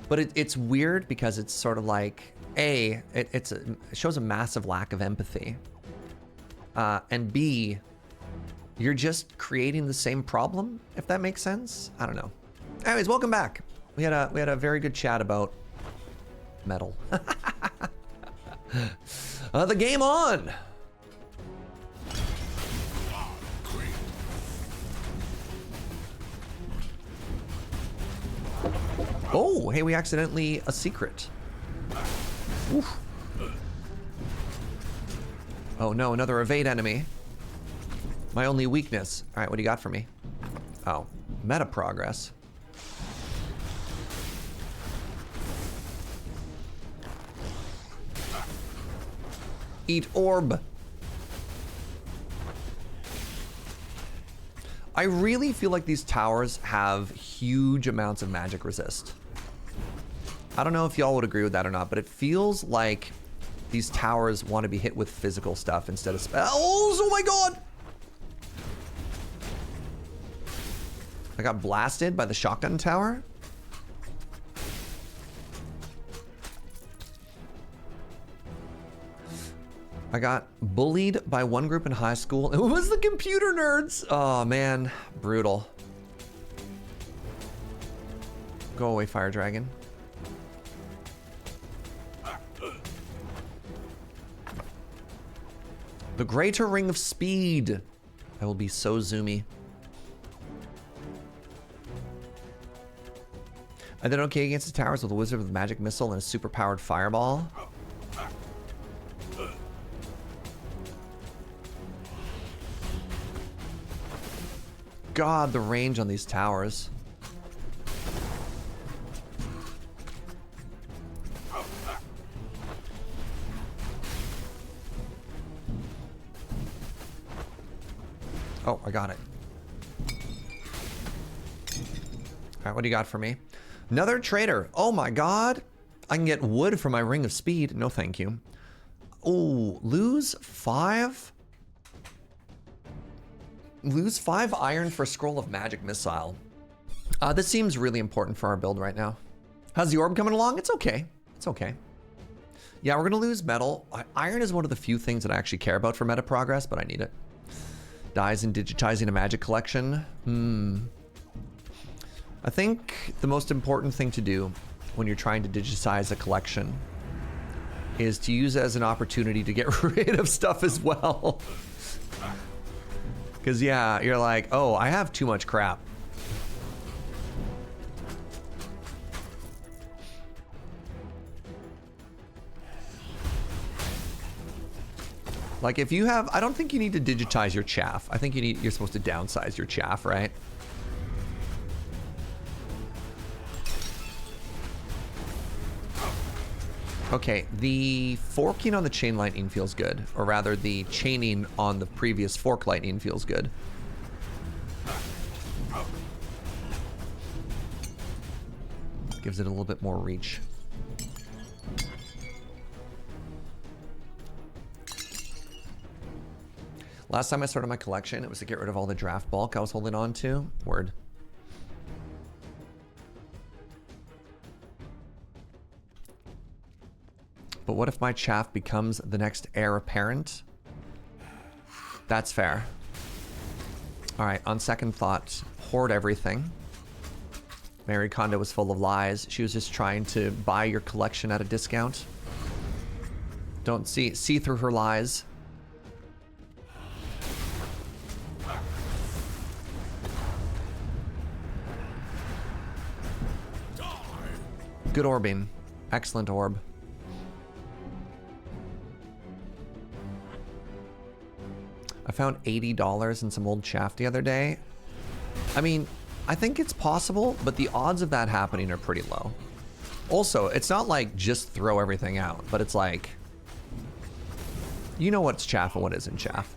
But it's weird because it's sort of like, it shows a massive lack of empathy. And B, you're just creating the same problem, if that makes sense. I don't know. Anyways, welcome back. We had a very good chat about metal. The game on. Oh, hey, we accidentally a secret. Oof. Oh no, another evade enemy. My only weakness. All right, what do you got for me? Oh, meta progress. Eat orb. I really feel like these towers have huge amounts of magic resist. I don't know if y'all would agree with that or not, but it feels like these towers want to be hit with physical stuff instead of spells. Oh my god! I got blasted by the shotgun tower. I got bullied by one group in high school. It was the computer nerds. Oh man, brutal. Go away, fire dragon. The greater ring of speed. I will be so zoomy. I did okay against the towers with a wizard with a magic missile and a super powered fireball. God, the range on these towers. Oh, I got it. All right, what do you got for me? Another trader. Oh my god. I can get wood for my ring of speed. No, thank you. Oh, lose 5? Lose 5 iron for scroll of magic missile. This seems really important for our build right now. How's the orb coming along? It's okay. It's okay. Yeah, we're gonna lose metal. Iron is one of the few things that I actually care about for meta progress, but I need it. Dies in digitizing a magic collection. I think the most important thing to do when you're trying to digitize a collection is to use it as an opportunity to get rid of stuff as well. Because, yeah, you're like, oh, I have too much crap. Like, if you have, I don't think you need to digitize your chaff. I think you're supposed to downsize your chaff, right? Okay, the forking on the chain lightning feels good, or rather the chaining on the previous fork lightning feels good. Gives it a little bit more reach. Last time I started my collection, it was to get rid of all the draft bulk I was holding on to. Word. But what if my chaff becomes the next heir apparent? That's fair. All right, on second thought, hoard everything. Mary Kondo was full of lies. She was just trying to buy your collection at a discount. Don't see through her lies. Good orbing. Excellent orb. I found $80 in some old chaff the other day. I mean, I think it's possible, but the odds of that happening are pretty low. Also, it's not like just throw everything out, but it's like, you know what's chaff and what isn't chaff.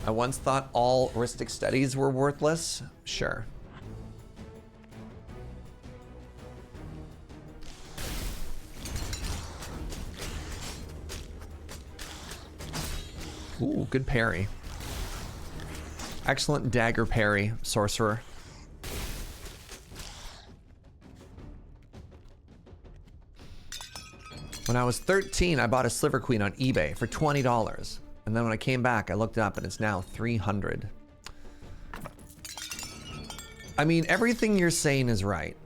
I once thought all heuristic studies were worthless. Sure. Ooh, good parry. Excellent dagger parry, sorcerer. When I was 13, I bought a Sliver Queen on eBay for $20. And then when I came back, I looked up and it's now 300. I mean, everything you're saying is right.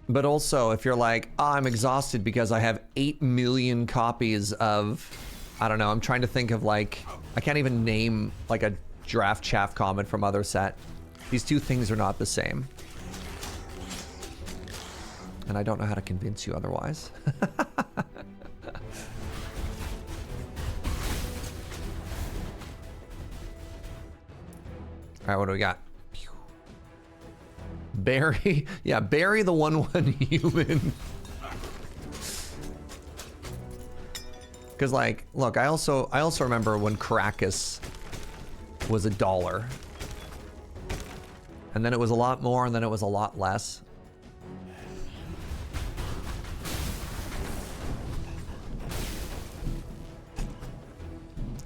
But also, if you're like, oh, I'm exhausted because I have 8 million copies of, I don't know, I'm trying to think of like, I can't even name like a draft chaff comment from other set. These two things are not the same. And I don't know how to convince you otherwise. All right, what do we got? Barry, yeah, Barry the 1/1 human. Because like, look, I also remember when Caracas was $1, and then it was a lot more, and then it was a lot less.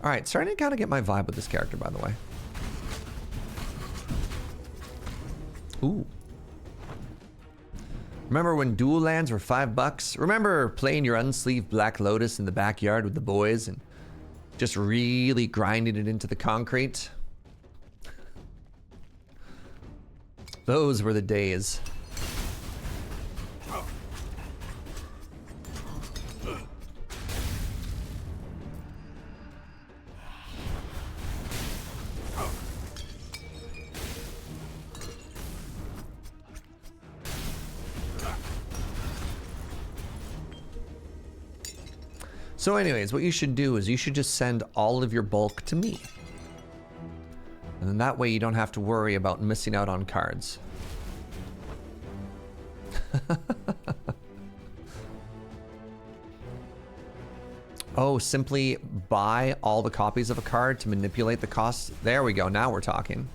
All right, starting to kind of get my vibe with this character, by the way. Ooh. Remember when dual lands were $5? Remember playing your unsleeved Black Lotus in the backyard with the boys and just really grinding it into the concrete? Those were the days. So anyways, what you should do is you should just send all of your bulk to me. And then that way you don't have to worry about missing out on cards. Oh, simply buy all the copies of a card to manipulate the cost. There we go, now we're talking.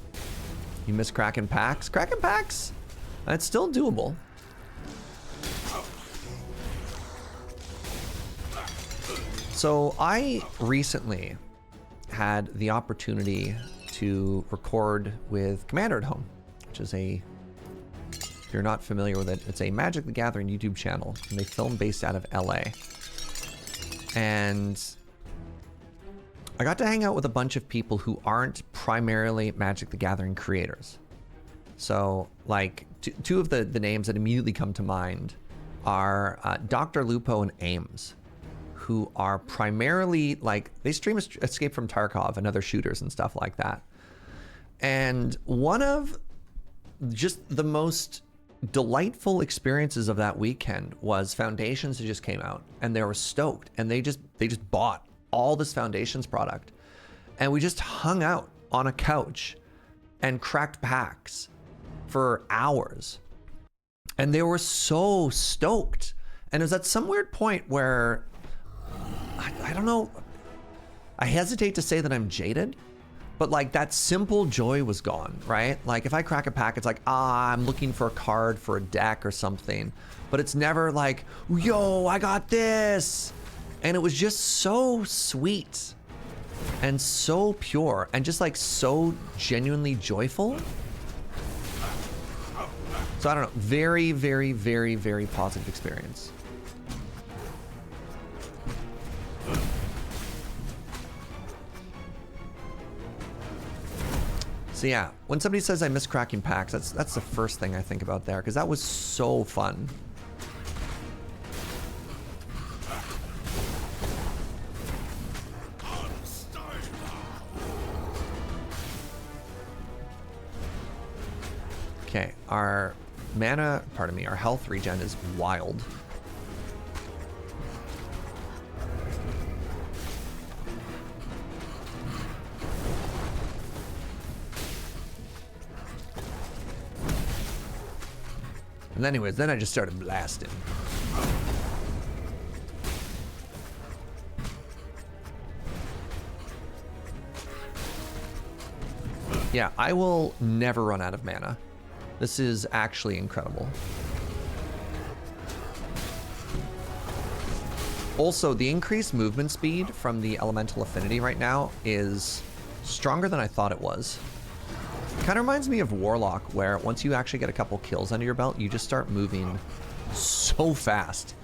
You miss Kraken packs? Kraken packs? That's still doable. So I recently had the opportunity to record with Commander at Home, which is a, if you're not familiar with it, it's a Magic the Gathering YouTube channel, and they film based out of LA. And I got to hang out with a bunch of people who aren't primarily Magic the Gathering creators. So, like, two of the names that immediately come to mind are Dr. Lupo and Ames, who are primarily, like, they stream Escape from Tarkov and other shooters and stuff like that. And one of just the most delightful experiences of that weekend was Foundations that just came out, and they were stoked, and they just bought all this Foundations product, and we just hung out on a couch and cracked packs for hours, and they were so stoked. And it was at some weird point where I don't know, I hesitate to say that I'm jaded, but like that simple joy was gone, right? Like if I crack a pack, it's like, I'm looking for a card for a deck or something, but it's never like, yo, I got this. And it was just so sweet and so pure and just like so genuinely joyful. So I don't know, very, very, very, very positive experience. So yeah, when somebody says I miss cracking packs, that's the first thing I think about there, because that was so fun. Okay, our mana, pardon me, our health regen is wild. And anyways, then I just started blasting. Yeah, I will never run out of mana. This is actually incredible. Also, the increased movement speed from the elemental affinity right now is stronger than I thought it was. Kind of reminds me of Warlock, where once you actually get a couple kills under your belt, you just start moving so fast.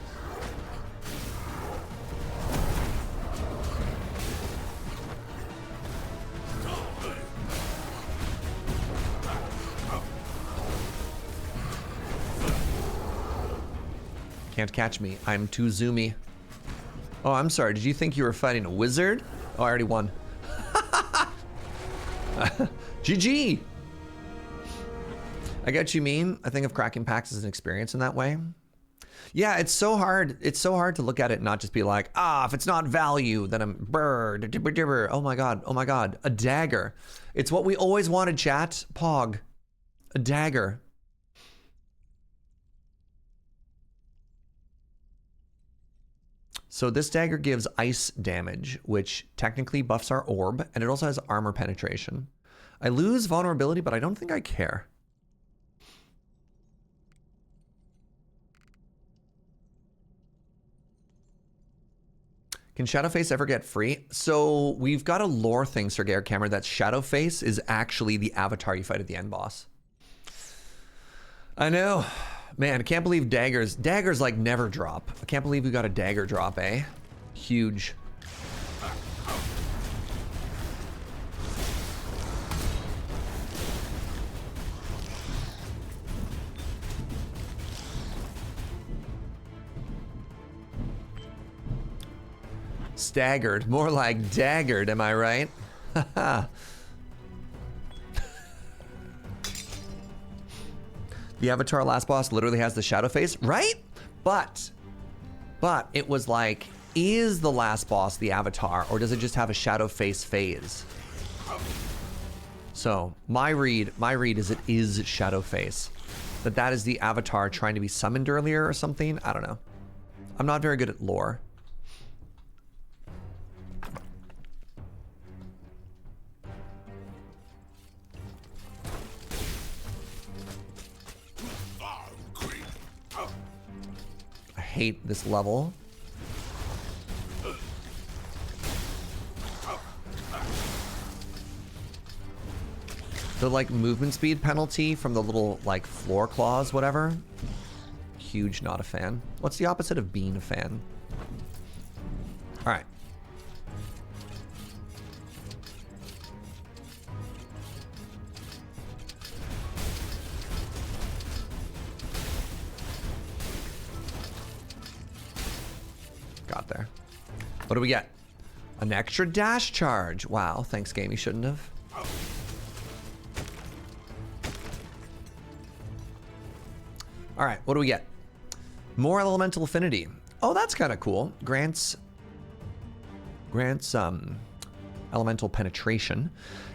Can't catch me. I'm too zoomy. Oh, I'm sorry. Did you think you were fighting a wizard? Oh, I already won. GG! I get what you mean. I think of cracking packs as an experience in that way. Yeah, it's so hard. It's so hard to look at it and not just be like, if it's not value, then I'm oh my god, oh my god, a dagger. It's what we always wanted, chat. Pog. A dagger. So this dagger gives ice damage, which technically buffs our orb, and it also has armor penetration. I lose vulnerability, but I don't think I care. Can Shadowface ever get free? So we've got a lore thing, Sergei Cameron, that Shadowface is actually the avatar you fight at the end boss. I know. Man, I can't believe daggers like never drop. I can't believe we got a dagger drop, eh? Huge. Staggered, more like daggered, am I right? The avatar last boss literally has the shadow face, right? But it was like, is the last boss the avatar, or does it just have a shadow face phase? So my read is it is shadow face. That is the avatar trying to be summoned earlier or something. I don't know. I'm not very good at lore. I hate this level. The like movement speed penalty from the little like floor claws, whatever. Huge not a fan. What's the opposite of being a fan? All right. Got there. What do we get? An extra dash charge. Wow, thanks game, you shouldn't have. All right, what do we get? More elemental affinity. Oh, that's kind of cool. Grants elemental penetration.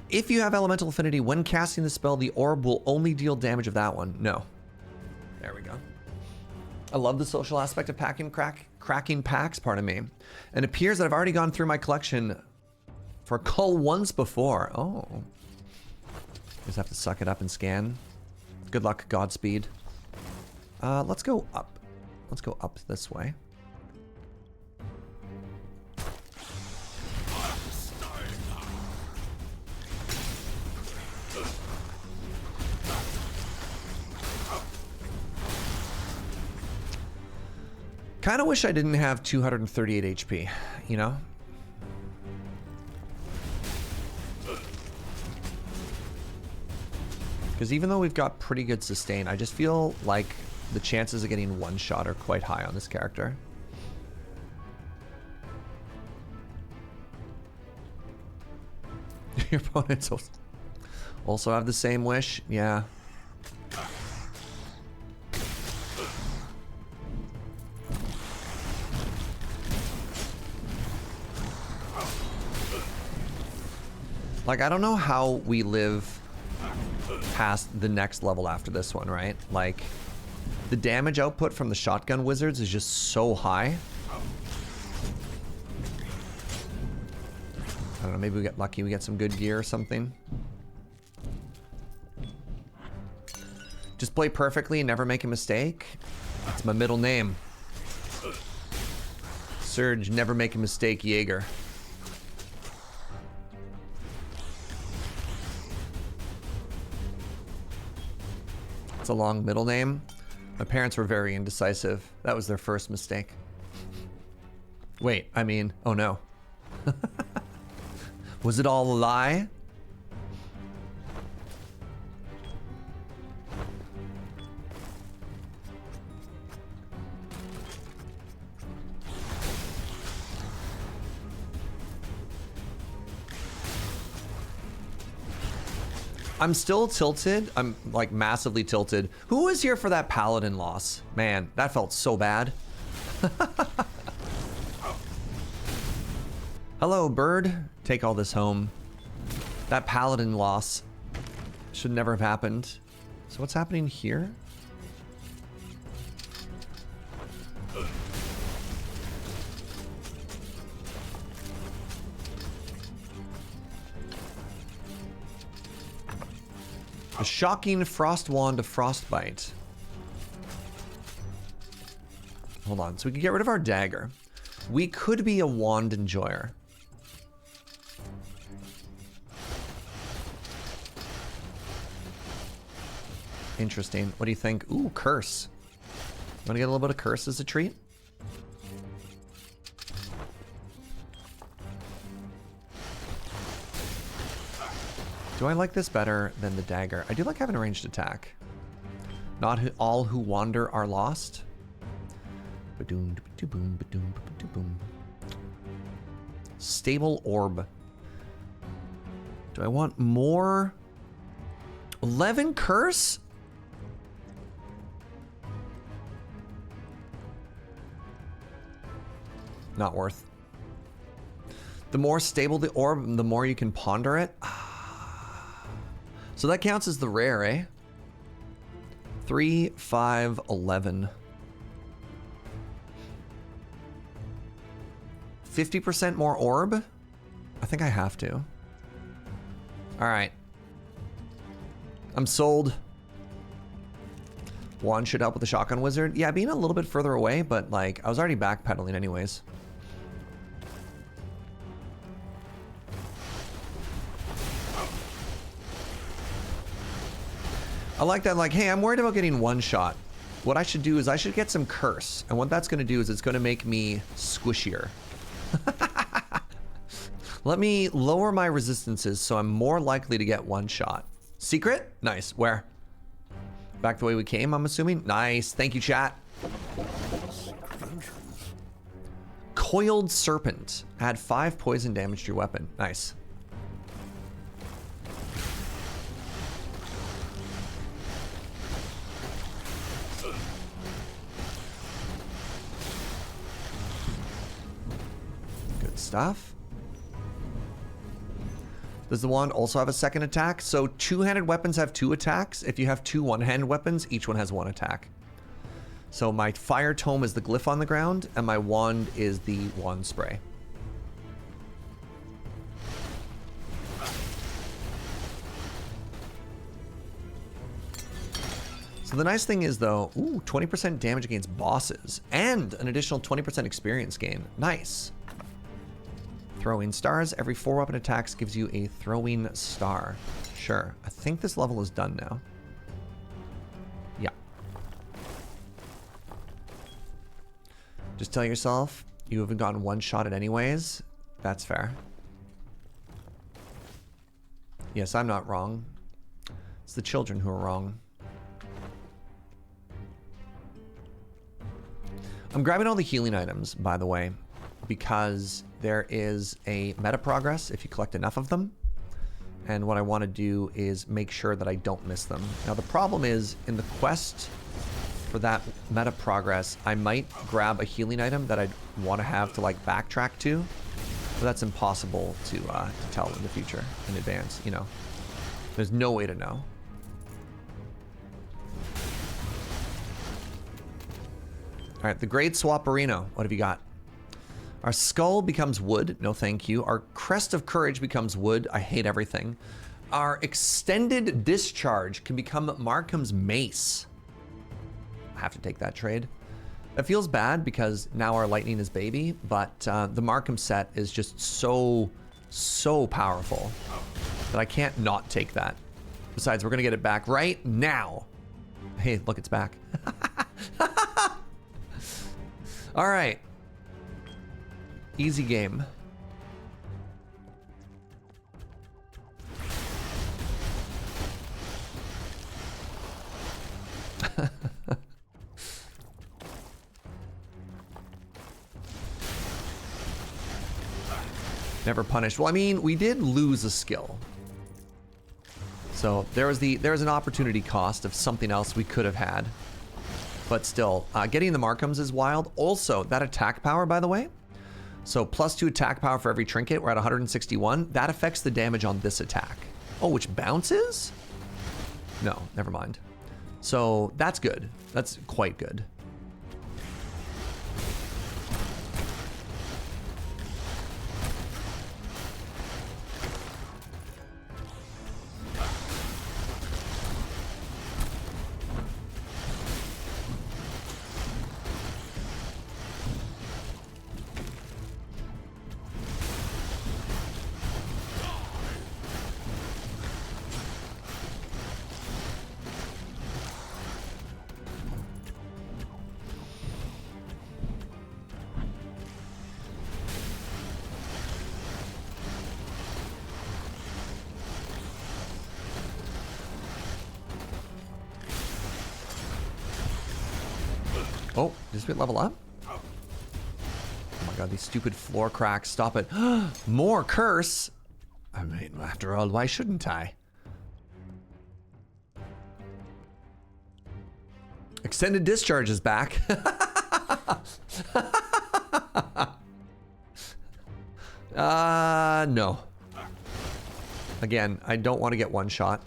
If you have elemental affinity when casting the spell, the orb will only deal damage of that one. No. There we go. I love the social aspect of cracking packs, pardon me. And it appears that I've already gone through my collection for Cull once before. Oh. Just have to suck it up and scan. Good luck, Godspeed. Let's go up. Let's go up this way. Kind of wish I didn't have 238 HP, you know? Because even though we've got pretty good sustain, I just feel like the chances of getting one shot are quite high on this character. Your opponents also have the same wish? Yeah. Like, I don't know how we live past the next level after this one, right? Like, the damage output from the shotgun wizards is just so high. I don't know, maybe we get lucky, we get some good gear or something. Just play perfectly and never make a mistake. That's my middle name. Surge, never make a mistake, Jaeger. It's a long middle name. My parents were very indecisive. That was their first mistake. Wait, I mean, oh no. Was it all a lie? I'm still tilted. I'm like massively tilted. Who was here for that Paladin loss? Man, that felt so bad. Hello, bird. Take all this home. That Paladin loss should never have happened. So what's happening here? A shocking frost wand of frostbite. Hold on, so we can get rid of our dagger. We could be a wand enjoyer. Interesting. What do you think? Ooh, curse. Want to get a little bit of curse as a treat? Do I like this better than the dagger? I do like having a ranged attack. Not all who wander are lost. Stable orb. Do I want more? 11 curse? Not worth. The more stable the orb, the more you can ponder it. So that counts as the rare, eh? 3, 5, 11. 50% more orb? I think I have to. All right. I'm sold. Wand should help with the shotgun wizard. Yeah, being a little bit further away, but like, I was already backpedaling anyways. I like that, like, hey, I'm worried about getting one shot. What I should do is I should get some curse. And what that's going to do is it's going to make me squishier. Let me lower my resistances so I'm more likely to get one shot. Secret? Nice. Where? Back the way we came, I'm assuming? Nice. Thank you, chat. Coiled Serpent. Add 5 poison damage to your weapon. Nice. Good stuff. Does the wand also have a second attack? So two-handed weapons have 2 attacks. If you have 2 one-handed weapons, each one has 1 attack. So my fire tome is the glyph on the ground, and my wand is the wand spray. So the nice thing is though, ooh, 20% damage against bosses, and an additional 20% experience gain. Nice. Throwing stars. Every 4 weapon attacks gives you a throwing star. Sure. I think this level is done now. Yeah. Just tell yourself you haven't gotten one shot at anyways. That's fair. Yes, I'm not wrong. It's the children who are wrong. I'm grabbing all the healing items, by the way, because there is a meta progress if you collect enough of them. And what I want to do is make sure that I don't miss them. Now the problem is, in the quest for that meta progress, I might grab a healing item that I'd want to have to like backtrack to. But that's impossible to tell in the future, in advance, you know. There's no way to know. All right, the Great Swapperino. What have you got? Our skull becomes wood. No, thank you. Our crest of courage becomes wood. I hate everything. Our extended discharge can become Markham's mace. I have to take that trade. That feels bad because now our lightning is baby, but the Markham set is just so powerful that I can't not take that. Besides, we're gonna get it back right now. Hey, look, it's back. All right. Easy game. Never punished. Well, I mean, we did lose a skill. So there was an opportunity cost of something else we could have had. But still, getting the Markhams is wild. Also, that attack power, by the way. So +2 attack power for every trinket. We're at 161. That affects the damage on this attack. Oh, which bounces? No, never mind. So that's good. That's quite good. Oh, does it level up? Oh my god, these stupid floor cracks. Stop it. More curse. I mean, after all, why shouldn't I? Extended discharge is back. No. Again, I don't want to get one shot.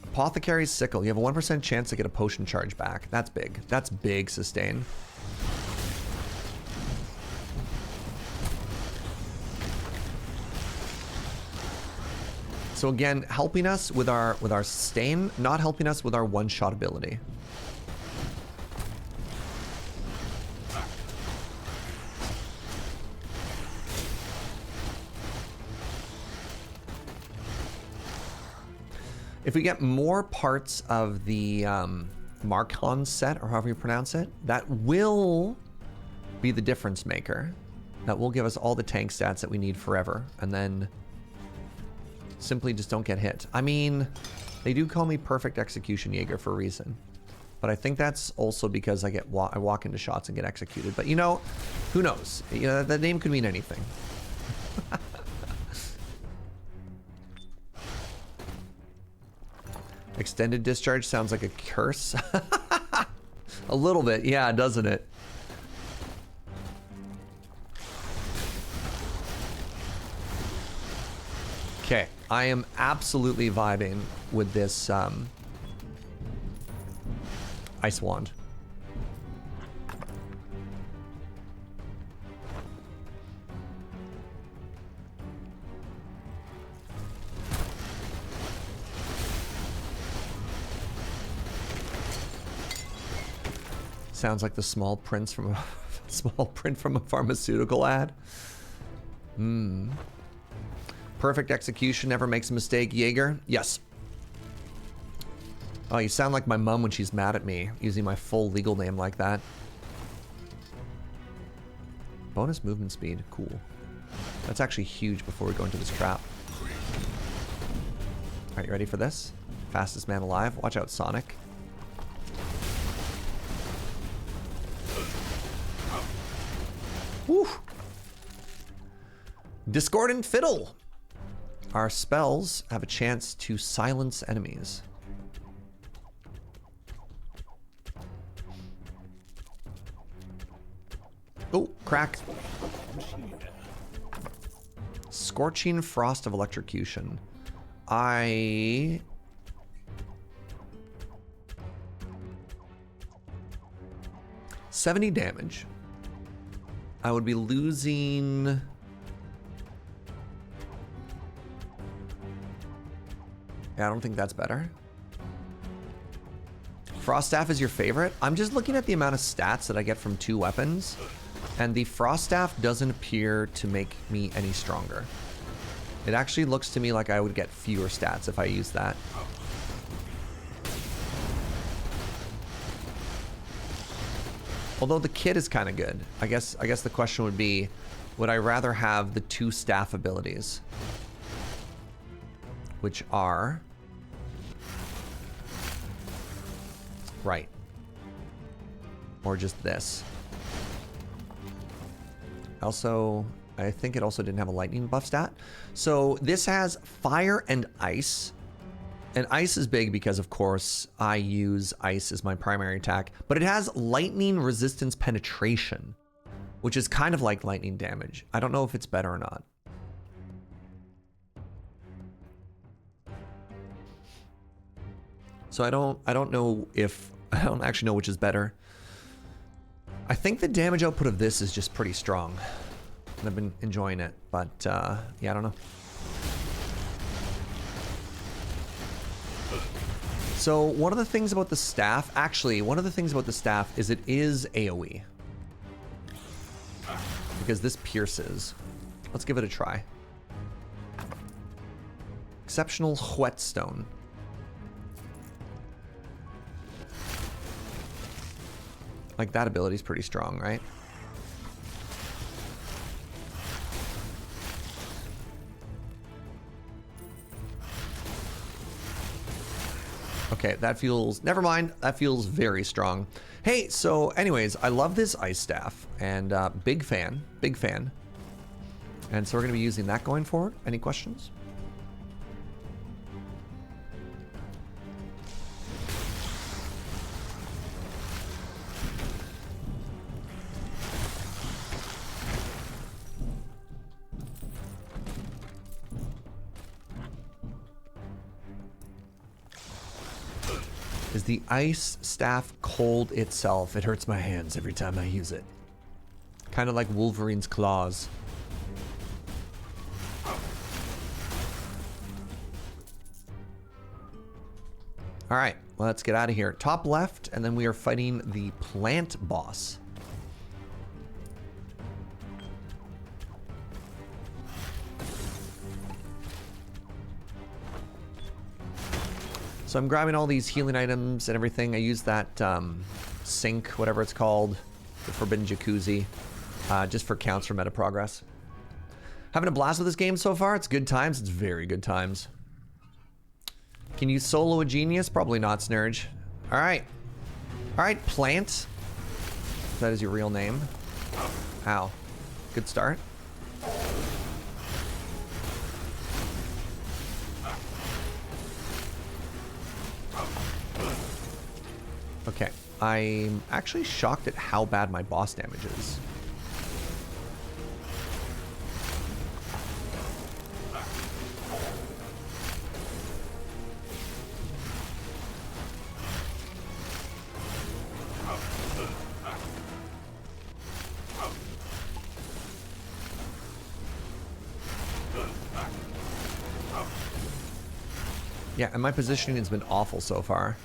Apothecary's Sickle. You have a 1% chance to get a potion charge back. That's big. That's big sustain. So again, helping us with our sustain, not helping us with our one-shot ability. If we get more parts of the Markon set, or however you pronounce it, that will be the difference maker. That will give us all the tank stats that we need forever, and then simply just don't get hit. I mean, they do call me Perfect Execution Jaeger for a reason, but I think that's also because I walk into shots and get executed. But you know, who knows? You know, that name could mean anything. Extended discharge sounds like a curse. A little bit, yeah, doesn't it? Okay, I am absolutely vibing with this ice wand. Sounds like the small print from a pharmaceutical ad. Perfect execution never makes a mistake, Jaeger. Yes. Oh, you sound like my mom when she's mad at me, using my full legal name like that. Bonus movement speed, cool. That's actually huge before we go into this trap. All right, you ready for this? Fastest man alive. Watch out, Sonic. Woo! Discordant Fiddle. Our spells have a chance to silence enemies. Oh, crack. Scorching Frost of Electrocution. 70 damage. I would be losing... Yeah, I don't think that's better. Frost Staff is your favorite? I'm just looking at the amount of stats that I get from 2 weapons, and the Frost Staff doesn't appear to make me any stronger. It actually looks to me like I would get fewer stats if I use that. Although the kit is kind of good. I guess the question would be, would I rather have the 2 staff abilities? Which are... Right. Or just this. Also, I think it also didn't have a lightning buff stat. So this has fire and ice. And ice is big because, of course, I use ice as my primary attack. But it has lightning resistance penetration, which is kind of like lightning damage. I don't know if it's better or not. So I don't know if... I don't actually know which is better. I think the damage output of this is just pretty strong. And I've been enjoying it, but yeah, I don't know. So one of the things about the staff, actually, one of the things about the staff is it is AoE. Because this pierces. Let's give it a try. Exceptional Whetstone. Like, that ability's pretty strong, right? Okay, that feels... Never mind. That feels very strong. Hey, so anyways, I love this ice staff. And big fan. Big fan. And so we're going to be using that going forward. Any questions? Is the ice staff cold itself? It hurts my hands every time I use it. Kind of like Wolverine's claws. All right, well, let's get out of here. Top left, and then we are fighting the plant boss. So I'm grabbing all these healing items and everything. I use that sink, whatever it's called, the Forbidden Jacuzzi, just for counts for meta progress. Having a blast with this game so far. It's good times. It's very good times. Can you solo a genius? Probably not, Snurge. All right. All right, Plant. That is your real name. Ow. Good start. Okay. I'm actually shocked at how bad my boss damage is. Yeah, and my positioning has been awful so far.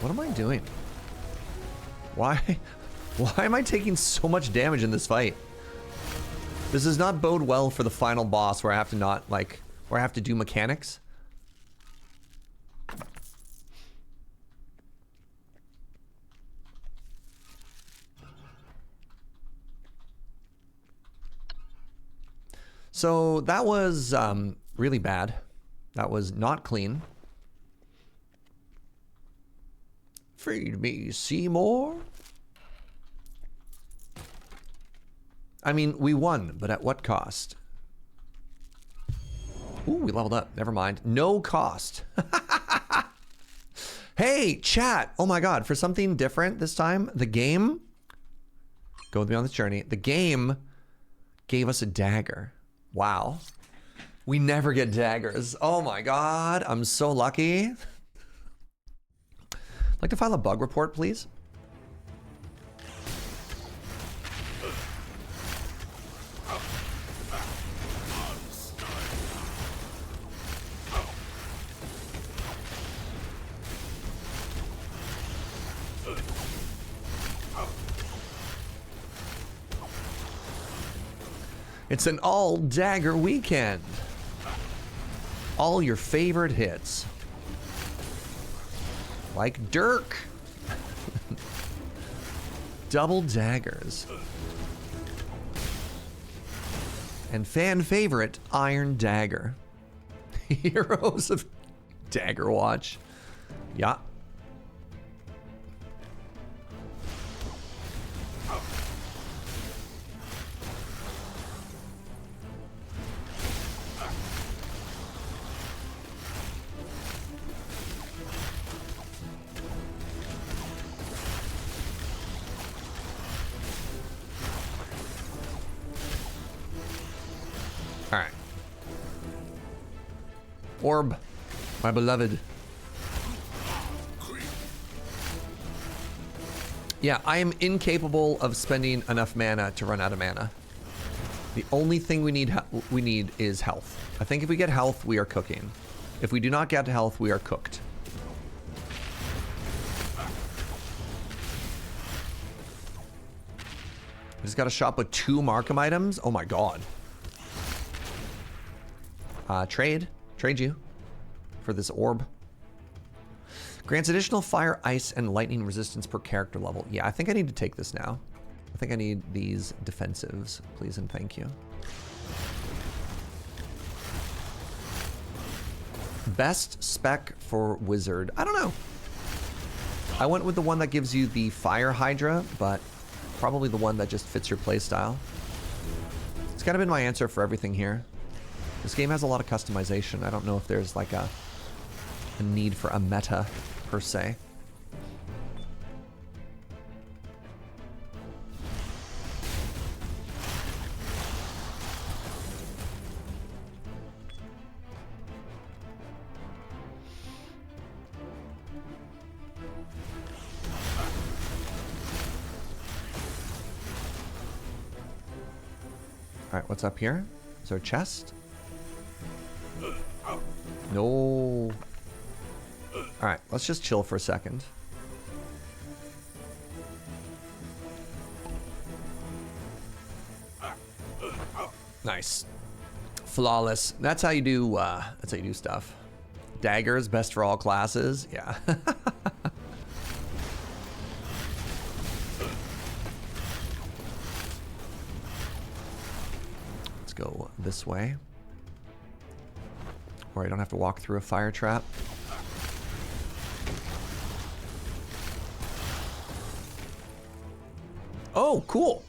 What am I doing? Why am I taking so much damage in this fight? This does not bode well for the final boss where I have to where I have to do mechanics. So that was really bad. That was not clean. Feed me, Seymour. I mean, we won, but at what cost? Ooh, we leveled up. Never mind. No cost. Hey, chat. Oh my god, for something different this time, the game, go with me on this journey, the game gave us a dagger. Wow. We never get daggers. Oh my god, I'm so lucky. I'd like to file a bug report, please. It's an all dagger weekend. All your favorite hits. Like Dirk. Double daggers. And fan favorite, Iron Dagger. Heroes of Dagger Watch. Yeah. Orb, my beloved. Yeah, I am incapable of spending enough mana to run out of mana. The only thing we need is health. I think if we get health, we are cooking. If we do not get health, we are cooked. I just got a shop with 2 Markham items. Oh my god. Trade you for this orb. Grants additional fire, ice, and lightning resistance per character level. Yeah, I think I need to take this now. I think I need these defensives, please and thank you. Best spec for wizard. I don't know. I went with the one that gives you the fire hydra, but probably the one that just fits your playstyle. It's kind of been my answer for everything here. This game has a lot of customization. I don't know if there's like a need for a meta per se. right, what's up here? Is there a chest? No. Alright, let's just chill for a second. Nice. Flawless. That's how you do stuff. Daggers, best for all classes. Yeah. Let's go this way. Where I don't have to walk through a fire trap. Oh, cool.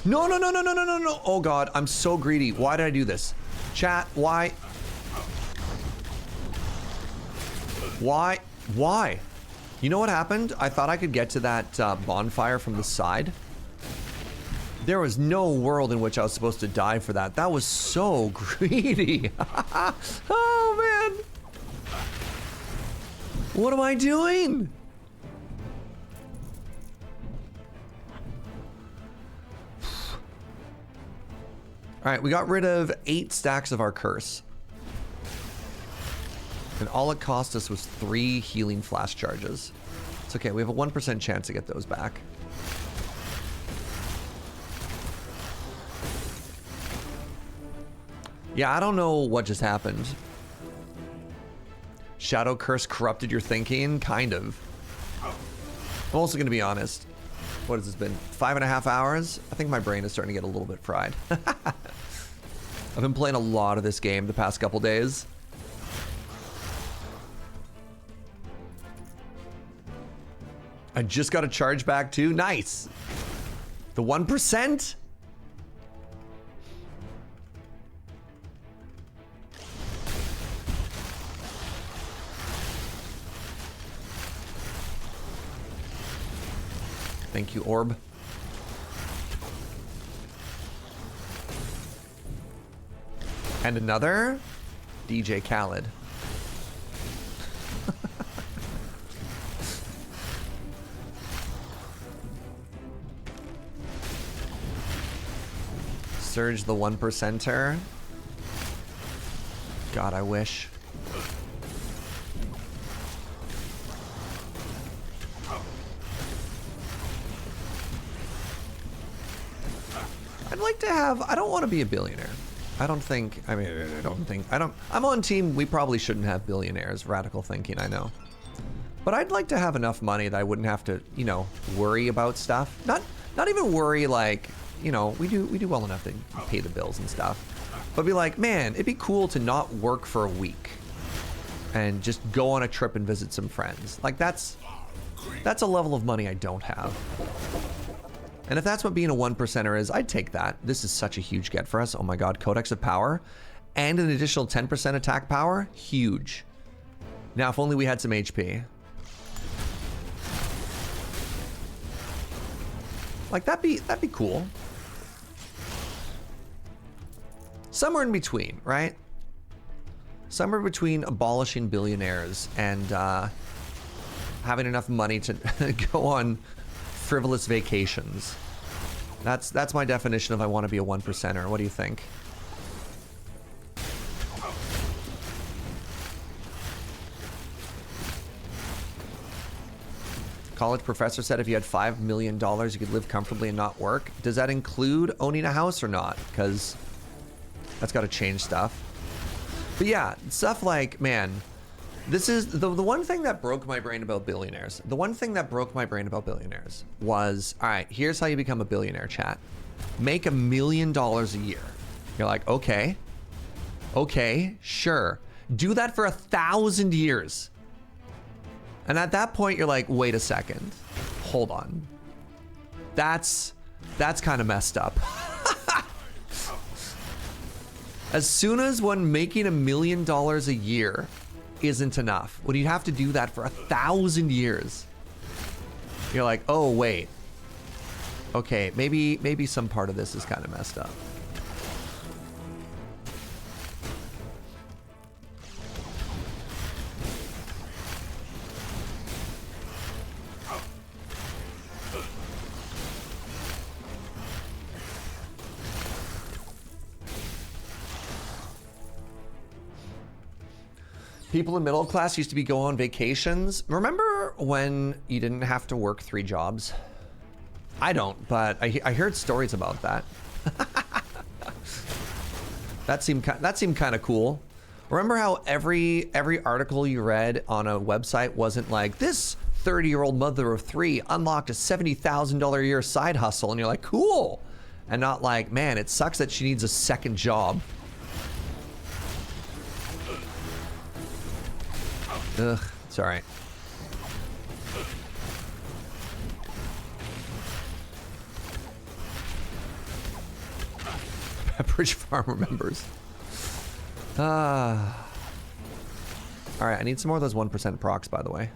No, no, no, no, no, no, no, no. Oh, God. I'm so greedy. Why did I do this? Chat, why? Why? Why? You know what happened? I thought I could get to that bonfire from the side. There was no world in which I was supposed to die for that. That was so greedy. Oh, man. What am I doing? All right, we got rid of 8 stacks of our curse. And all it cost us was 3 healing flash charges. It's okay, we have a 1% chance to get those back. Yeah, I don't know what just happened. Shadow Curse corrupted your thinking? Kind of. I'm also gonna be honest. What has this been? 5.5 hours? I think my brain is starting to get a little bit fried. I've been playing a lot of this game the past couple days. I just got a charge back too. Nice. The 1%? Thank you, Orb. And another DJ Khaled. Surge the 1%er. God, I wish. I'd like to have, I don't want to be a billionaire. I don't think, I'm on team, we probably shouldn't have billionaires, radical thinking, I know. But I'd like to have enough money that I wouldn't have to, you know, worry about stuff. Not even worry like, you know, we do well enough to pay the bills and stuff. But be like, man, it'd be cool to not work for a week and just go on a trip and visit some friends. Like that's a level of money I don't have. And if that's what being a 1%er is, I'd take that. This is such a huge get for us. Oh my God, Codex of Power and an additional 10% attack power, huge. Now, if only we had some HP. Like that'd be cool. Somewhere in between, right? Somewhere between abolishing billionaires and having enough money to go on frivolous vacations. That's my definition of I want to be a 1%er. What do you think? College professor said if you had $5 million, you could live comfortably and not work. Does that include owning a house or not? Because that's got to change stuff. But yeah, stuff like, man, this is the one thing that broke my brain about billionaires. The one thing that broke my brain about billionaires was, all right, here's how you become a billionaire, chat. Make $1 million a year. You're like, okay, sure. Do that for 1,000 years. And at that point, you're like, wait a second, hold on. That's kind of messed up. As soon as when making $1 million a year isn't enough, when you have to do that for 1,000 years, you're like, oh wait, okay, maybe some part of this is kind of messed up. People in middle class used to be go on vacations. Remember when you didn't have to work 3 jobs? I don't, but I heard stories about that. That seemed kind of cool. Remember how every article you read on a website wasn't like, this 30-year-old mother of 3 unlocked a $70,000 a year side hustle, and you're like, cool. And not like, man, it sucks that she needs a second job. Ugh, it's all right. Pepperidge Farm remembers. All right, I need some more of those 1% procs, by the way.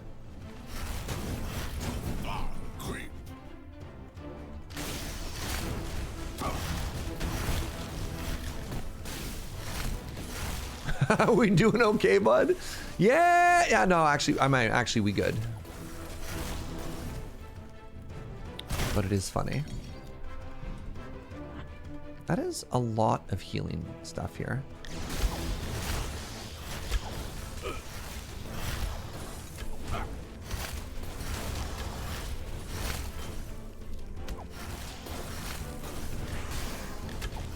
We doing okay, bud? Yeah, no, actually, we good. But it is funny. That is a lot of healing stuff here.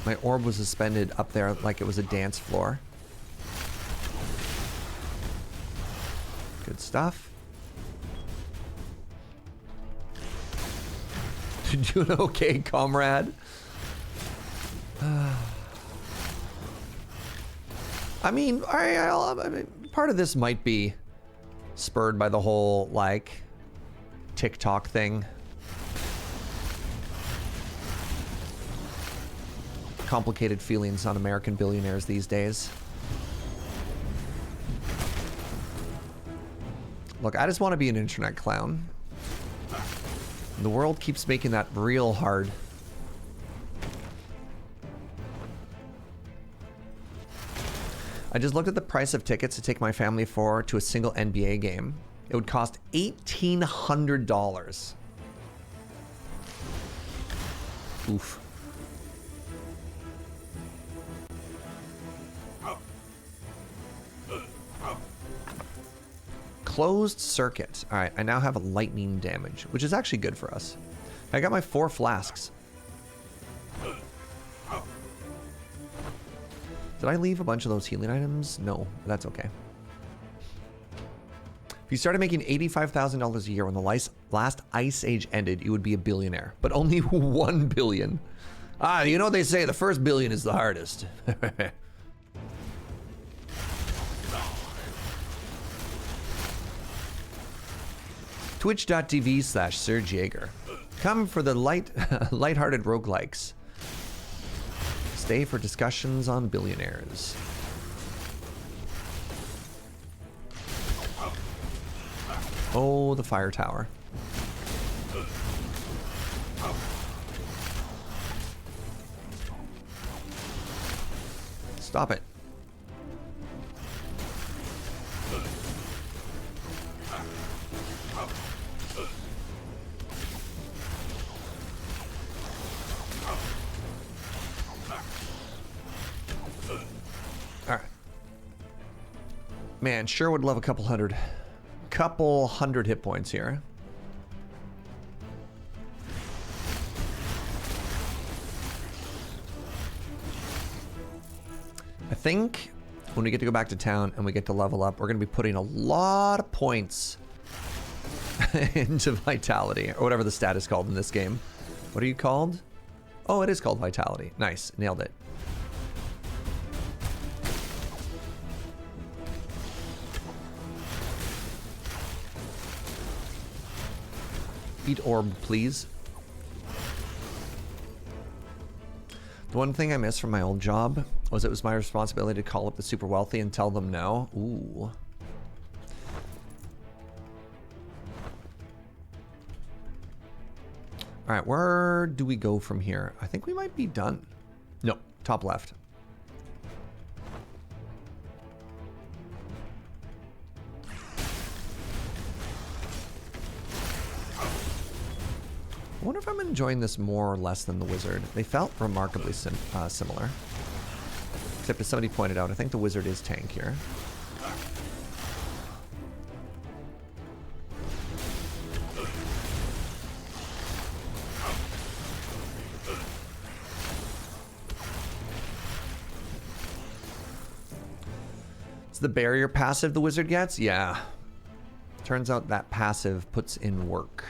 My orb was suspended up there like it was a dance floor. Good stuff. Doing okay, comrade? I mean, I mean, part of this might be spurred by the whole, like, TikTok thing. Complicated feelings on American billionaires these days. Look, I just want to be an internet clown. The world keeps making that real hard. I just looked at the price of tickets to take my family to a single NBA game. It would cost $1,800. Oof. Closed circuit. All right, I now have a lightning damage, which is actually good for us. I got my 4 flasks. Did I leave a bunch of those healing items? No, that's okay. If you started making $85,000 a year when the last ice age ended, you would be a billionaire. But only 1 billion. Ah, you know what they say, the first billion is the hardest. Twitch.tv/SirJaeger. Come for the light-hearted roguelikes. Stay for discussions on billionaires. Oh, the fire tower. Stop it. Man, sure would love a couple hundred hit points here. I think when we get to go back to town and we get to level up, we're going to be putting a lot of points into Vitality, or whatever the stat is called in this game. What are you called? Oh, it is called Vitality. Nice, nailed it. Eat orb, please. The one thing I missed from my old job was it was my responsibility to call up the super wealthy and tell them no. Ooh. All right, where do we go from here? I think we might be done. No, top left. I wonder if I'm enjoying this more or less than the wizard. They felt remarkably similar. Except as somebody pointed out, I think the wizard is tankier. the barrier passive the wizard gets? Yeah. Turns out that passive puts in work.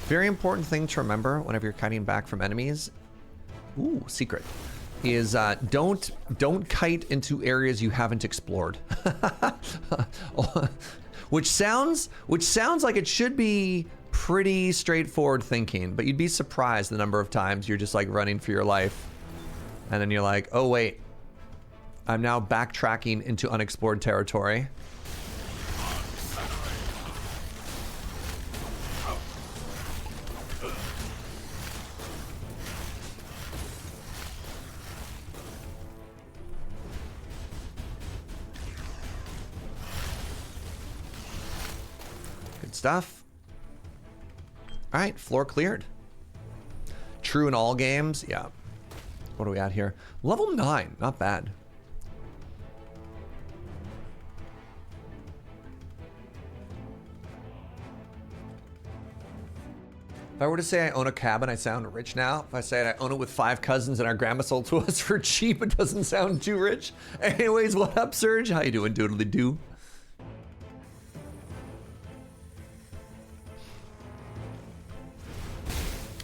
Very important thing to remember whenever you're kiting back from enemies. Ooh, secret. Is don't kite into areas you haven't explored. which sounds like it should be pretty straightforward thinking, but you'd be surprised the number of times you're just like running for your life and then you're like, oh wait, I'm now backtracking into unexplored territory. Stuff. All right, floor cleared. True in all games. Yeah. What are we at here? Level 9, not bad. If I were to say I own a cabin, I sound rich now. If I say I own it with 5 cousins and our grandma sold to us for cheap, it doesn't sound too rich. Anyways, what up, Serge? How you doing, doodly doo?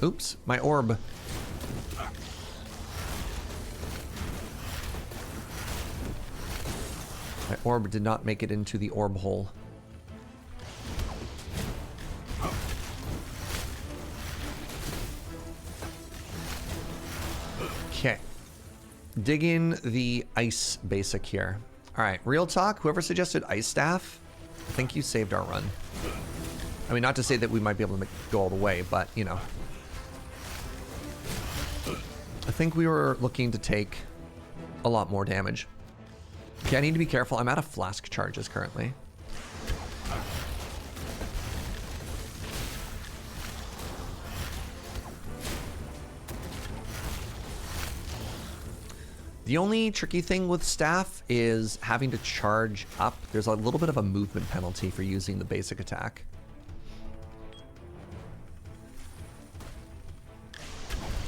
Oops, my orb. My orb did not make it into the orb hole. Okay. Digging the ice basic here. All right, real talk, whoever suggested ice staff, I think you saved our run. I mean, not to say that we might be able to go all the way, but, you know. I think we were looking to take a lot more damage. Okay, I need to be careful. I'm out of flask charges currently. The only tricky thing with staff is having to charge up. There's a little bit of a movement penalty for using the basic attack.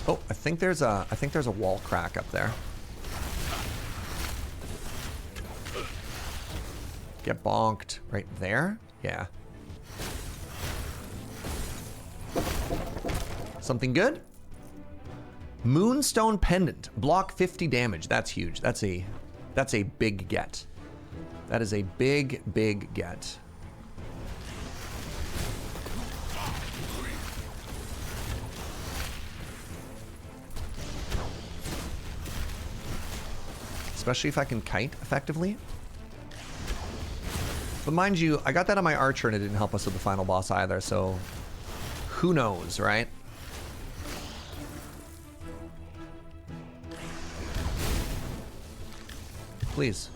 Oh, I think there's a wall crack up there. Get bonked right there. Yeah. Something good? Moonstone Pendant. Block 50 damage. That's huge. That's a big get. That is a big get. Especially if I can kite effectively. But mind you, I got that on my archer and it didn't help us with the final boss either, so who knows, right? Please,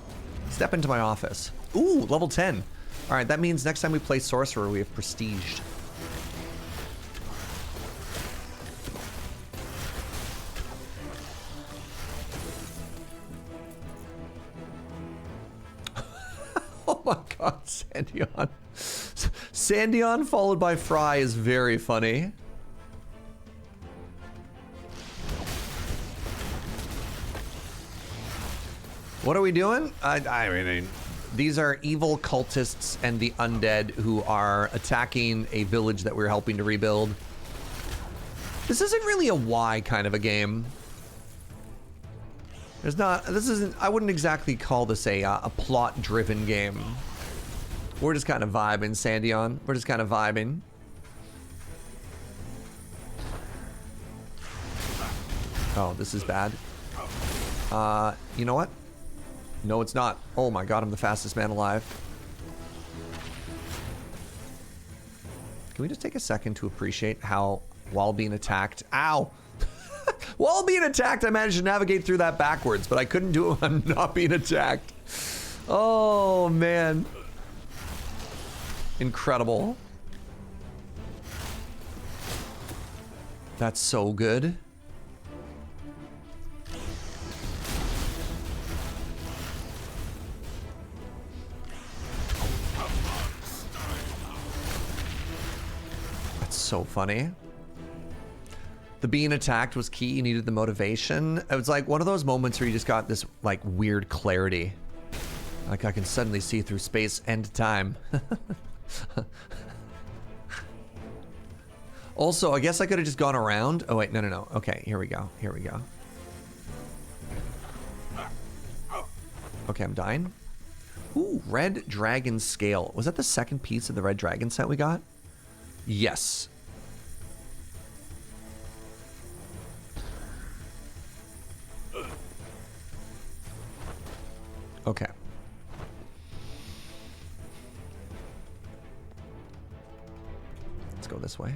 step into my office. Ooh, level 10. All right, that means next time we play Sorcerer, we have prestiged. Oh my god, Sandion. Sandion followed by Fry is very funny. What are we doing? I mean, these are evil cultists and the undead who are attacking a village that we're helping to rebuild. This isn't really a why kind of a game. I wouldn't exactly call this a plot-driven game. We're just kind of vibing, Sandion. We're just kind of vibing. Oh, this is bad. You know what? No, it's not. Oh my god, I'm the fastest man alive. Can we just take a second to appreciate how, while being attacked... Ow! While being attacked, I managed to navigate through that backwards, but I couldn't do it when I'm not being attacked. Oh, man. Incredible. That's so good. That's so funny. The being attacked was key. You needed the motivation. It was like one of those moments where you just got this like weird clarity. Like I can suddenly see through space and time. Also, I guess I could have just gone around. Oh wait, no. Okay, here we go. Here we go. Okay, I'm dying. Ooh, red dragon scale. Was that the second piece of the red dragon set we got? Yes. Okay. Let's go this way.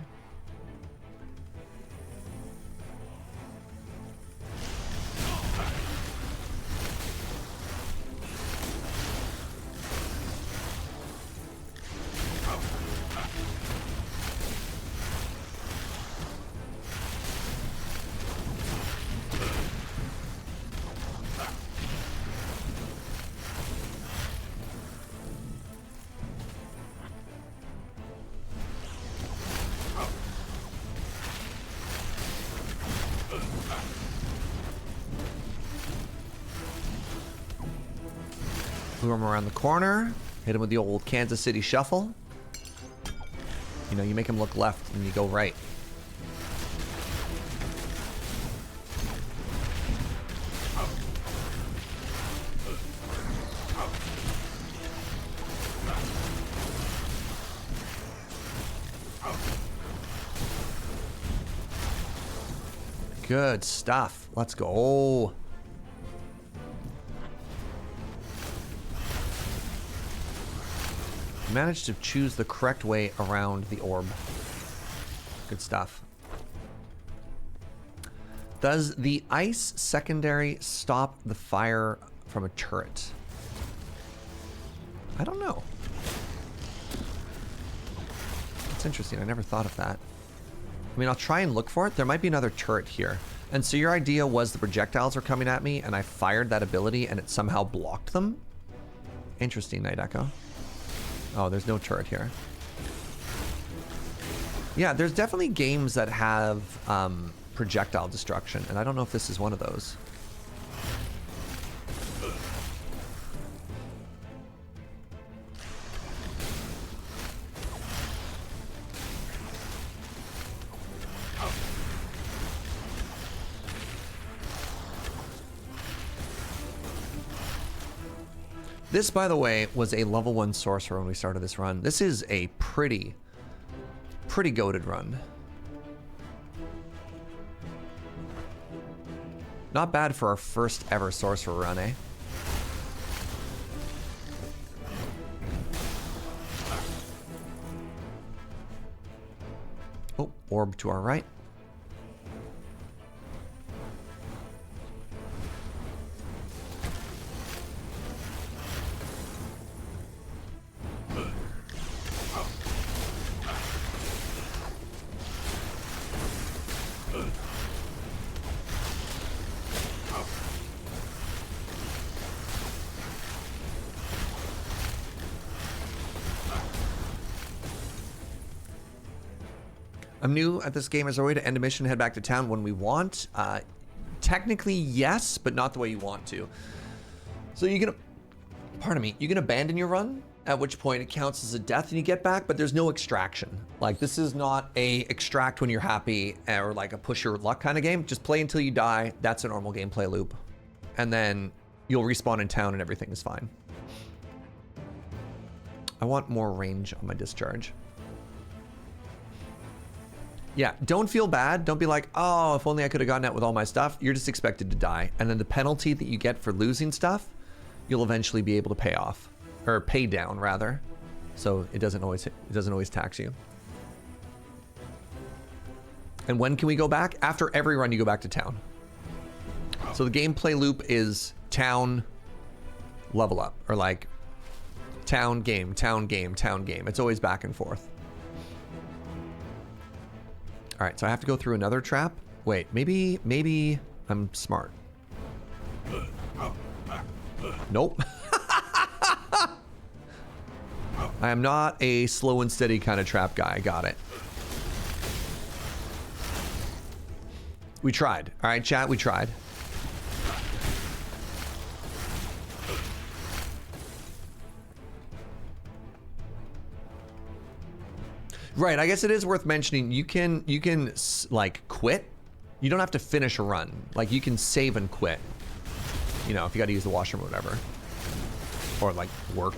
Lure him around the corner. Hit him with the old Kansas City shuffle. You know, you make him look left and you go right. Good stuff. Let's go. Managed to choose the correct way around the orb. Good stuff. Does the ice secondary stop the fire from a turret? I don't know. That's interesting. I never thought of that. I mean, I'll try and look for it. There might be another turret here. And so your idea was the projectiles were coming at me and I fired that ability and it somehow blocked them? Interesting, Night Echo. Oh, there's no turret here. Yeah, there's definitely games that have projectile destruction, and I don't know if this is one of those. This, by the way, was a level 1 sorcerer when we started this run. This is a pretty goated run. Not bad for our first ever sorcerer run, eh? Oh, orb to our right. I'm new at this game. Is there a way to end a mission and head back to town when we want? Technically, yes, but not the way you want to. So you can, pardon me, you can abandon your run, at which point it counts as a death and you get back, but there's no extraction. Like, this is not a extract when you're happy or like a push your luck kind of game. Just play until you die. That's a normal gameplay loop. And then you'll respawn in town and everything is fine. I want more range on my discharge. Yeah, don't feel bad. Don't be like, oh, if only I could have gotten out with all my stuff. You're just expected to die. And then the penalty that you get for losing stuff, you'll eventually be able to pay off. Or pay down, rather. So it doesn't always tax you. And when can we go back? After every run, you go back to town. So the gameplay loop is town, level up. Or like, town, game, town, game, town, game. It's always back and forth. All right, so I have to go through another trap. Wait, maybe I'm smart. Nope. I am not a slow and steady kind of trap guy. Got it. We tried. All right, chat, we tried. Right, I guess it is worth mentioning. You can like quit. You don't have to finish a run. Like you can save and quit. You know, if you got to use the washroom or whatever, or like work,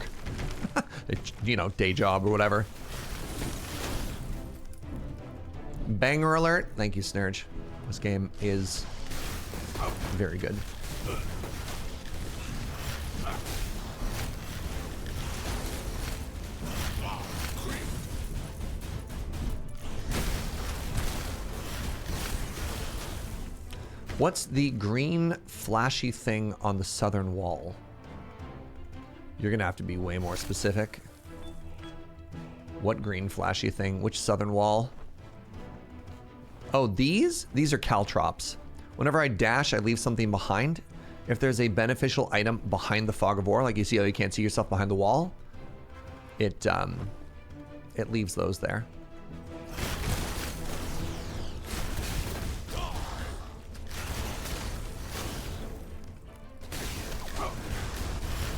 you know, day job or whatever. Banger alert! Thank you, Snurge. This game is very good. What's the green flashy thing on the southern wall? You're gonna have to be way more specific. What green flashy thing? Which southern wall? Oh, these? These are caltrops. Whenever I dash, I leave something behind. If there's a beneficial item behind the fog of war, like you see how you can't see yourself behind the wall, it leaves those there.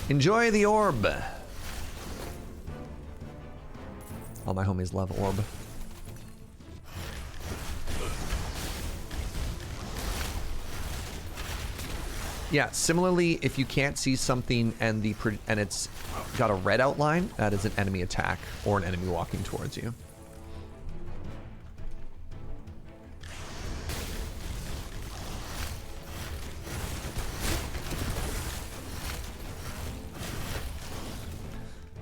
Enjoy the orb. All my homies love orb. Yeah, similarly, if you can't see something and it's got a red outline, that is an enemy attack or an enemy walking towards you.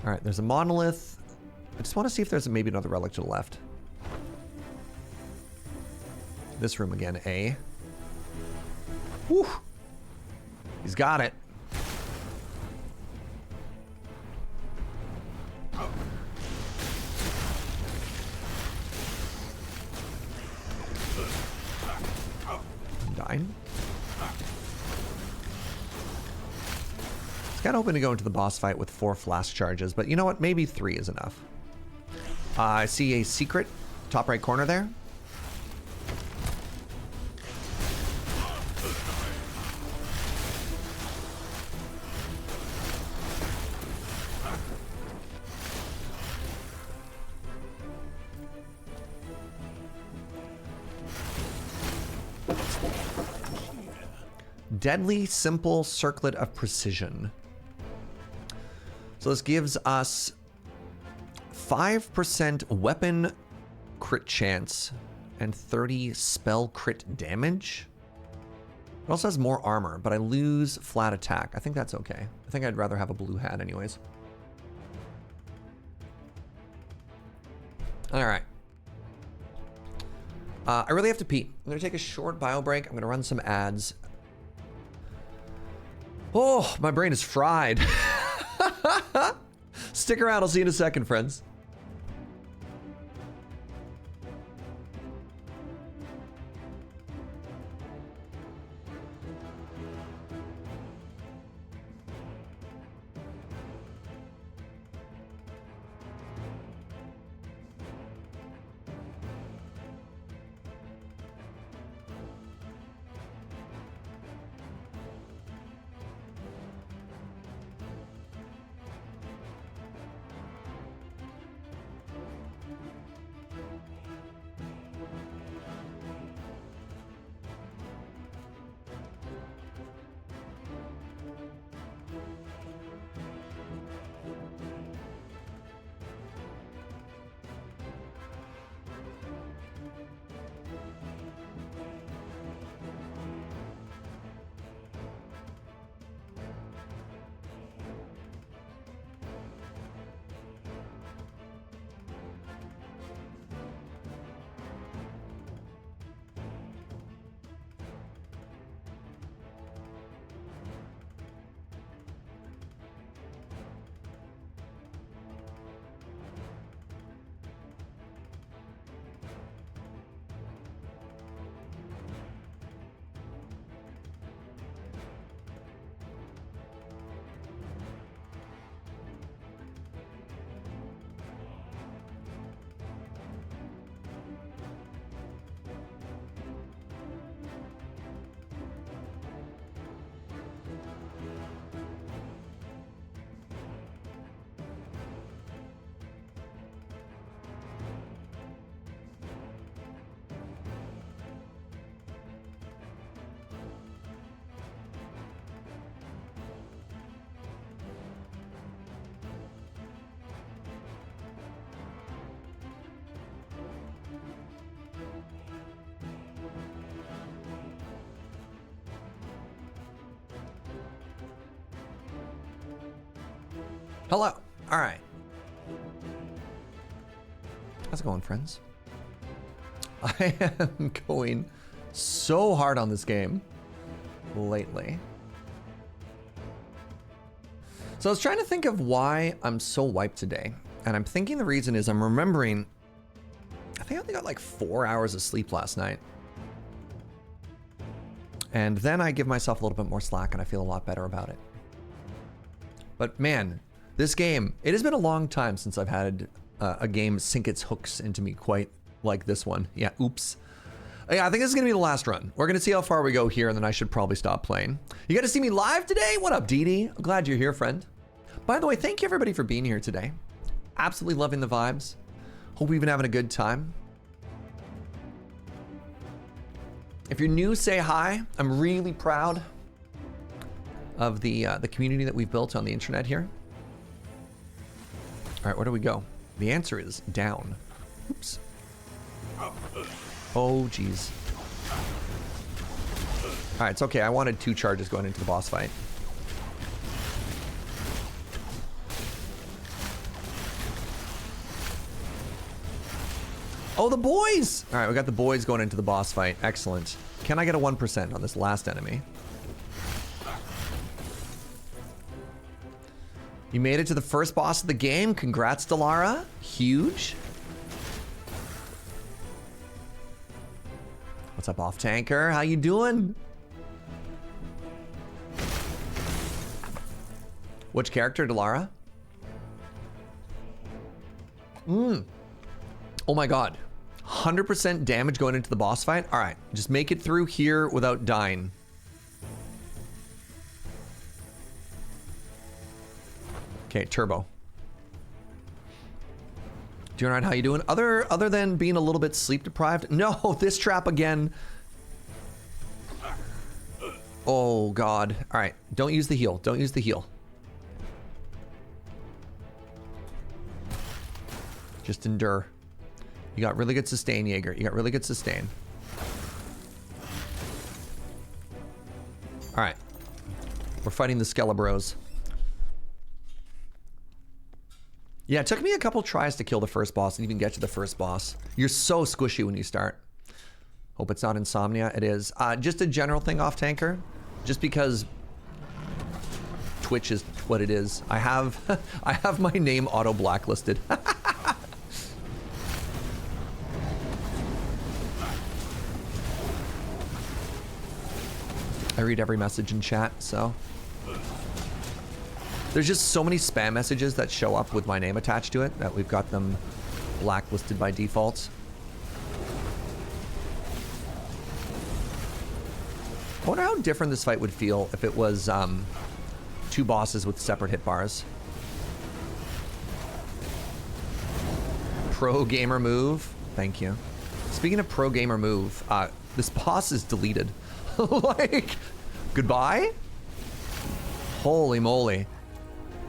All right, there's a monolith. I just want to see if there's maybe another relic to the left. This room again, A. Whew. He's got it. I'm dying. It's kind of hoping to go into the boss fight with 4 flask charges, but you know what? Maybe 3 is enough. I see a secret top right corner there. Deadly simple circlet of precision. So this gives us 5% weapon crit chance and 30 spell crit damage. It also has more armor, but I lose flat attack. I think that's okay. I think I'd rather have a blue hat anyways. All right. I really have to pee. I'm gonna take a short bio break. I'm gonna run some ads. Oh, my brain is fried. Stick around, I'll see you in a second, friends. Hello. All right. How's it going, friends? I am going so hard on this game lately. So I was trying to think of why I'm so wiped today. And I'm thinking the reason is I'm remembering, I think I only got like 4 hours of sleep last night. And then I give myself a little bit more slack and I feel a lot better about it. But man, this game, it has been a long time since I've had a game sink its hooks into me quite like this one. Yeah, oops. Yeah, I think this is gonna be the last run. We're gonna see how far we go here and then I should probably stop playing. You got to see me live today? What up, Dee Dee? I'm glad you're here, friend. By the way, thank you everybody for being here today. Absolutely loving the vibes. Hope we've been having a good time. If you're new, say hi. I'm really proud of the community that we've built on the internet here. All right, where do we go? The answer is down. Oops. Oh, geez. All right, it's okay. I wanted 2 charges going into the boss fight. Oh, the boys! All right, we got the boys going into the boss fight. Excellent. Can I get a 1% on this last enemy? You made it to the first boss of the game. Congrats, Delara. Huge. What's up, Off Tanker? How you doing? Which character, Delara? Oh my god. 100% damage going into the boss fight? Alright, just make it through here without dying. Okay, turbo. Doing alright, how you doing? Other than being a little bit sleep deprived? No, this trap again. Oh god. Alright, don't use the heal. Don't use the heal. Just endure. You got really good sustain, Jaeger. You got really good sustain. Alright. We're fighting the Skelebros. Yeah, it took me a couple tries to kill the first boss and even get to the first boss. You're so squishy when you start. Hope it's not insomnia. It is. Just a general thing, Off Tanker. Just because Twitch is what it is. I have I have my name auto blacklisted. I read every message in chat, so. There's just so many spam messages that show up with my name attached to it that we've got them blacklisted by default. I wonder how different this fight would feel if it was 2 bosses with separate hit bars. Pro gamer move. Thank you. Speaking of pro gamer move, this boss is deleted. Like, goodbye? Holy moly.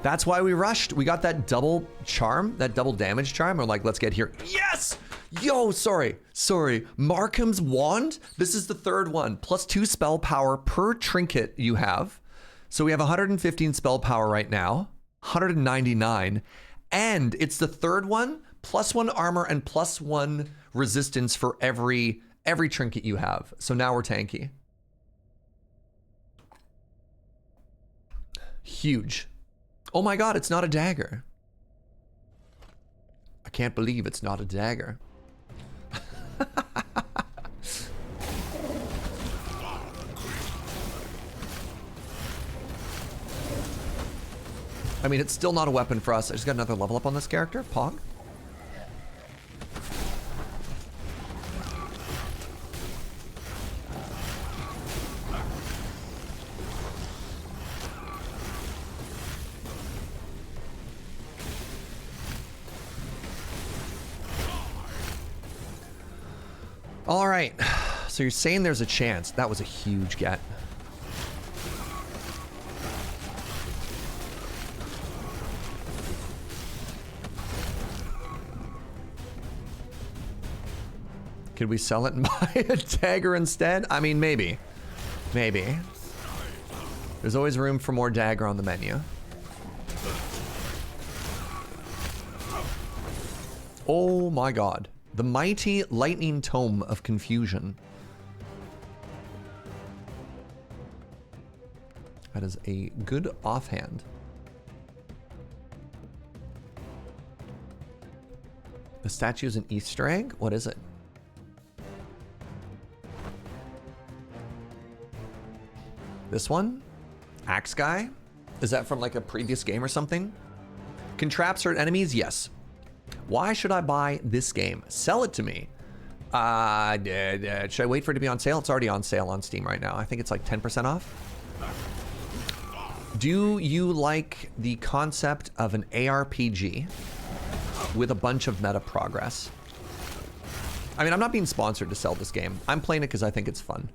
That's why we rushed. We got that double charm, that double damage charm. We're like, let's get here. Yes! Yo, sorry. Markham's Wand. This is the 3rd one. Plus 2 spell power per trinket you have. So we have 115 spell power right now. 199. And it's the 3rd one. Plus 1 armor and plus 1 resistance for every trinket you have. So now we're tanky. Huge. Oh my god, it's not a dagger. I can't believe it's not a dagger. I mean, it's still not a weapon for us. I just got another level up on this character. Pog. All right, so you're saying there's a chance. That was a huge get. Could we sell it and buy a dagger instead? I mean, maybe. Maybe. There's always room for more dagger on the menu. Oh my god. The mighty lightning tome of confusion. That is a good offhand. The statue is an Easter egg? What is it? This one? Axe Guy? Is that from like a previous game or something? Can traps hurt enemies? Yes. Why should I buy this game? Sell it to me. Should I wait for it to be on sale? It's already on sale on Steam right now. I think it's like 10% off. Do you like the concept of an ARPG with a bunch of meta progress? I mean, I'm not being sponsored to sell this game. I'm playing it because I think it's fun.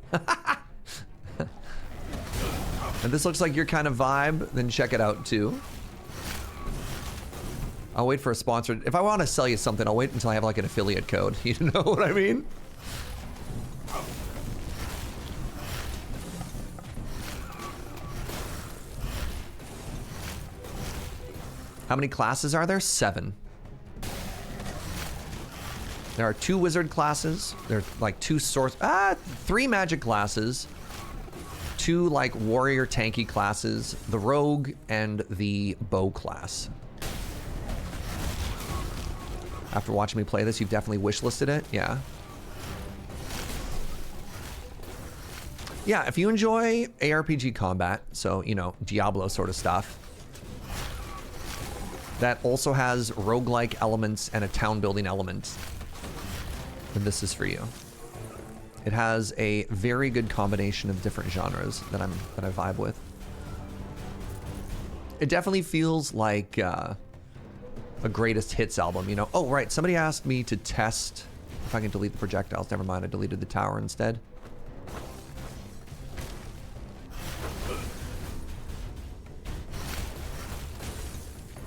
And this looks like your kind of vibe, then check it out too. I'll wait for a sponsor. If I want to sell you something, I'll wait until I have like an affiliate code. You know what I mean? How many classes are there? 7. There are 2 wizard classes. There are like 2 3 magic classes. 2 like warrior tanky classes. The rogue and the bow class. After watching me play this, you've definitely wishlisted it. Yeah. Yeah, if you enjoy ARPG combat, so, you know, Diablo sort of stuff, that also has roguelike elements and a town building element, then this is for you. It has a very good combination of different genres that I vibe with. It definitely feels like a greatest hits album, you know. Oh, right, somebody asked me to test if I can delete the projectiles. Never mind, I deleted the tower instead.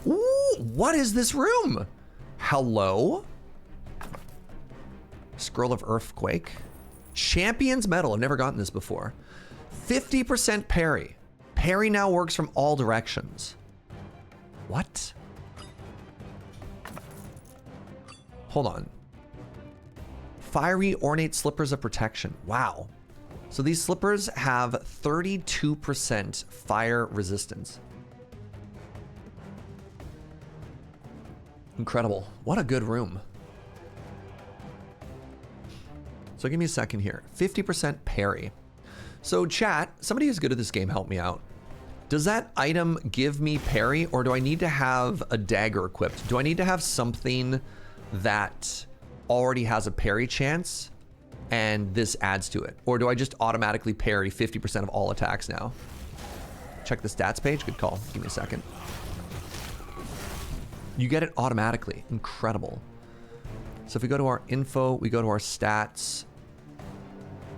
Ooh, what is this room? Hello? Scroll of Earthquake. Champion's Medal. I've never gotten this before. 50% parry. Parry now works from all directions. What? Hold on. Fiery ornate slippers of protection. Wow. So these slippers have 32% fire resistance. Incredible. What a good room. So give me a second here. 50% parry. So chat, somebody who's good at this game, help me out. Does that item give me parry, or do I need to have a dagger equipped? Do I need to have something that already has a parry chance and this adds to it? Or do I just automatically parry 50% of all attacks now? Check the stats page. Good call. Give me a second. You get it automatically. Incredible. So if we go to our info, we go to our stats.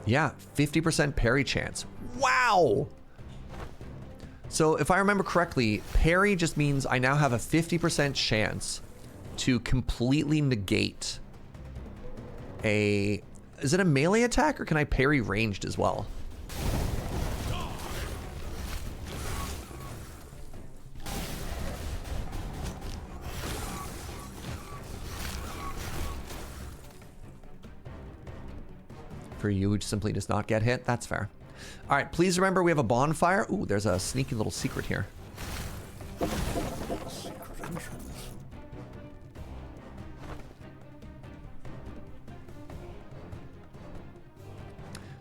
Yeah, 50% parry chance. Wow! So if I remember correctly, parry just means I now have a 50% chance to completely negate a... Is it a melee attack, or can I parry ranged as well? For you who simply does not get hit, that's fair. All right, please remember we have a bonfire. Ooh, there's a sneaky little secret here.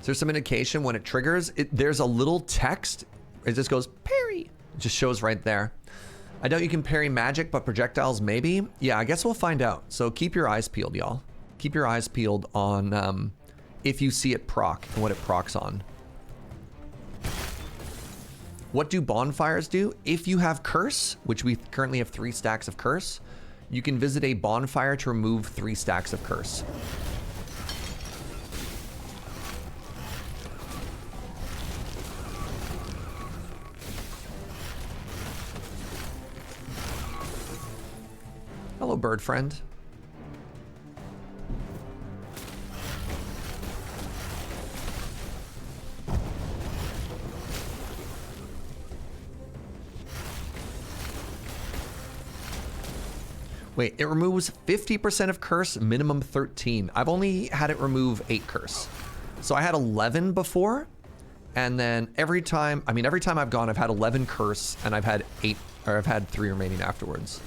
Is there some indication when it triggers? There's a little text. It just goes, parry. It just shows right there. I doubt you can parry magic, but projectiles maybe. Yeah, I guess we'll find out. So keep your eyes peeled, y'all. Keep your eyes peeled on if you see it proc and what it procs on. What do bonfires do? If you have curse, which we currently have 3 stacks of curse, you can visit a bonfire to remove 3 stacks of curse. Hello, bird friend. Wait, it removes 50% of curse, minimum 13. I've only had it remove 8 curse. So I had 11 before, and then every time I've gone, I've had 11 curse, and I've had 8, or I've had 3 remaining afterwards.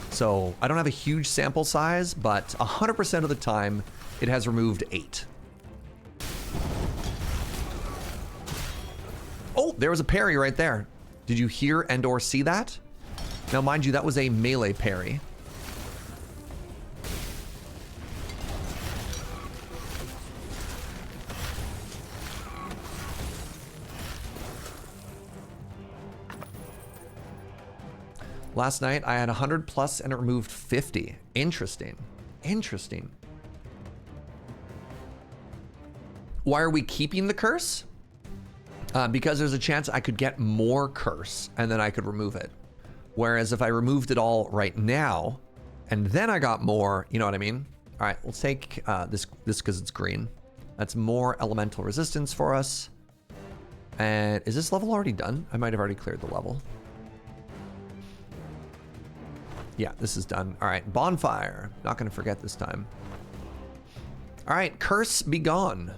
So I don't have a huge sample size, but 100% of the time, it has removed 8. Oh, there was a parry right there. Did you hear and or see that? Now, mind you, that was a melee parry. Last night, I had 100 plus and it removed 50. Interesting. Interesting. Why are we keeping the curse? Because there's a chance I could get more curse and then I could remove it. Whereas if I removed it all right now and then I got more, you know what I mean? All right, we'll take this because it's green. That's more elemental resistance for us. And is this level already done? I might have already cleared the level. Yeah, this is done. All right, bonfire. Not going to forget this time. All right, curse be gone.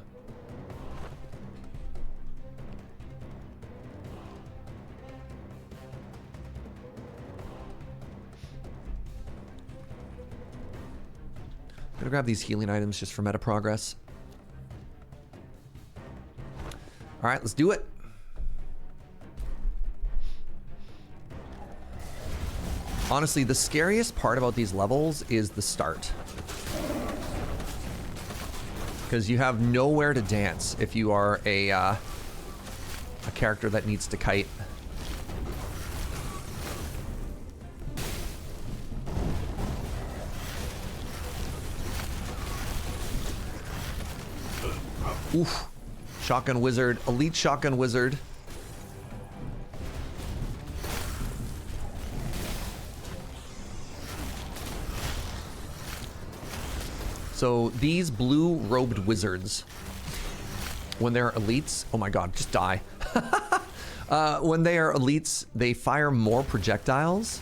I'm gonna grab these healing items just for meta progress. All right, let's do it. Honestly, the scariest part about these levels is the start. Because you have nowhere to dance if you are a character that needs to kite. Oof. Shotgun wizard, elite shotgun wizard. So these blue robed wizards, when they're elites, oh my god, just die. When they are elites, they fire more projectiles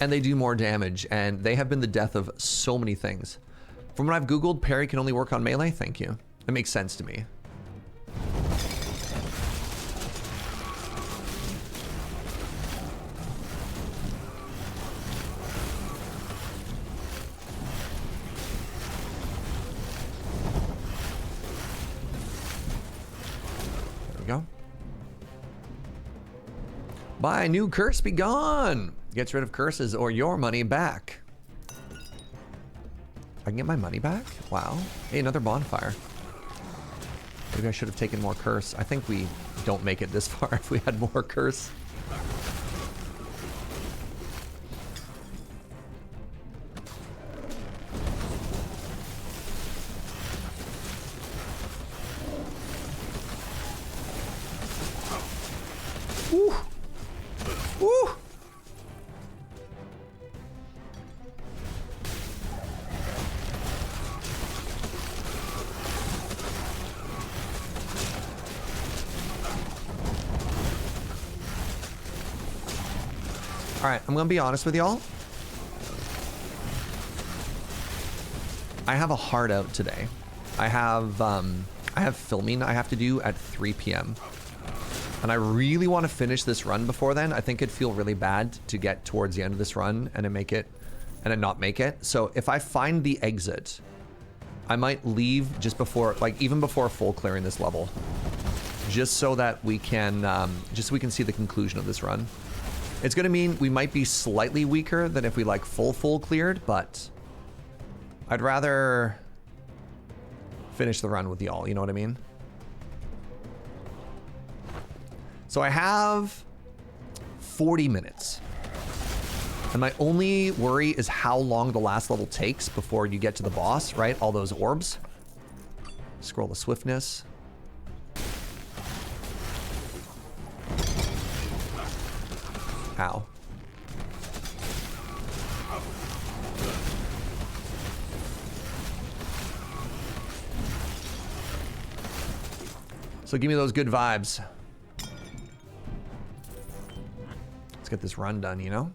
and they do more damage, and they have been the death of so many things. From what I've Googled, parry can only work on melee. Thank you. That makes sense to me. There we go. Buy new curse be gone. Gets rid of curses or your money back. I can get my money back? Wow. Hey, another bonfire. Maybe I should have taken more curse. I think we don't make it this far if we had more curse. Woo! Woo! All right, I'm gonna be honest with y'all. I have a hard out today. I have filming I have to do at 3 p.m. And I really want to finish this run before then. I think it'd feel really bad to get towards the end of this run and then not make it. So if I find the exit, I might leave just before, like even before full clearing this level, just so that we can, just so we can see the conclusion of this run. It's gonna mean we might be slightly weaker than if we like full cleared, but I'd rather finish the run with y'all, you know what I mean? So I have 40 minutes. And my only worry is how long the last level takes before you get to the boss, right? All those orbs. Scroll the swiftness. Ow. So give me those good vibes. Let's get this run done, you know?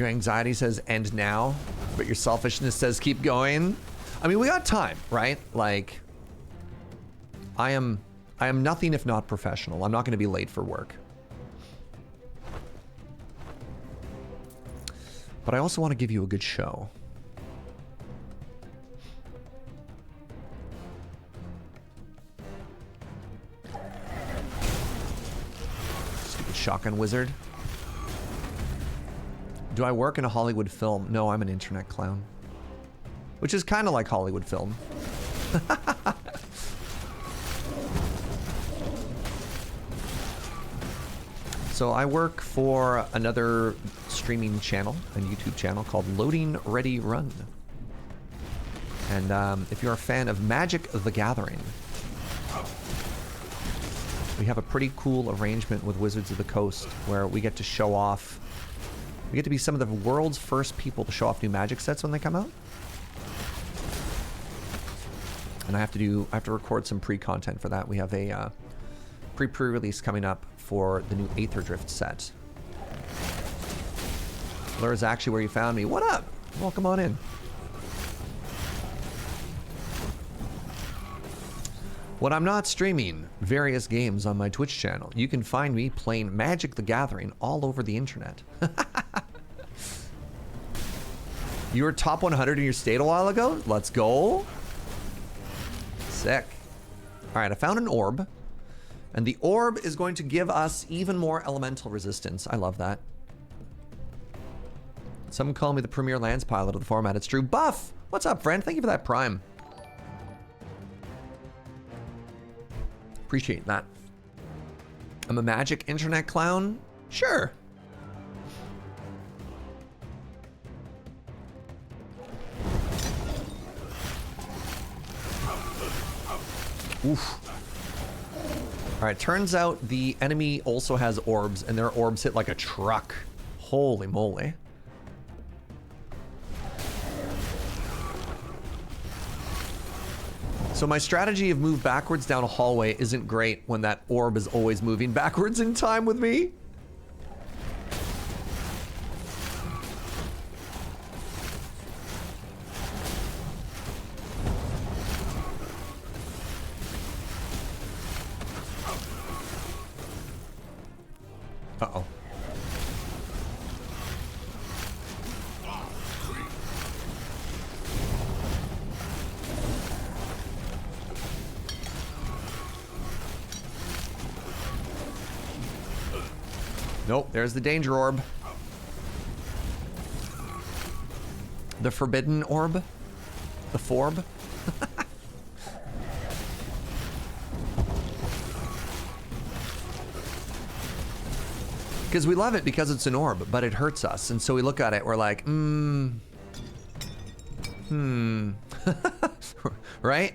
Your anxiety says end now, but your selfishness says keep going. I mean, we got time, right? Like, I am nothing if not professional. I'm not going to be late for work. But I also want to give you a good show. Stupid shotgun wizard. Do I work in a Hollywood film? No, I'm an internet clown. Which is kind of like Hollywood film. So I work for another streaming channel, a YouTube channel called Loading Ready Run. And if you're a fan of Magic the Gathering, we have a pretty cool arrangement with Wizards of the Coast where we get to show off. We get to be some of the world's first people to show off new Magic sets when they come out. And I have to record some pre-content for that. We have a pre-release coming up for the new Aether Drift set. Laura's actually where you found me. What up? Welcome on in. When I'm not streaming various games on my Twitch channel, you can find me playing Magic the Gathering all over the internet. You were top 100 in your state a while ago? Let's go. Sick. All right, I found an orb. And the orb is going to give us even more elemental resistance. I love that. Some call me the premier lands pilot of the format. It's true. Buff! What's up, friend? Thank you for that prime. Appreciate that. I'm a Magic internet clown? Sure. Oof. All right, turns out the enemy also has orbs, and their orbs hit like a truck. Holy moly. So my strategy of move backwards down a hallway isn't great when that orb is always moving backwards in time with me. Uh-oh. Nope, there's the danger orb. The forbidden orb? The forb? Because we love it because it's an orb, but it hurts us. And so we look at it, we're like, right?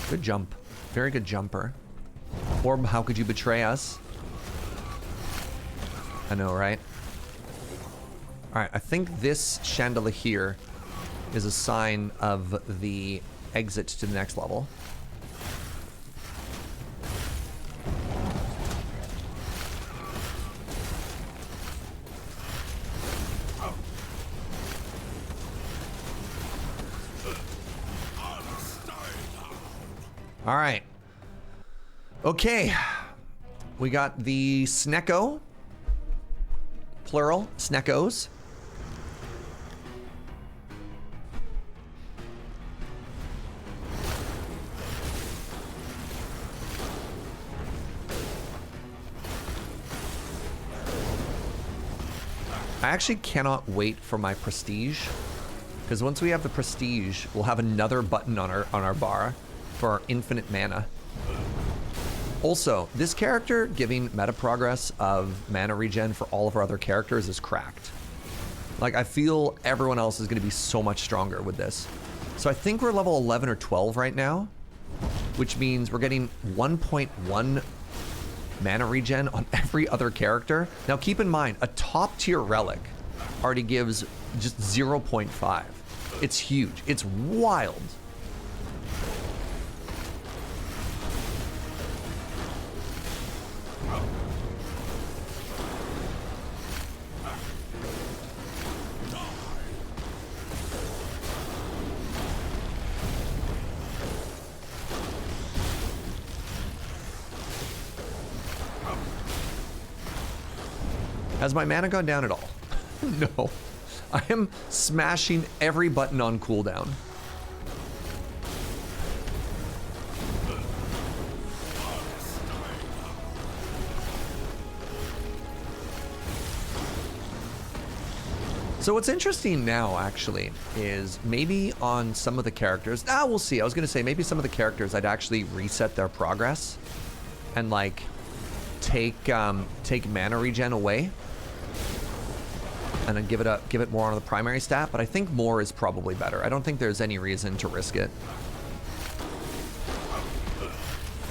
Good jump. Very good jumper. Orb, how could you betray us? I know, right? All right, I think this chandelier here is a sign of the exit to the next level. All right. Okay. We got the Snecko. Plural, Sneckos. I actually cannot wait for my prestige, because once we have the prestige, we'll have another button on our bar for our infinite mana. Also, this character giving meta progress of mana regen for all of our other characters is cracked. Like, I feel everyone else is going to be so much stronger with this. So I think we're level 11 or 12 right now, which means we're getting 1.1 mana regen on every other character. Now keep in mind, a top tier relic already gives just 0.5. It's huge. It's wild. Has my mana gone down at all? No. I am smashing every button on cooldown. So what's interesting now, actually, is maybe on some of the characters... we'll see. I was going to say, maybe some of the characters, I'd actually reset their progress and, like, take mana regen away and then give it more on the primary stat. But I think more is probably better. I don't think there's any reason to risk it.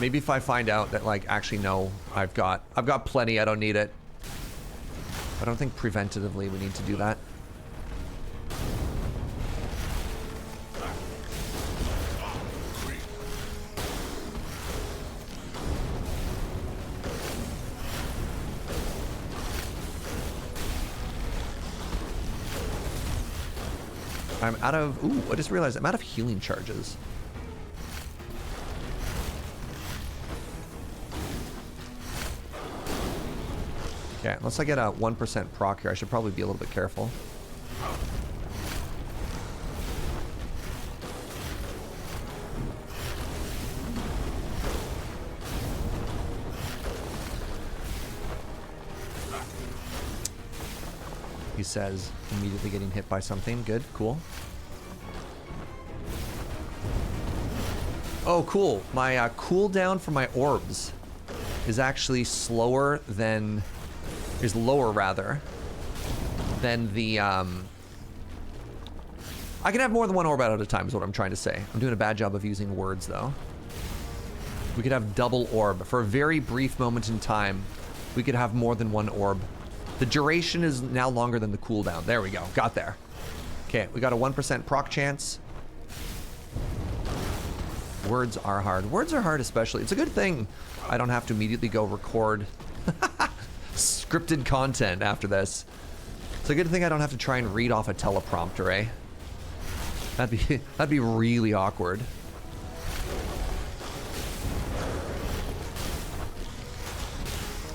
Maybe if I find out that, like, actually, no, I've got plenty, I don't need it. I don't think preventatively we need to do that. I'm out of... Ooh, I just realized I'm out of healing charges. Okay, unless I get a 1% proc here, I should probably be a little bit careful. He says, immediately getting hit by something. Good, cool. Oh, cool. My cooldown for my orbs is actually slower than... is lower, rather, than the... I can have more than one orb out at a time, is what I'm trying to say. I'm doing a bad job of using words, though. We could have double orb. For a very brief moment in time, we could have more than one orb. The duration is now longer than the cooldown. There we go. Got there. Okay, we got a 1% proc chance. Words are hard. Words are hard especially. It's a good thing I don't have to immediately go record scripted content after this. It's a good thing I don't have to try and read off a teleprompter, eh? That'd be really awkward.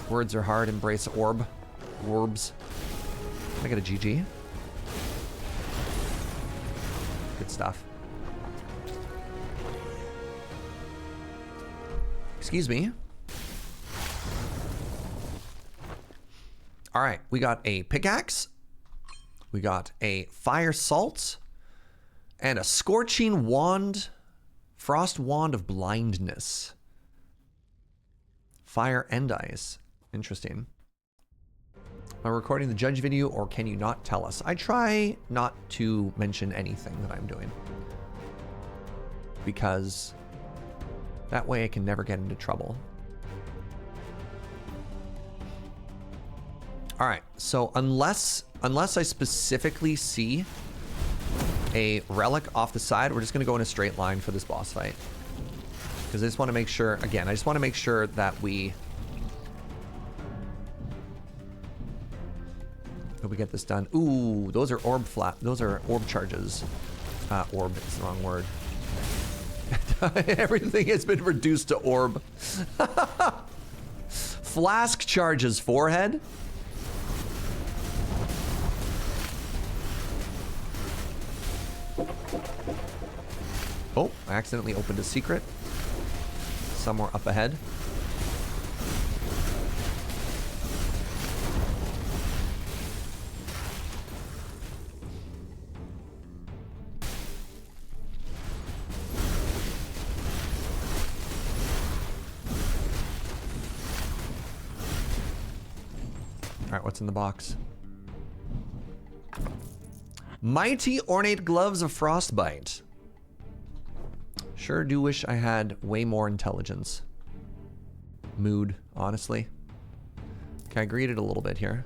Words are hard. Embrace orb. Orbs. Can I get a GG? Good stuff. Excuse me. All right, we got a pickaxe. We got a fire salt. And a scorching wand. Frost wand of blindness. Fire and ice. Interesting. Am I recording the judge video, or can you not tell us? I try not to mention anything that I'm doing, because that way I can never get into trouble. All right, so unless I specifically see a relic off the side, we're just gonna go in a straight line for this boss fight, because I just want to make sure, again, I just want to make sure that we get this done. Ooh, those are orb charges. Orb is the wrong word. Everything has been reduced to orb. Flask charges, forehead. Oh, I accidentally opened a secret. Somewhere up ahead. What's in the box? Mighty ornate gloves of frostbite. Sure do wish I had way more intelligence. Mood, honestly. Okay, I greed it a little bit here.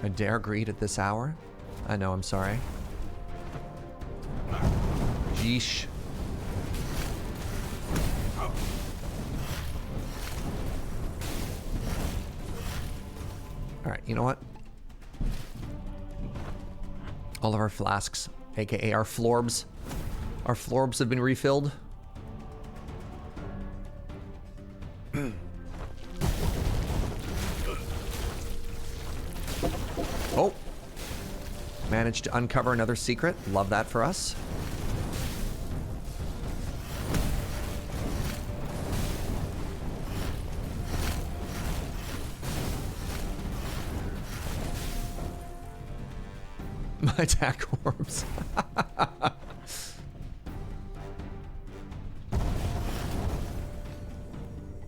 I dare greed at this hour? I know, I'm sorry. Yeesh. All right, you know what? All of our flasks, aka our florbs have been refilled. Oh. Managed to uncover another secret. Love that for us. My attack orbs.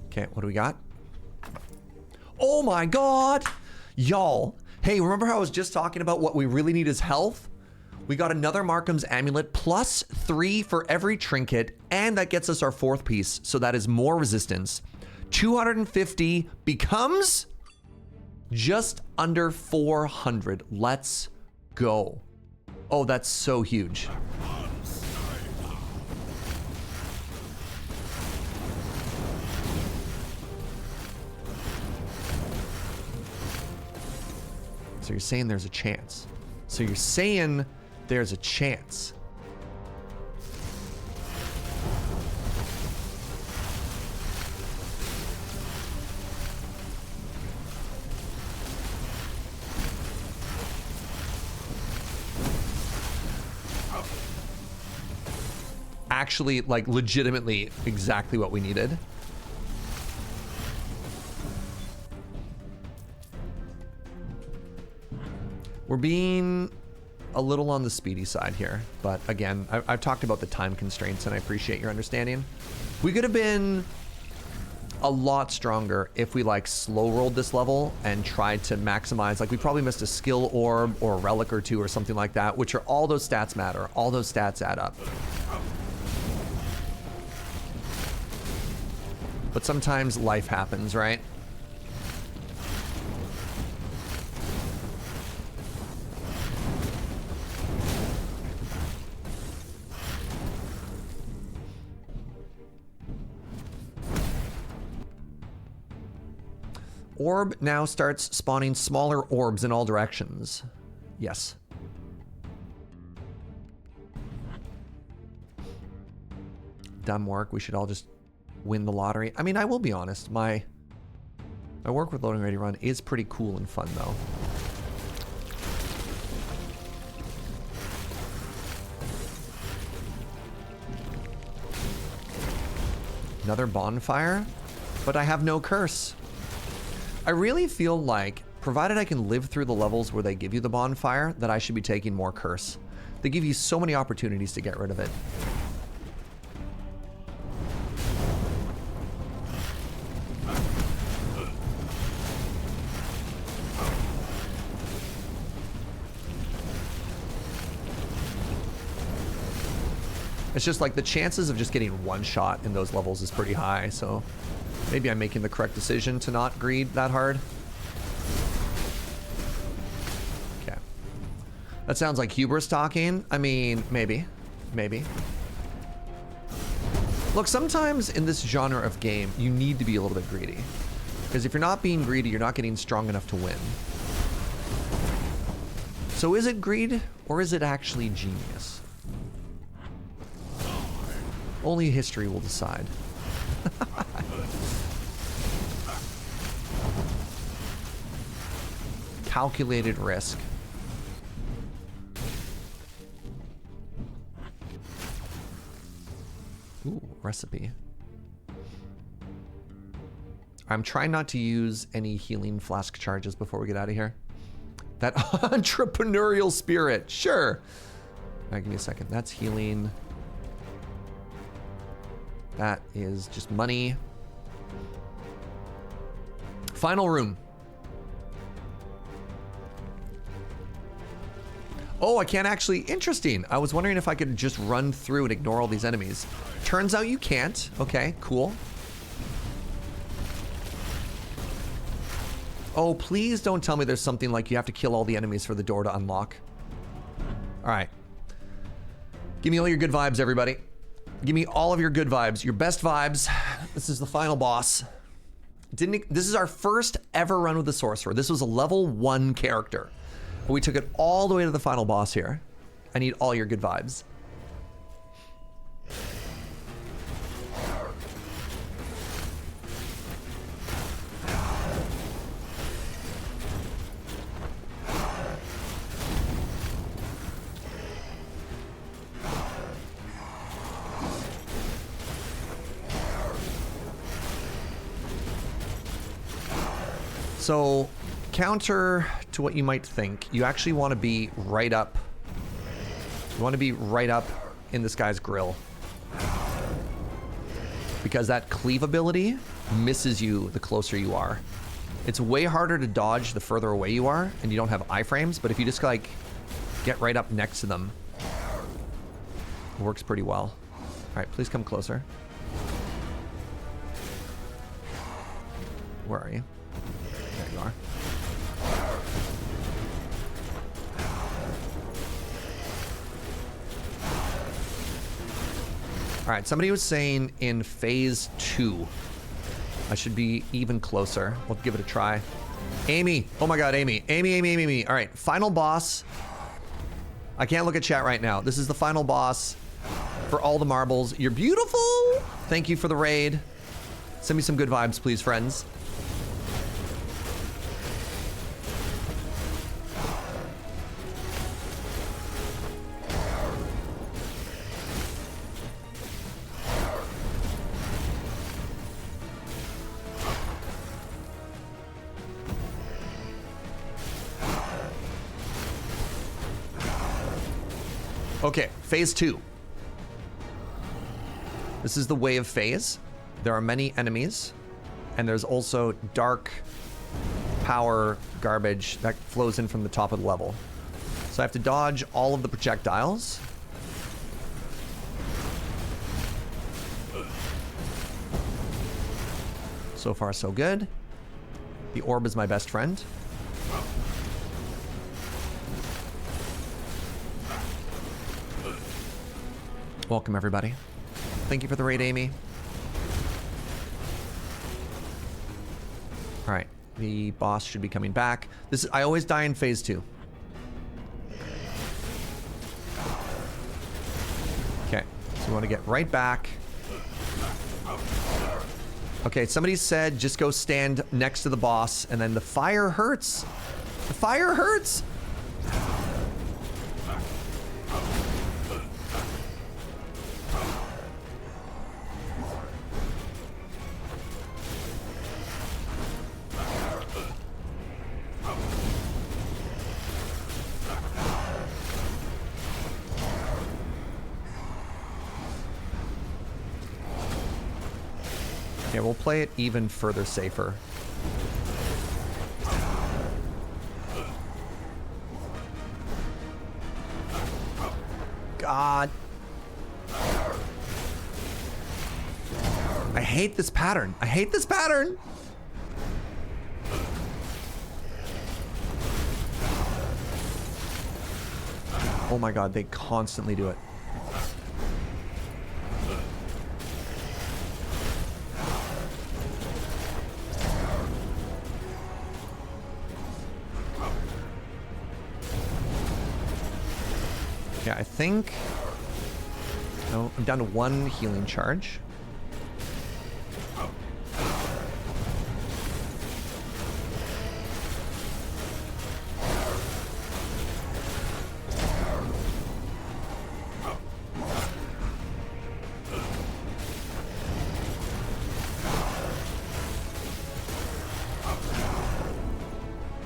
Okay, what do we got? Oh my god! Y'all, hey, remember how I was just talking about what we really need is health? We got another Markham's Amulet, plus 3 for every trinket, and that gets us our 4th piece, so that is more resistance. 250 becomes just under 400. Let's go. Oh, that's so huge. So you're saying there's a chance. So you're saying there's a chance. Actually, like, legitimately exactly what we needed. We're being a little on the speedy side here, but again, I've talked about the time constraints and I appreciate your understanding. We could have been a lot stronger if we like slow rolled this level and tried to maximize, like we probably missed a skill orb or a relic or 2 or something like that, which are all those stats matter. All those stats add up. But sometimes life happens, right? Orb now starts spawning smaller orbs in all directions. Yes. Dumb work. We should all just win the lottery. I mean, I will be honest. My work with Loading Ready Run is pretty cool and fun, though. Another bonfire? But I have no curse. I really feel like, provided I can live through the levels where they give you the bonfire, that I should be taking more curse. They give you so many opportunities to get rid of it. It's just like the chances of just getting one shot in those levels is pretty high, so maybe I'm making the correct decision to not greed that hard. Okay. That sounds like hubris talking. I mean, maybe. Maybe. Look, sometimes in this genre of game, you need to be a little bit greedy. Because if you're not being greedy, you're not getting strong enough to win. So is it greed, or is it actually genius? Only history will decide. Calculated risk. Ooh, recipe. I'm trying not to use any healing flask charges before we get out of here. That entrepreneurial spirit, sure. All right, give me a second. That's healing. That is just money. Final room. Oh, I can't actually. Interesting. I was wondering if I could just run through and ignore all these enemies. Turns out you can't. Okay, cool. Oh, please don't tell me there's something like you have to kill all the enemies for the door to unlock. All right. Give me all your good vibes, everybody. Give me all of your good vibes, your best vibes. This is the final boss. This is our first ever run with the Sorcerer. This was a level 1 character. We took it all the way to the final boss here. I need all your good vibes. So, counter to what you might think, you actually want to be right up. You want to be right up in this guy's grill. Because that cleave ability misses you the closer you are. It's way harder to dodge the further away you are, and you don't have iframes, but if you just, like, get right up next to them, it works pretty well. Alright, please come closer. Where are you? There you are. Alright, somebody was saying in phase 2, I should be even closer. We'll give it a try. Amy. Oh my god, Amy. Amy. Alright, final boss. I can't look at chat right now. This is the final boss for all the marbles. You're beautiful! Thank you for the raid. Send me some good vibes, please, friends. Okay, phase 2. This is the wave phase. There are many enemies, and there's also dark power garbage that flows in from the top of the level. So I have to dodge all of the projectiles. So far, so good. The orb is my best friend. Welcome, everybody. Thank you for the raid, Amy. All right, the boss should be coming back. I always die in phase 2. Okay, so we want to get right back. Okay, somebody said just go stand next to the boss, and then the fire hurts. The fire hurts. Okay, we'll play it even further safer. God. I hate this pattern. I hate this pattern. Oh my god, they constantly do it. Yeah, I think... No, I'm down to 1 healing charge.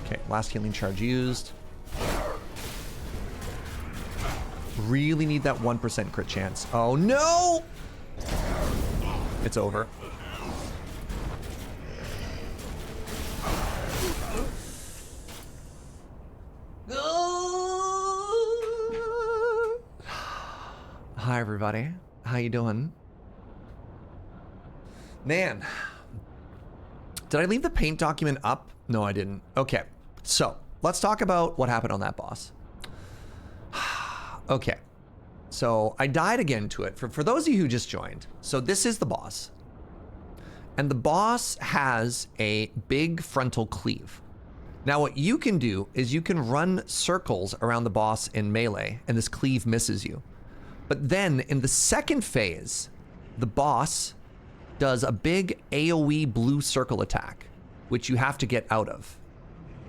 Okay, last healing charge used. Really need that 1% crit chance. Oh no! It's over. Hi everybody. How you doing? Man. Did I leave the paint document up? No, I didn't. Okay. So, let's talk about what happened on that boss. Okay, so I died again to it. For those of you who just joined, so this is the boss. And the boss has a big frontal cleave. Now what you can do is you can run circles around the boss in melee, and this cleave misses you. But then in the second phase, the boss does a big AoE blue circle attack, which you have to get out of.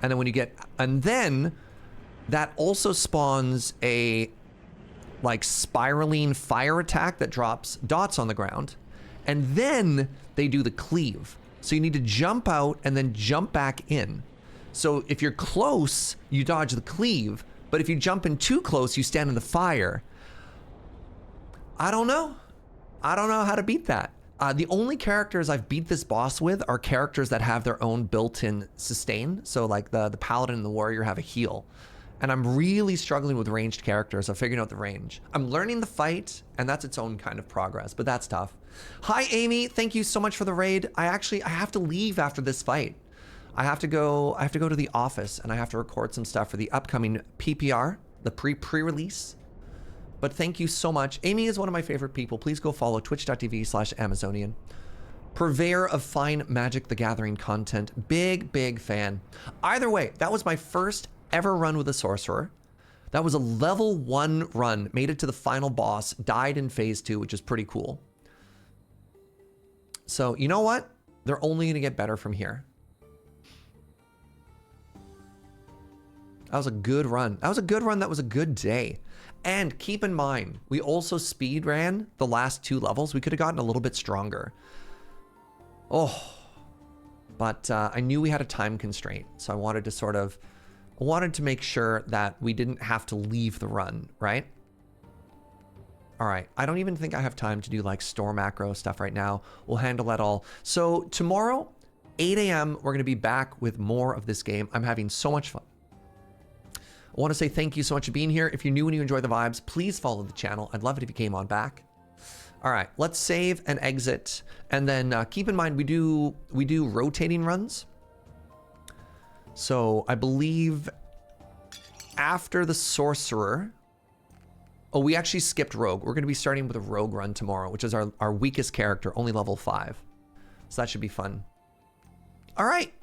And then when you get, and then that also spawns a like spiraling fire attack that drops dots on the ground. And then they do the cleave. So you need to jump out and then jump back in. So if you're close, you dodge the cleave, but if you jump in too close, you stand in the fire. I don't know. I don't know how to beat that. The only characters I've beat this boss with are characters that have their own built-in sustain. So like the Paladin and the Warrior have a heal. And I'm really struggling with ranged characters. I'm figuring out the range. I'm learning the fight, and that's its own kind of progress, but that's tough. Hi, Amy. Thank you so much for the raid. I have to leave after this fight. I have to go to the office, and I have to record some stuff for the upcoming PPR, the pre-release. But thank you so much. Amy is one of my favorite people. Please go follow twitch.tv/Amazonian. Purveyor of fine Magic the Gathering content. Big fan. Either way, that was my first ever run with a sorcerer. That was a level 1 run. Made it to the final boss. Died in phase 2, which is pretty cool. So, you know what? They're only going to get better from here. That was a good run. That was a good run. That was a good day. And keep in mind, we also speed ran the last 2 levels. We could have gotten a little bit stronger. Oh, but I knew we had a time constraint. So I wanted to make sure that we didn't have to leave the run, right? All right, I don't even think I have time to do like store macro stuff right now. We'll handle that all. So tomorrow, 8 a.m., we're gonna be back with more of this game. I'm having so much fun. I want to say thank you so much for being here. If you're new and you enjoy the vibes, please follow the channel. I'd love it if you came on back. All right, let's save and exit. And then keep in mind, we do rotating runs. So I believe after the Sorcerer, oh, we actually skipped Rogue. We're going to be starting with a Rogue run tomorrow, which is our weakest character, only level 5. So that should be fun. All right.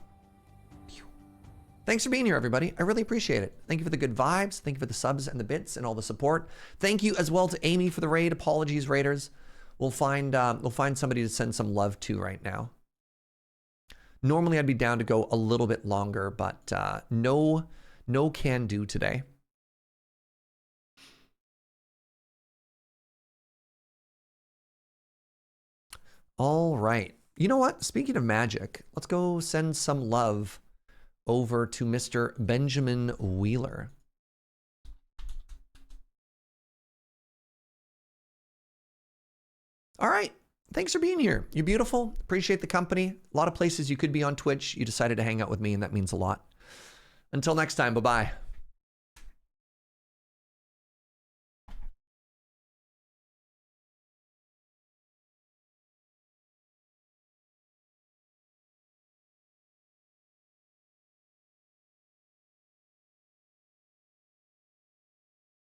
Thanks for being here, everybody. I really appreciate it. Thank you for the good vibes. Thank you for the subs and the bits and all the support. Thank you as well to Amy for the raid. Apologies, raiders. We'll find somebody to send some love to right now. Normally, I'd be down to go a little bit longer, but no can do today. All right. You know what? Speaking of magic, let's go send some love over to Mr. Benjamin Wheeler. All right. Thanks for being here. You're beautiful. Appreciate the company. A lot of places you could be on Twitch. You decided to hang out with me, and that means a lot. Until next time, bye-bye.